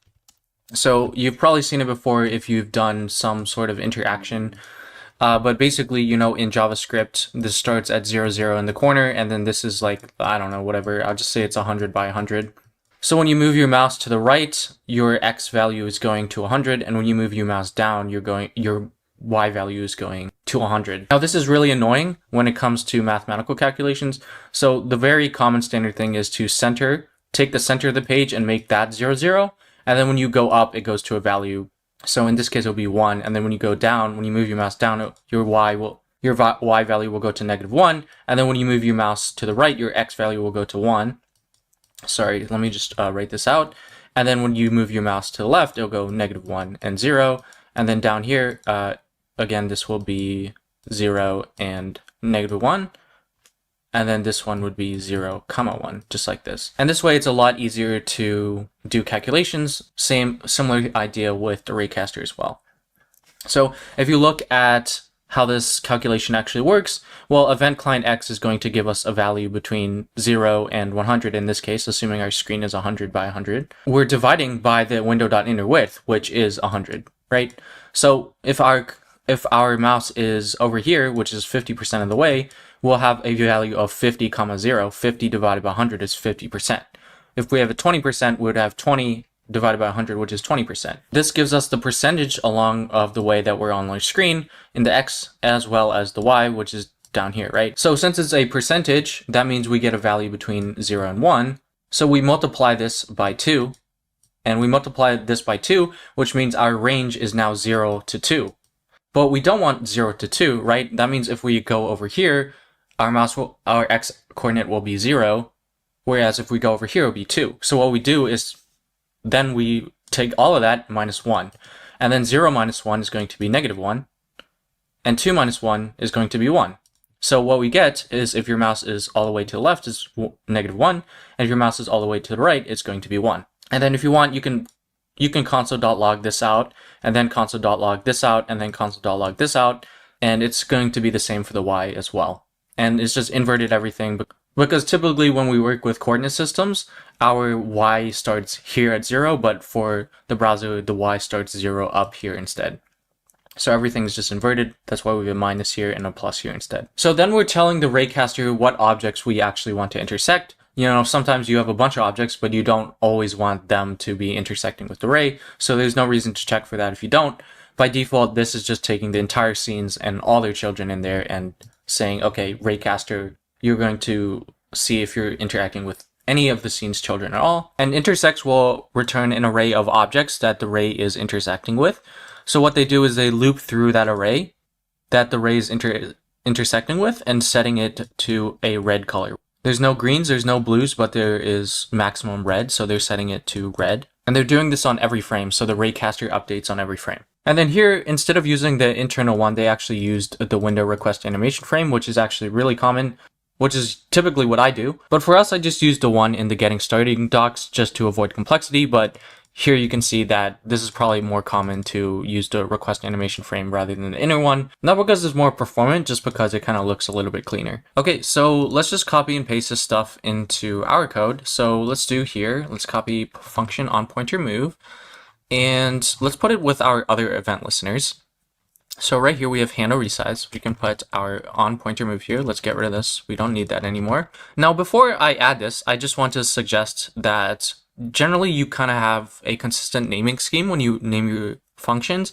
So you've probably seen it before if you've done some sort of interaction. But basically, in JavaScript, this starts at 0, 0 in the corner, and then this is like, I don't know, whatever. I'll just say it's 100 by 100. So when you move your mouse to the right, your X value is going to 100, and when you move your mouse down, your Y value is going to 100. Now, this is really annoying when it comes to mathematical calculations. So the very common standard thing is to take the center of the page and make that 0, 0. And then when you go up, it goes to a value. So in this case, it'll be 1. And then when you go down, when you move your mouse down, your Y value will go to -1. And then when you move your mouse to the right, your X value will go to 1. Sorry, let me just write this out. And then when you move your mouse to the left, it'll go -1 and 0. And then down here, again, this will be 0 and -1. And then this one would be 0, 1, just like this. And this way, it's a lot easier to do calculations. Similar idea with the raycaster as well. So if you look at how this calculation actually works, well, event client X is going to give us a value between 0 and 100 in this case, assuming our screen is 100 by 100. We're dividing by the window.inner width, which is 100, right? So if our mouse is over here, which is 50% of the way, we'll have a value of 50, 0. 50 divided by 100 is 50%. If we have a 20%, we would have 20 divided by 100, which is 20%. This gives us the percentage along of the way that we're on our screen in the X as well as the Y, which is down here, right? So since it's a percentage, that means we get a value between 0 and 1. So we multiply this by 2, and we multiply this by 2, which means our range is now 0 to 2. But we don't want 0 to 2, right? That means if we go over here, our X coordinate will be 0, whereas if we go over here, it'll be 2. So what we do is then we take all of that minus 1. And then 0 minus 1 is going to be -1. And 2 minus 1 is going to be 1. So what we get is if your mouse is all the way to the left, it's -1. And if your mouse is all the way to the right, it's going to be 1. And then if you want, you can console.log this out, and then console.log this out, and then console.log this out. And it's going to be the same for the Y as well. And it's just inverted everything because typically when we work with coordinate systems, our Y starts here at 0, but for the browser, the Y starts 0 up here instead. So everything's just inverted. That's why we have a minus here and a plus here instead. So then we're telling the raycaster what objects we actually want to intersect. Sometimes you have a bunch of objects, but you don't always want them to be intersecting with the ray. So there's no reason to check for that if you don't. By default, this is just taking the entire scenes and all their children in there and saying, okay, raycaster, you're going to see if you're interacting with any of the scene's children at all. And intersects will return an array of objects that the ray is intersecting with. So what they do is they loop through that array that the ray is intersecting with and setting it to a red color. There's no greens, there's no blues, but there is maximum red, so they're setting it to red. And they're doing this on every frame, so the raycaster updates on every frame. And then here, instead of using the internal one, they actually used the window request animation frame, which is actually really common, which is typically what I do. But for us, I just used the one in the getting started docs just to avoid complexity. But here you can see that this is probably more common to use the request animation frame rather than the inner one. Not because it's more performant, just because it kind of looks a little bit cleaner. Okay, so let's just copy and paste this stuff into our code. So let's do here, let's copy function onPointerMove. And let's put it with our other event listeners. So right here we have handle resize. We can put our onPointerMove here. Let's get rid of this. We don't need that anymore. Now, before I add this, I just want to suggest that generally you kind of have a consistent naming scheme when you name your functions.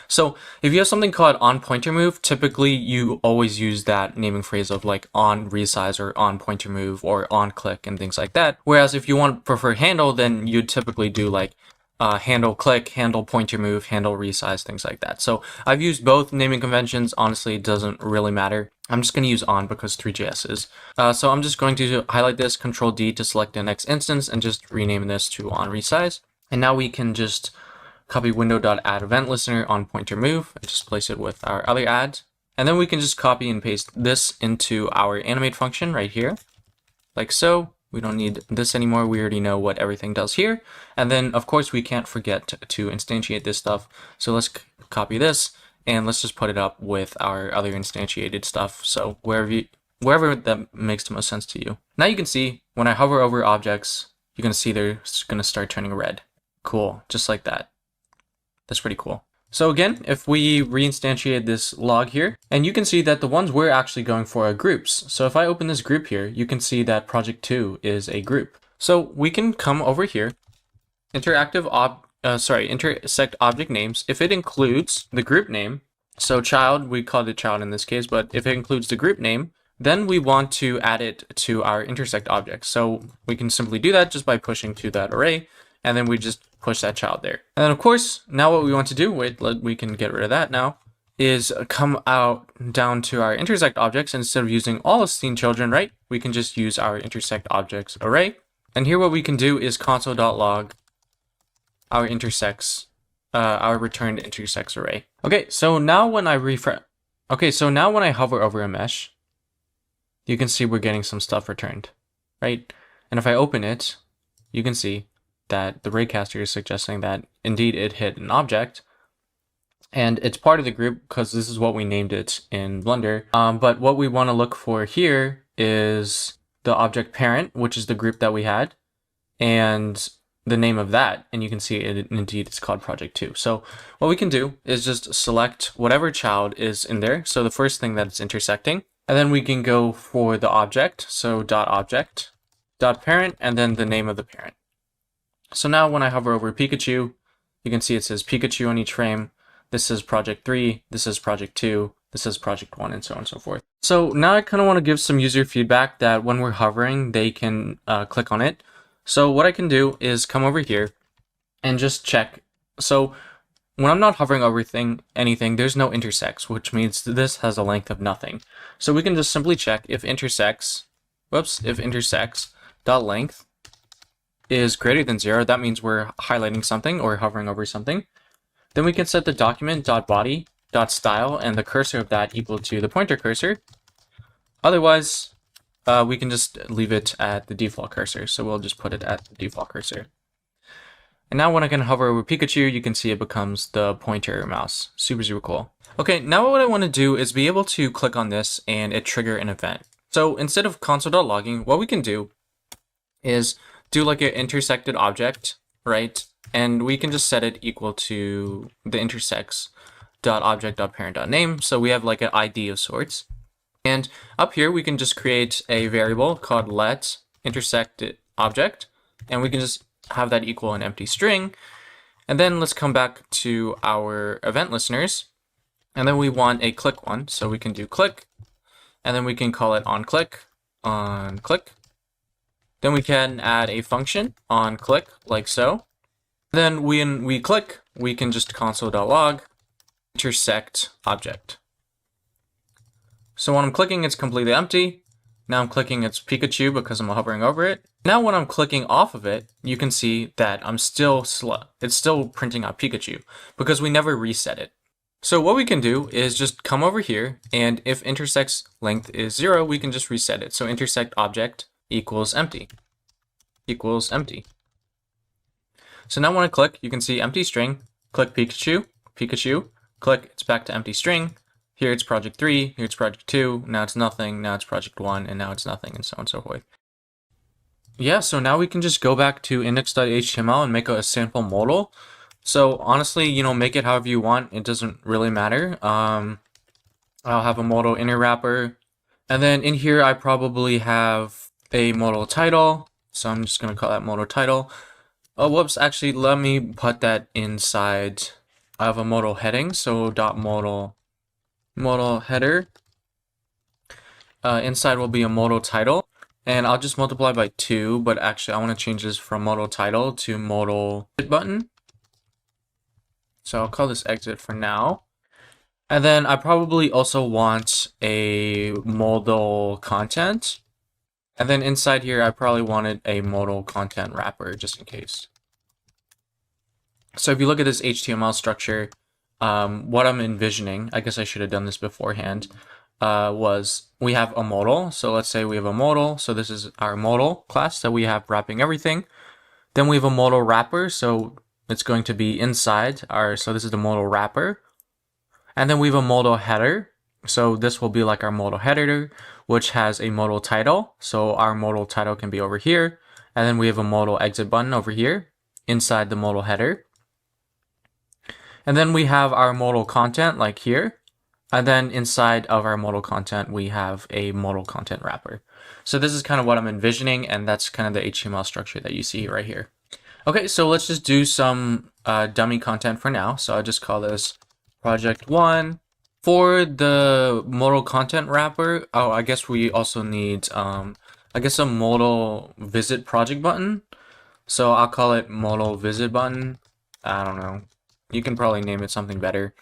So if you have something called onPointerMove, typically you always use that naming phrase of like onResize or onPointerMove or onClick and things like that. Whereas if you want to prefer handle, then you'd typically do like handle click, handle pointer move, handle resize, things like that. So I've used both naming conventions. Honestly, it doesn't really matter. I'm just going to use on because Three.js is. So I'm just going to highlight this, Control D to select the next instance and just rename this to on resize. And now we can just copy window.add event listener on pointer move and just place it with our other ads. And then we can just copy and paste this into our animate function right here, like so. We don't need this anymore. We already know what everything does here. And then, of course, we can't forget to instantiate this stuff. So let's copy this, and let's just put it up with our other instantiated stuff. So wherever that makes the most sense to you. Now you can see when I hover over objects, you're going to see they're going to start turning red. Cool, just like that. That's pretty cool. So again, if we reinstantiate this log here, and you can see that the ones we're actually going for are groups. So if I open this group here, you can see that project 2 is a group. So we can come over here, intersect object names. If it includes the group name, so child, we called it child in this case, but if it includes the group name, then we want to add it to our intersect object. So we can simply do that just by pushing to that array, and then we just push that child there. And then of course, now what we want to do, we can get rid of that now, is come out down to our intersect objects. Instead of using all of scene children, right, we can just use our intersect objects array. And here what we can do is console.log our intersects, our returned intersects array. Okay, so now when I hover over a mesh, you can see we're getting some stuff returned, right? And if I open it, you can see that the raycaster is suggesting that indeed it hit an object, and it's part of the group because this is what we named it in Blender. But what we want to look for here is the object parent, which is the group that we had, and the name of that, and you can see it indeed it's called project 2. So what we can do is just select whatever child is in there, so the first thing that it's intersecting, and then we can go for the object, so .object, .parent, and then the name of the parent. So now when I hover over Pikachu, you can see it says Pikachu on each frame. This is project 3, this is project 2, this is project 1, and so on and so forth. So now I kind of want to give some user feedback that when we're hovering, they can click on it. So what I can do is come over here and just check. So when I'm not hovering over anything, there's no intersects, which means this has a length of nothing. So we can just simply check if intersects dot length is greater than 0. That means we're highlighting something or hovering over something. Then we can set the document.body.style and the cursor of that equal to the pointer cursor. Otherwise, we can just leave it at the default cursor. So we'll just put it at the default cursor. And now when I can hover over Pikachu, you can see it becomes the pointer mouse. Super, super cool. Okay, now what I want to do is be able to click on this and it trigger an event. So instead of console.logging, what we can do is do like an intersected object, right? And we can just set it equal to the intersects.object.parent.name. So we have like an ID of sorts. And up here, we can just create a variable called let intersected object, and we can just have that equal an empty string. And then let's come back to our event listeners, and then we want a click one. So we can do click, and then we can call it on click. Then we can add a function on click like so. Then when we click, we can just console.log intersect object. So when I'm clicking, it's completely empty. Now I'm clicking, it's Pikachu because I'm hovering over it. Now when I'm clicking off of it, you can see that it's still printing out Pikachu because we never reset it. So what we can do is just come over here, and if intersects length is 0, we can just reset it. So intersect object equals empty. So now when I click, you can see empty string, click Pikachu, click, it's back to empty string. Here it's project 3, here it's project 2, now it's nothing, now it's project 1, and now it's nothing, and so on and so forth. Yeah, so now we can just go back to index.html and make a sample modal. So honestly, make it however you want. It doesn't really matter. I'll have a modal inner wrapper. And then in here, I probably have a modal title. So I'm just going to call that modal title. Oh, whoops. Actually, let me put that inside. I have a modal heading. So .modal header. Inside will be a modal title. And I'll just multiply by 2. But actually, I want to change this from modal title to modal button. So I'll call this exit for now. And then I probably also want a modal content. And then inside here, I probably wanted a modal content wrapper just in case. So if you look at this HTML structure, what I'm envisioning, I guess I should have done this beforehand, was we have a modal. So let's say we have a modal. So this is our modal class that we have wrapping everything. Then we have a modal wrapper. So it's going to be inside our, so this is the modal wrapper. And then we have a modal header. So this will be like our modal header, which has a modal title. So our modal title can be over here. And then we have a modal exit button over here inside the modal header. And then we have our modal content like here. And then inside of our modal content, we have a modal content wrapper. So this is kind of what I'm envisioning, and that's kind of the HTML structure that you see right here. Okay, so let's just do some dummy content for now. So I'll just call this project 1. For the modal content wrapper, oh, I guess we also need, I guess a modal visit project button. So I'll call it modal visit button. I don't know. You can probably name it something better.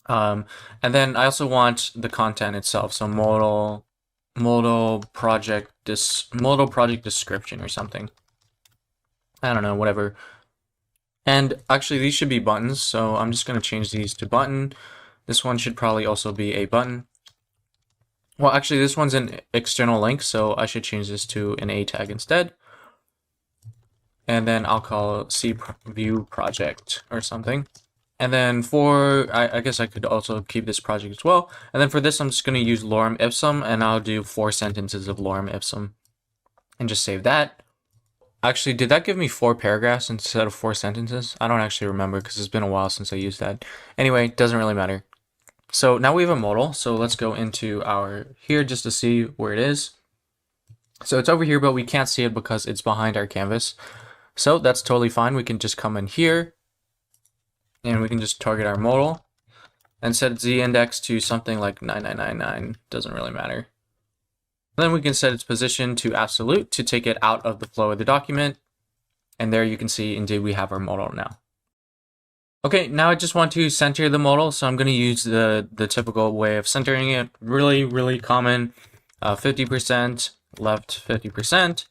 And then I also want the content itself. So modal project description or something. I don't know, whatever. And actually these should be buttons. So I'm just going to change these to button. This one should probably also be a button. Well, actually this one's an external link. So I should change this to an A tag instead. And then I'll call C view project or something. And then for, I guess I could also keep this project as well. And then for this, I'm just going to use lorem ipsum, and I'll do 4 sentences of lorem ipsum and just save that. Actually, did that give me 4 paragraphs instead of 4 sentences? I don't actually remember because it's been a while since I used that. Anyway, it doesn't really matter. So now we have a modal. So let's go into our here just to see where it is. So it's over here, but we can't see it because it's behind our canvas. So that's totally fine. We can just come in here. And we can just target our modal and set z index to something like 9999. Doesn't really matter. And then we can set its position to absolute to take it out of the flow of the document. And there you can see, indeed, we have our modal now. Okay, now I just want to center the modal. So I'm going to use the typical way of centering it. Really, really common. 50%, left 50%.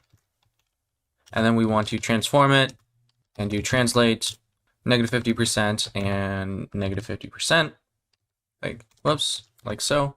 And then we want to transform it and do translate. -50% and -50%, like, whoops, like so.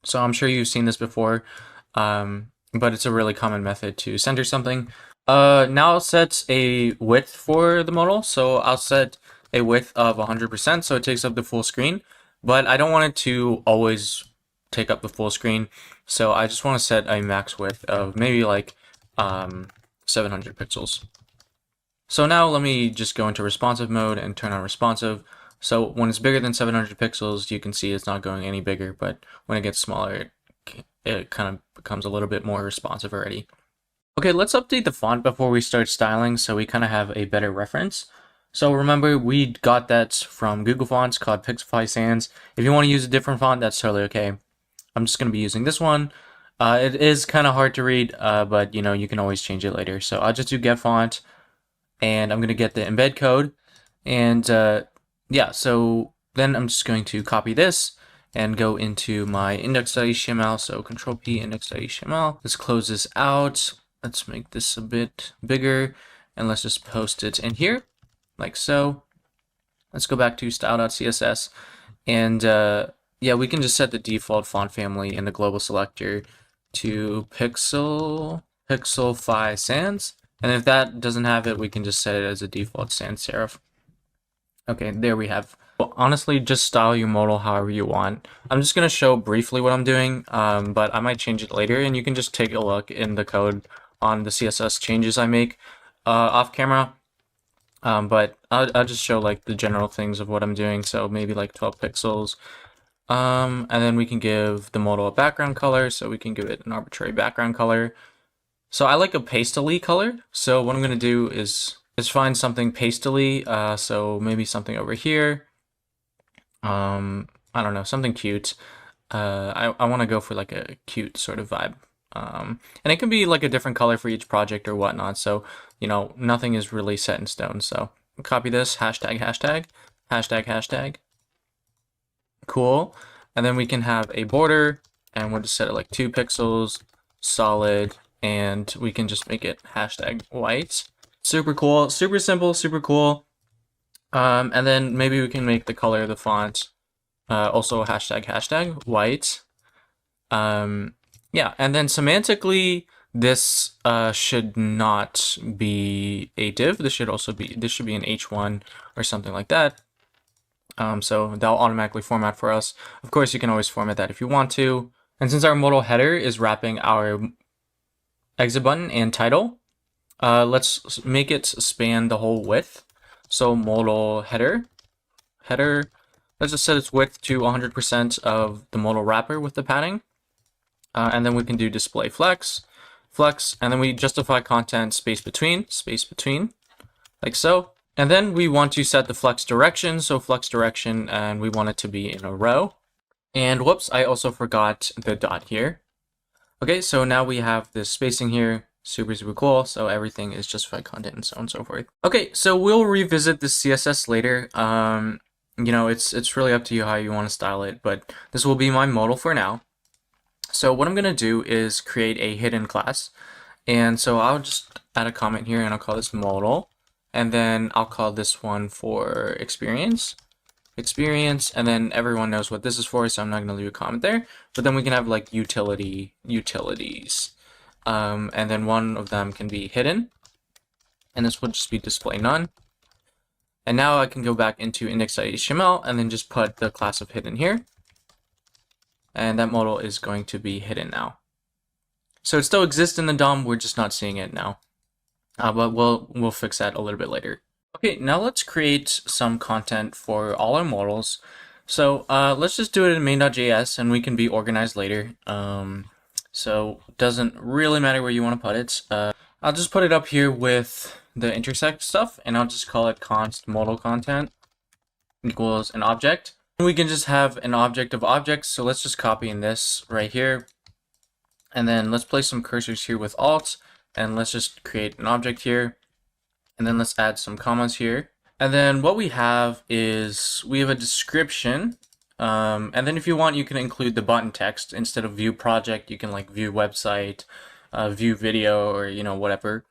So I'm sure you've seen this before, but it's a really common method to center something. Now I'll set a width for the modal. So I'll set a width of 100%, so it takes up the full screen, but I don't want it to always take up the full screen. So I just want to set a max width of maybe like 700 pixels. So now let me just go into responsive mode and turn on responsive. So when it's bigger than 700 pixels, you can see it's not going any bigger, but when it gets smaller, it kind of becomes a little bit more responsive already. Okay, let's update the font before we start styling so we kind of have a better reference. So remember, we got that from Google Fonts called Pixelfy Sans. If you want to use a different font, that's totally okay. I'm just going to be using this one. It is kind of hard to read, but you can always change it later. So I'll just do get font. And I'm going to get the embed code. And yeah, so then I'm just going to copy this and go into my index.html. So Control P index.html. Let's close this out. Let's make this a bit bigger. And let's just post it in here, like so. Let's go back to style.css. And yeah, we can just set the default font family in the global selector to Pixelfy Sans. And if that doesn't have it, we can just set it as a default sans serif. Okay, there we have. Well, honestly, just style your modal however you want. I'm just going to show briefly what I'm doing, but I might change it later, and you can just take a look in the code on the CSS changes I make off camera. But I'll just show like the general things of what I'm doing. So maybe like 12 pixels. And then we can give the modal a background color. So we can give it an arbitrary background color. So I like a pastely color. So what I'm going to do is find something pastely. So maybe something over here. I don't know, something cute. I want to go for like a cute sort of vibe. And it can be like a different color for each project or whatnot. So, nothing is really set in stone. So copy this, hashtag, hashtag, hashtag, hashtag. Cool. And then we can have a border, and we'll just set it like 2 pixels, solid, and we can just make it hashtag white. Super cool, super simple, super cool. And then maybe we can make the color of the font also hashtag, hashtag white. Yeah, and then semantically, this should not be a div. This should be an h1 or something like that. So that'll automatically format for us. Of course, you can always format that if you want to. And since our modal header is wrapping our exit button and title, let's make it span the whole width. So modal header, let's just set its width to 100% of the modal wrapper with the padding. And then we can do display flex, and then we justify content space between, like so. And then we want to set the flex direction. So flex direction, and we want it to be in a row. And whoops, I also forgot the dot here. Okay, so now we have this spacing here, super cool. So everything is justified content and so on and so forth. Okay, so we'll revisit the CSS later. You know, it's really up to you how you want to style it, but this will be my modal for now. So what I'm gonna do is create a hidden class. And so I'll just add a comment here and I'll call this modal. And then I'll call this one for experience, and then everyone knows what this is for, so I'm not going to leave a comment there. But then we can have like utilities. And then one of them can be hidden. And this will just be display none. And now I can go back into index.html and then just put the class of hidden here. And that modal is going to be hidden now. So it still exists in the DOM, we're just not seeing it now. But we'll fix that a little bit later. Okay, now let's create some content for all our modals. So let's just do it in main.js and we can be organized later. So it doesn't really matter where you want to put it. I'll just put it up here with the intersect stuff and I'll just call it const modal content equals an object. And we can just have an object of objects. So let's just copy in this right here. And then let's place some cursors here with alt. And let's just create an object here. And then let's add some commas here. And then what we have is we have a description. And then if you want, you can include the button text. Instead of view project, you can like view website, view video, or you know, whatever.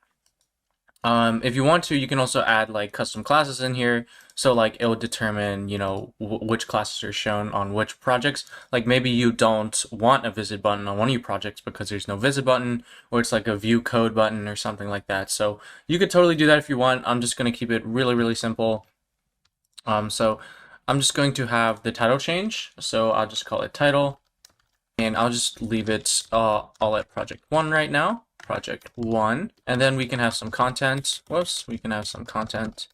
If you want to, you can also add like custom classes in here. So like it will determine, you know, which classes are shown on which projects. Like maybe you don't want a visit button on one of your projects because there's no visit button, or it's like a view code button or something like that. So you could totally do that if you want. I'm just going to keep it really, really simple. So I'm just going to have the title change. So I'll just call it title and I'll just leave it all at project 1 right now. Project 1, and then we can have some content. We can have some content,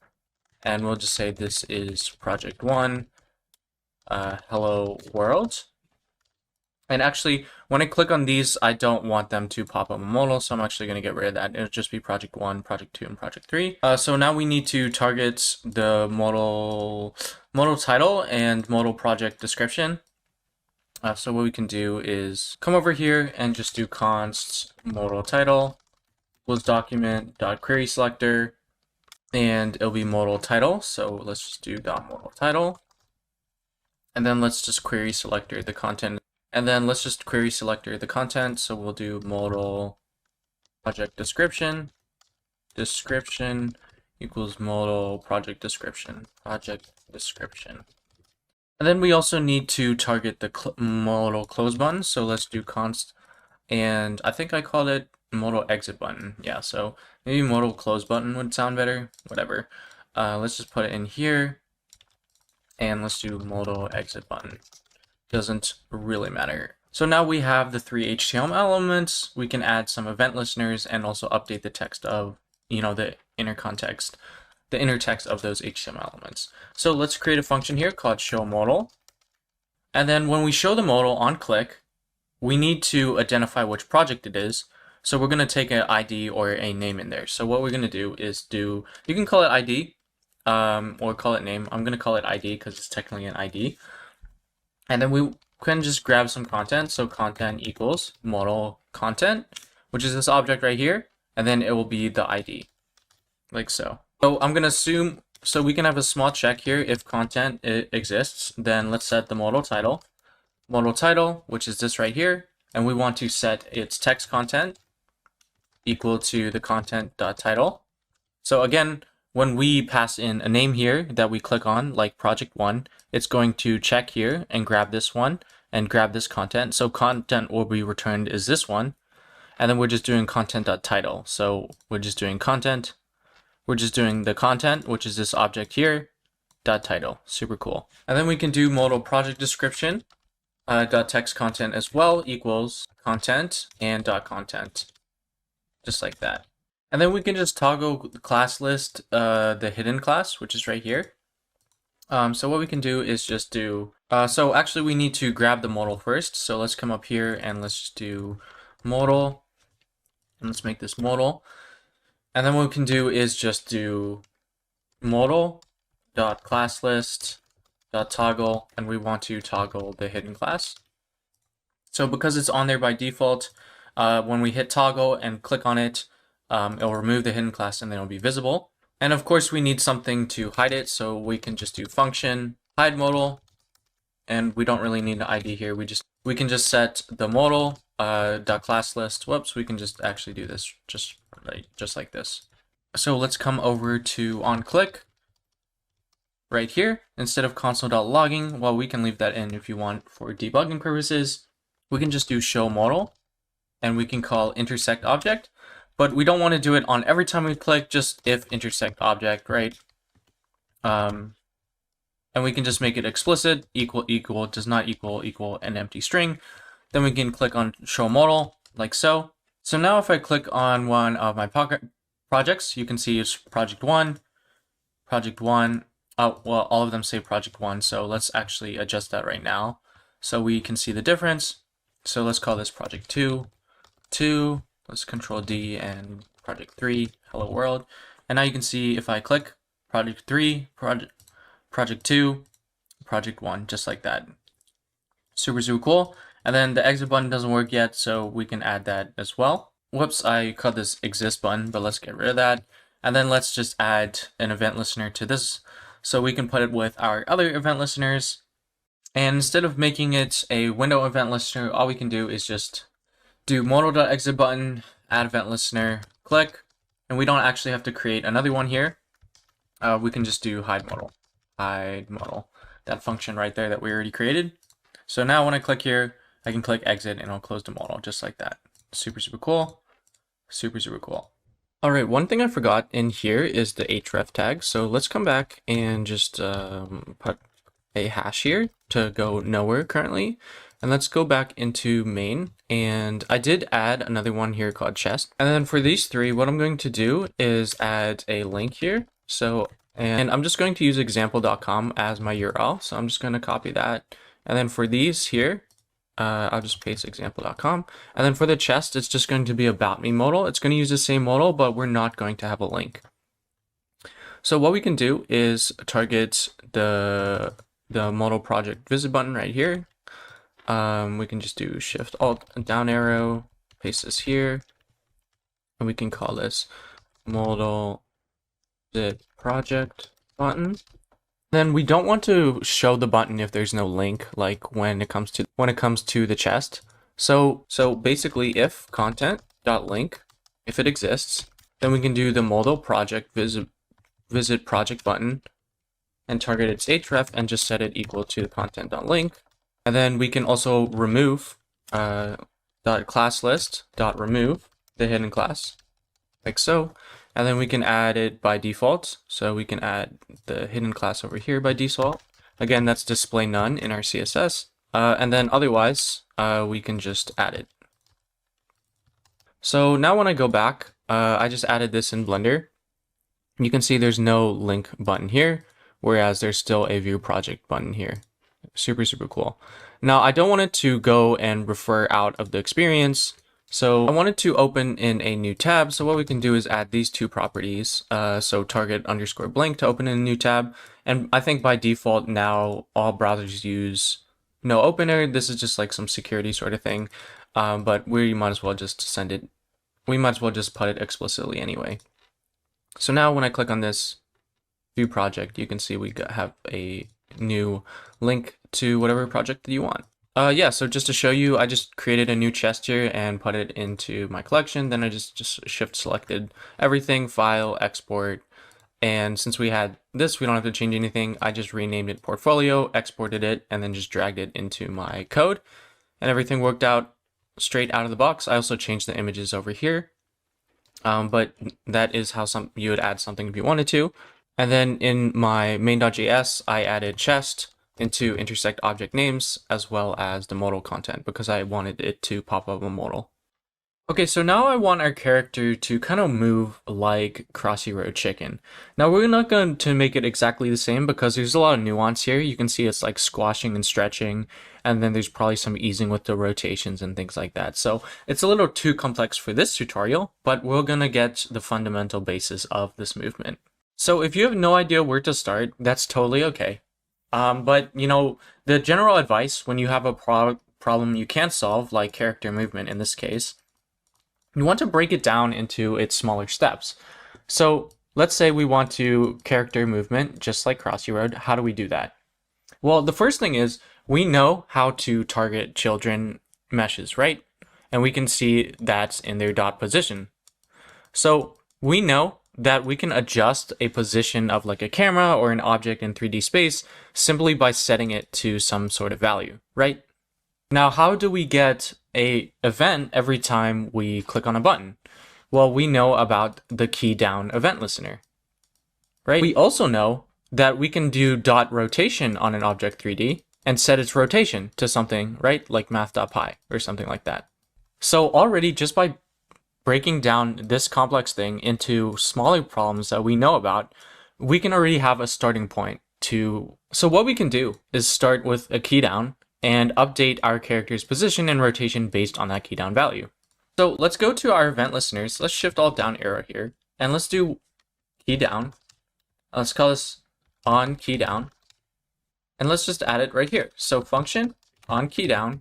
and we'll just say this is project 1, hello world. And actually, when I click on these, I don't want them to pop up a modal, so I'm actually going to get rid of that. It'll just be project 1, project 2, and project 3. So now we need to target the modal title and modal project description. So what we can do is come over here and just do const modal title equals document.query selector, and it'll be modal title. So let's just do .modal title, and then let's just query selector the content, and then let's just query selector the content. So we'll do modal project description equals modal project description. And then we also need to target the modal close button. So let's do const, and I think I called it modal exit button. Yeah, so maybe modal close button would sound better, whatever. Let's just put it in here and let's do modal exit button. Doesn't really matter. So now we have the 3 HTML elements. We can add some event listeners and also update the text of, you know, the inner text of those HTML elements. So let's create a function here called show modal. And then when we show the modal on click, we need to identify which project it is. So we're going to take an ID or a name in there. So what we're going to do is you can call it ID or call it name. I'm going to call it ID because it's technically an ID. And then we can just grab some content. So content equals modal content, which is this object right here. And then it will be the ID, like so. So I'm going to assume, so we can have a small check here. If content exists, then let's set the modal title, which is this right here. And we want to set its text content equal to the content.title. So again, when we pass in a name here that we click on, like project 1, it's going to check here and grab this one. and grab this content. So content will be returned is this one. And then we're just doing content.title. So we're just doing content. We're just doing the content, which is this object here, dot title. Super cool. And then we can do modal project description, dot text content as well equals content and dot content, just like that. And then we can just toggle the class list, the hidden class, which is right here. So what we can do is just do, so actually we need to grab the modal first. So let's come up here and let's just do modal. And let's make this modal. And then what we can do is just do modal dot class list dot toggle, and we want to toggle the hidden class. So because it's on there by default, when we hit toggle and click on it, it'll remove the hidden class and then it'll be visible. And of course we need something to hide it, so we can just do function hide modal, and we don't really need an ID here. We can just set the modal dot class list. Whoops, we can just actually do this just like this. So let's come over to onClick right here. Instead of console.logging, well, we can leave that in if you want for debugging purposes. We can just do show modal, and we can call intersect object, but we don't want to do it on every time we click, just if intersect object, right? And we can just make it explicit, equal, does not equal an empty string. Then we can click on show modal like so. So now if I click on one of my projects, you can see it's project one. Oh, well, all of them say project one. So let's actually adjust that right now so we can see the difference. So let's call this project 2. Let's control D and project 3, hello world. And now you can see if I click project 3, project 2, project 1, just like that. Super cool. And then the exit button doesn't work yet, so we can add that as well. Whoops, I called this exist button, but let's get rid of that. And then let's just add an event listener to this, so we can put it with our other event listeners. And instead of making it a window event listener, all we can do is just do modal.exit button, add event listener, click, and we don't actually have to create another one here. We can just do hide modal, that function right there that we already created. So now when I click here, I can click exit and I'll close the modal just like that. Super cool. Super cool. All right, one thing I forgot in here is the href tag. So let's come back and just put a hash here to go nowhere currently. And let's go back into main. And I did add another one here called chest. And then for these three, what I'm going to do is add a link here. And I'm just going to use example.com as my URL. So I'm just going to copy that. And then for these here, I'll just paste example.com. And then for the chest, it's just going to be about me modal. It's going to use the same modal, but we're not going to have a link. So what we can do is target the modal project visit button right here. We can just do shift alt down arrow, paste this here, and we can call this modal visit project button. Then we don't want to show the button if there's no link, like when it comes to the chest. So basically, if content.link, if it exists, then we can do the modal project visit project button and target its href and just set it equal to the content.link. And then we can also remove .ClassList.remove the hidden class, like so. And then we can add it by default. So we can add the hidden class over here by default. Again, that's display none in our CSS. And then otherwise, we can just add it. So now when I go back, I just added this in Blender. You can see there's no link button here, whereas there's still a view project button here. Super cool. Now I don't want it to go and refer out of the experience. So I wanted to open in a new tab. So what we can do is add these two properties. So target underscore blank to open in a new tab. And I think by default now all browsers use no opener. This is just like some security sort of thing. But we might as well just send it. We might as well just put it explicitly anyway. So now when I click on this view project, you can see we have a new link to whatever project that you want. Yeah, so just to show you, I just created a new chest here and put it into my collection. Then I just shift selected everything, file, export, And since we had this, we don't have to change anything. I just renamed it portfolio, exported it, and then just dragged it into my code. And everything worked out straight out of the box. I also changed the images over here. But that is how you would add something if you wanted to. And then in my main.js, I added chest into intersect object names as well as the modal content because I wanted it to pop up a modal. Okay, so now I want our character to kind of move like Crossy Road Chicken. Now we're not going to make it exactly the same because there's a lot of nuance here. You can see it's like squashing and stretching, and then there's probably some easing with the rotations and things like that. So it's a little too complex for this tutorial, but we're going to get the fundamental basis of this movement. So if you have no idea where to start, that's totally okay. But you know, the general advice when you have a problem you can't solve, like character movement in this case, you want to break it down into its smaller steps. So let's say we want to character movement just like Crossy Road. How do we do that? Well, the first thing is we know how to target children meshes, right? And we can see that's in their dot position. So we know that we can adjust a position of like a camera or an object in 3D space simply by setting it to some sort of value, right? Now, how do we get an event every time we click on a button? Well, we know about the key down event listener, right? We also know that we can do dot rotation on an object 3D and set its rotation to something, right? Like math.pi or something like that. So already just by breaking down this complex thing into smaller problems that we know about, we can already have a starting point to... So what we can do is start with a key down and update our character's position and rotation based on that key down value. So let's go to our event listeners. Let's shift alt down arrow here and let's do key down. Let's call this on key down and let's just add it right here. So function on key down.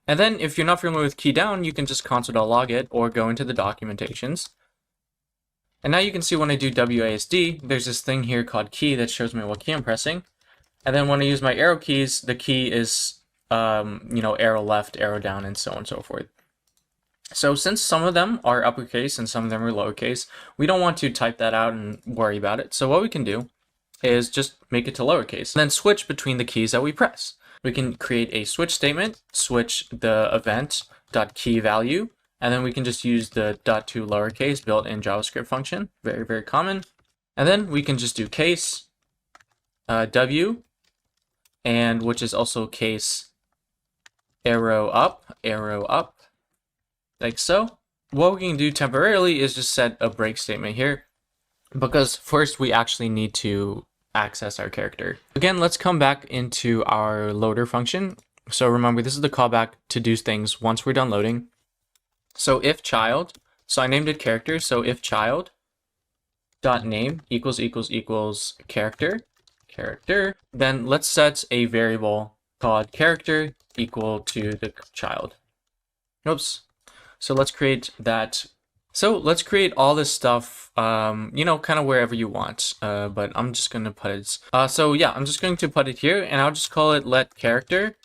And then if you're not familiar with key down, you can just console.log it or go into the documentations. And now you can see when I do WASD, there's this thing here called key that shows me what key I'm pressing. And then when I use my arrow keys, the key is arrow left, arrow down, and so on and so forth. So since some of them are uppercase and some of them are lowercase, we don't want to type that out and worry about it. So what we can do is just make it to lowercase, and then switch between the keys that we press. We can create a switch statement, switch the event.key value, and then we can just use the .to lowercase built-in JavaScript function. Very, very common. And then we can just do case w, and which is also case arrow up, like so. What we can do temporarily is just set a break statement here, because first we actually need to access our character. Again, let's come back into our loader function. So remember, this is the callback to do things once we're done loading. So if child, so I named it character, so if child dot name equals character, then let's set a variable called character equal to the child. Oops. So let's create that. So let's create all this stuff, kind of wherever you want. But I'm just going to put it. So yeah, I'm just going to put it here, and I'll just call it let character,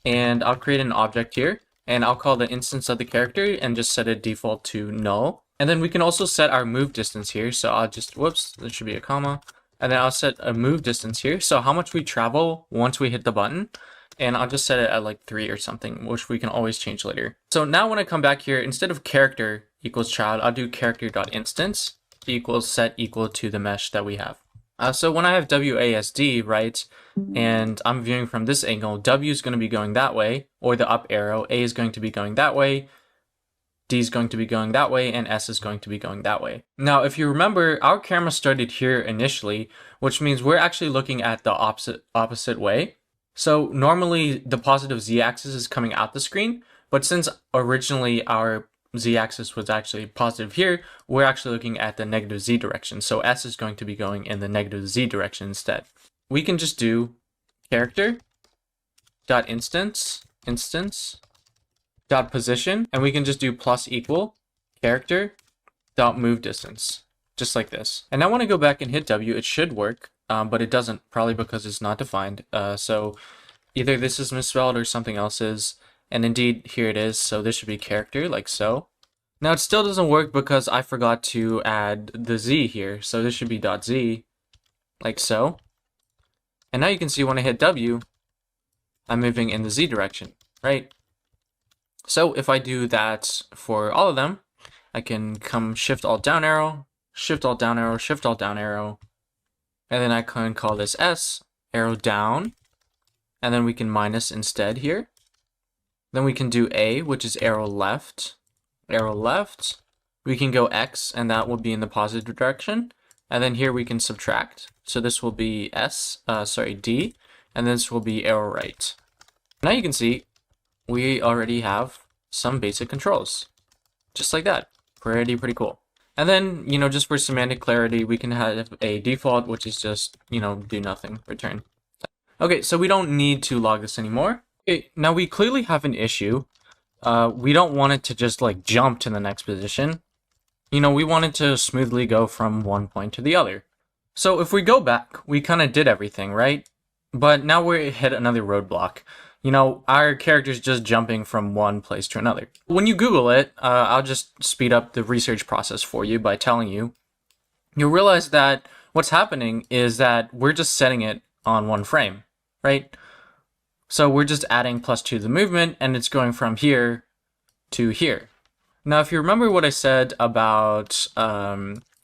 and I'll create an object here, and I'll call the instance of the character and just set it default to null. And then we can also set our move distance here. So I'll just, whoops, there should be a comma. And then I'll set a move distance here. So how much we travel once we hit the button. And I'll just set it at like 3 or something, which we can always change later. So now when I come back here, instead of character equals child, I'll do character.instance equals set equal to the mesh that we have. So when I have WASD, right, and I'm viewing from this angle, W is going to be going that way, or the up arrow, A is going to be going that way, D is going to be going that way, and S is going to be going that way. Now, if you remember, our camera started here initially, which means we're actually looking at the opposite way. So normally the positive z-axis is coming out the screen, but since originally our z-axis was actually positive here, we're actually looking at the negative z direction. So S is going to be going in the negative z direction instead. We can just do character.instance dot position, and we can just do plus equal character dot move distance, just like this. And now when I go back and hit W, it should work, but it doesn't, probably because it's not defined. So either this is misspelled or something else is, and indeed here it is. So this should be character, like so. Now it still doesn't work because I forgot to add the Z here. So this should be .z, like so. And now you can see when I hit W, I'm moving in the Z direction, right? So if I do that for all of them, I can come Shift Alt down arrow, Shift Alt down arrow, Shift Alt down arrow, and then I can call this S, arrow down, and then we can minus instead here. Then we can do A, which is arrow left, arrow left. We can go X, and that will be in the positive direction. And then here we can subtract. So this will be D, and this will be arrow right. Now you can see we already have some basic controls, just like that. Pretty cool. And then, just for semantic clarity, we can have a default, which is just, do nothing, return. Okay, so we don't need to log this anymore. Okay, now we clearly have an issue. We don't want it to just like jump to the next position. We want it to smoothly go from one point to the other. So if we go back, we kind of did everything, right? But now we hit another roadblock. Our character's just jumping from one place to another. When you Google it, I'll just speed up the research process for you by telling you. You'll realize that what's happening is that we're just setting it on one frame, right? So we're just adding +2 to the movement, and it's going from here to here. Now, if you remember what I said about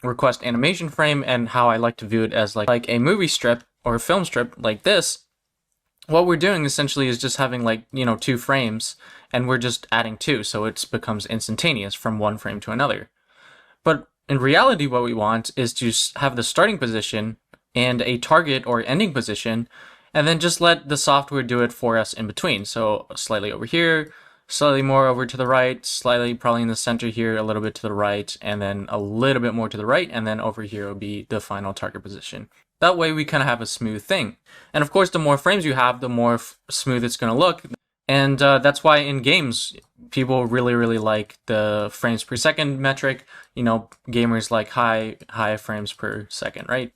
request animation frame and how I like to view it as like a movie strip or a film strip like this, what we're doing essentially is just having 2 frames, and we're just adding 2, so it becomes instantaneous from one frame to another. But in reality, what we want is to have the starting position and a target or ending position, and then just let the software do it for us in between. So slightly over here, slightly more over to the right, slightly probably in the center here, a little bit to the right, and then a little bit more to the right, and then over here will be the final target position. That way we kind of have a smooth thing. And of course, the more frames you have, the more smooth it's going to look. And that's why in games, people really like the frames per second metric. Gamers like high frames per second, right?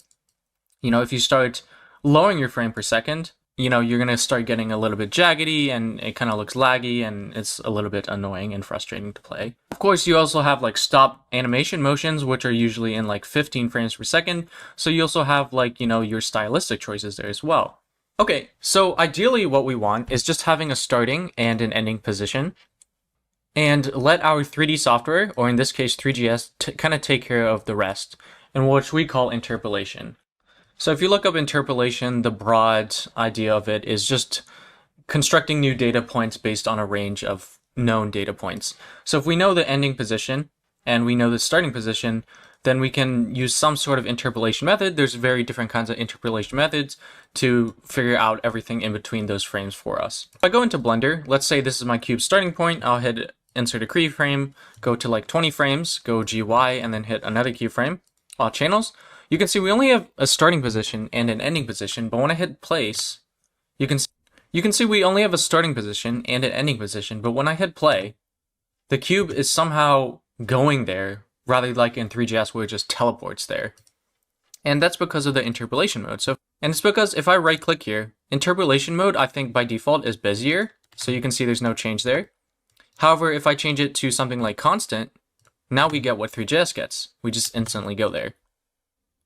If you start lowering your frame per second, you're going to start getting a little bit jaggedy, and it kind of looks laggy, and it's a little bit annoying and frustrating to play. Of course, you also have stop animation motions, which are usually in 15 frames per second. So you also have your stylistic choices there as well. Okay, so ideally what we want is just having a starting and an ending position, and let our 3D software, or in this case 3GS, kind of take care of the rest, and which we call interpolation. So if you look up interpolation, the broad idea of it is just constructing new data points based on a range of known data points. So if we know the ending position and we know the starting position, then we can use some sort of interpolation method. There's very different kinds of interpolation methods to figure out everything in between those frames for us. If I go into Blender, let's say this is my cube starting point, I'll hit insert a keyframe, go to 20 frames, go GY, and then hit another keyframe. All channels. You can see we only have a starting position and an ending position, but when I hit place, you can see we only have a starting position and an ending position, but when I hit play, the cube is somehow going there, rather like in Three.js where it just teleports there. And that's because of the interpolation mode. And it's because if I right click here, interpolation mode I think by default is Bezier, so you can see there's no change there. However, if I change it to something like constant, now we get what Three.js gets. We just instantly go there.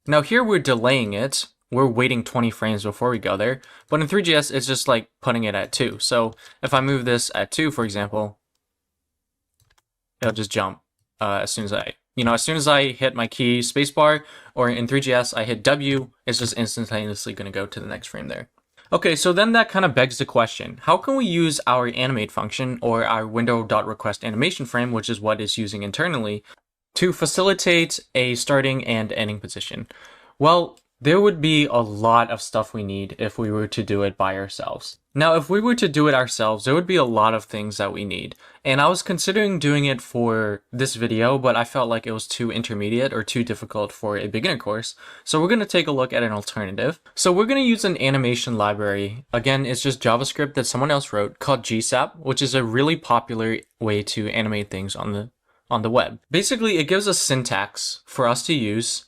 Now here we're delaying it. We're waiting 20 frames before we go there. But in Three.js, it's just putting it at 2. So if I move this at 2, for example, it'll just jump as soon as I hit my key spacebar, or in Three.js, I hit W, it's just instantaneously going to go to the next frame there. Okay, so then that kind of begs the question, how can we use our animate function or our window.request animation frame, which is what it's using internally, to facilitate a starting and ending position? Well, there would be a lot of stuff we need if we were to do it by ourselves. Now, if we were to do it ourselves, there would be a lot of things that we need. And I was considering doing it for this video, but I felt like it was too intermediate or too difficult for a beginner course. So we're going to take a look at an alternative. So we're going to use an animation library. Again, it's just JavaScript that someone else wrote called GSAP, which is a really popular way to animate things on the web. Basically, it gives us syntax for us to use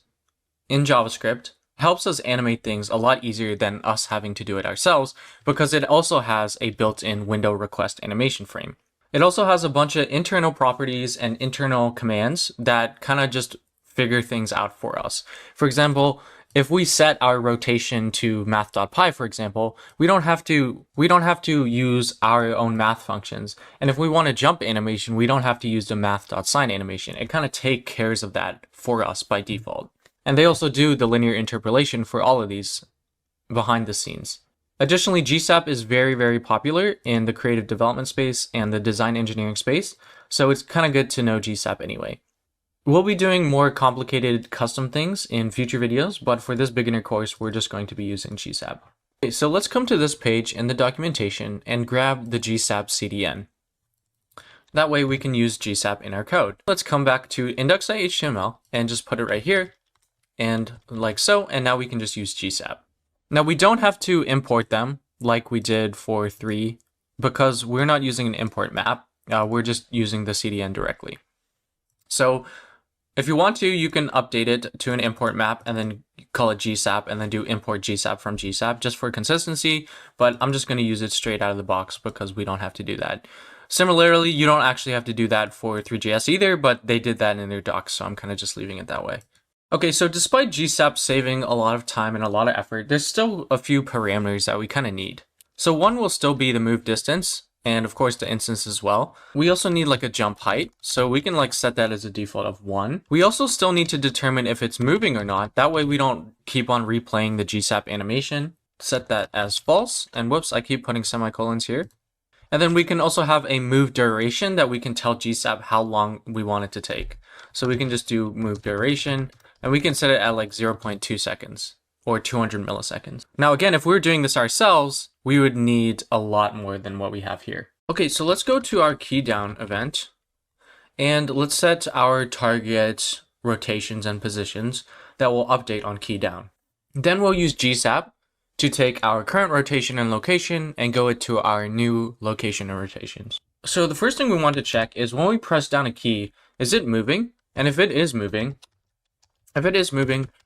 in JavaScript, helps us animate things a lot easier than us having to do it ourselves, because it also has a built-in window request animation frame. It also has a bunch of internal properties and internal commands that kind of just figure things out for us. For example, if we set our rotation to math.py, for example, we don't have to use our own math functions. And if we want a jump animation, we don't have to use the math.sine animation. It kind of takes care of that for us by default. And they also do the linear interpolation for all of these behind the scenes. Additionally, GSAP is very, very popular in the creative development space and the design engineering space, so it's kind of good to know GSAP anyway. We'll be doing more complicated custom things in future videos, but for this beginner course, we're just going to be using GSAP. Okay, so let's come to this page in the documentation and grab the GSAP CDN. That way we can use GSAP in our code. Let's come back to index.html and just put it right here, and like so, and now we can just use GSAP. Now we don't have to import them like we did for 3 because we're not using an import map. We're just using the CDN directly. So if you want to, you can update it to an import map and then call it GSAP and then do import GSAP from GSAP just for consistency. But I'm just going to use it straight out of the box because we don't have to do that. Similarly, you don't actually have to do that for Three.js either, but they did that in their docs, so I'm kind of just leaving it that way. Okay, so despite GSAP saving a lot of time and a lot of effort, there's still a few parameters that we kind of need. So one will still be the move distance, and of course the instance as well. We also need like a jump height, so we can like set that as a default of 1. We also still need to determine if it's moving or not. That way we don't keep on replaying the GSAP animation. Set that as false, and whoops, I keep putting semicolons here. And then we can also have a move duration that we can tell GSAP how long we want it to take. So we can just do move duration, and we can set it at like 0.2 seconds or 200 milliseconds. Now again, if we were doing this ourselves, we would need a lot more than what we have here. Okay, so let's go to our key down event and let's set our target rotations and positions that will update on key down. Then we'll use GSAP to take our current rotation and location and go it to our new location and rotations. So the first thing we want to check is when we press down a key, is it moving? And if it is moving,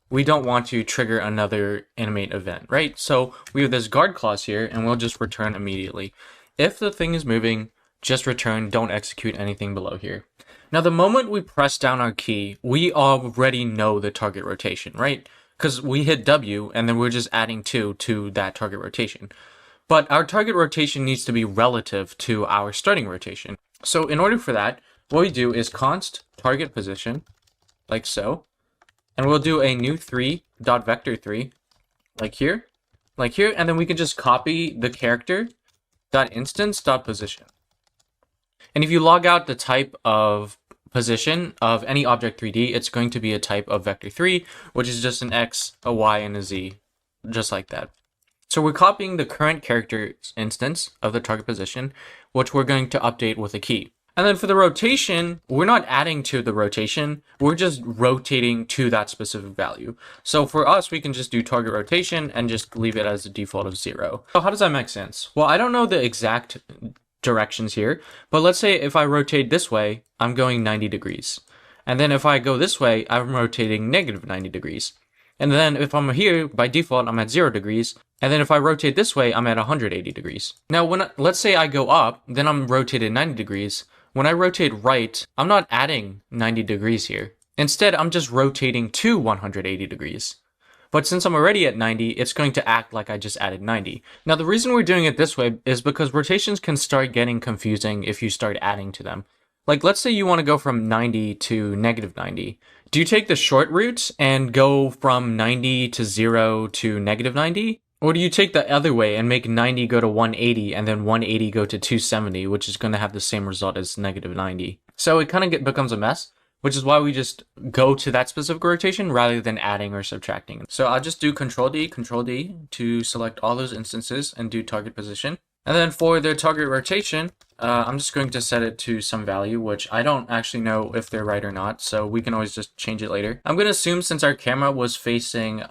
we don't want to trigger another animate event, right? So we have this guard clause here and we'll just return immediately. If the thing is moving, just return, don't execute anything below here. Now, the moment we press down our key, we already know the target rotation, right? Because we hit W and then we're just adding 2 to that target rotation. But our target rotation needs to be relative to our starting rotation. So in order for that, what we do is const target position, like so. And we'll do a new 3.vector3, like here, and then we can just copy the character .instance.position. And if you log out the type of position of any object 3D, it's going to be a type of vector3, which is just an X, a Y, and a Z, just like that. So we're copying the current character instance of the target position, which we're going to update with a key. And then for the rotation, we're not adding to the rotation, we're just rotating to that specific value. So for us, we can just do target rotation and just leave it as a default of 0. So how does that make sense? Well, I don't know the exact directions here, but let's say if I rotate this way, I'm going 90 degrees. And then if I go this way, I'm rotating negative 90 degrees. And then if I'm here, by default, I'm at 0 degrees. And then if I rotate this way, I'm at 180 degrees. Now, let's say I go up, then I'm rotated 90 degrees. When I rotate right, I'm not adding 90 degrees here. Instead, I'm just rotating to 180 degrees. But since I'm already at 90, it's going to act like I just added 90. Now, the reason we're doing it this way is because rotations can start getting confusing if you start adding to them. Like, let's say you want to go from 90 to negative 90. Do you take the short route and go from 90 to 0 to negative 90? Or do you take the other way and make 90 go to 180 and then 180 go to 270, which is going to have the same result as negative 90? So it kind of becomes a mess, which is why we just go to that specific rotation rather than adding or subtracting. So I'll just do Control D to select all those instances and do target position. And then for the target rotation, I'm just going to set it to some value, which I don't actually know if they're right or not, so we can always just change it later. I'm going to assume since our camera was facing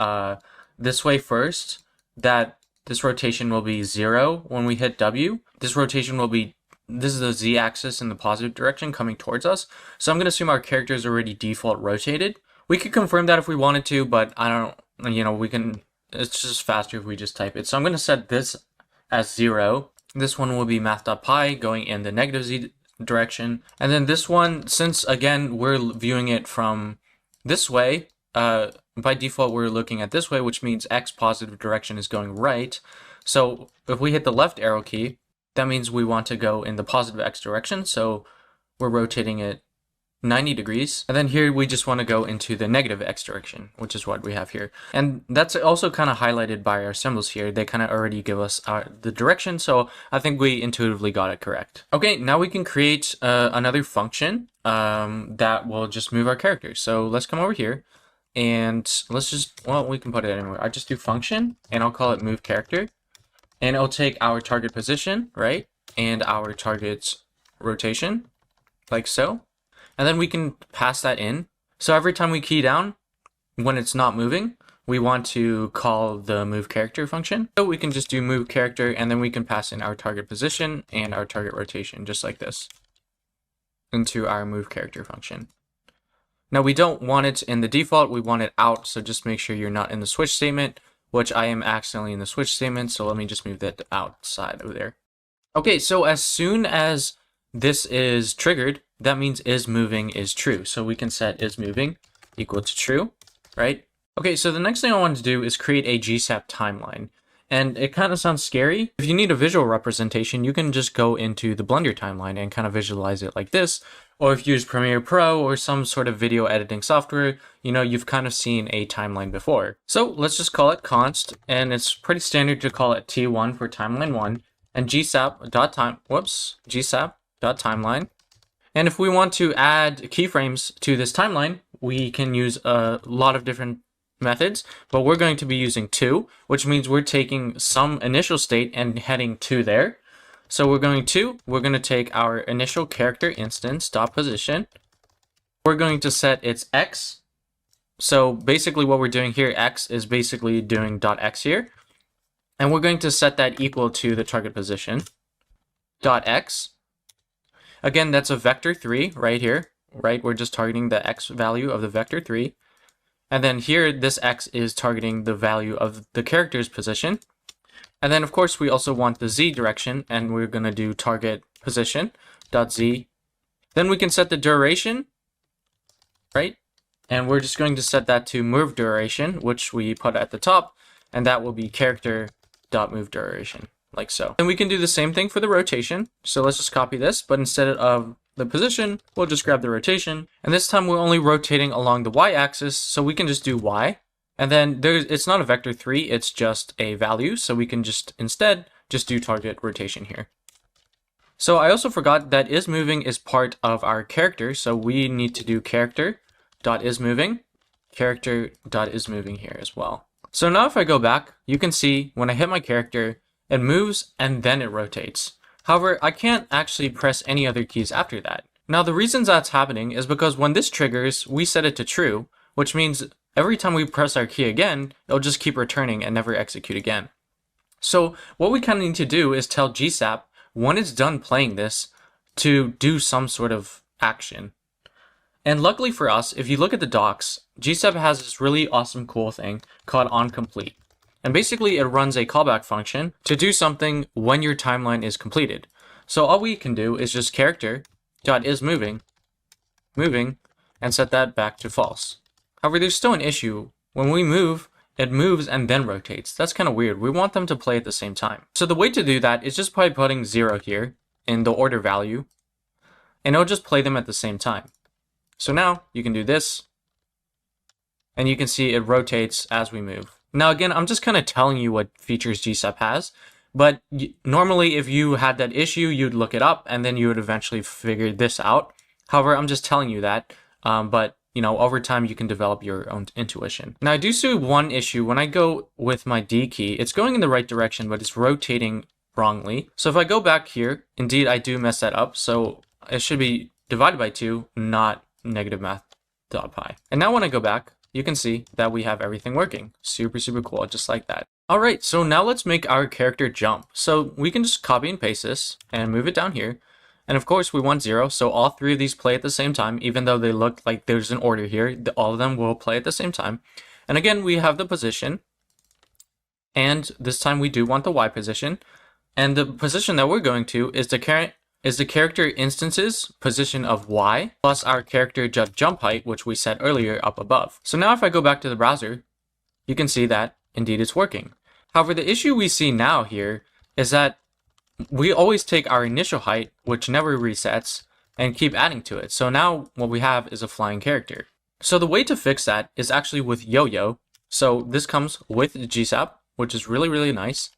this way first, that this rotation will be 0 when we hit W. This rotation will be, this is the Z-axis in the positive direction coming towards us. So I'm going to assume our character is already default rotated. We could confirm that if we wanted to, but I don't, we can, it's just faster if we just type it. So I'm going to set this as 0. This one will be math.py going in the negative Z direction. And then this one, since again, we're viewing it from this way, by default, we're looking at this way, which means X positive direction is going right. So if we hit the left arrow key, that means we want to go in the positive X direction. So we're rotating it 90 degrees. And then here we just want to go into the negative X direction, which is what we have here. And that's also kind of highlighted by our symbols here. They kind of already give us the direction. So I think we intuitively got it correct. Okay, now we can create another function that will just move our character. So let's come over here and let's just, well, we can put it anywhere. I just do function and I'll call it move character. And it'll take our target position, right? And our target's rotation, like so. And then we can pass that in. So every time we key down, when it's not moving, we want to call the move character function. So we can just do move character, and then we can pass in our target position and our target rotation, just like this, into our move character function. Now we don't want it in the default, we want it out. So just make sure you're not in the switch statement, which I am accidentally in the switch statement. So let me just move that outside of there. Okay, so as soon as this is triggered, that means is moving is true. So we can set is moving equal to true, right? Okay, so the next thing I want to do is create a GSAP timeline. And it kind of sounds scary. If you need a visual representation, you can just go into the Blender timeline and kind of visualize it like this. Or if you use Premiere Pro or some sort of video editing software, you know, you've kind of seen a timeline before. So let's just call it const, and it's pretty standard to call it T1 for timeline 1 and GSAP.timeline. And if we want to add keyframes to this timeline, we can use a lot of different methods, but we're going to be using 2, which means we're taking some initial state and heading to there. So we're going to take our initial character instance dot position. We're going to set its X. So basically what we're doing here, X is basically doing dot X here. And we're going to set that equal to the target position dot X. Again, that's a vector 3 right here, right? We're just targeting the X value of the vector 3. And then here, this X is targeting the value of the character's position. And then of course, we also want the Z direction, and we're going to do target position dot Z. Then we can set the duration, right? And we're just going to set that to move duration, which we put at the top, and that will be character dot move duration, like so. And we can do the same thing for the rotation. So let's just copy this, but instead of the position, we'll just grab the rotation. And this time we're only rotating along the y-axis, so we can just do y. And then it's not a vector 3, it's just a value, so we can just instead just do target rotation here. So I also forgot that isMoving is part of our character, so we need to do character.isMoving, character.isMoving here as well. So now if I go back, you can see when I hit my character, it moves and then it rotates. However, I can't actually press any other keys after that. Now the reasons that's happening is because when this triggers, we set it to true, which means every time we press our key again, it'll just keep returning and never execute again. So what we kind of need to do is tell GSAP when it's done playing this to do some sort of action. And luckily for us, if you look at the docs, GSAP has this really awesome cool thing called onComplete. And basically it runs a callback function to do something when your timeline is completed. So all we can do is just character.isMoving, and set that back to false. However, there's still an issue. When we move, it moves and then rotates. That's kind of weird. We want them to play at the same time. So the way to do that is just by putting 0 here in the order value, and it'll just play them at the same time. So now you can do this, and you can see it rotates as we move. Now again, I'm just kind of telling you what features GSAP has, but normally if you had that issue, you'd look it up and then you would eventually figure this out. However, I'm just telling you that, but you know, over time you can develop your own intuition. Now I do see one issue. When I go with my D key, it's going in the right direction, but it's rotating wrongly. So if I go back here, indeed I do mess that up. So it should be divided by 2, not negative math.pi. And now when I go back, you can see that we have everything working. Super, super cool, just like that. All right, so now let's make our character jump. So we can just copy and paste this and move it down here. And of course we want 0, so all 3 of these play at the same time, even though they look like there's an order here, all of them will play at the same time. And again, we have the position, and this time we do want the Y position. And the position that we're going to is the is the character instance's position of y plus our character jump height, which we set earlier up above. So now if I go back to the browser, you can see that indeed it's working. However, the issue we see now here is that we always take our initial height, which never resets, and keep adding to it. So now what we have is a flying character. So the way to fix that is actually with yo-yo. So this comes with GSAP, which is really, really nice.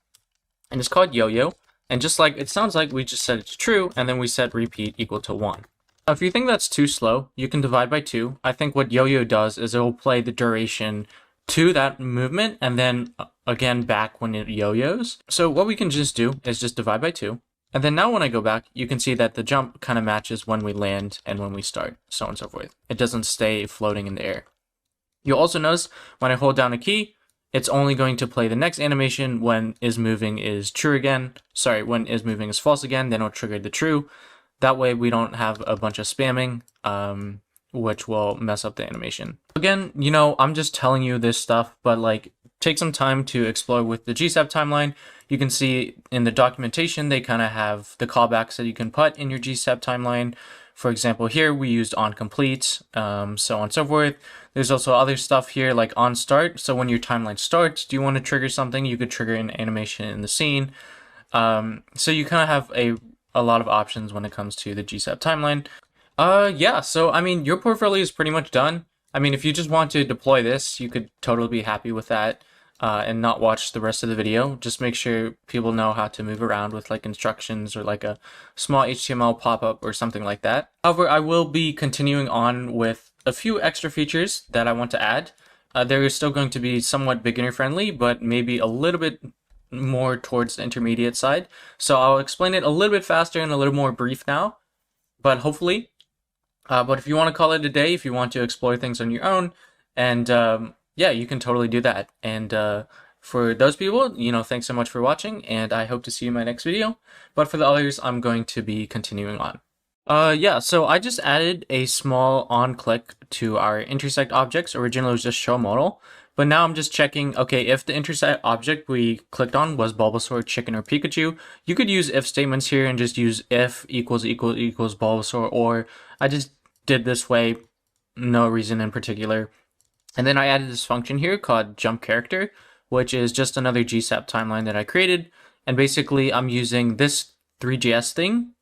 And it's called yo-yo. And just like it sounds like, we just set it to true, and then we set repeat equal to 1. Now, if you think that's too slow, you can divide by 2. I think what yo-yo does is it will play the duration to that movement, and then again back when it yo-yos. So what we can just do is just divide by 2. And then now when I go back, you can see that the jump kind of matches when we land and when we start, so on and so forth. It doesn't stay floating in the air. You'll also notice when I hold down a key, it's only going to play the next animation when is moving is true again. Sorry, when is moving is false again, then it'll trigger the true. That way we don't have a bunch of spamming, which will mess up the animation. Again, you know, I'm just telling you this stuff, but like, take some time to explore with the GSAP timeline. You can see in the documentation, they kind of have the callbacks that you can put in your GSAP timeline. For example, here we used on complete, so on and so forth. There's also other stuff here like on start. So when your timeline starts, do you want to trigger something? You could trigger an animation in the scene. So you kind of have a lot of options when it comes to the GSAP timeline. Yeah, so I mean, your portfolio is pretty much done. I mean, if you just want to deploy this, you could totally be happy with that and not watch the rest of the video. Just make sure people know how to move around with like instructions or like a small HTML pop-up or something like that. However, I will be continuing on with a few extra features that I want to add. They're still going to be somewhat beginner friendly, but maybe a little bit more towards the intermediate side. So I'll explain it a little bit faster and a little more brief now, but hopefully. But if you want to call it a day, if you want to explore things on your own, and yeah, you can totally do that. And for those people, you know, thanks so much for watching, and I hope to see you in my next video. But for the others, I'm going to be continuing on. Yeah, so I just added a small on click to our intersect objects. Originally it was just show modal, but now I'm just checking, okay, if the intersect object we clicked on was Bulbasaur, Chicken, or Pikachu, you could use if statements here and just use if equals Bulbasaur, or I just did this way, no reason in particular. And then I added this function here called jump character, which is just another GSAP timeline that I created. And basically I'm using this Three.js thing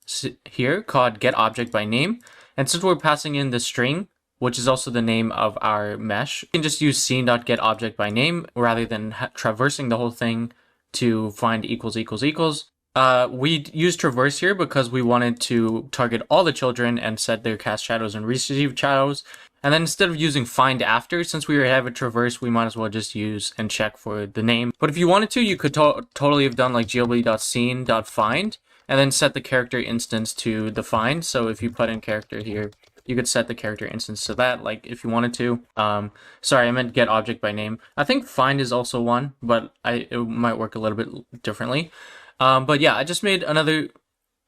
here called get object by name. And since we're passing in the string, which is also the name of our mesh, you can just use scene.get object by name rather than traversing the whole thing to find equals. We used traverse here because we wanted to target all the children and set their cast shadows and receive shadows. And then instead of using find after, since we have a traverse, we might as well just use and check for the name. But if you wanted to, you could totally have done like glb.scene.find and then set the character instance to the find. So if you put in character here, you could set the character instance to that, like if you wanted to. Sorry, I meant get object by name. I think find is also one, but it might work a little bit differently. But yeah, I just made another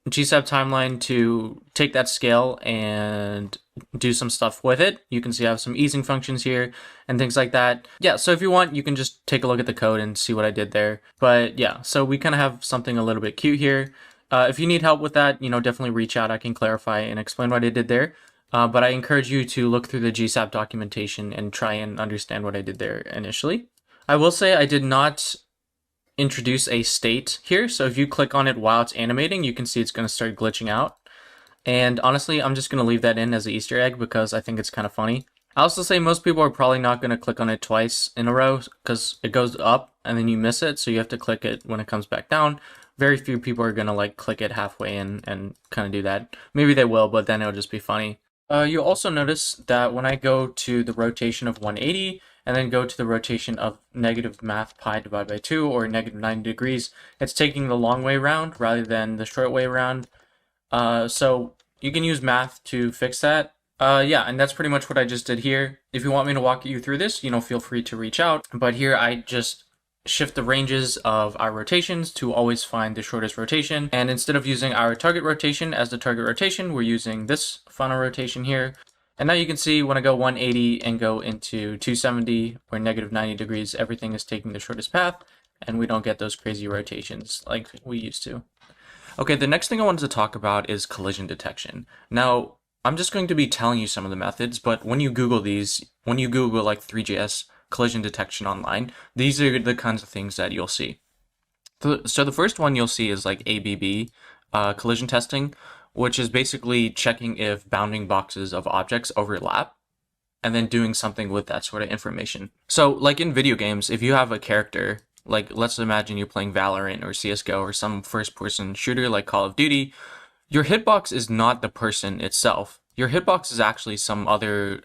GSAP timeline to take that scale and do some stuff with it. You can see I have some easing functions here and things like that. Yeah, so if you want, you can just take a look at the code and see what I did there. But yeah, so we kind of have something a little bit cute here. If you need help with that, you know, definitely reach out. I can clarify and explain what I did there. But I encourage you to look through the GSAP documentation and try and understand what I did there initially. I will say I did not introduce a state here. So if you click on it while it's animating, you can see it's going to start glitching out. And honestly, I'm just going to leave that in as an Easter egg because I think it's kind of funny. I also say most people are probably not going to click on it twice in a row because it goes up and then you miss it. So you have to click it when it comes back down. Very few people are going to like click it halfway and kind of do that. Maybe they will, but then it'll just be funny. You'll also notice that when I go to the rotation of 180 and then go to the rotation of negative math pi divided by 2 or negative 90 degrees, it's taking the long way around rather than the short way around. So you can use math to fix that. Yeah, and that's pretty much what I just did here. If you want me to walk you through this, you know, feel free to reach out. But here I just shift the ranges of our rotations to always find the shortest rotation. And instead of using our target rotation as the target rotation, we're using this final rotation here. And now you can see when I go 180 and go into 270 or negative 90 degrees, everything is taking the shortest path and we don't get those crazy rotations like we used to. Okay, the next thing I wanted to talk about is collision detection. Now, I'm just going to be telling you some of the methods, but when you Google these, when you Google like Three.js collision detection online, these are the kinds of things that you'll see. So the first one you'll see is like ABB, collision testing, which is basically checking if bounding boxes of objects overlap and then doing something with that sort of information. So like in video games, if you have a character, like let's imagine you're playing Valorant or CSGO or some first person shooter like Call of Duty, your hitbox is not the person itself. Your hitbox is actually some other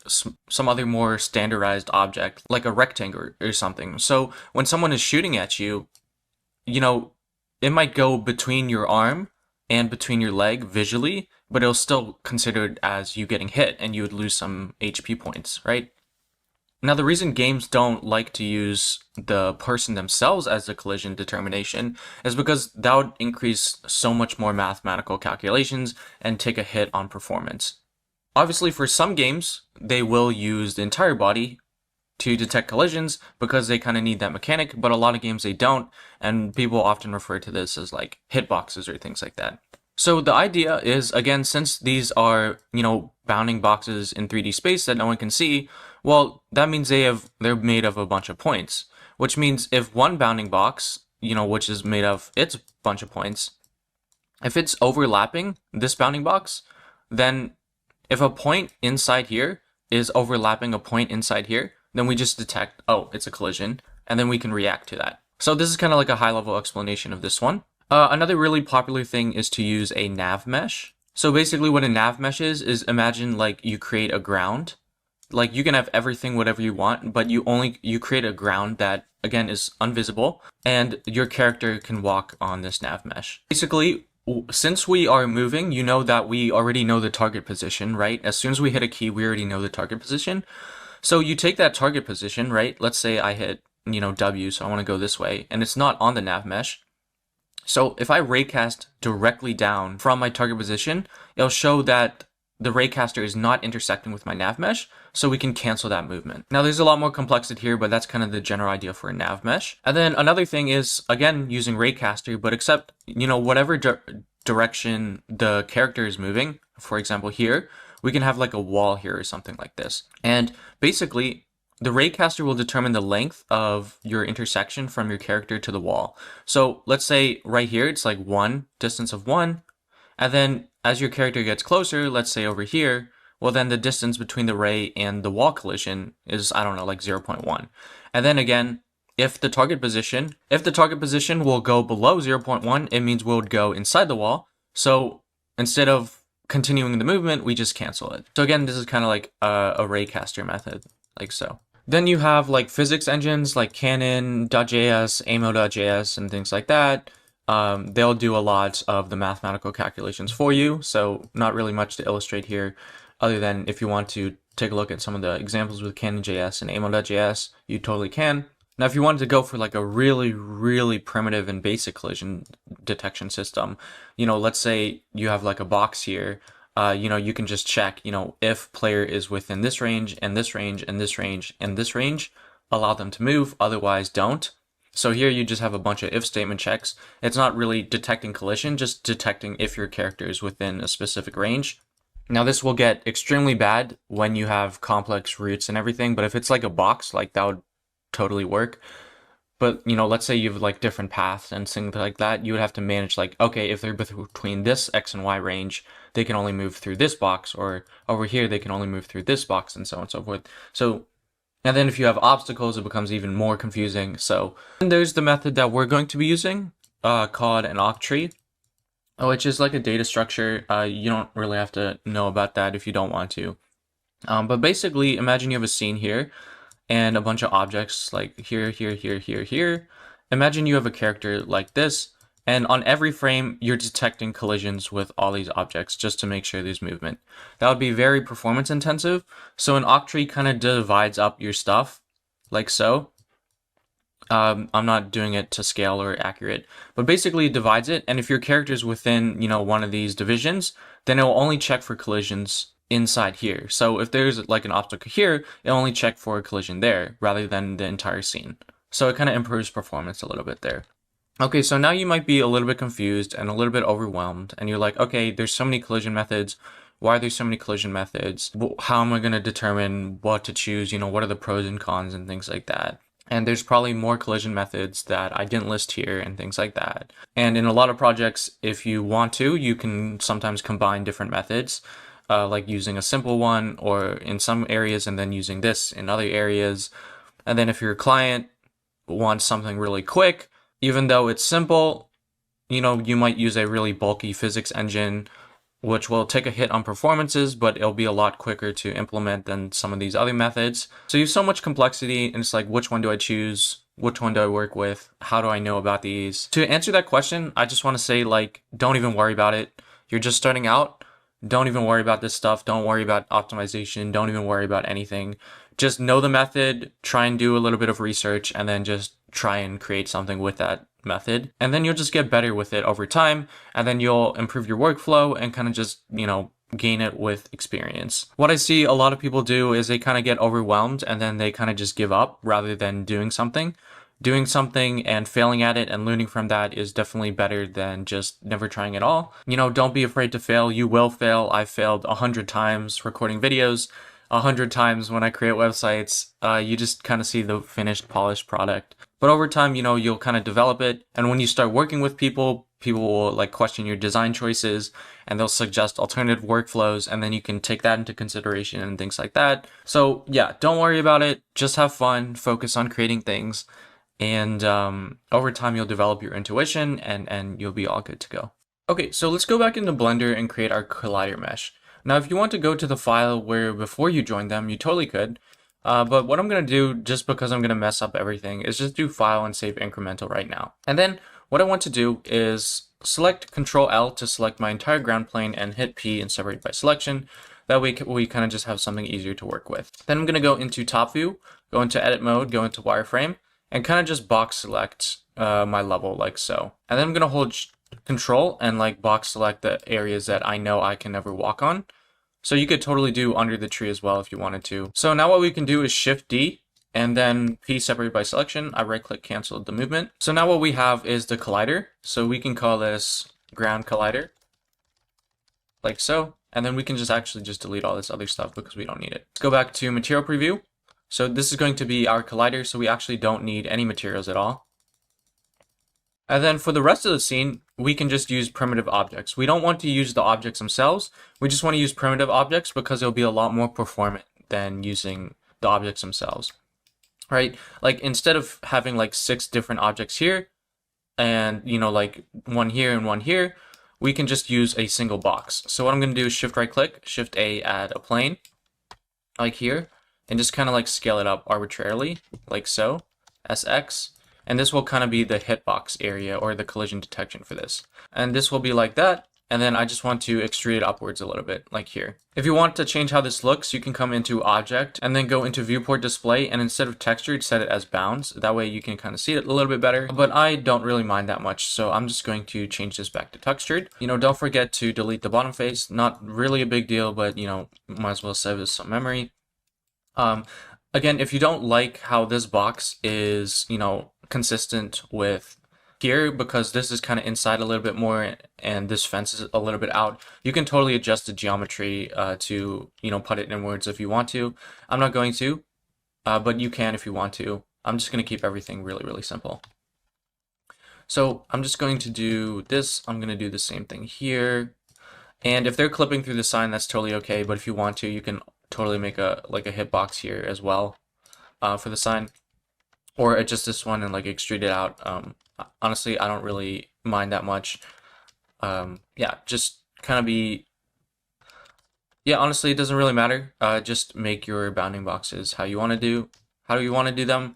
more standardized object, like a rectangle or something. So when someone is shooting at you, you know, it might go between your arm and between your leg visually, but it'll still considered as you getting hit and you would lose some HP points, right? Now, the reason games don't like to use the person themselves as the collision determination is because that would increase so much more mathematical calculations and take a hit on performance. Obviously, for some games, they will use the entire body to detect collisions because they kind of need that mechanic, but a lot of games they don't, and people often refer to this as like hitboxes or things like that. So the idea is, again, since these are, bounding boxes in 3D space that no one can see, well, that means they're made of a bunch of points, which means if one bounding box, which is made of its bunch of points, if it's overlapping this bounding box, then if a point inside here is overlapping a point inside here, then we just detect, oh, it's a collision, and then we can react to that. So this is kind of like a high-level explanation of this one. Another really popular thing is to use a nav mesh. So basically what a nav mesh is imagine like you create a ground. Like you can have everything, whatever you want, but you create a ground that, again, is invisible, and your character can walk on this nav mesh. Basically, since we are moving, you know that we already know the target position, right? As soon as we hit a key, we already know the target position. So you take that target position, right? Let's say I hit, W, so I want to go this way, and it's not on the nav mesh. So if I raycast directly down from my target position, it'll show that the raycaster is not intersecting with my nav mesh, so we can cancel that movement. Now there's a lot more complexity here, but that's kind of the general idea for a nav mesh. And then another thing is, again, using raycaster, but except, whatever direction the character is moving, for example here, we can have like a wall here or something like this. And basically, the raycaster will determine the length of your intersection from your character to the wall. So let's say right here, it's like distance of 1. And then as your character gets closer, let's say over here, well then the distance between the ray and the wall collision is, I don't know, like 0.1. And then again, if the target position will go below 0.1, it means we'll go inside the wall. So instead of continuing the movement, we just cancel it. So again, this is kind of like a raycaster method, like so. Then you have like physics engines like Canon.js, Amo.js, and things like that. They'll do a lot of the mathematical calculations for you, so not really much to illustrate here, other than if you want to take a look at some of the examples with Canon.js and Amo.js, you totally can. Now, if you wanted to go for like a really, really primitive and basic collision detection system, let's say you have like a box here, you can just check, if player is within this range and this range and this range and this range, allow them to move, otherwise don't. So here you just have a bunch of if statement checks. It's not really detecting collision, just detecting if your character is within a specific range. Now this will get extremely bad when you have complex routes and everything, but if it's like a box, like that would totally work. But, let's say you have like different paths and things like that, you would have to manage like, okay, if they're between this X and Y range, they can only move through this box, or over here, they can only move through this box, and so on and so forth. So, and then if you have obstacles, it becomes even more confusing. So, and there's the method that we're going to be using, called an octree, which is like a data structure. You don't really have to know about that if you don't want to. But basically, imagine you have a scene here, and a bunch of objects like here, here, here, here, here. Imagine you have a character like this, and on every frame, you're detecting collisions with all these objects just to make sure there's movement. That would be very performance intensive. So an octree kind of divides up your stuff like so. I'm not doing it to scale or accurate, but basically it divides it. And if your character is within, one of these divisions, then it will only check for collisions inside here. So if there's like an obstacle here, it'll only check for a collision there rather than the entire scene. So it kind of improves performance a little bit there. Okay, so now you might be a little bit confused and a little bit overwhelmed, and you're like, okay, there's so many collision methods. Why are there so many collision methods? How am I going to determine what to choose? What are the pros and cons and things like that? And there's probably more collision methods that I didn't list here and things like that. And in a lot of projects, if you want to, you can sometimes combine different methods, like using a simple one or in some areas and then using this in other areas. And then if your client wants something really quick, even though it's simple, you might use a really bulky physics engine, which will take a hit on performances, but it'll be a lot quicker to implement than some of these other methods. So you have so much complexity, and it's like, which one do I choose? Which one do I work with? How do I know about these? To answer that question, I just want to say, like, don't even worry about it. You're just starting out. Don't even worry about this stuff. Don't worry about optimization. Don't even worry about anything. Just know the method, try and do a little bit of research, and then just try and create something with that method. And then you'll just get better with it over time, and then you'll improve your workflow and kind of just, gain it with experience. What I see a lot of people do is they kind of get overwhelmed and then they kind of just give up rather than doing something. Doing something and failing at it and learning from that is definitely better than just never trying at all. Don't be afraid to fail. You will fail. I've failed 100 times recording videos, 100 times when I create websites. You just kind of see the finished, polished product. But over time, you'll kind of develop it. And when you start working with people, people will like question your design choices and they'll suggest alternative workflows. And then you can take that into consideration and things like that. So yeah, don't worry about it. Just have fun, focus on creating things. And over time, you'll develop your intuition and you'll be all good to go. Okay, so let's go back into Blender and create our collider mesh. Now, if you want to go to the file where before you joined them, you totally could. But what I'm going to do, just because I'm going to mess up everything, is just do file and save incremental right now. And then what I want to do is select Control L to select my entire ground plane and hit P and separate by selection. That way we kind of just have something easier to work with. Then I'm going to go into top view, go into edit mode, go into wireframe, and kind of just box select my level like so. And then I'm going to hold Control and like box select the areas that I know I can never walk on. So you could totally do under the tree as well if you wanted to. So now what we can do is Shift D and then P separate by selection. I right click, cancel the movement. So now what we have is the collider. So we can call this ground collider like so. And then we can just actually just delete all this other stuff because we don't need it. Let's go back to material preview. So this is going to be our collider. So we actually don't need any materials at all. And then for the rest of the scene, we can just use primitive objects. We don't want to use the objects themselves. We just want to use primitive objects because it'll be a lot more performant than using the objects themselves, right? Like instead of having like 6 different objects here and, like one here and one here, we can just use a single box. So what I'm going to do is Shift right click, Shift A, add a plane like here, and just kind of like scale it up arbitrarily like so, SX. And this will kind of be the hitbox area or the collision detection for this. And this will be like that. And then I just want to extrude it upwards a little bit, like here. If you want to change how this looks, you can come into Object and then go into Viewport Display. And instead of textured, set it as bounds. That way you can kind of see it a little bit better. But I don't really mind that much. So I'm just going to change this back to textured. Don't forget to delete the bottom face. Not really a big deal, but, might as well save as some memory. Again, if you don't like how this box is, consistent with here, because this is kind of inside a little bit more and this fence is a little bit out, you can totally adjust the geometry to, put it inwards if you want to. I'm not going to, but you can if you want to. I'm just going to keep everything really, really simple. So I'm just going to do this. I'm going to do the same thing here. And if they're clipping through the sign, that's totally okay. But if you want to, you can totally make a hitbox here as well for the sign, or just this one and like extrude it out. Honestly, I don't really mind that much. Yeah, just kind of be. Yeah, honestly, it doesn't really matter. Just make your bounding boxes how you want to do. How do you want to do them?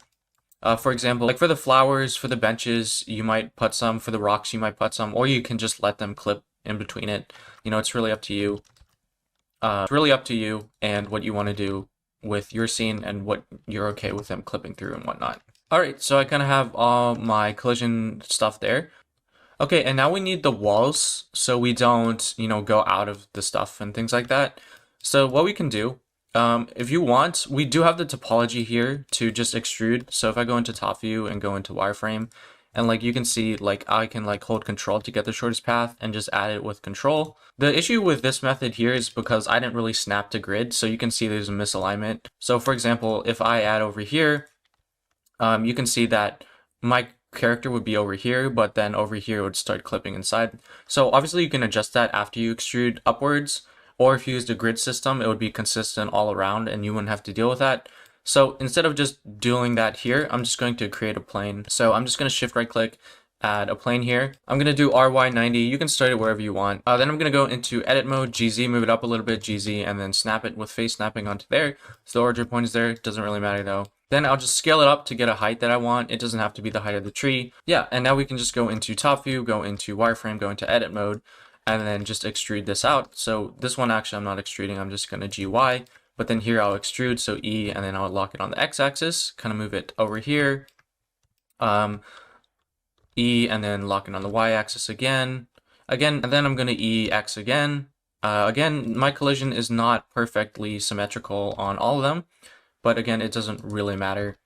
For example, like for the flowers, for the benches, you might put some. For the rocks, you might put some, or you can just let them clip in between it. It's really up to you. It's really up to you and what you want to do with your scene and what you're okay with them clipping through and whatnot. All right, so I kind of have all my collision stuff there. Okay, and now we need the walls so we don't, go out of the stuff and things like that. So what we can do, if you want, we do have the topology here to just extrude. So if I go into top view and go into wireframe And like you can see, like I can like hold control to get the shortest path and just add it with control. The issue with this method here is because I didn't really snap to grid, so you can see there's a misalignment. So for example, if I add over here, you can see that my character would be over here, but then over here it would start clipping inside. So obviously you can adjust that after you extrude upwards, or if you used a grid system, it would be consistent all around and you wouldn't have to deal with that. So instead of just doing that here, I'm just going to create a plane. So I'm just going to shift right click, add a plane here. I'm going to do RY90. You can start it wherever you want. Then I'm going to go into edit mode, GZ, move it up a little bit, GZ, and then snap it with face snapping onto there. So the origin point is there. It doesn't really matter though. Then I'll just scale it up to get a height that I want. It doesn't have to be the height of the tree. Yeah, and now we can just go into top view, go into wireframe, go into edit mode, and then just extrude this out. So this one actually I'm not extruding, I'm just gonna GY, but then here I'll extrude, so E, and then I'll lock it on the X-axis, kind of move it over here, E, and then lock it on the Y-axis again, and then I'm gonna E, X again. Again, my collision is not perfectly symmetrical on all of them, but again, it doesn't really matter.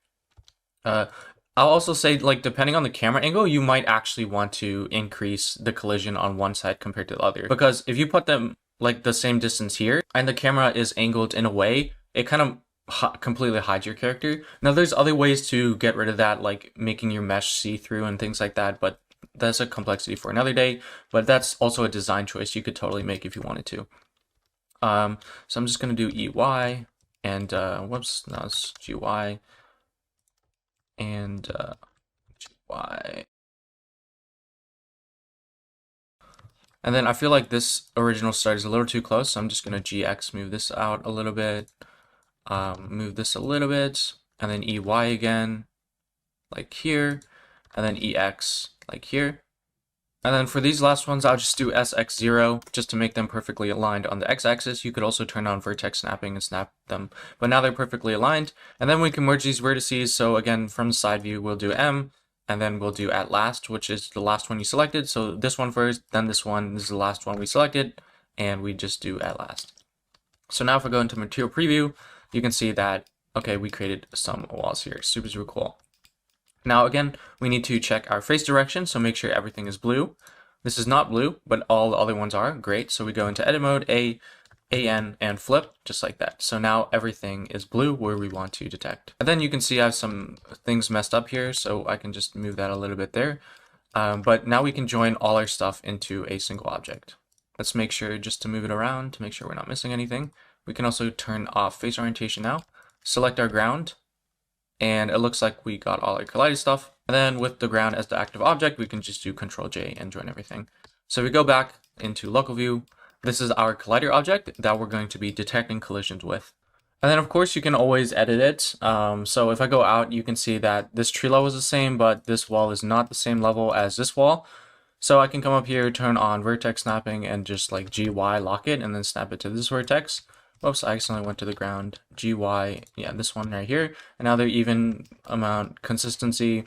I'll also say, like, depending on the camera angle, you might actually want to increase the collision on one side compared to the other. Because if you put them, like, the same distance here, and the camera is angled in a way, it kind of completely hides your character. Now, there's other ways to get rid of that, like making your mesh see-through and things like that, but that's a complexity for another day. But that's also a design choice you could totally make if you wanted to. So I'm just going to do EY. And whoops, no, it's GY and GY. And then I feel like this original start is a little too close, so I'm just gonna GX move this out a little bit, move this a little bit, and then EY again, like here, and then EX, like here. And then for these last ones, I'll just do SX0 just to make them perfectly aligned on the X-axis. You could also turn on vertex snapping and snap them, but now they're perfectly aligned. And then we can merge these vertices. So again, from the side view, we'll do M, and then we'll do at last, which is the last one you selected. So this one first, then this one. This is the last one we selected, and we just do at last. So now if I go into material preview, you can see that, okay, we created some walls here. Super, super cool. Now again, we need to check our face direction, so make sure everything is blue. This is not blue, but all the other ones are. Great, so we go into edit mode, A, AN, and flip, just like that. So now everything is blue where we want to detect. And then you can see I have some things messed up here, so I can just move that a little bit there. But now we can join all our stuff into a single object. Let's make sure just to move it around to make sure we're not missing anything. We can also turn off face orientation now, select our ground, and it looks like we got all our collided stuff. And then with the ground as the active object, we can just do Control J and join everything. So we go back into local view. This is our collider object that we're going to be detecting collisions with. And then of course you can always edit it. So if I go out, you can see that this tree level is the same, but this wall is not the same level as this wall. So I can come up here, turn on vertex snapping, and just like GY lock it and then snap it to this vertex. Whoops, I accidentally went to the ground. GY, yeah, this one right here. And now they're even amount consistency.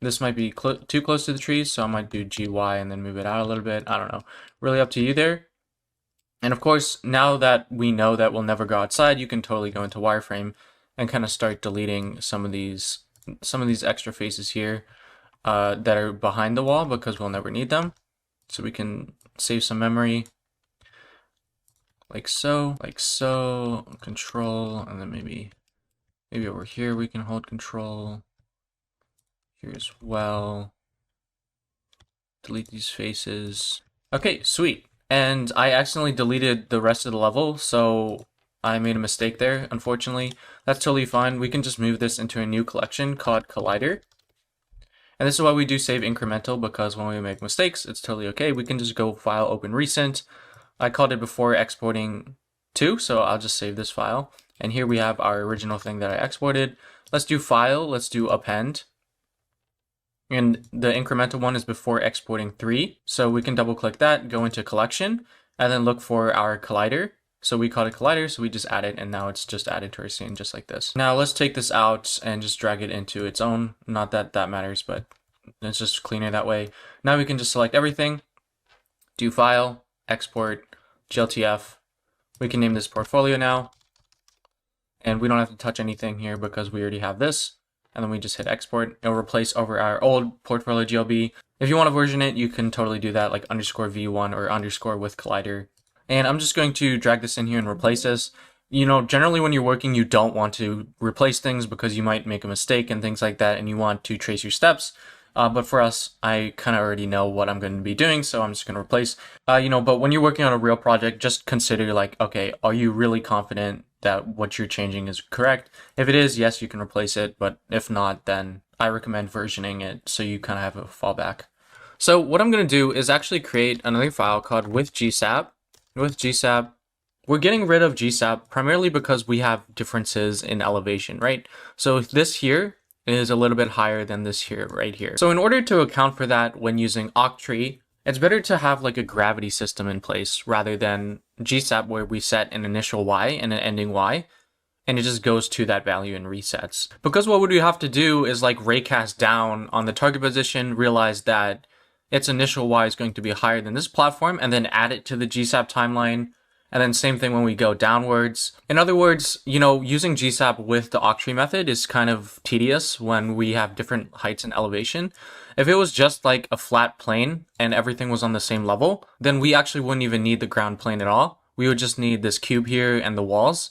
This might be too close to the trees, so I might do GY and then move it out a little bit. I don't know. Really up to you there. And of course, now that we know that we'll never go outside, you can totally go into wireframe and kind of start deleting some of these extra faces here that are behind the wall because we'll never need them. So we can save some memory. Like so, control, and then maybe over here we can hold control. Here as well. Delete these faces. Okay, sweet. And I accidentally deleted the rest of the level, so I made a mistake there, unfortunately. That's totally fine. We can just move this into a new collection called Collider. And this is why we do save incremental, because when we make mistakes, it's totally okay. We can just go File, Open Recent. I called it before exporting to, so I'll just save this file. And here we have our original thing that I exported. Let's do File, let's do Append. And the incremental one is before exporting 3. So we can double click that, go into Collection, and then look for our collider. So we called it Collider, so we just add it, and now it's just added to our scene just like this. Now let's take this out and just drag it into its own. Not that that matters, but it's just cleaner that way. Now we can just select everything, do File, Export, GLTF. We can name this portfolio now. And we don't have to touch anything here because we already have this. and then we just hit export. It'll replace over our old portfolio GLB. If you want to version it, you can totally do that, like _v1 or underscore with collider. And I'm just going to drag this in here and replace this. Generally when you're working, you don't want to replace things because you might make a mistake and things like that, and you want to trace your steps. But for us, I kind of already know what I'm going to be doing, so I'm just going to replace. But when you're working on a real project, just consider like, okay, are you really confident that what you're changing is correct? If it is, yes, you can replace it. But if not, then I recommend versioning it so you kind of have a fallback. So what I'm going to do is actually create another file called with GSAP. With GSAP, we're getting rid of GSAP primarily because we have differences in elevation, right? So this here is a little bit higher than this here, right here. So in order to account for that when using Octree, it's better to have like a gravity system in place rather than GSAP where we set an initial Y and an ending Y, and it just goes to that value and resets. Because what would we have to do is like raycast down on the target position, realize that its initial Y is going to be higher than this platform, and then add it to the GSAP timeline. And then same thing when we go downwards. In other words, using GSAP with the Octree method is kind of tedious when we have different heights and elevation. If it was just like a flat plane and everything was on the same level, then we actually wouldn't even need the ground plane at all. We would just need this cube here and the walls.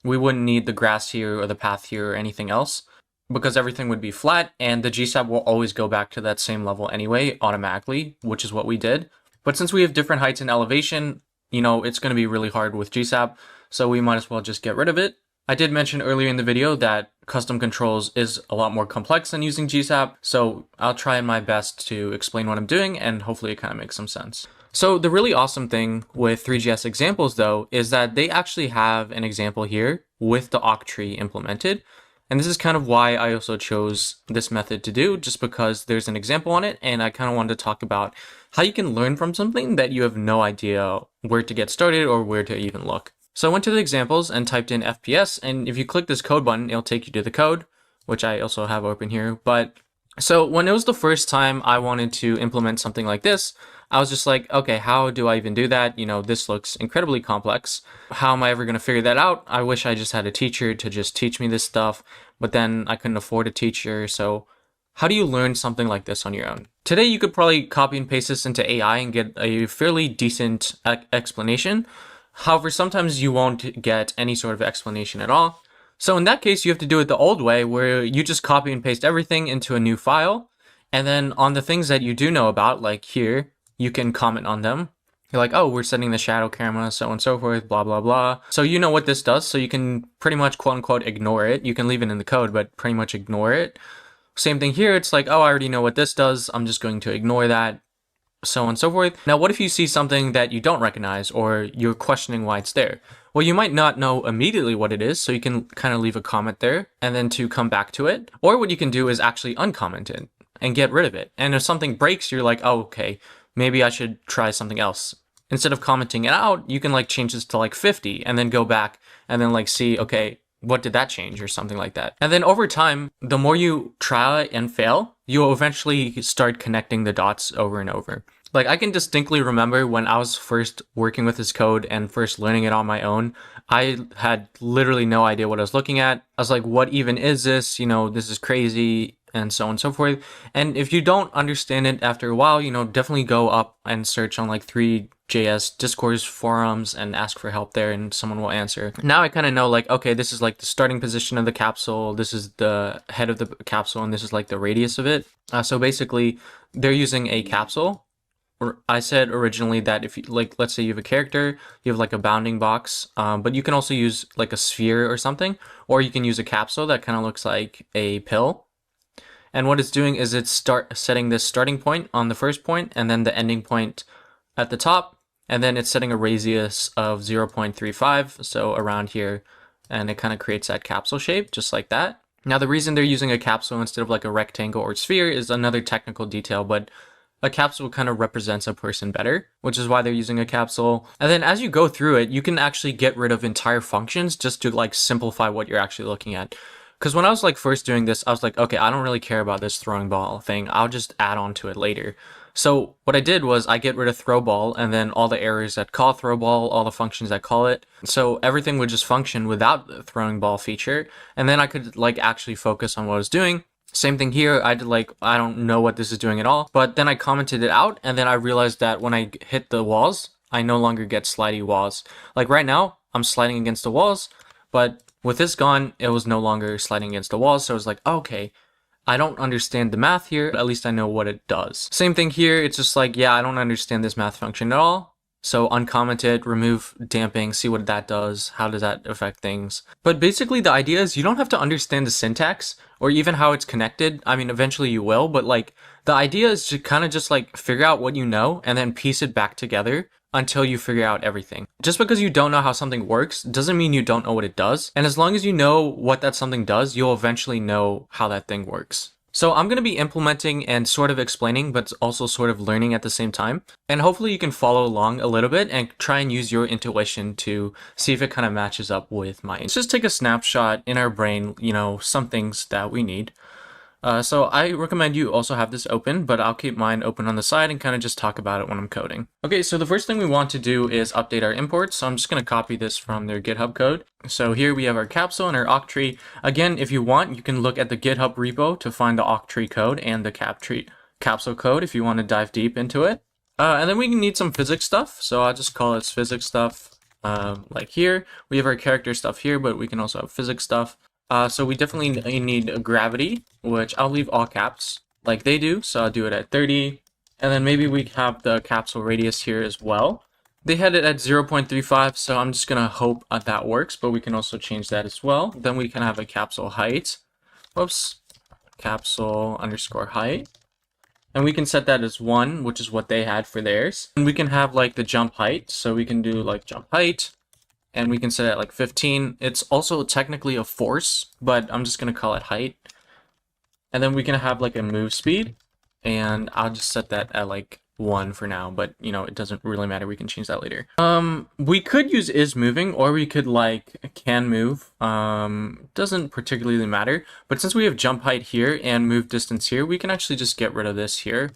We wouldn't need the grass here or the path here or anything else, because everything would be flat and the GSAP will always go back to that same level anyway, automatically, which is what we did. But since we have different heights and elevation, it's going to be really hard with GSAP, so we might as well just get rid of it. I did mention earlier in the video that custom controls is a lot more complex than using GSAP, so I'll try my best to explain what I'm doing, and hopefully it kind of makes some sense. So the really awesome thing with Three.js examples, though, is that they actually have an example here with the Octree implemented. And this is kind of why I also chose this method to do, just because there's an example on it, and I kind of wanted to talk about how you can learn from something that you have no idea where to get started or where to even look. So I went to the examples and typed in FPS, and if you click this code button, it'll take you to the code, which I also have open here. But so when it was the first time I wanted to implement something like this, I was just like, okay, how do I even do that? This looks incredibly complex. How am I ever going to figure that out? I wish I just had a teacher to just teach me this stuff, but then I couldn't afford a teacher. So how do you learn something like this on your own? Today, you could probably copy and paste this into AI and get a fairly decent explanation. However, sometimes you won't get any sort of explanation at all. So in that case, you have to do it the old way, where you just copy and paste everything into a new file. And then on the things that you do know about, like here, you can comment on them. You're like, oh, we're setting the shadow camera, so on and so forth, blah, blah, blah. So you know what this does, so you can pretty much quote unquote ignore it. You can leave it in the code, but pretty much ignore it. Same thing here. It's like, oh, I already know what this does. I'm just going to ignore that, so on and so forth. Now, what if you see something that you don't recognize or you're questioning why it's there? Well, you might not know immediately what it is, so you can kind of leave a comment there and then to come back to it. Or what you can do is actually uncomment it and get rid of it. And if something breaks, you're like, oh, okay, maybe I should try something else. Instead of commenting it out, you can like change this to like 50 and then go back and then like see, okay, what did that change or something like that. And then over time, the more you try and fail, you'll eventually start connecting the dots over and over. Like I can distinctly remember when I was first working with this code and first learning it on my own, I had literally no idea what I was looking at. I was like, what even is this? This is crazy, and so on and so forth. And if you don't understand it after a while, definitely go up and search on like Three.js Discourse forums and ask for help there, and someone will answer. Now I kind of know like, okay, this is like the starting position of the capsule, this is the head of the capsule, and this is like the radius of it. So basically, they're using a capsule. I said originally that if you like, let's say you have a character, you have like a bounding box, but you can also use like a sphere or something, or you can use a capsule that kind of looks like a pill. And what it's doing is it's setting this starting point on the first point and then the ending point at the top, and then it's setting a radius of 0.35, so around here, and it kind of creates that capsule shape just like that. Now the reason they're using a capsule instead of like a rectangle or sphere is another technical detail, but a capsule kind of represents a person better, which is why they're using a capsule. And then as you go through it, you can actually get rid of entire functions just to like simplify what you're actually looking at. Because when I was like first doing this, I was like, okay, I don't really care about this throwing ball thing. I'll just add on to it later. So what I did was I get rid of throwball and then all the errors that call throwball, all the functions that call it. So everything would just function without the throwing ball feature. And then I could like actually focus on what I was doing. Same thing here. I did like, I don't know what this is doing at all, but then I commented it out and then I realized that when I hit the walls, I no longer get slidey walls. Like right now I'm sliding against the walls, but with this gone, it was no longer sliding against the walls. So I was like, okay, I don't understand the math here, but at least I know what it does. Same thing here, it's just like, yeah, I don't understand this math function at all. So uncomment it, remove damping, see what that does, how does that affect things. But basically the idea is you don't have to understand the syntax or even how it's connected. I mean, eventually you will, but like the idea is to kind of just like figure out what you know and then piece it back together until you figure out everything. Just because you don't know how something works doesn't mean you don't know what it does. And as long as you know what that something does, you'll eventually know how that thing works. So I'm going to be implementing and sort of explaining, but also sort of learning at the same time. And hopefully you can follow along a little bit and try and use your intuition to see if it kind of matches up with mine. Let's just take a snapshot in our brain, you know, some things that we need. So I recommend you also have this open, but I'll keep mine open on the side and kind of just talk about it when I'm coding. Okay, so the first thing we want to do is update our imports. So I'm just going to copy this from their GitHub code. So here we have our capsule and our octree. Again, if you want, you can look at the GitHub repo to find the octree code and the capsule code if you want to dive deep into it. And then we need some physics stuff. So I'll just call it physics stuff. Like here, we have our character stuff here, but we can also have physics stuff. So we definitely need gravity, which I'll leave all caps like they do. So I'll do it at 30. And then maybe we have the capsule radius here as well. They had it at 0.35, so I'm just going to hope that works, but we can also change that as well. Then we can have a capsule height. Whoops. Capsule underscore height. And we can set that as 1, which is what they had for theirs. And we can have like the jump height. So we can do like jump height. And we can set it at like 15. It's also technically a force, but I'm just going to call it height. And then we can have like a move speed. And I'll just set that at like 1 for now, but you know, it doesn't really matter. We can change that later. We could use is moving, or we could like can move. Doesn't particularly matter. But since we have jump height here and move distance here, we can actually just get rid of this here.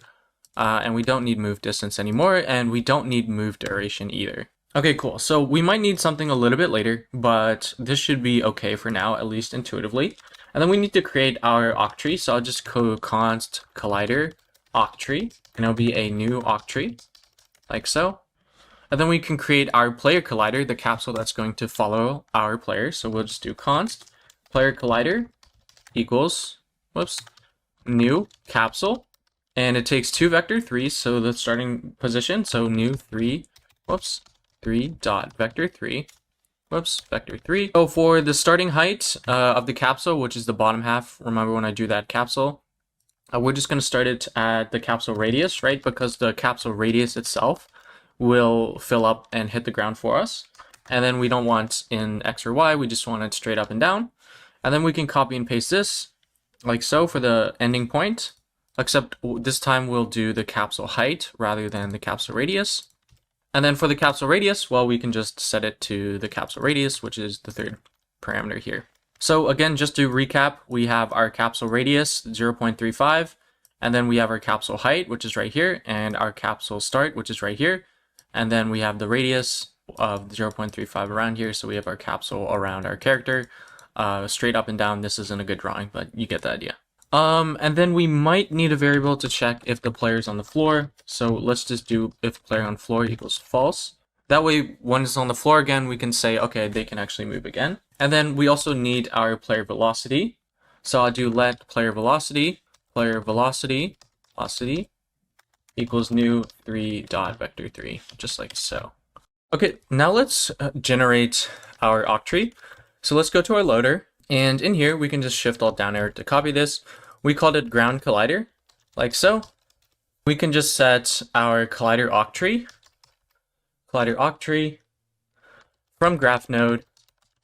And we don't need move distance anymore, and we don't need move duration either. Okay, cool. So we might need something a little bit later, but this should be okay for now, at least intuitively. And then we need to create our octree. So I'll just const collider octree, and it'll be a new octree, like so. And then we can create our player collider, the capsule that's going to follow our player. So we'll just do const player collider equals, whoops, new capsule. And it takes 2 vector 3s, so the starting position. So new 3, whoops, 3 dot vector 3, whoops, vector 3. So for the starting height of the capsule, which is the bottom half, remember when I do that capsule, we're just going to start it at the capsule radius, right? Because the capsule radius itself will fill up and hit the ground for us. And then we don't want in X or Y, we just want it straight up and down. And then we can copy and paste this like so for the ending point, except this time we'll do the capsule height rather than the capsule radius. And then for the capsule radius, well, we can just set it to the capsule radius, which is the third parameter here. So again, just to recap, we have our capsule radius, 0.35, and then we have our capsule height, which is right here, and our capsule start, which is right here. And then we have the radius of 0.35 around here, so we have our capsule around our character. Straight up and down, this isn't a good drawing, but you get the idea. And then we might need a variable to check if the player's on the floor. So let's just do if player on floor equals false. That way, when it's on the floor again, we can say, okay, they can actually move again. And then we also need our player velocity. So I'll do let player velocity equals new 3 dot vector 3, just like so. Okay, now let's generate our octree. So let's go to our loader. And in here, we can just shift alt down arrow to copy this. We called it ground collider, like so. We can just set our collider octree from graph node,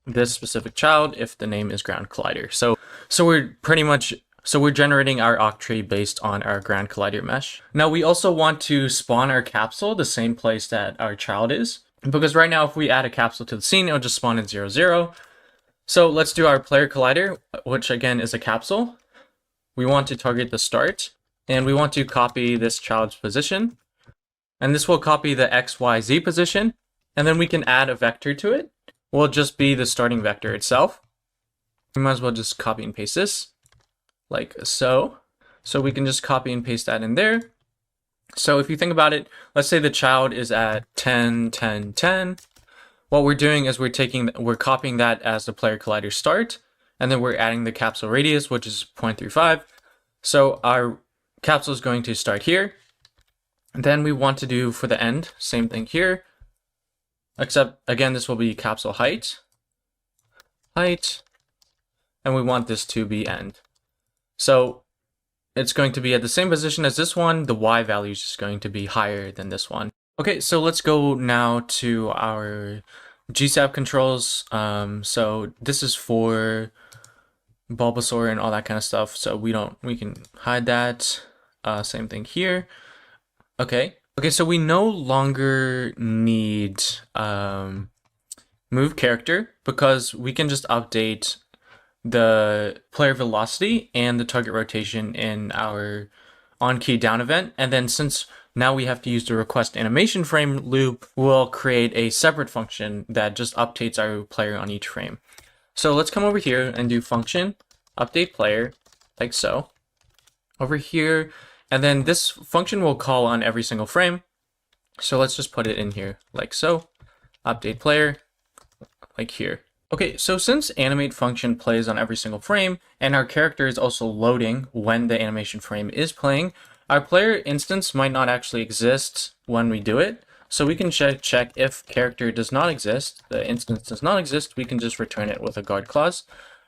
this specific child, if the name is ground collider. So we're generating our octree based on our ground collider mesh. Now we also want to spawn our capsule the same place that our child is, because right now if we add a capsule to the scene, it'll just spawn in 0, 0. So let's do our player collider, which again is a capsule. We want to target the start. and we want to copy this child's position. And this will copy the X, Y, Z position. And then we can add a vector to it. Will just be the starting vector itself. We might as well just copy and paste this like so. So we can just copy and paste that in there. So if you think about it, let's say the child is at 10, 10, 10. What we're doing is we're copying that as the player collider start, and then we're adding the capsule radius, which is 0.35. So our capsule is going to start here. And then we want to do for the end, same thing here, except again, this will be capsule height, and we want this to be end. So it's going to be at the same position as this one. The Y value is just going to be higher than this one. Okay, so let's go now to our GSAP controls. So this is for Bulbasaur and all that kind of stuff. So we can hide that. Same thing here. Okay, so we no longer need move character because we can just update the player velocity and the target rotation in our on key down event. And then since now we have to use the request animation frame loop, we'll create a separate function that just updates our player on each frame. So let's come over here and do function update player like so over here. And then this function will call on every single frame. So let's just put it in here like so, update player like here. Okay, so since animate function plays on every single frame and our character is also loading when the animation frame is playing, our player instance might not actually exist when we do it. So we can check if character does not exist, the instance does not exist, we can just return it with a guard clause.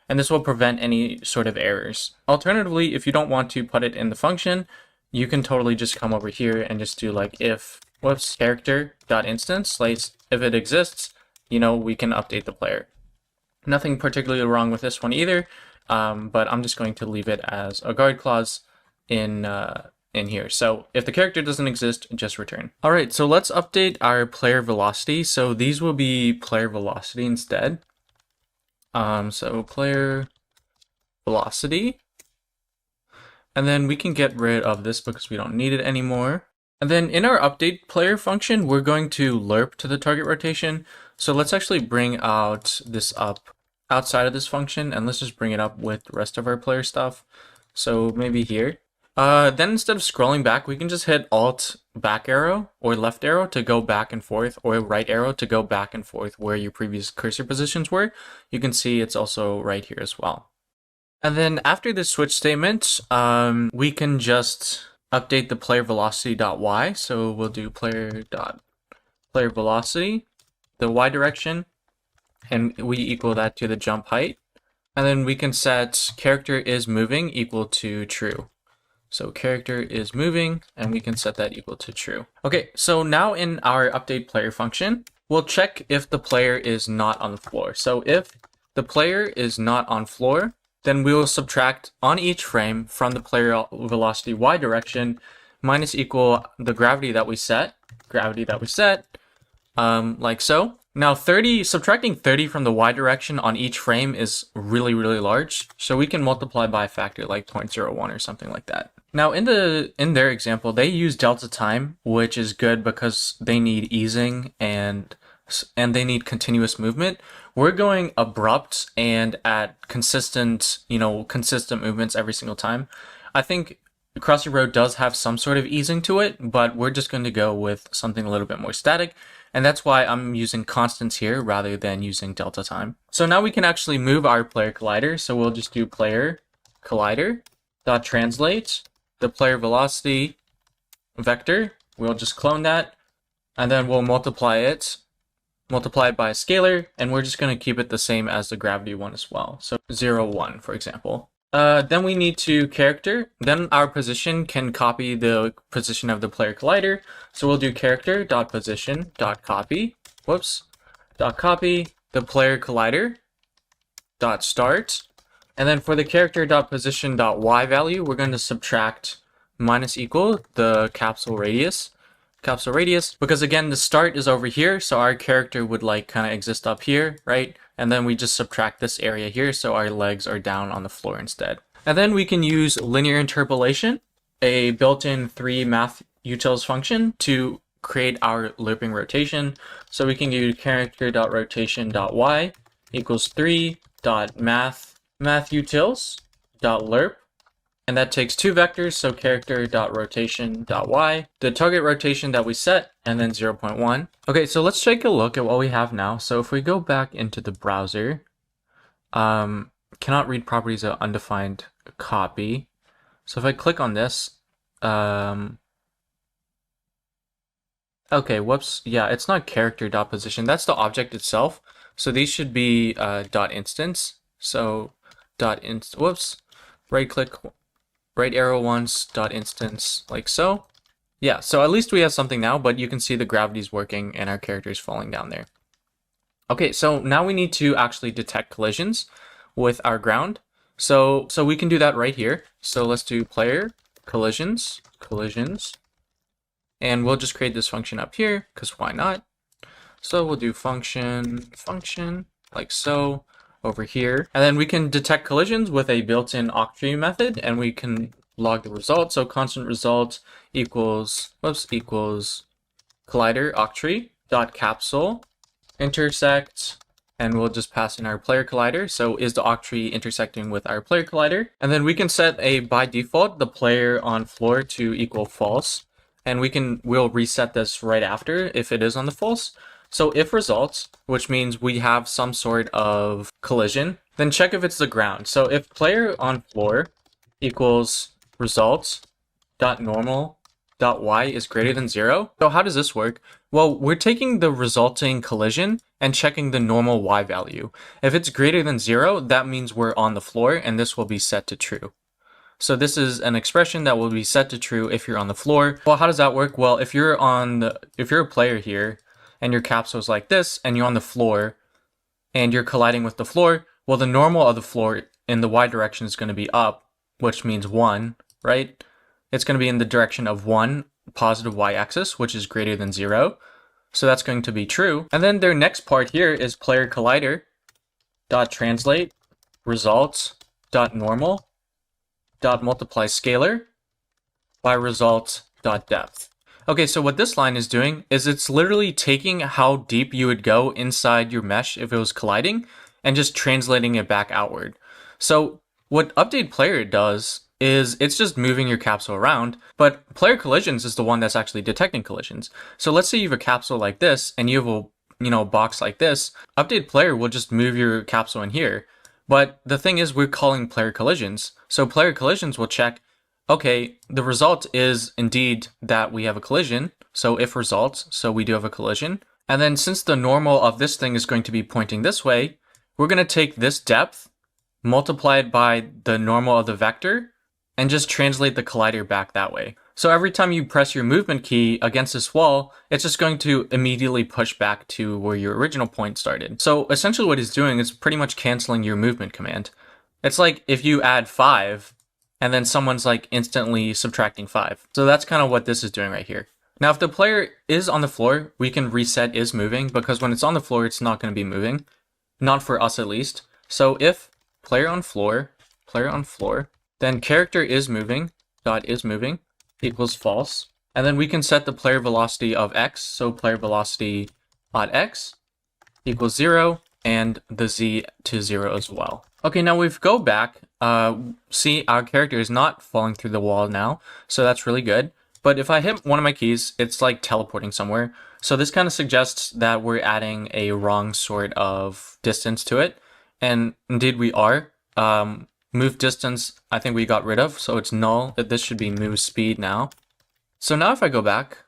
And this will prevent any sort of errors. Alternatively, if you don't want to put it in the function, you can totally just come over here and just do like if character.instance, like if it exists, we can update the player. Nothing particularly wrong with this one either, but I'm just going to leave it as a guard clause in here. So if the character doesn't exist, just return. All right, so let's update our player velocity. So these will be player velocity instead. So player velocity. And then we can get rid of this because we don't need it anymore. And then in our update player function, we're going to lerp to the target rotation. So let's actually bring out this up outside of this function, and let's just bring it up with the rest of our player stuff. So maybe here. Then instead of scrolling back, we can just hit Alt back arrow or left arrow to go back and forth, or right arrow to go back and forth where your previous cursor positions were. You can see it's also right here as well. And then after the switch statement, we can just update the player velocity.y. So we'll do player velocity, the y direction, and we equal that to the jump height. And then we can set character is moving equal to true. So character is moving, and we can set that equal to true. Okay, so now in our update player function, we'll check if the player is not on the floor. So if the player is not on floor, then we will subtract on each frame from the player velocity y direction minus equal the gravity that we set, like so. Now subtracting 30 from the y direction on each frame is really, really large. So we can multiply by a factor like 0.01 or something like that. Now in their example, they use delta time, which is good because they need easing and they need continuous movement. We're going abrupt and at consistent movements every single time. I think Crossy Road does have some sort of easing to it, but we're just going to go with something a little bit more static. And that's why I'm using constants here rather than using delta time. So now we can actually move our player collider. So we'll just do player collider dot translate the player velocity vector. We'll just clone that, and then we'll multiply it by a scalar, and we're just going to keep it the same as the gravity one as well. So 0, 1, for example. Then we need to character. Then our position can copy the position of the player collider. So we'll do character dot position dot copy. Dot copy the player collider dot start. And then for the character dot position dot y value, we're going to subtract minus equal the capsule radius, because again the start is over here, so our character would like kind of exist up here, right? And then we just subtract this area here, so our legs are down on the floor instead. And then we can use linear interpolation a built-in 3 math utils function to create our looping rotation. So we can do character.rotation.y equals 3.math utils.lerp. And that takes 2 vectors, so character.rotation.y, the target rotation that we set, and then 0.1. Okay, so let's take a look at what we have now. So if we go back into the browser, cannot read properties of undefined copy. So if I click on this, okay, whoops, yeah, it's not character.position, that's the object itself. So these should be dot instance. So whoops, right click, right arrow once, dot instance, like so. Yeah, so at least we have something now, but you can see the gravity's working and our character is falling down there. Okay, so now we need to actually detect collisions with our ground. So we can do that right here. So let's do player collisions, and we'll just create this function up here, because why not? So we'll do function, like so, over here. And then we can detect collisions with a built-in octree method, and we can log the result. So constant result equals collider octree dot capsule intersect, and we'll just pass in our player collider. So is the octree intersecting with our player collider? And then we can set by default the player on floor to equal false, and we'll reset this right after if it is on the false. So if results, which means we have some sort of collision, then check if it's the ground. So if player on floor equals results dot normal dot y is greater than 0. So how does this work? Well, we're taking the resulting collision and checking the normal y value. If it's greater than 0, that means we're on the floor, and this will be set to true. So this is an expression that will be set to true if you're on the floor. Well, how does that work? Well, if you're a player here and your capsule is like this and you're on the floor and you're colliding with the floor, well, the normal of the floor in the y direction is going to be up, which means 1, right? It's going to be in the direction of 1, positive y-axis, which is greater than 0. So that's going to be true. And then their next part here is player collider dot translate results dot normal dot multiply scalar by results dot depth. Okay, so what this line is doing is it's literally taking how deep you would go inside your mesh if it was colliding and just translating it back outward. So what update player does is it's just moving your capsule around, but player collisions is the one that's actually detecting collisions. So let's say you have a capsule like this and you have a box like this. Update player will just move your capsule in here. But the thing is, we're calling player collisions. So player collisions will check, okay, the result is indeed that we have a collision. So if results, so we do have a collision. And then since the normal of this thing is going to be pointing this way, we're going to take this depth, multiply it by the normal of the vector, and just translate the collider back that way. So every time you press your movement key against this wall, it's just going to immediately push back to where your original point started. So essentially what it's doing is pretty much canceling your movement command. It's like if you add 5, and then someone's like instantly subtracting 5. So that's kind of what this is doing right here. Now if the player is on the floor, we can reset is moving, because when it's on the floor, it's not going to be moving. Not for us at least. So if player on floor, then character is moving, dot is moving, equals false. And then we can set the player velocity of x, so player velocity dot x equals 0, and the z to 0 as well. Okay, now we go back, see our character is not falling through the wall now, so that's really good. But if I hit one of my keys, it's like teleporting somewhere. So this kind of suggests that we're adding a wrong sort of distance to it. And indeed we are. Move distance, I think we got rid of, so it's null. This should be move speed now. So now if I go back,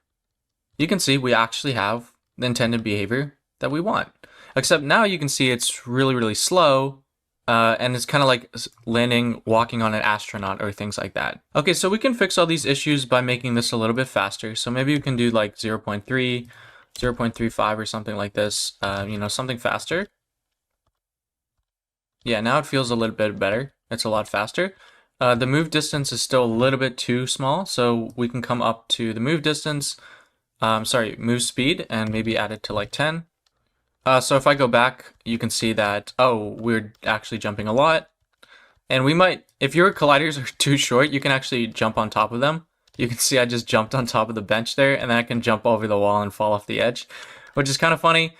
you can see we actually have the intended behavior that we want. Except now you can see it's really, really slow, and it's kind of like walking on an astronaut or things like that. Okay, so we can fix all these issues by making this a little bit faster. So maybe we can do like 0.3, 0.35 or something like this, something faster. Yeah, now it feels a little bit better. It's a lot faster. The move distance is still a little bit too small, so we can come up to the move distance, move speed, and maybe add it to like 10. So if I go back, you can see that, oh, we're actually jumping a lot. And we might, if your colliders are too short, you can actually jump on top of them. You can see I just jumped on top of the bench there, and then I can jump over the wall and fall off the edge, which is kind of funny.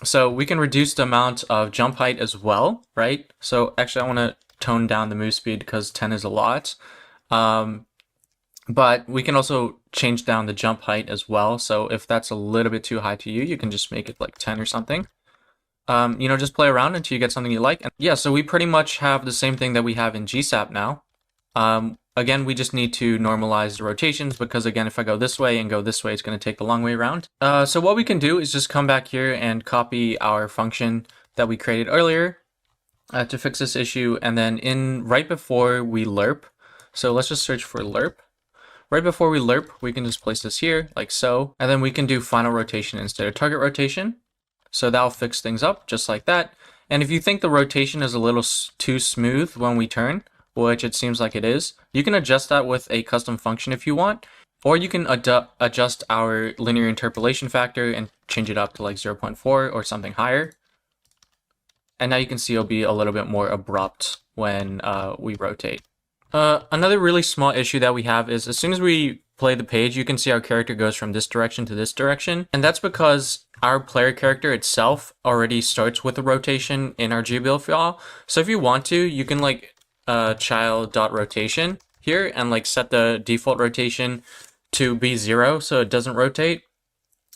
So we can reduce the amount of jump height as well, right? So actually I want to tone down the move speed because 10 is a lot. But we can also change down the jump height as well. So if that's a little bit too high to you, you can just make it like 10 or something. Just play around until you get something you like. And yeah, so we pretty much have the same thing that we have in GSAP now. Again, we just need to normalize the rotations because again, if I go this way and go this way, it's going to take the long way around. So what we can do is just come back here and copy our function that we created earlier to fix this issue. And then right before we lerp, so let's just search for lerp. Right before we lerp, we can just place this here like so, and then we can do final rotation instead of target rotation. So that'll fix things up just like that. And if you think the rotation is a little too smooth when we turn, which it seems like it is, you can adjust that with a custom function if you want, or you can adjust our linear interpolation factor and change it up to like 0.4 or something higher. And now you can see it'll be a little bit more abrupt when we rotate. Another really small issue that we have is as soon as we play the page, you can see our character goes from this direction to this direction. And that's because our player character itself already starts with a rotation in our GBL file. So if you want to, you can like child.rotation here and like set the default rotation to be 0 so it doesn't rotate.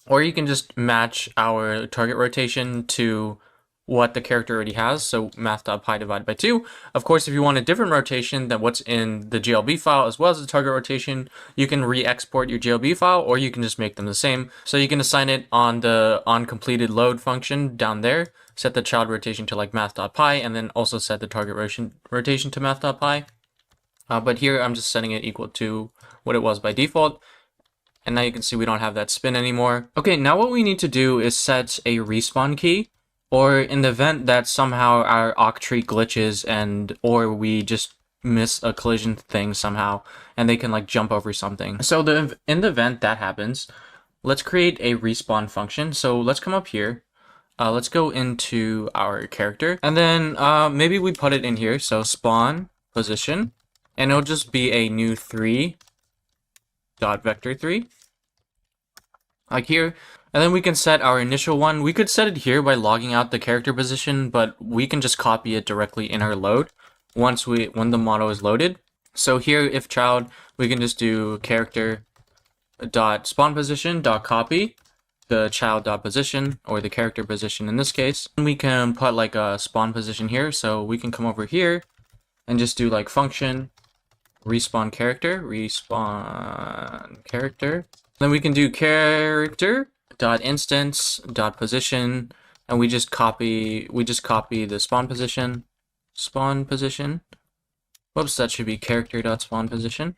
Or you can just match our target rotation to what the character already has, so math.pi divided by 2. Of course, if you want a different rotation than what's in the GLB file as well as the target rotation, you can re-export your GLB file, or you can just make them the same. So you can assign it on the onCompleted load function down there, set the child rotation to like math.pi, and then also set the target rotation to math.pi. But here I'm just setting it equal to what it was by default. And now you can see we don't have that spin anymore. Okay, now what we need to do is set a respawn key, or in the event that somehow our octree glitches or we just miss a collision thing somehow and they can like jump over something. So in the event that happens, let's create a respawn function. So let's come up here. Let's go into our character and then maybe we put it in here. So spawn position, and it'll just be a new 3.vector3 like here. And then we can set our initial one. We could set it here by logging out the character position, but we can just copy it directly in our load when the model is loaded. So here, if child, we can just do character dot spawn position dot copy the child dot position, or the character position in this case. And we can put like a spawn position here. So we can come over here and just do like function respawn character. Then we can do character dot instance dot position, and we just copy the spawn position. Whoops, that should be character dot spawn position.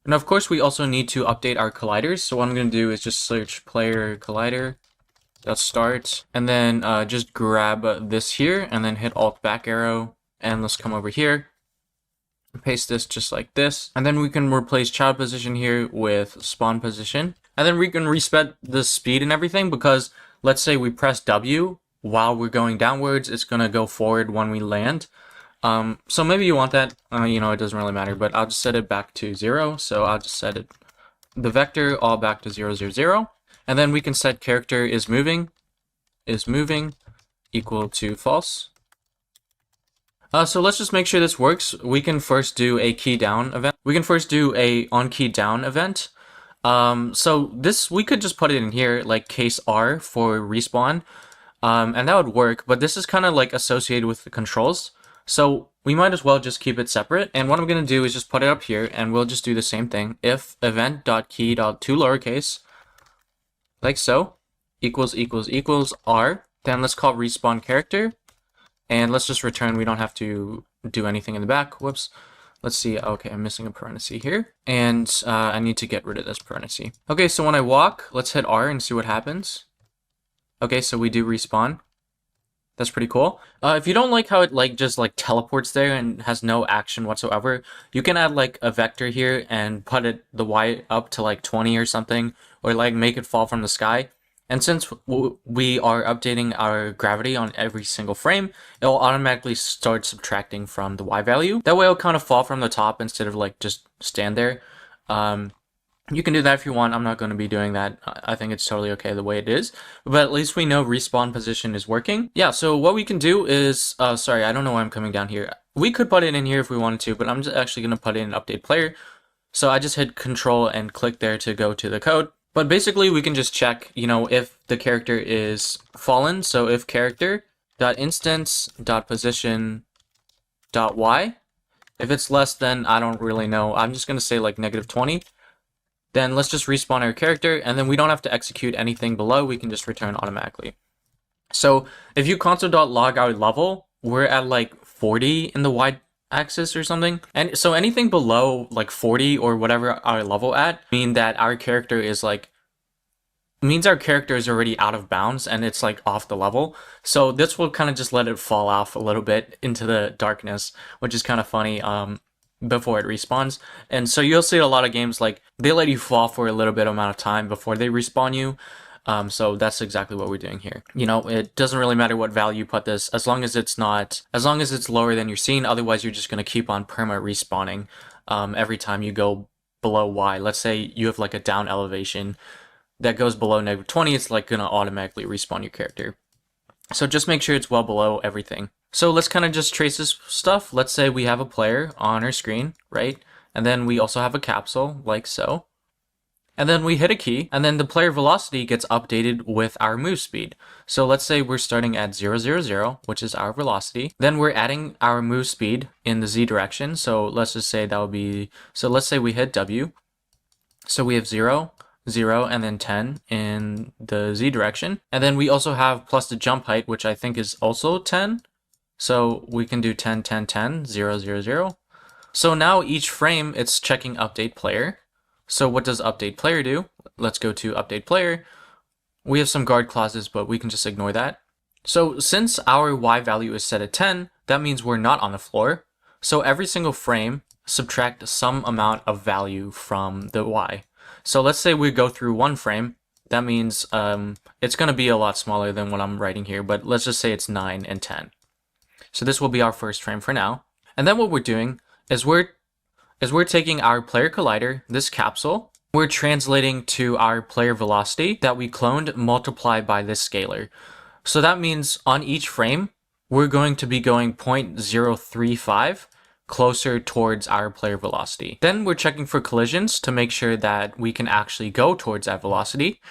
And of course, we also need to update our colliders. So what I'm going to do is just search player collider dot start, and then just grab this here, and then hit Alt back arrow, and let's come over here. Paste this just like this, and then we can replace child position here with spawn position. And then we can reset the speed and everything, because let's say we press W while we're going downwards, it's going to go forward when we land. So maybe you want that, it doesn't really matter, but I'll just set it back to 0. So I'll just set the vector all back to 0, 0, 0. And then we can set character is moving equal to false. So let's just make sure this works. We can first do a key down event. We can first do a on key down event. So this, we could just put it in here like case R for respawn, and that would work, but this is kind of like associated with the controls. So we might as well just keep it separate. And what I'm going to do is just put it up here, and we'll just do the same thing. If event.key.toLowercase, like so, equals R, then let's call respawn character. And let's just return, we don't have to do anything in the back. Whoops. Let's see. Okay, I'm missing a parenthesis here. And I need to get rid of this parenthesis. Okay, so when I walk, let's hit R and see what happens. Okay, so we do respawn. That's pretty cool. If you don't like how it just teleports there and has no action whatsoever, you can add like a vector here and put the Y up to like 20 or something, or like make it fall from the sky. And since we are updating our gravity on every single frame, it'll automatically start subtracting from the Y value. That way it'll kind of fall from the top instead of like just stand there. You can do that if you want. I'm not going to be doing that. I think it's totally okay the way it is. But at least we know respawn position is working. Yeah, so what we can do is, sorry, I don't know why I'm coming down here. We could put it in here if we wanted to, but I'm just actually going to put it in update player. So I just hit control and click there to go to the code. But basically we can just check, if the character is fallen. So if character.instance.position.y, if it's less than, I don't really know, I'm just going to say like -20. Then let's just respawn our character, and then we don't have to execute anything below. We can just return automatically. So if you console.log our level, we're at like 40 in the y-axis or something. And so anything below like 40 or whatever our level at means our character is already out of bounds and it's like off the level. So this will kind of just let it fall off a little bit into the darkness, which is kind of funny. Before it respawns. And so you'll see a lot of games like they let you fall for a little bit amount of time before they respawn you. So that's exactly what we're doing here. It doesn't really matter what value you put this, as long as it's lower than your scene. Otherwise you're just going to keep on perma respawning every time you go below Y. Let's say you have like a down elevation that goes below -20, it's like going to automatically respawn your character. So just make sure it's well below everything. So let's kind of just trace this stuff. Let's say we have a player on our screen, right? And then we also have a capsule, like so. And then we hit a key, and then the player velocity gets updated with our move speed. So let's say we're starting at 0, 0, 0, which is our velocity. Then we're adding our move speed in the Z direction. So let's just say that would be, so let's say we hit W. So we have 0, 0, and then 10 in the Z direction. And then we also have plus the jump height, which I think is also 10. So we can do 10, 10, 10, 0, 0, 0. So now each frame, it's checking update player. So what does update player do? Let's go to update player. We have some guard clauses, but we can just ignore that. So since our Y value is set at 10, that means we're not on the floor. So every single frame, subtract some amount of value from the Y. So let's say we go through one frame. That means it's going to be a lot smaller than what I'm writing here, but let's just say it's 9 and 10. So this will be our first frame for now. And then what we're doing is we're taking our player collider, this capsule, we're translating to our player velocity that we cloned multiplied by this scalar. So that means on each frame, we're going to be going 0.035 closer towards our player velocity. Then we're checking for collisions to make sure that we can actually go towards that velocity.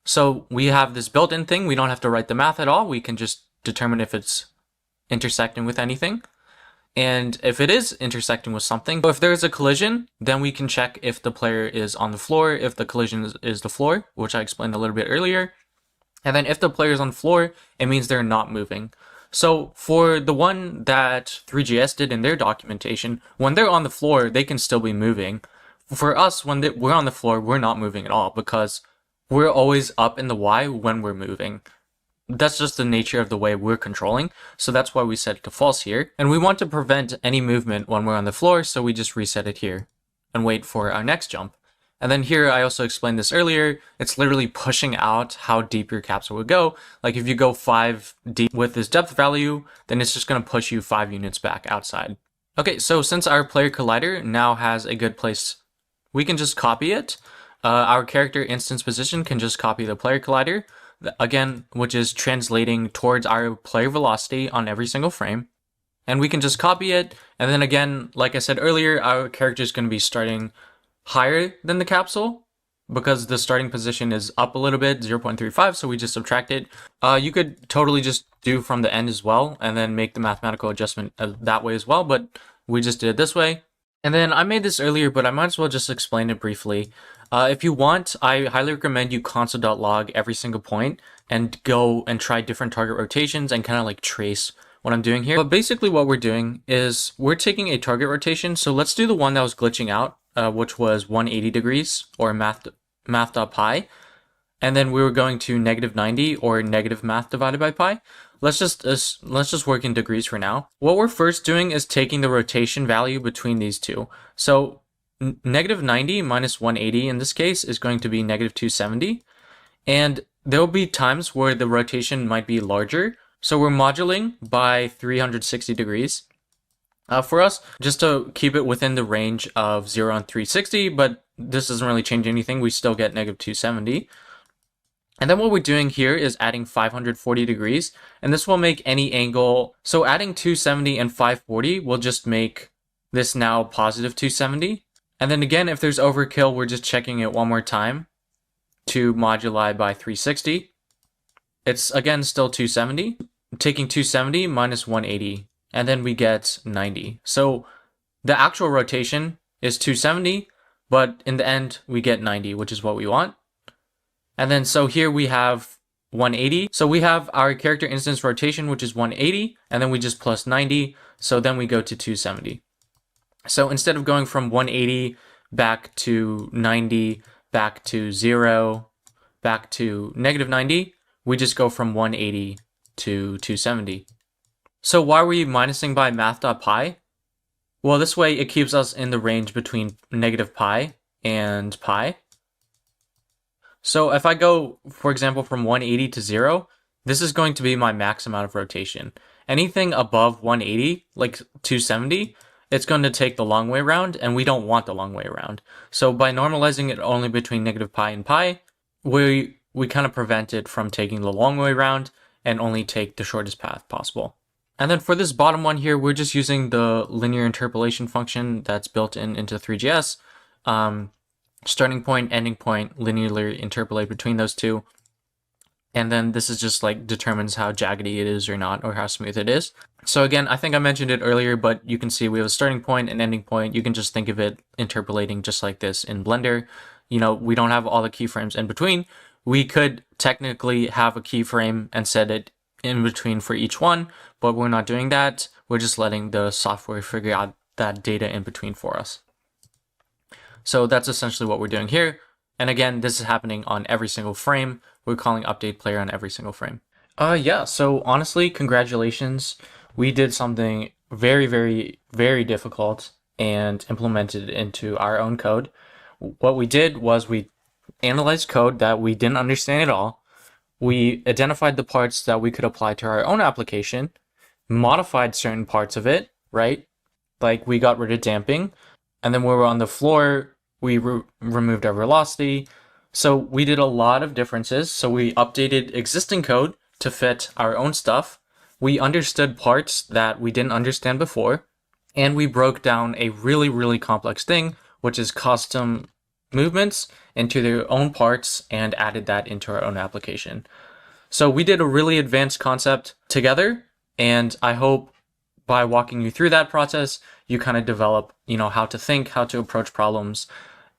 So we have this built-in thing. We don't have to write the math at all. We can just determine if it's intersecting with anything. And if it is intersecting with something, if there's a collision, then we can check if the player is on the floor, if the collision is the floor, which I explained a little bit earlier. And then if the player is on the floor, it means they're not moving. So for the one that Three.js did in their documentation, when they're on the floor, they can still be moving. For us, when we're on the floor, we're not moving at all because we're always up in the Y when we're moving. That's just the nature of the way we're controlling. So that's why we set it to false here. And we want to prevent any movement when we're on the floor. So we just reset it here and wait for our next jump. And then here, I also explained this earlier, it's literally pushing out how deep your capsule would go. Like if you go 5 deep with this depth value, then it's just going to push you 5 units back outside. Okay, so since our player collider now has a good place, we can just copy it. Our character instance position can just copy the player collider, again, which is translating towards our player velocity on every single frame. And we can just copy it. And then again, like I said earlier, our character is going to be starting higher than the capsule because the starting position is up a little bit, 0.35, so we just subtract it. You could totally just do from the end as well and then make the mathematical adjustment that way as well, but we just did it this way. And then I made this earlier, but I might as well just explain it briefly. If you want, I highly recommend you console.log every single point and go and try different target rotations and kind of like trace what I'm doing here. But basically what we're doing is we're taking a target rotation. So let's do the one that was glitching out, which was 180 degrees or math.pi. And then we were going to -90 or negative math divided by pi. Let's just work in degrees for now. What we're first doing is taking the rotation value between these two. So -90 minus 180 in this case is going to be -270. And there will be times where the rotation might be larger. So we're modulating by 360 degrees. For us, just to keep it within the range of 0 and 360, but this doesn't really change anything. We still get negative 270. And then what we're doing here is adding 540 degrees, and this will make any angle. So adding 270 and 540 will just make this now positive 270. And then again, if there's overkill, we're just checking it one more time to moduli by 360. It's again still 270. Taking 270 minus 180, and then we get 90. So the actual rotation is 270, but in the end, we get 90, which is what we want. And then so here we have 180. So we have our character instance rotation, which is 180, and then we just plus 90. So then we go to 270. So instead of going from 180 back to 90, back to 0, back to negative 90, we just go from 180 to 270. So why are we minusing by math.pi? Well, this way it keeps us in the range between negative pi and pi. So if I go, for example, from 180 to 0, this is going to be my max amount of rotation. Anything above 180, like 270, it's going to take the long way around, and we don't want the long way around. So by normalizing it only between negative pi and pi, we kind of prevent it from taking the long way around and only take the shortest path possible. And then for this bottom one here, we're just using the linear interpolation function that's built into Three.js. Starting point, ending point, linearly interpolate between those two. And then this is just like determines how jaggedy it is or not, or how smooth it is. So again, I think I mentioned it earlier, but you can see we have a starting point and ending point. You can just think of it interpolating just like this in Blender. You know, we don't have all the keyframes in between. We could technically have a keyframe and set it in between for each one, but we're not doing that. We're just letting the software figure out that data in between for us. So that's essentially what we're doing here. And again, this is happening on every single frame. We're calling update player on every single frame. Yeah, so honestly, congratulations. We did something very, very, very difficult and implemented it into our own code. What we did was we analyzed code that we didn't understand at all. We identified the parts that we could apply to our own application, modified certain parts of it, right? Like we got rid of damping. And then when we were on the floor, we removed our velocity. So we did a lot of differences. So we updated existing code to fit our own stuff. We understood parts that we didn't understand before. And we broke down a really, really complex thing, which is custom movements into their own parts and added that into our own application. So we did a really advanced concept together. And I hope by walking you through that process, you kind of develop, how to think, how to approach problems.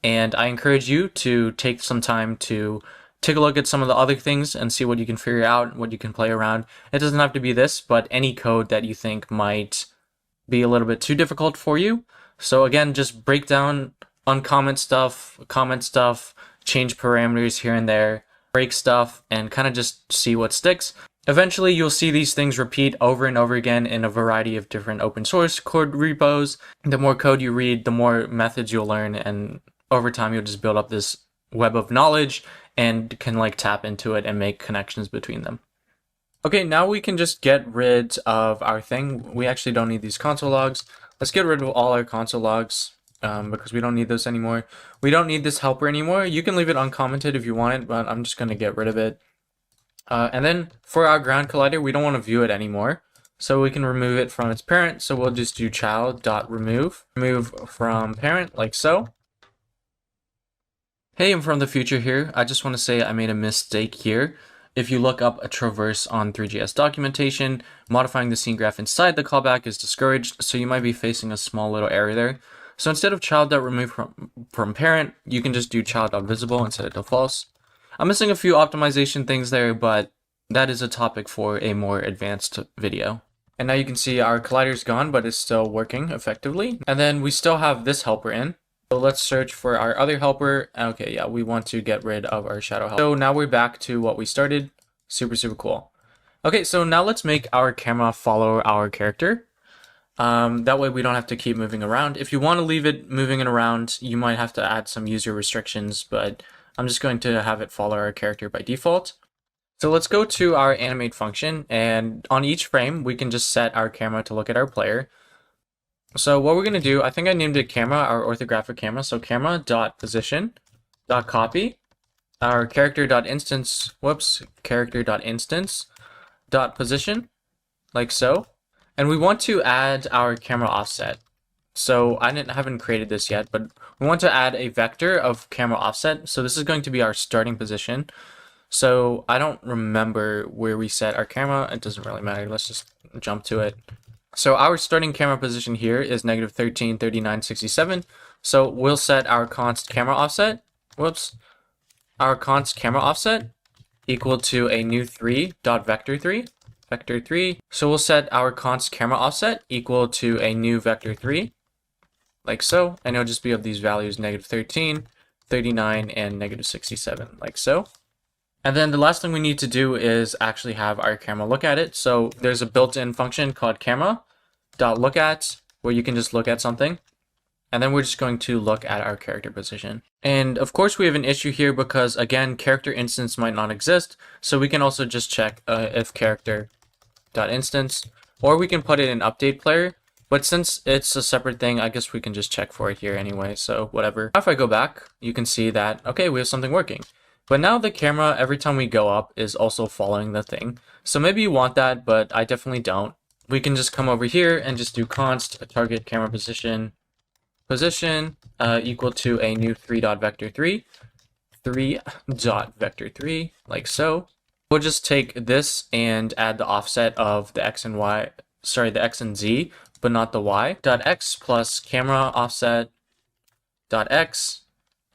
And I encourage you to take some time to take a look at some of the other things and see what you can figure out, what you can play around. It doesn't have to be this, but any code that you think might be a little bit too difficult for you. So again, just break down, uncomment stuff, comment stuff, change parameters here and there, break stuff, and kind of just see what sticks. Eventually, you'll see these things repeat over and over again in a variety of different open source code repos. The more code you read, the more methods you'll learn, and over time, you'll just build up this web of knowledge and can tap into it and make connections between them. Okay, now we can just get rid of our thing. We actually don't need these console logs. Let's get rid of all our console logs because we don't need this anymore. We don't need this helper anymore. You can leave it uncommented if you want it, but I'm just going to get rid of it. And then for our ground collider, we don't want to view it anymore. So we can remove it from its parent. So we'll just do child.remove. Remove from parent like so. Hey, I'm from the future here. I just want to say I made a mistake here. If you look up a traverse on Three.js documentation, modifying the scene graph inside the callback is discouraged, so you might be facing a small little error there. So instead of child.remove from parent, you can just do child.visible and set it to false. I'm missing a few optimization things there, but that is a topic for a more advanced video. And now you can see our collider's gone, but it's still working effectively. And then we still have this helper in. So let's search for our other helper. Okay, yeah, we want to get rid of our shadow helper. So now we're back to what we started. Super, super cool. Okay, so now let's make our camera follow our character. That way we don't have to keep moving around. If you want to leave it moving it around, you might have to add some user restrictions, but I'm just going to have it follow our character by default. So let's go to our animate function, and on each frame, we can just set our camera to look at our player. So what we're going to do, I think I named it camera, our orthographic camera. So camera.position.copy our character.instance, like so. And we want to add our camera offset. So I haven't created this yet, but we want to add a vector of camera offset. So this is going to be our starting position. So I don't remember where we set our camera. It doesn't really matter. Let's just jump to it. So our starting camera position here is -13, 39, 67. So we'll set our const camera offset. Our const camera offset equal to a new 3.vector3. Vector 3. So we'll set our const camera offset equal to a new vector 3, like so. And it'll just be of these values -13, 39, and -67, like so. And then the last thing we need to do is actually have our camera look at it. So there's a built-in function called camera.lookAt where you can just look at something. And then we're just going to look at our character position. And of course we have an issue here because again, character instance might not exist. So we can also just check if character.instance, or we can put it in update player. But since it's a separate thing, I guess we can just check for it here anyway. So whatever. If I go back, you can see that, okay, we have something working. But now the camera, every time we go up, is also following the thing. So maybe you want that, but I definitely don't. We can just come over here and just do const target camera position equal to a new 3.vector3, like so. We'll just take this and add the offset of the x and y, sorry, the x and z, but not the y. .x plus camera offset .x.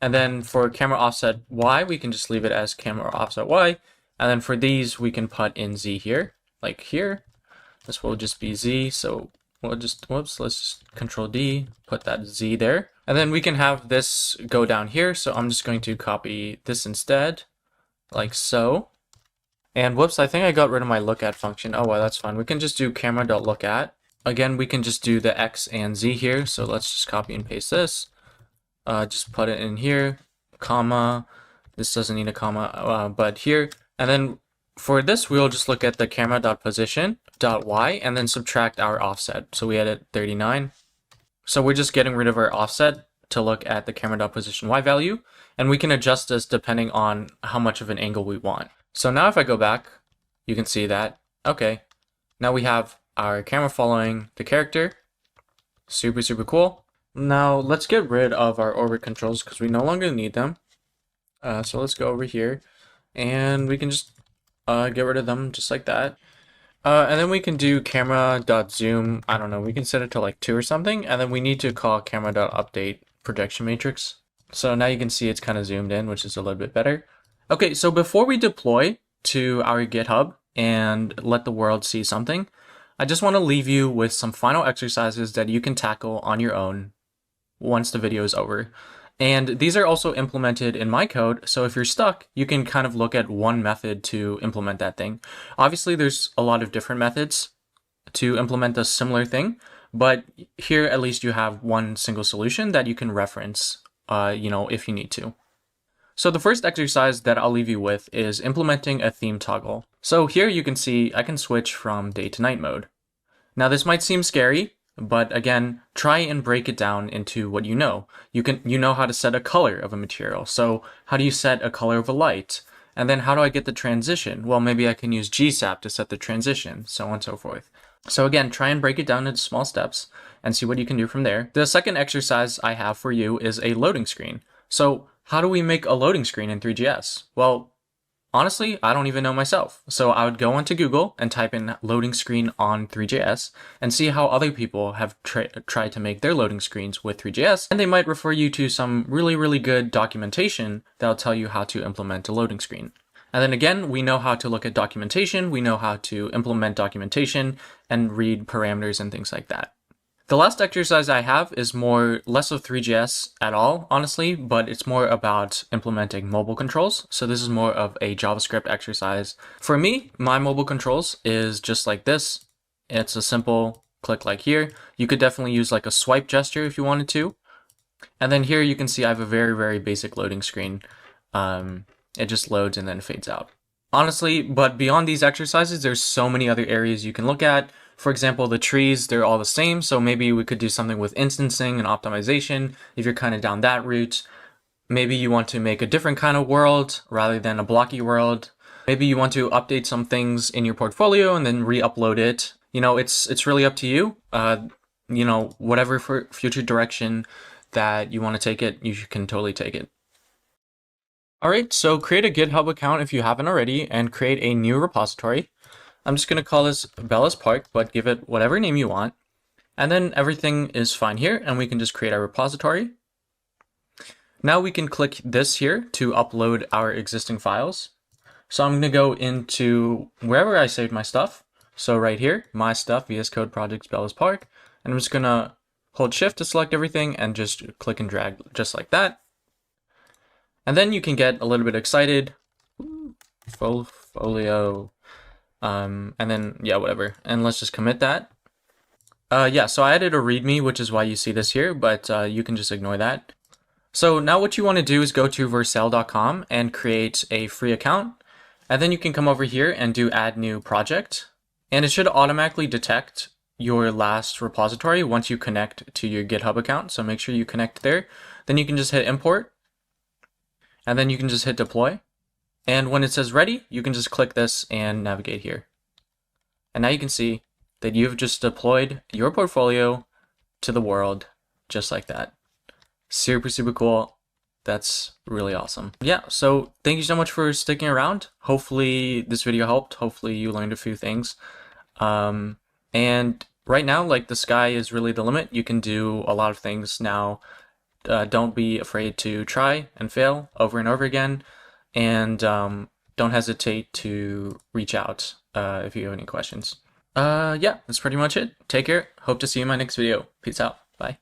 And then for camera offset y, we can just leave it as camera offset y. And then for these, we can put in z here, like here. This will just be z. So we'll just, let's just Control D, put that z there. And then we can have this go down here. So I'm just going to copy this instead, like so. And I think I got rid of my lookat function. Oh, well, that's fine. We can just do camera.lookat. Again, we can just do the x and z here. So let's just copy and paste this. Just put it in here, comma. This doesn't need a comma, but here. And then for this, we'll just look at the camera.position.y and then subtract our offset. So we added 39. So we're just getting rid of our offset to look at the camera.position.y value. And we can adjust this depending on how much of an angle we want. So now if I go back, you can see that, okay, now we have our camera following the character. Super, super cool. Now let's get rid of our orbit controls because we no longer need them. So let's go over here and we can just get rid of them just like that. And then we can do camera.zoom. I don't know, we can set it to like 2 or something. And then we need to call camera.update projection matrix. So now you can see it's kind of zoomed in, which is a little bit better. Okay, so before we deploy to our GitHub and let the world see something, I just want to leave you with some final exercises that you can tackle on your own once the video is over. And these are also implemented in my code, so if you're stuck, you can kind of look at one method to implement that thing. Obviously, there's a lot of different methods to implement a similar thing, but here at least you have one single solution that you can reference, if you need to. So the first exercise that I'll leave you with is implementing a theme toggle. So here you can see I can switch from day to night mode. Now this might seem scary, but again, try and break it down into what you know. You know how to set a color of a material. So how do you set a color of a light? And then how do I get the transition? Well, maybe I can use GSAP to set the transition, so on and so forth. So again, try and break it down into small steps and see what you can do from there. The second exercise I have for you is a loading screen. So how do we make a loading screen in Three.js? Well, honestly, I don't even know myself. So I would go onto Google and type in loading screen on Three.js and see how other people have tried to make their loading screens with Three.js. And they might refer you to some really, really good documentation that'll tell you how to implement a loading screen. And then again, we know how to look at documentation. We know how to implement documentation and read parameters and things like that. The last exercise I have is less of Three.js at all, honestly, but it's more about implementing mobile controls. So this is more of a JavaScript exercise. For me, my mobile controls is just like this. It's a simple click like here. You could definitely use like a swipe gesture if you wanted to. And then here you can see I have a very, very basic loading screen. It just loads and then fades out. Honestly, but beyond these exercises, there's so many other areas you can look at. For example, the trees, they're all the same. So maybe we could do something with instancing and optimization if you're kind of down that route. Maybe you want to make a different kind of world rather than a blocky world. Maybe you want to update some things in your portfolio and then re-upload it. It's really up to you. Whatever for future direction that you want to take it, you can totally take it. All right, so create a GitHub account if you haven't already and create a new repository. I'm just going to call this Bella's Park, but give it whatever name you want. And then everything is fine here, and we can just create our repository. Now we can click this here to upload our existing files. So I'm going to go into wherever I saved my stuff. So right here, my stuff, VS Code projects, Bella's Park. And I'm just going to hold Shift to select everything and just click and drag just like that. And then you can get a little bit excited. Folio. And then, yeah, whatever. And let's just commit that. So I added a README, which is why you see this here, but you can just ignore that. So now what you want to do is go to vercel.com and create a free account. And then you can come over here and do add new project. And it should automatically detect your last repository once you connect to your GitHub account. So make sure you connect there. Then you can just hit import. And then you can just hit deploy. And when it says ready, you can just click this and navigate here. And now you can see that you've just deployed your portfolio to the world just like that. Super, super cool. That's really awesome. Yeah, so thank you so much for sticking around. Hopefully this video helped. Hopefully you learned a few things. And right now, like, the sky is really the limit. You can do a lot of things now. Don't be afraid to try and fail over and over again. And don't hesitate to reach out if you have any questions. Yeah, that's pretty much it. Take care. Hope to see you in my next video. Peace out. Bye.